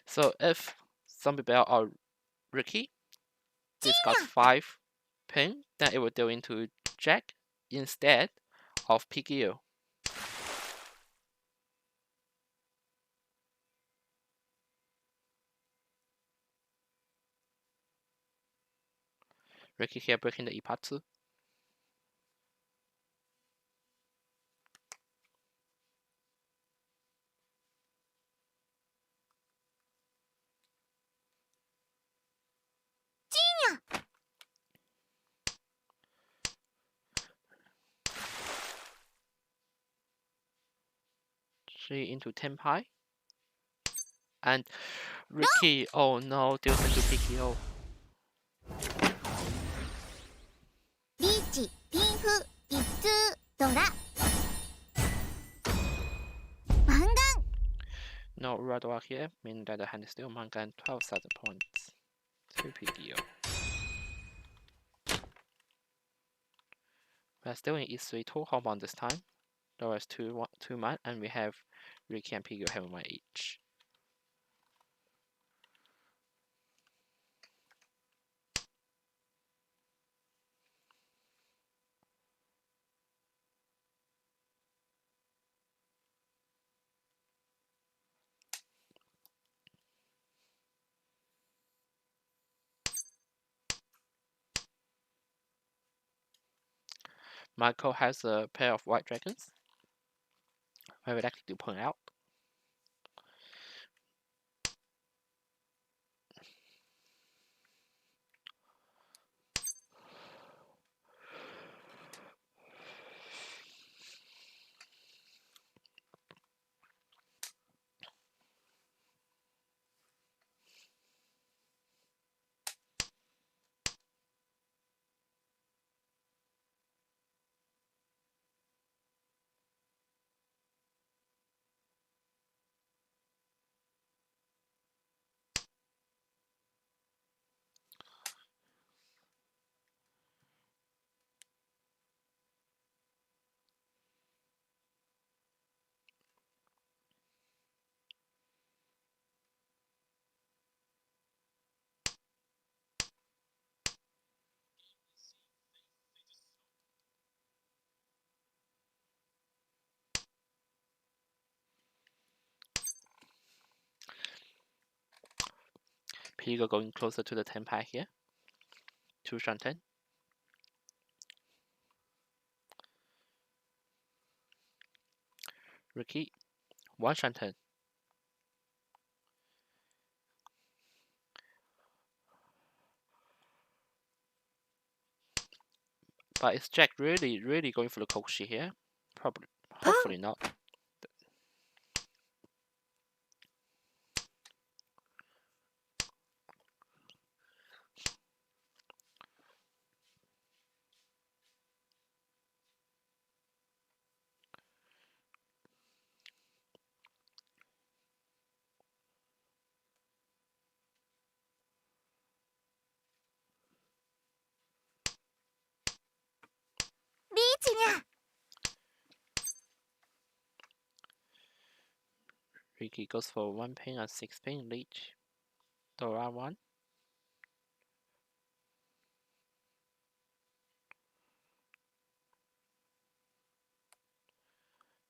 So if Zombie Bell or Ricky discards 5 pin, then it will deal into Jack instead of PGO. Ricky here breaking the Ipatsu. She into 10 pi. And Ricky, oh no, deals into PKO. リーチ、ピンフ、一通、ドラ。マンガン。 No Radwa here, meaning that the hand is still Mangan 12,000 points to PKO. We're still in E3 2 home on this time. There is 2 man, and we have Ricky and PKO having 1 each. Michael has a pair of white dragons. I would like to point out. Pig going closer to the 10 pie here. 2 shanten. Ricky, 1 shanten. But is Jack really going for the koshi here? Probably, hopefully not. Ricky goes for 1 pin and 6 pin leech. Dora 1.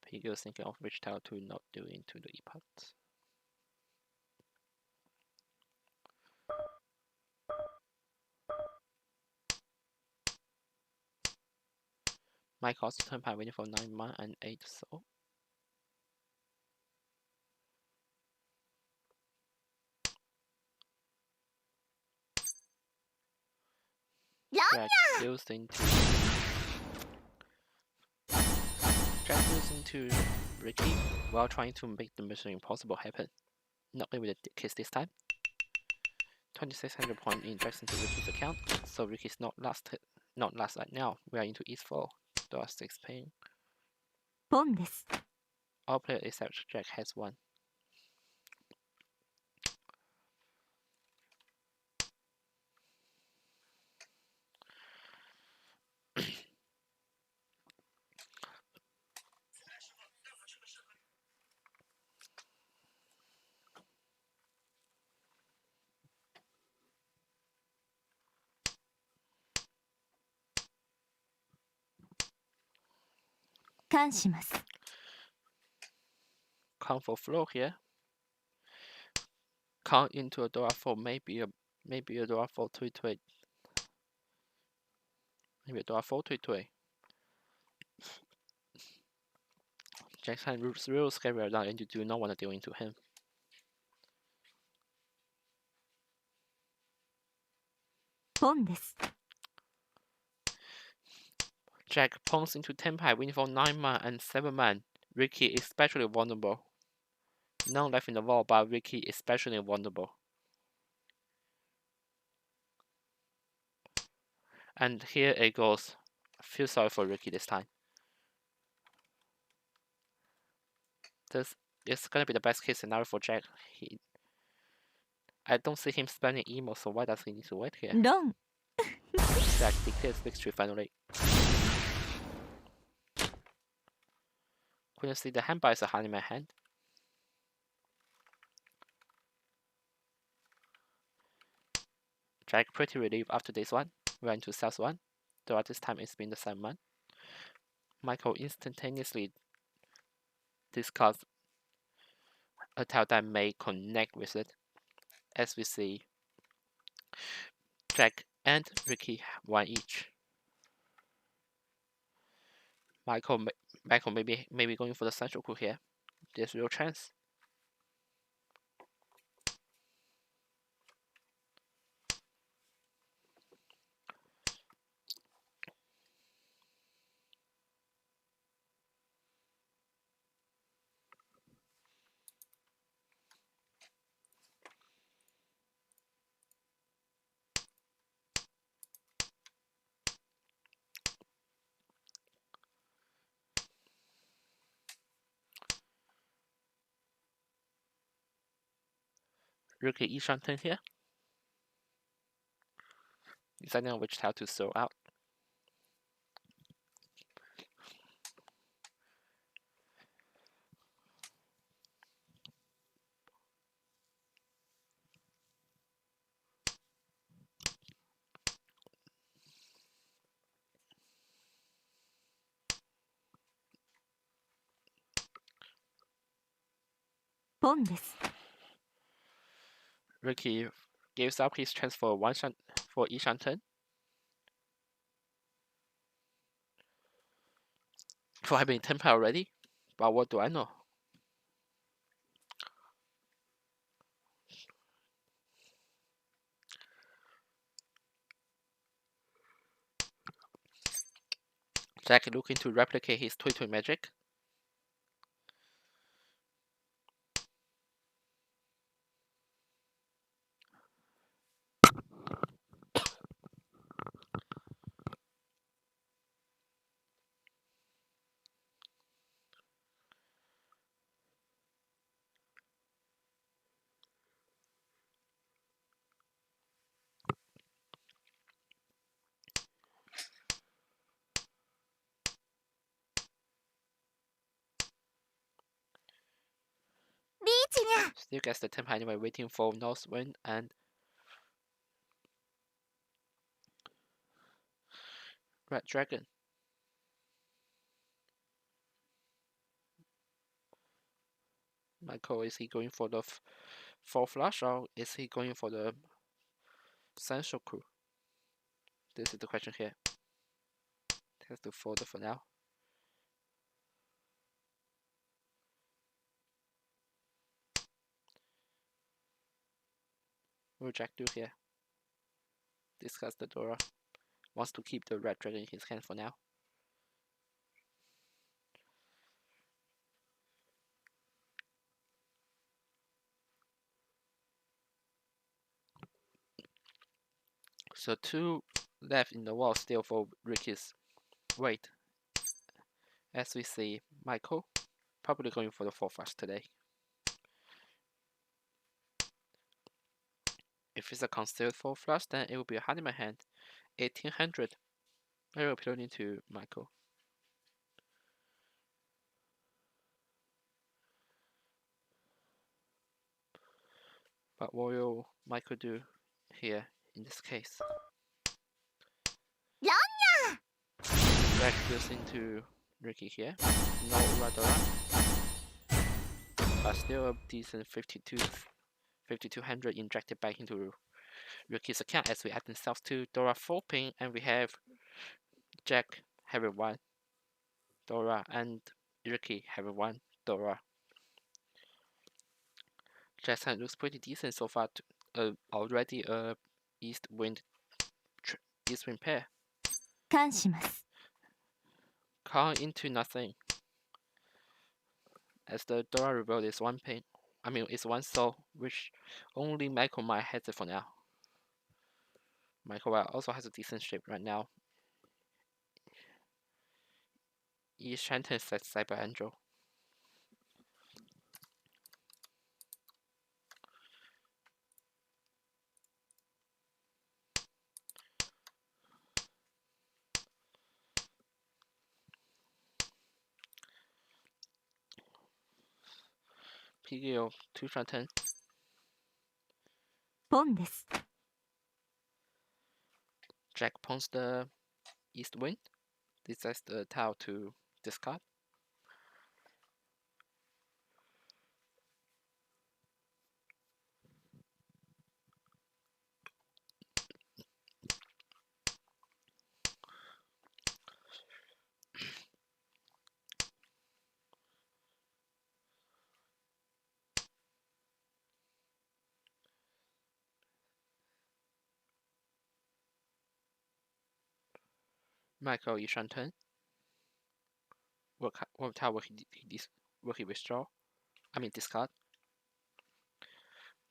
Pig is thinking of which tile to not do into the e-pot. Mike also turn pie waiting for 9 man and 8 soul. Jack goes into Ricky while trying to make the mission impossible happen. Not with the kiss this time. 2600 points injects into Ricky's account, so Ricky's not last right now. We are into E4. Dora 6 pin. ポンです。 All players except Jack has 1. Count for flow here. Count into a Dora 4, maybe a Dora 4 tweet. Maybe a Dora 4 tweet. Jack's hand real scary right now, and you do not want to deal into him. Jack pawns into 10 pie, winning for 9 man and 7 man. Ricky especially vulnerable. None left in the wall, but Ricky especially vulnerable. And here it goes. I feel sorry for Ricky this time. This is gonna be the best case scenario for Jack. I don't see him spending emo, so why does he need to wait here? Done. Jack declares victory finally. Couldn't see the hand, but it's a hand in my hand. Jack pretty relieved after this one. Ran to south one. Though at this time it's been the same one. Michael instantaneously discards a tile that may connect with it. As we see, Jack and Ricky 1 each. Michael maybe going for the central coup here. There's real chance. Ricky E-Shanten here. Deciding on which tile to throw out. Ricky gives up his chance for each turn. For having temper already, but what do I know? Jack looking to replicate his Twitter magic. Still gets the temper anyway, waiting for North Wind and Red Dragon. Michael, is he going for the 4 flush or is he going for the Central Crew? This is the question here. Has to fold it for now. What will Jack do here? Discuss the Dora. Wants to keep the Red Dragon in his hand for now. So 2 left in the wall still for Ricky's weight. As we see, Michael probably going for the 4 flush today. If it's a concealed 4 flush, then it will be a hand in my hand. 1800. I will appeal into Michael. But what will Michael do here in this case? Jack goes into Ricky here. No Uradora. But still a decent 5200 injected back into Ricky's account as we add themselves to Dora 4 pin, and we have Jack having 1 Dora and Ricky having 1 Dora. Jack's hand looks pretty decent so far. Already a East Wind pair. 感します Calling into nothing. As the Dora reveal is 1 pin. I mean, it's 1 soul, which only Michael might has it for now. Michael also has a decent shape right now. East Shanton sets Cyber Angel. PGO 2 Shanton. ポンです Jack pawns the East Wind. Decides the tile to discard. Michael East Shanton. What tile will he withdraw? I mean discard.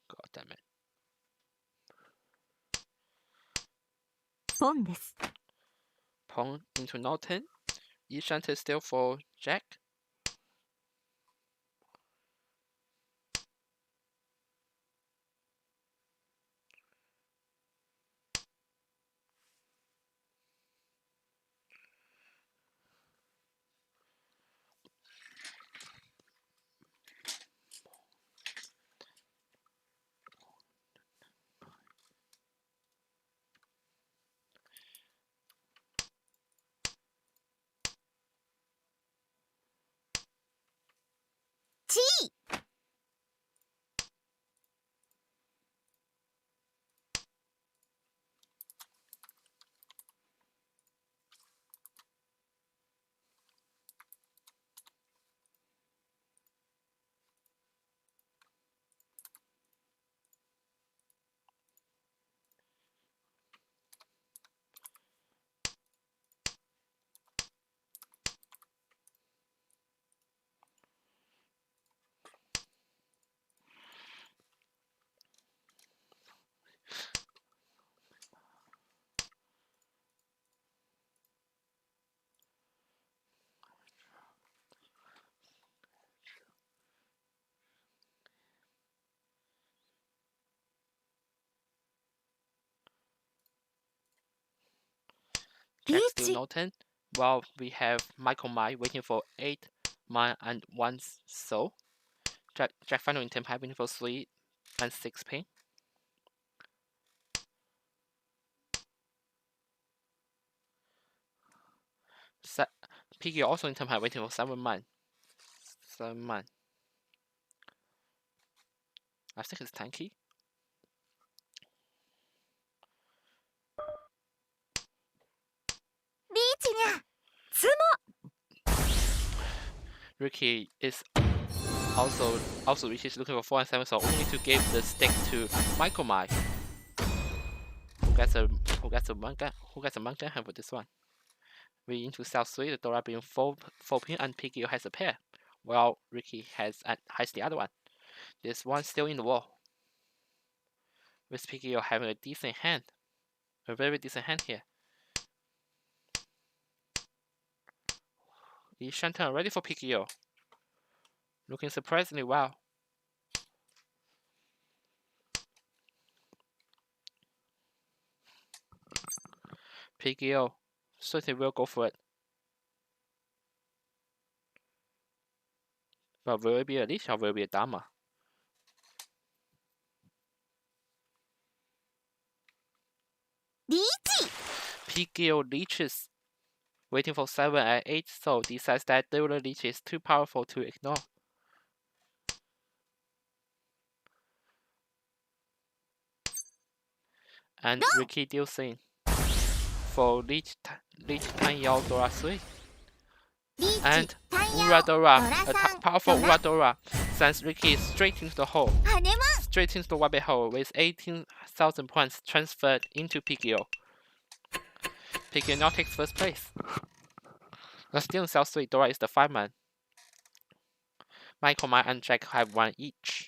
God damn it. ポンです Pawn into Norton. East Shanton still for Jack. turn. While we have Michael Mai waiting for 8 man and 1 soul. Jack final in tempo waiting for 3 and 6 pin. Piggy also in tempo waiting for 7 man. 7 man. I think it's tanky. Ricky is also Ricky's looking for 4 and 7, so only to give the stick to Michael Mai, who gets a manga hand for this one. We into South 3, the Dora being 4 pin and Piggy has a pair, while Ricky has the other one. This one still in the wall. With Piggy having a decent hand. A very decent hand here. Is Shantan ready for Piggy? Looking surprisingly well. Piggy certainly will go for it. But will it be a leash or will it be a Dama? Piggy leeches, waiting for 7 and 8, so decides that the leech is too powerful to ignore. And Ricky deals in for leech Tan Yao Dora 3. And Uradora, a powerful Uradora, sends Ricky straight into the hole. Straight into the rabbit hole with 18,000 points transferred into Piggy-O. Piggy-O now takes first place. Still in South 3, Dora is the 5 man. Michael, Mai, and Jack have 1 each.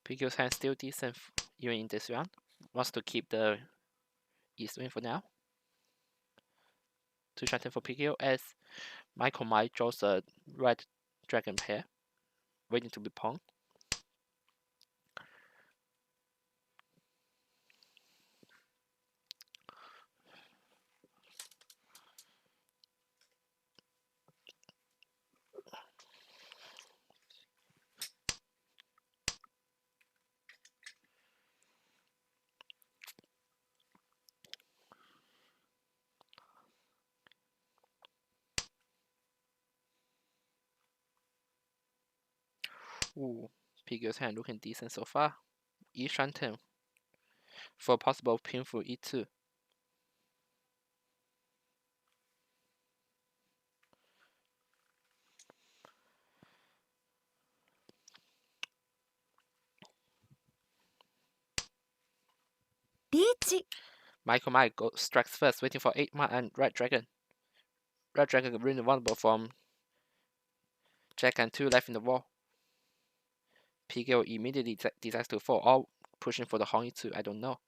Piggy-O's hand still decent even in this round. Wants to keep the East win for now. 2 shot for Piggy-O as Michael Mai draws a red dragon pair, waiting to be pawned. Ooh, Piggy-O's hand looking decent so far. E Shanten for possible pinful E2. Michael Mai strikes first, waiting for 8 man and Red Dragon. Red Dragon really vulnerable from Jack and 2 left in the wall. Piggy-O immediately decides to fall, or pushing for the Hong E2, I don't know.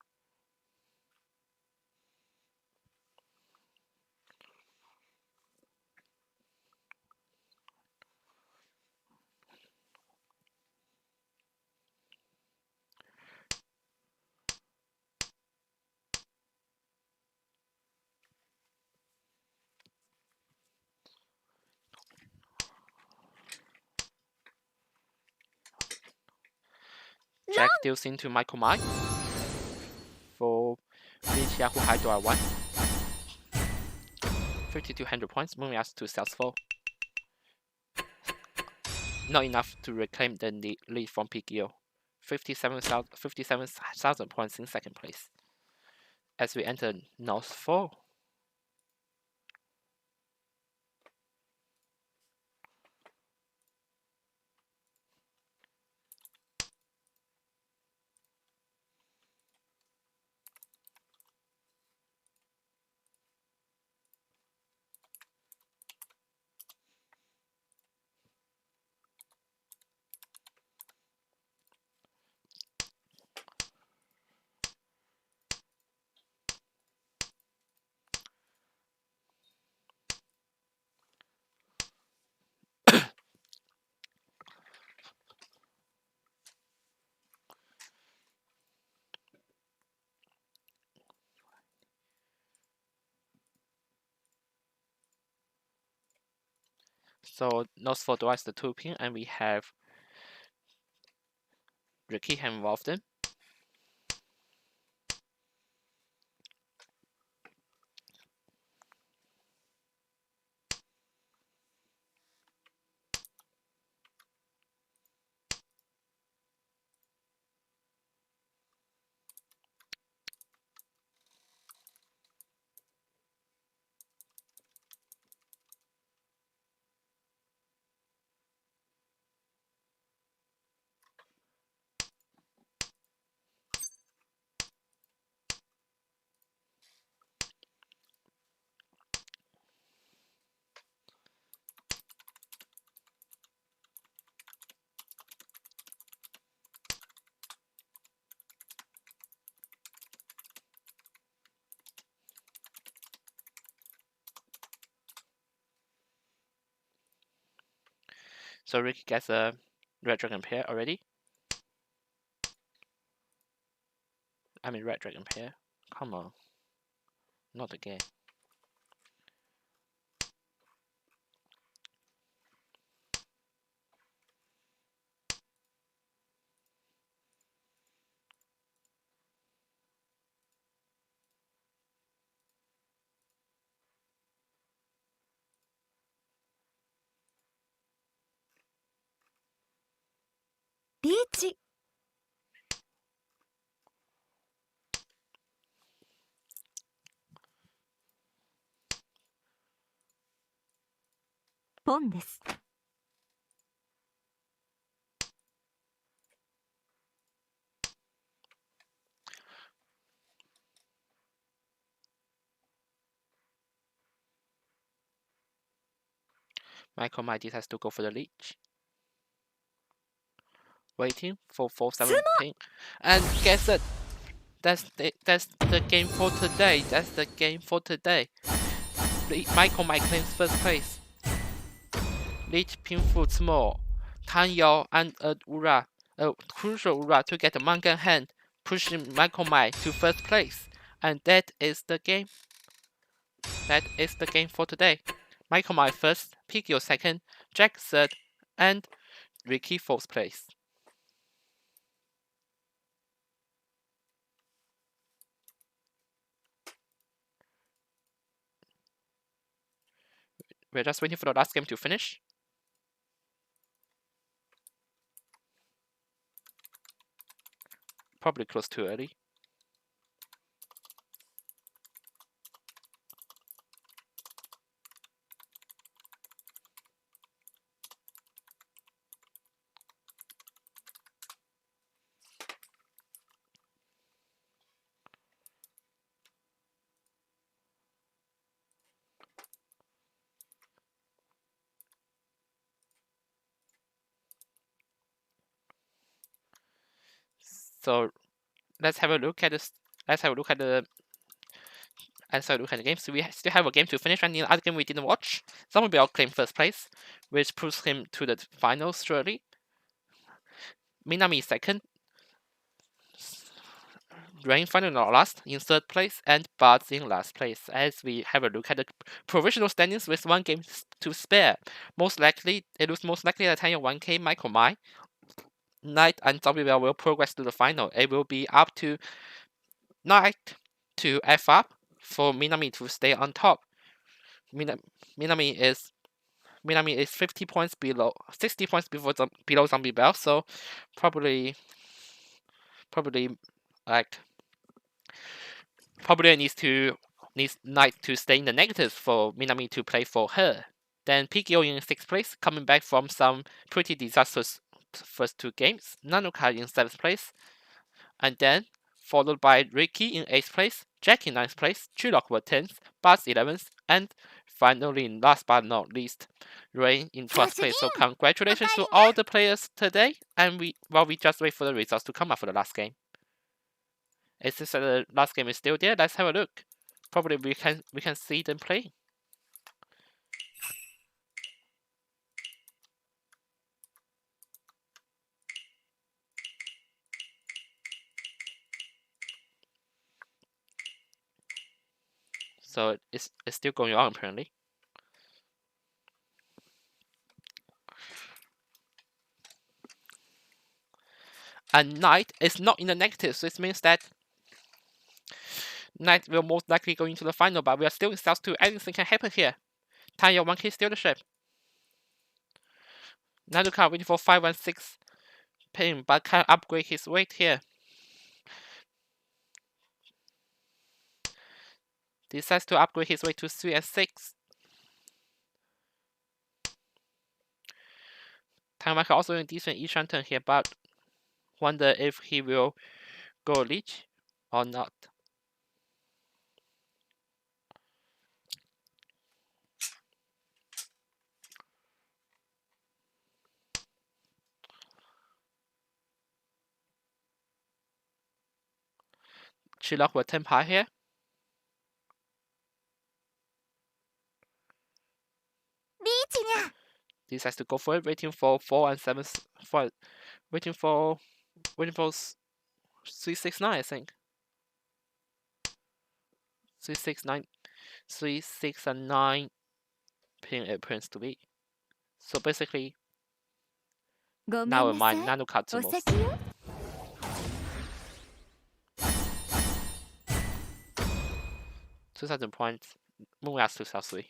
Jack deals into Michael Mai for Beach Yahoo High Door 1. 5,200 points, moving us to South 4. Not enough to reclaim the lead from Piggy-O. 57,000 points in second place. As we enter North 4. So nose for Dora is the 2 pin, and we have Ricky have involved in. So Ricky gets a red dragon pair already. I mean red dragon pair. Come on. Not again. Reach. ポンです。Michael Mighty has to go for the leech. Waiting for 4-7 ping. And guess it. That's the game for today. That's the game for today. Michael Mike claims first place. Leech pinful small. Tanyao and Ura, a crucial Ura to get a manga hand, pushing Michael Mike to first place. And that is the game. That is the game for today. Michael Mike first, Pigio second, Jack third, and Ricky fourth place. We're just waiting for the last game to finish. Probably close too early. So let's have a look at this. Let's have a look at the game. So we still have a game to finish, and the other game we didn't watch. Zombie claimed first place, which puts him to the finals surely. Minami second. Rain final not last in third place, and Buds in last place. As we have a look at the provisional standings with 1 game to spare, it looks most likely that Tanya 1K Michael Mai, Knight and Zombie will progress to the final. It will be up to Knight to F up for Minami to stay on top. Minami is 50 points below, 60 points below Zombie Bell, so probably needs Knight to stay in the negatives for Minami to play for her. Then Pigio in 6th place, coming back from some pretty disastrous first 2 games. Nanoka in 7th place, and then followed by Ricky in 8th place, Jack in 9th place, Chulok were 10th, Buzz 11th, and finally, last but not least, Rain in 12th place. So congratulations to all the players today, and we just wait for the results to come up for the last game. It seems that the last game is still there. Let's have a look. Probably we can see them playing. So it's still going on apparently. And knight is not in the negative, so it means that knight will most likely go into the final, but we are still in South 2. Anything can happen here. Tan Yao 1k steal the ship. Nanuka waiting for 5 and 6 pin, but can upgrade his weight here. Decides to upgrade his weight to 3 and 6. Tanmaka also in decent Ishan turn here, but wonder if he will go leech or not. Chillock will temp high here. Decides to go for it, waiting for 4 and 7. Waiting for 369, I think. 369, 3, 6, and 9 pin it appears to be. So basically, now in mind, Nano Katsu moves. 2,000 points. Move us to South 3.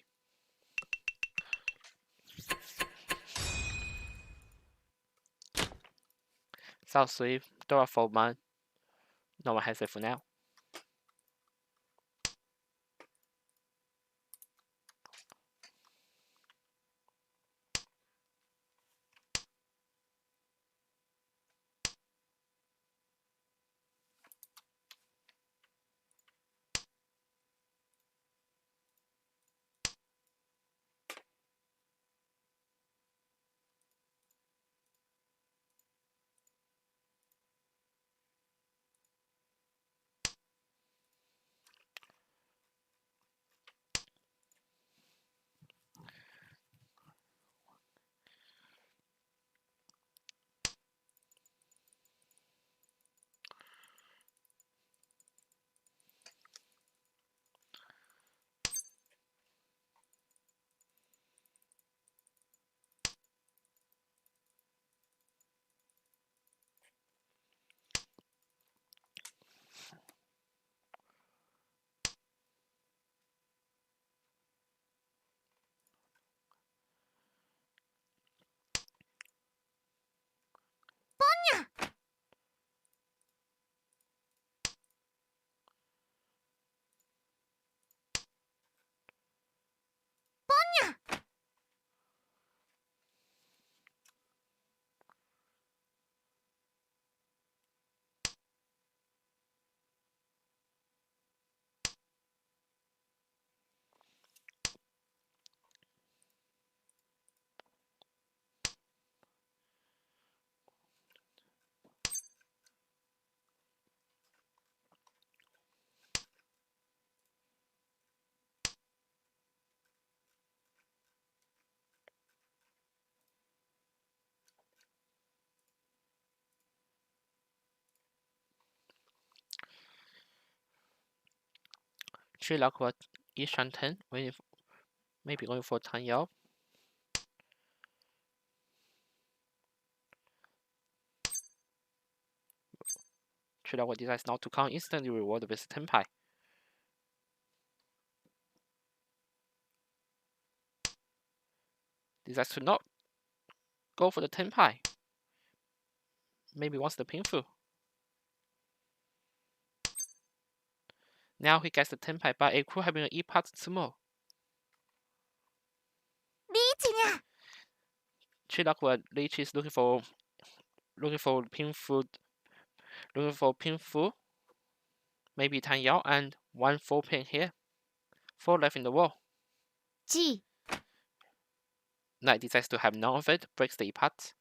South 3, Dora 4 man. No one has it for now. Chillock will Ishan 10, waiting for, maybe going for Tan Yao. Chillock will decides not to count, instantly reward with Tenpai. Decides to not go for the Tenpai. Maybe wants the pinful. Now he gets the Tenpai, but it could have been an E-part sumo. Chillock will leech is looking for pinful, maybe Tan Yao, and 1 full pin here. 4 left in the wall. Knight decides to have none of it, breaks the E-part.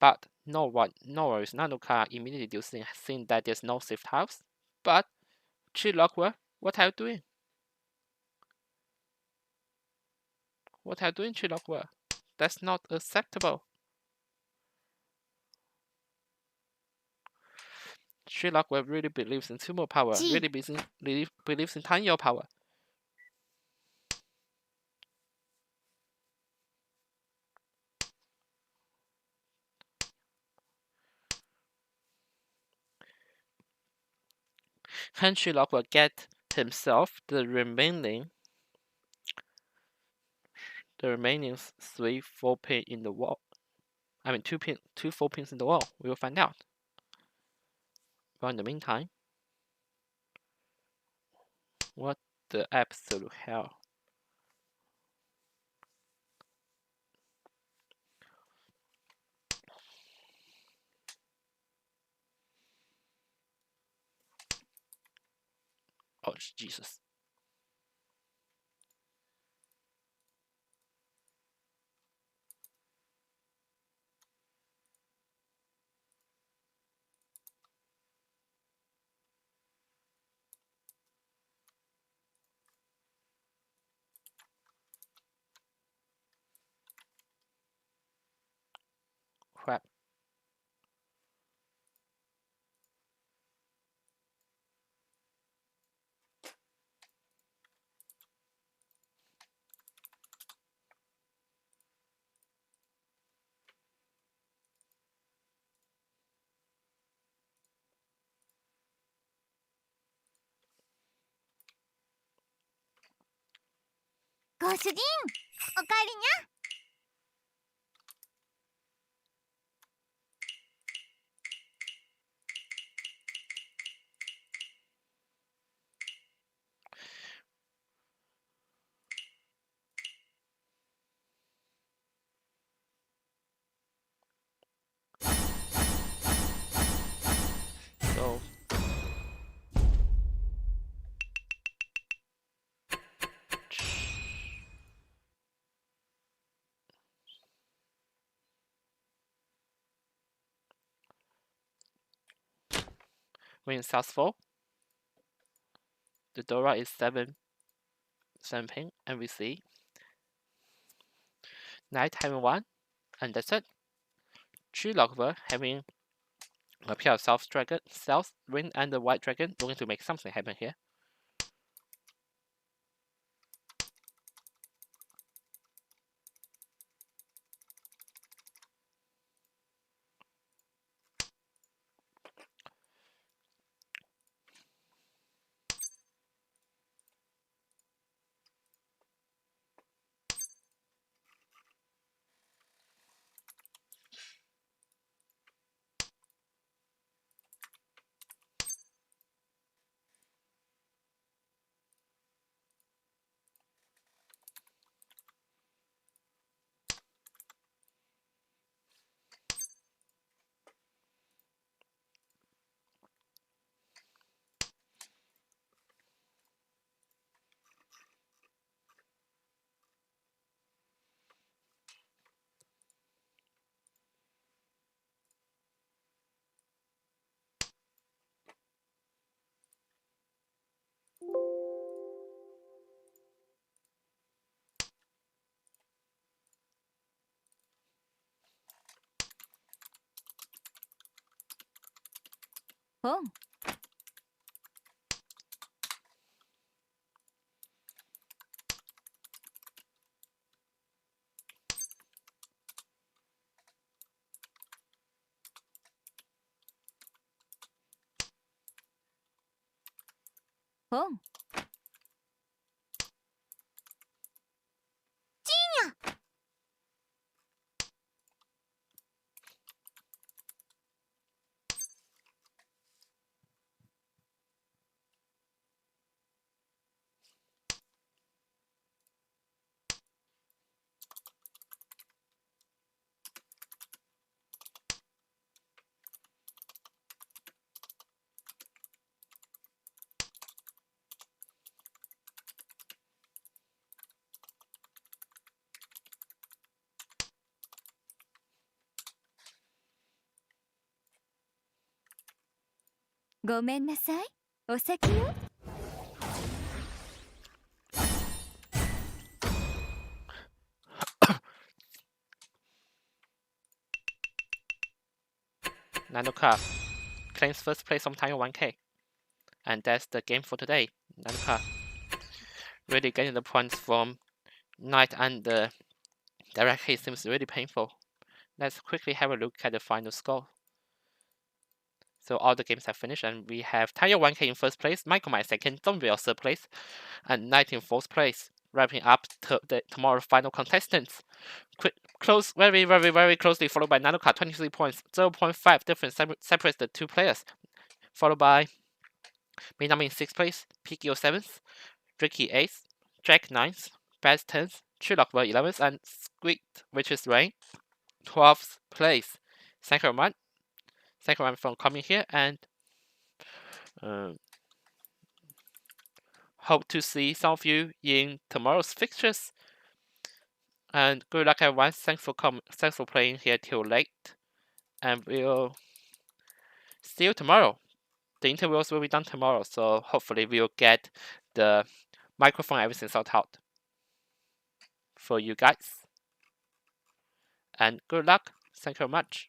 But no worries, Nanoka immediately deducing, seeing that there's no safe house. But Chillock, what are you doing? What are you doing, Chillock? That's not acceptable. Chillock really believes in sumo power, really believes in Tan Yao power. Country-lock will get himself the remaining 4 pin in the wall. I mean 2 4 pins in the wall. We will find out. But in the meantime, what the absolute hell? Oh Jesus. Crap.「ご主人おかえりにゃ」。So when successful, the Dora is 7 pin, and we see Knight having 1, and that's it. Tree-lock having a pair of South Wind and the White Dragon, going to make something happen here. Boom. Boom. ごめんなさい。お先よ。Nanoka claims first place on Taiwan 1K. And that's the game for today. Nanoka really getting the points from Knight and the direct hit seems really painful. Let's quickly have a look at the final score. So all the games have finished, and we have Tayo 1K in first place, Michael my second, Donville third place, and Knight in fourth place. Wrapping up tomorrow's final contestants. Close, very, very, very closely followed by Nanoka, 23 points, 0.5 difference separates the two players. Followed by Minami in 6th place, Pikio 7th, Ricky 8th, Jack 9th, Baz 10th, Chulok were 11th, and Squeak, which is Rain, 12th place. Thank you everyone for coming here, and hope to see some of you in tomorrow's fixtures. And good luck everyone. Thanks for playing here till late. And we'll see you tomorrow. The interviews will be done tomorrow, so hopefully we'll get the microphone, everything sorted out for you guys. And good luck. Thank you very much.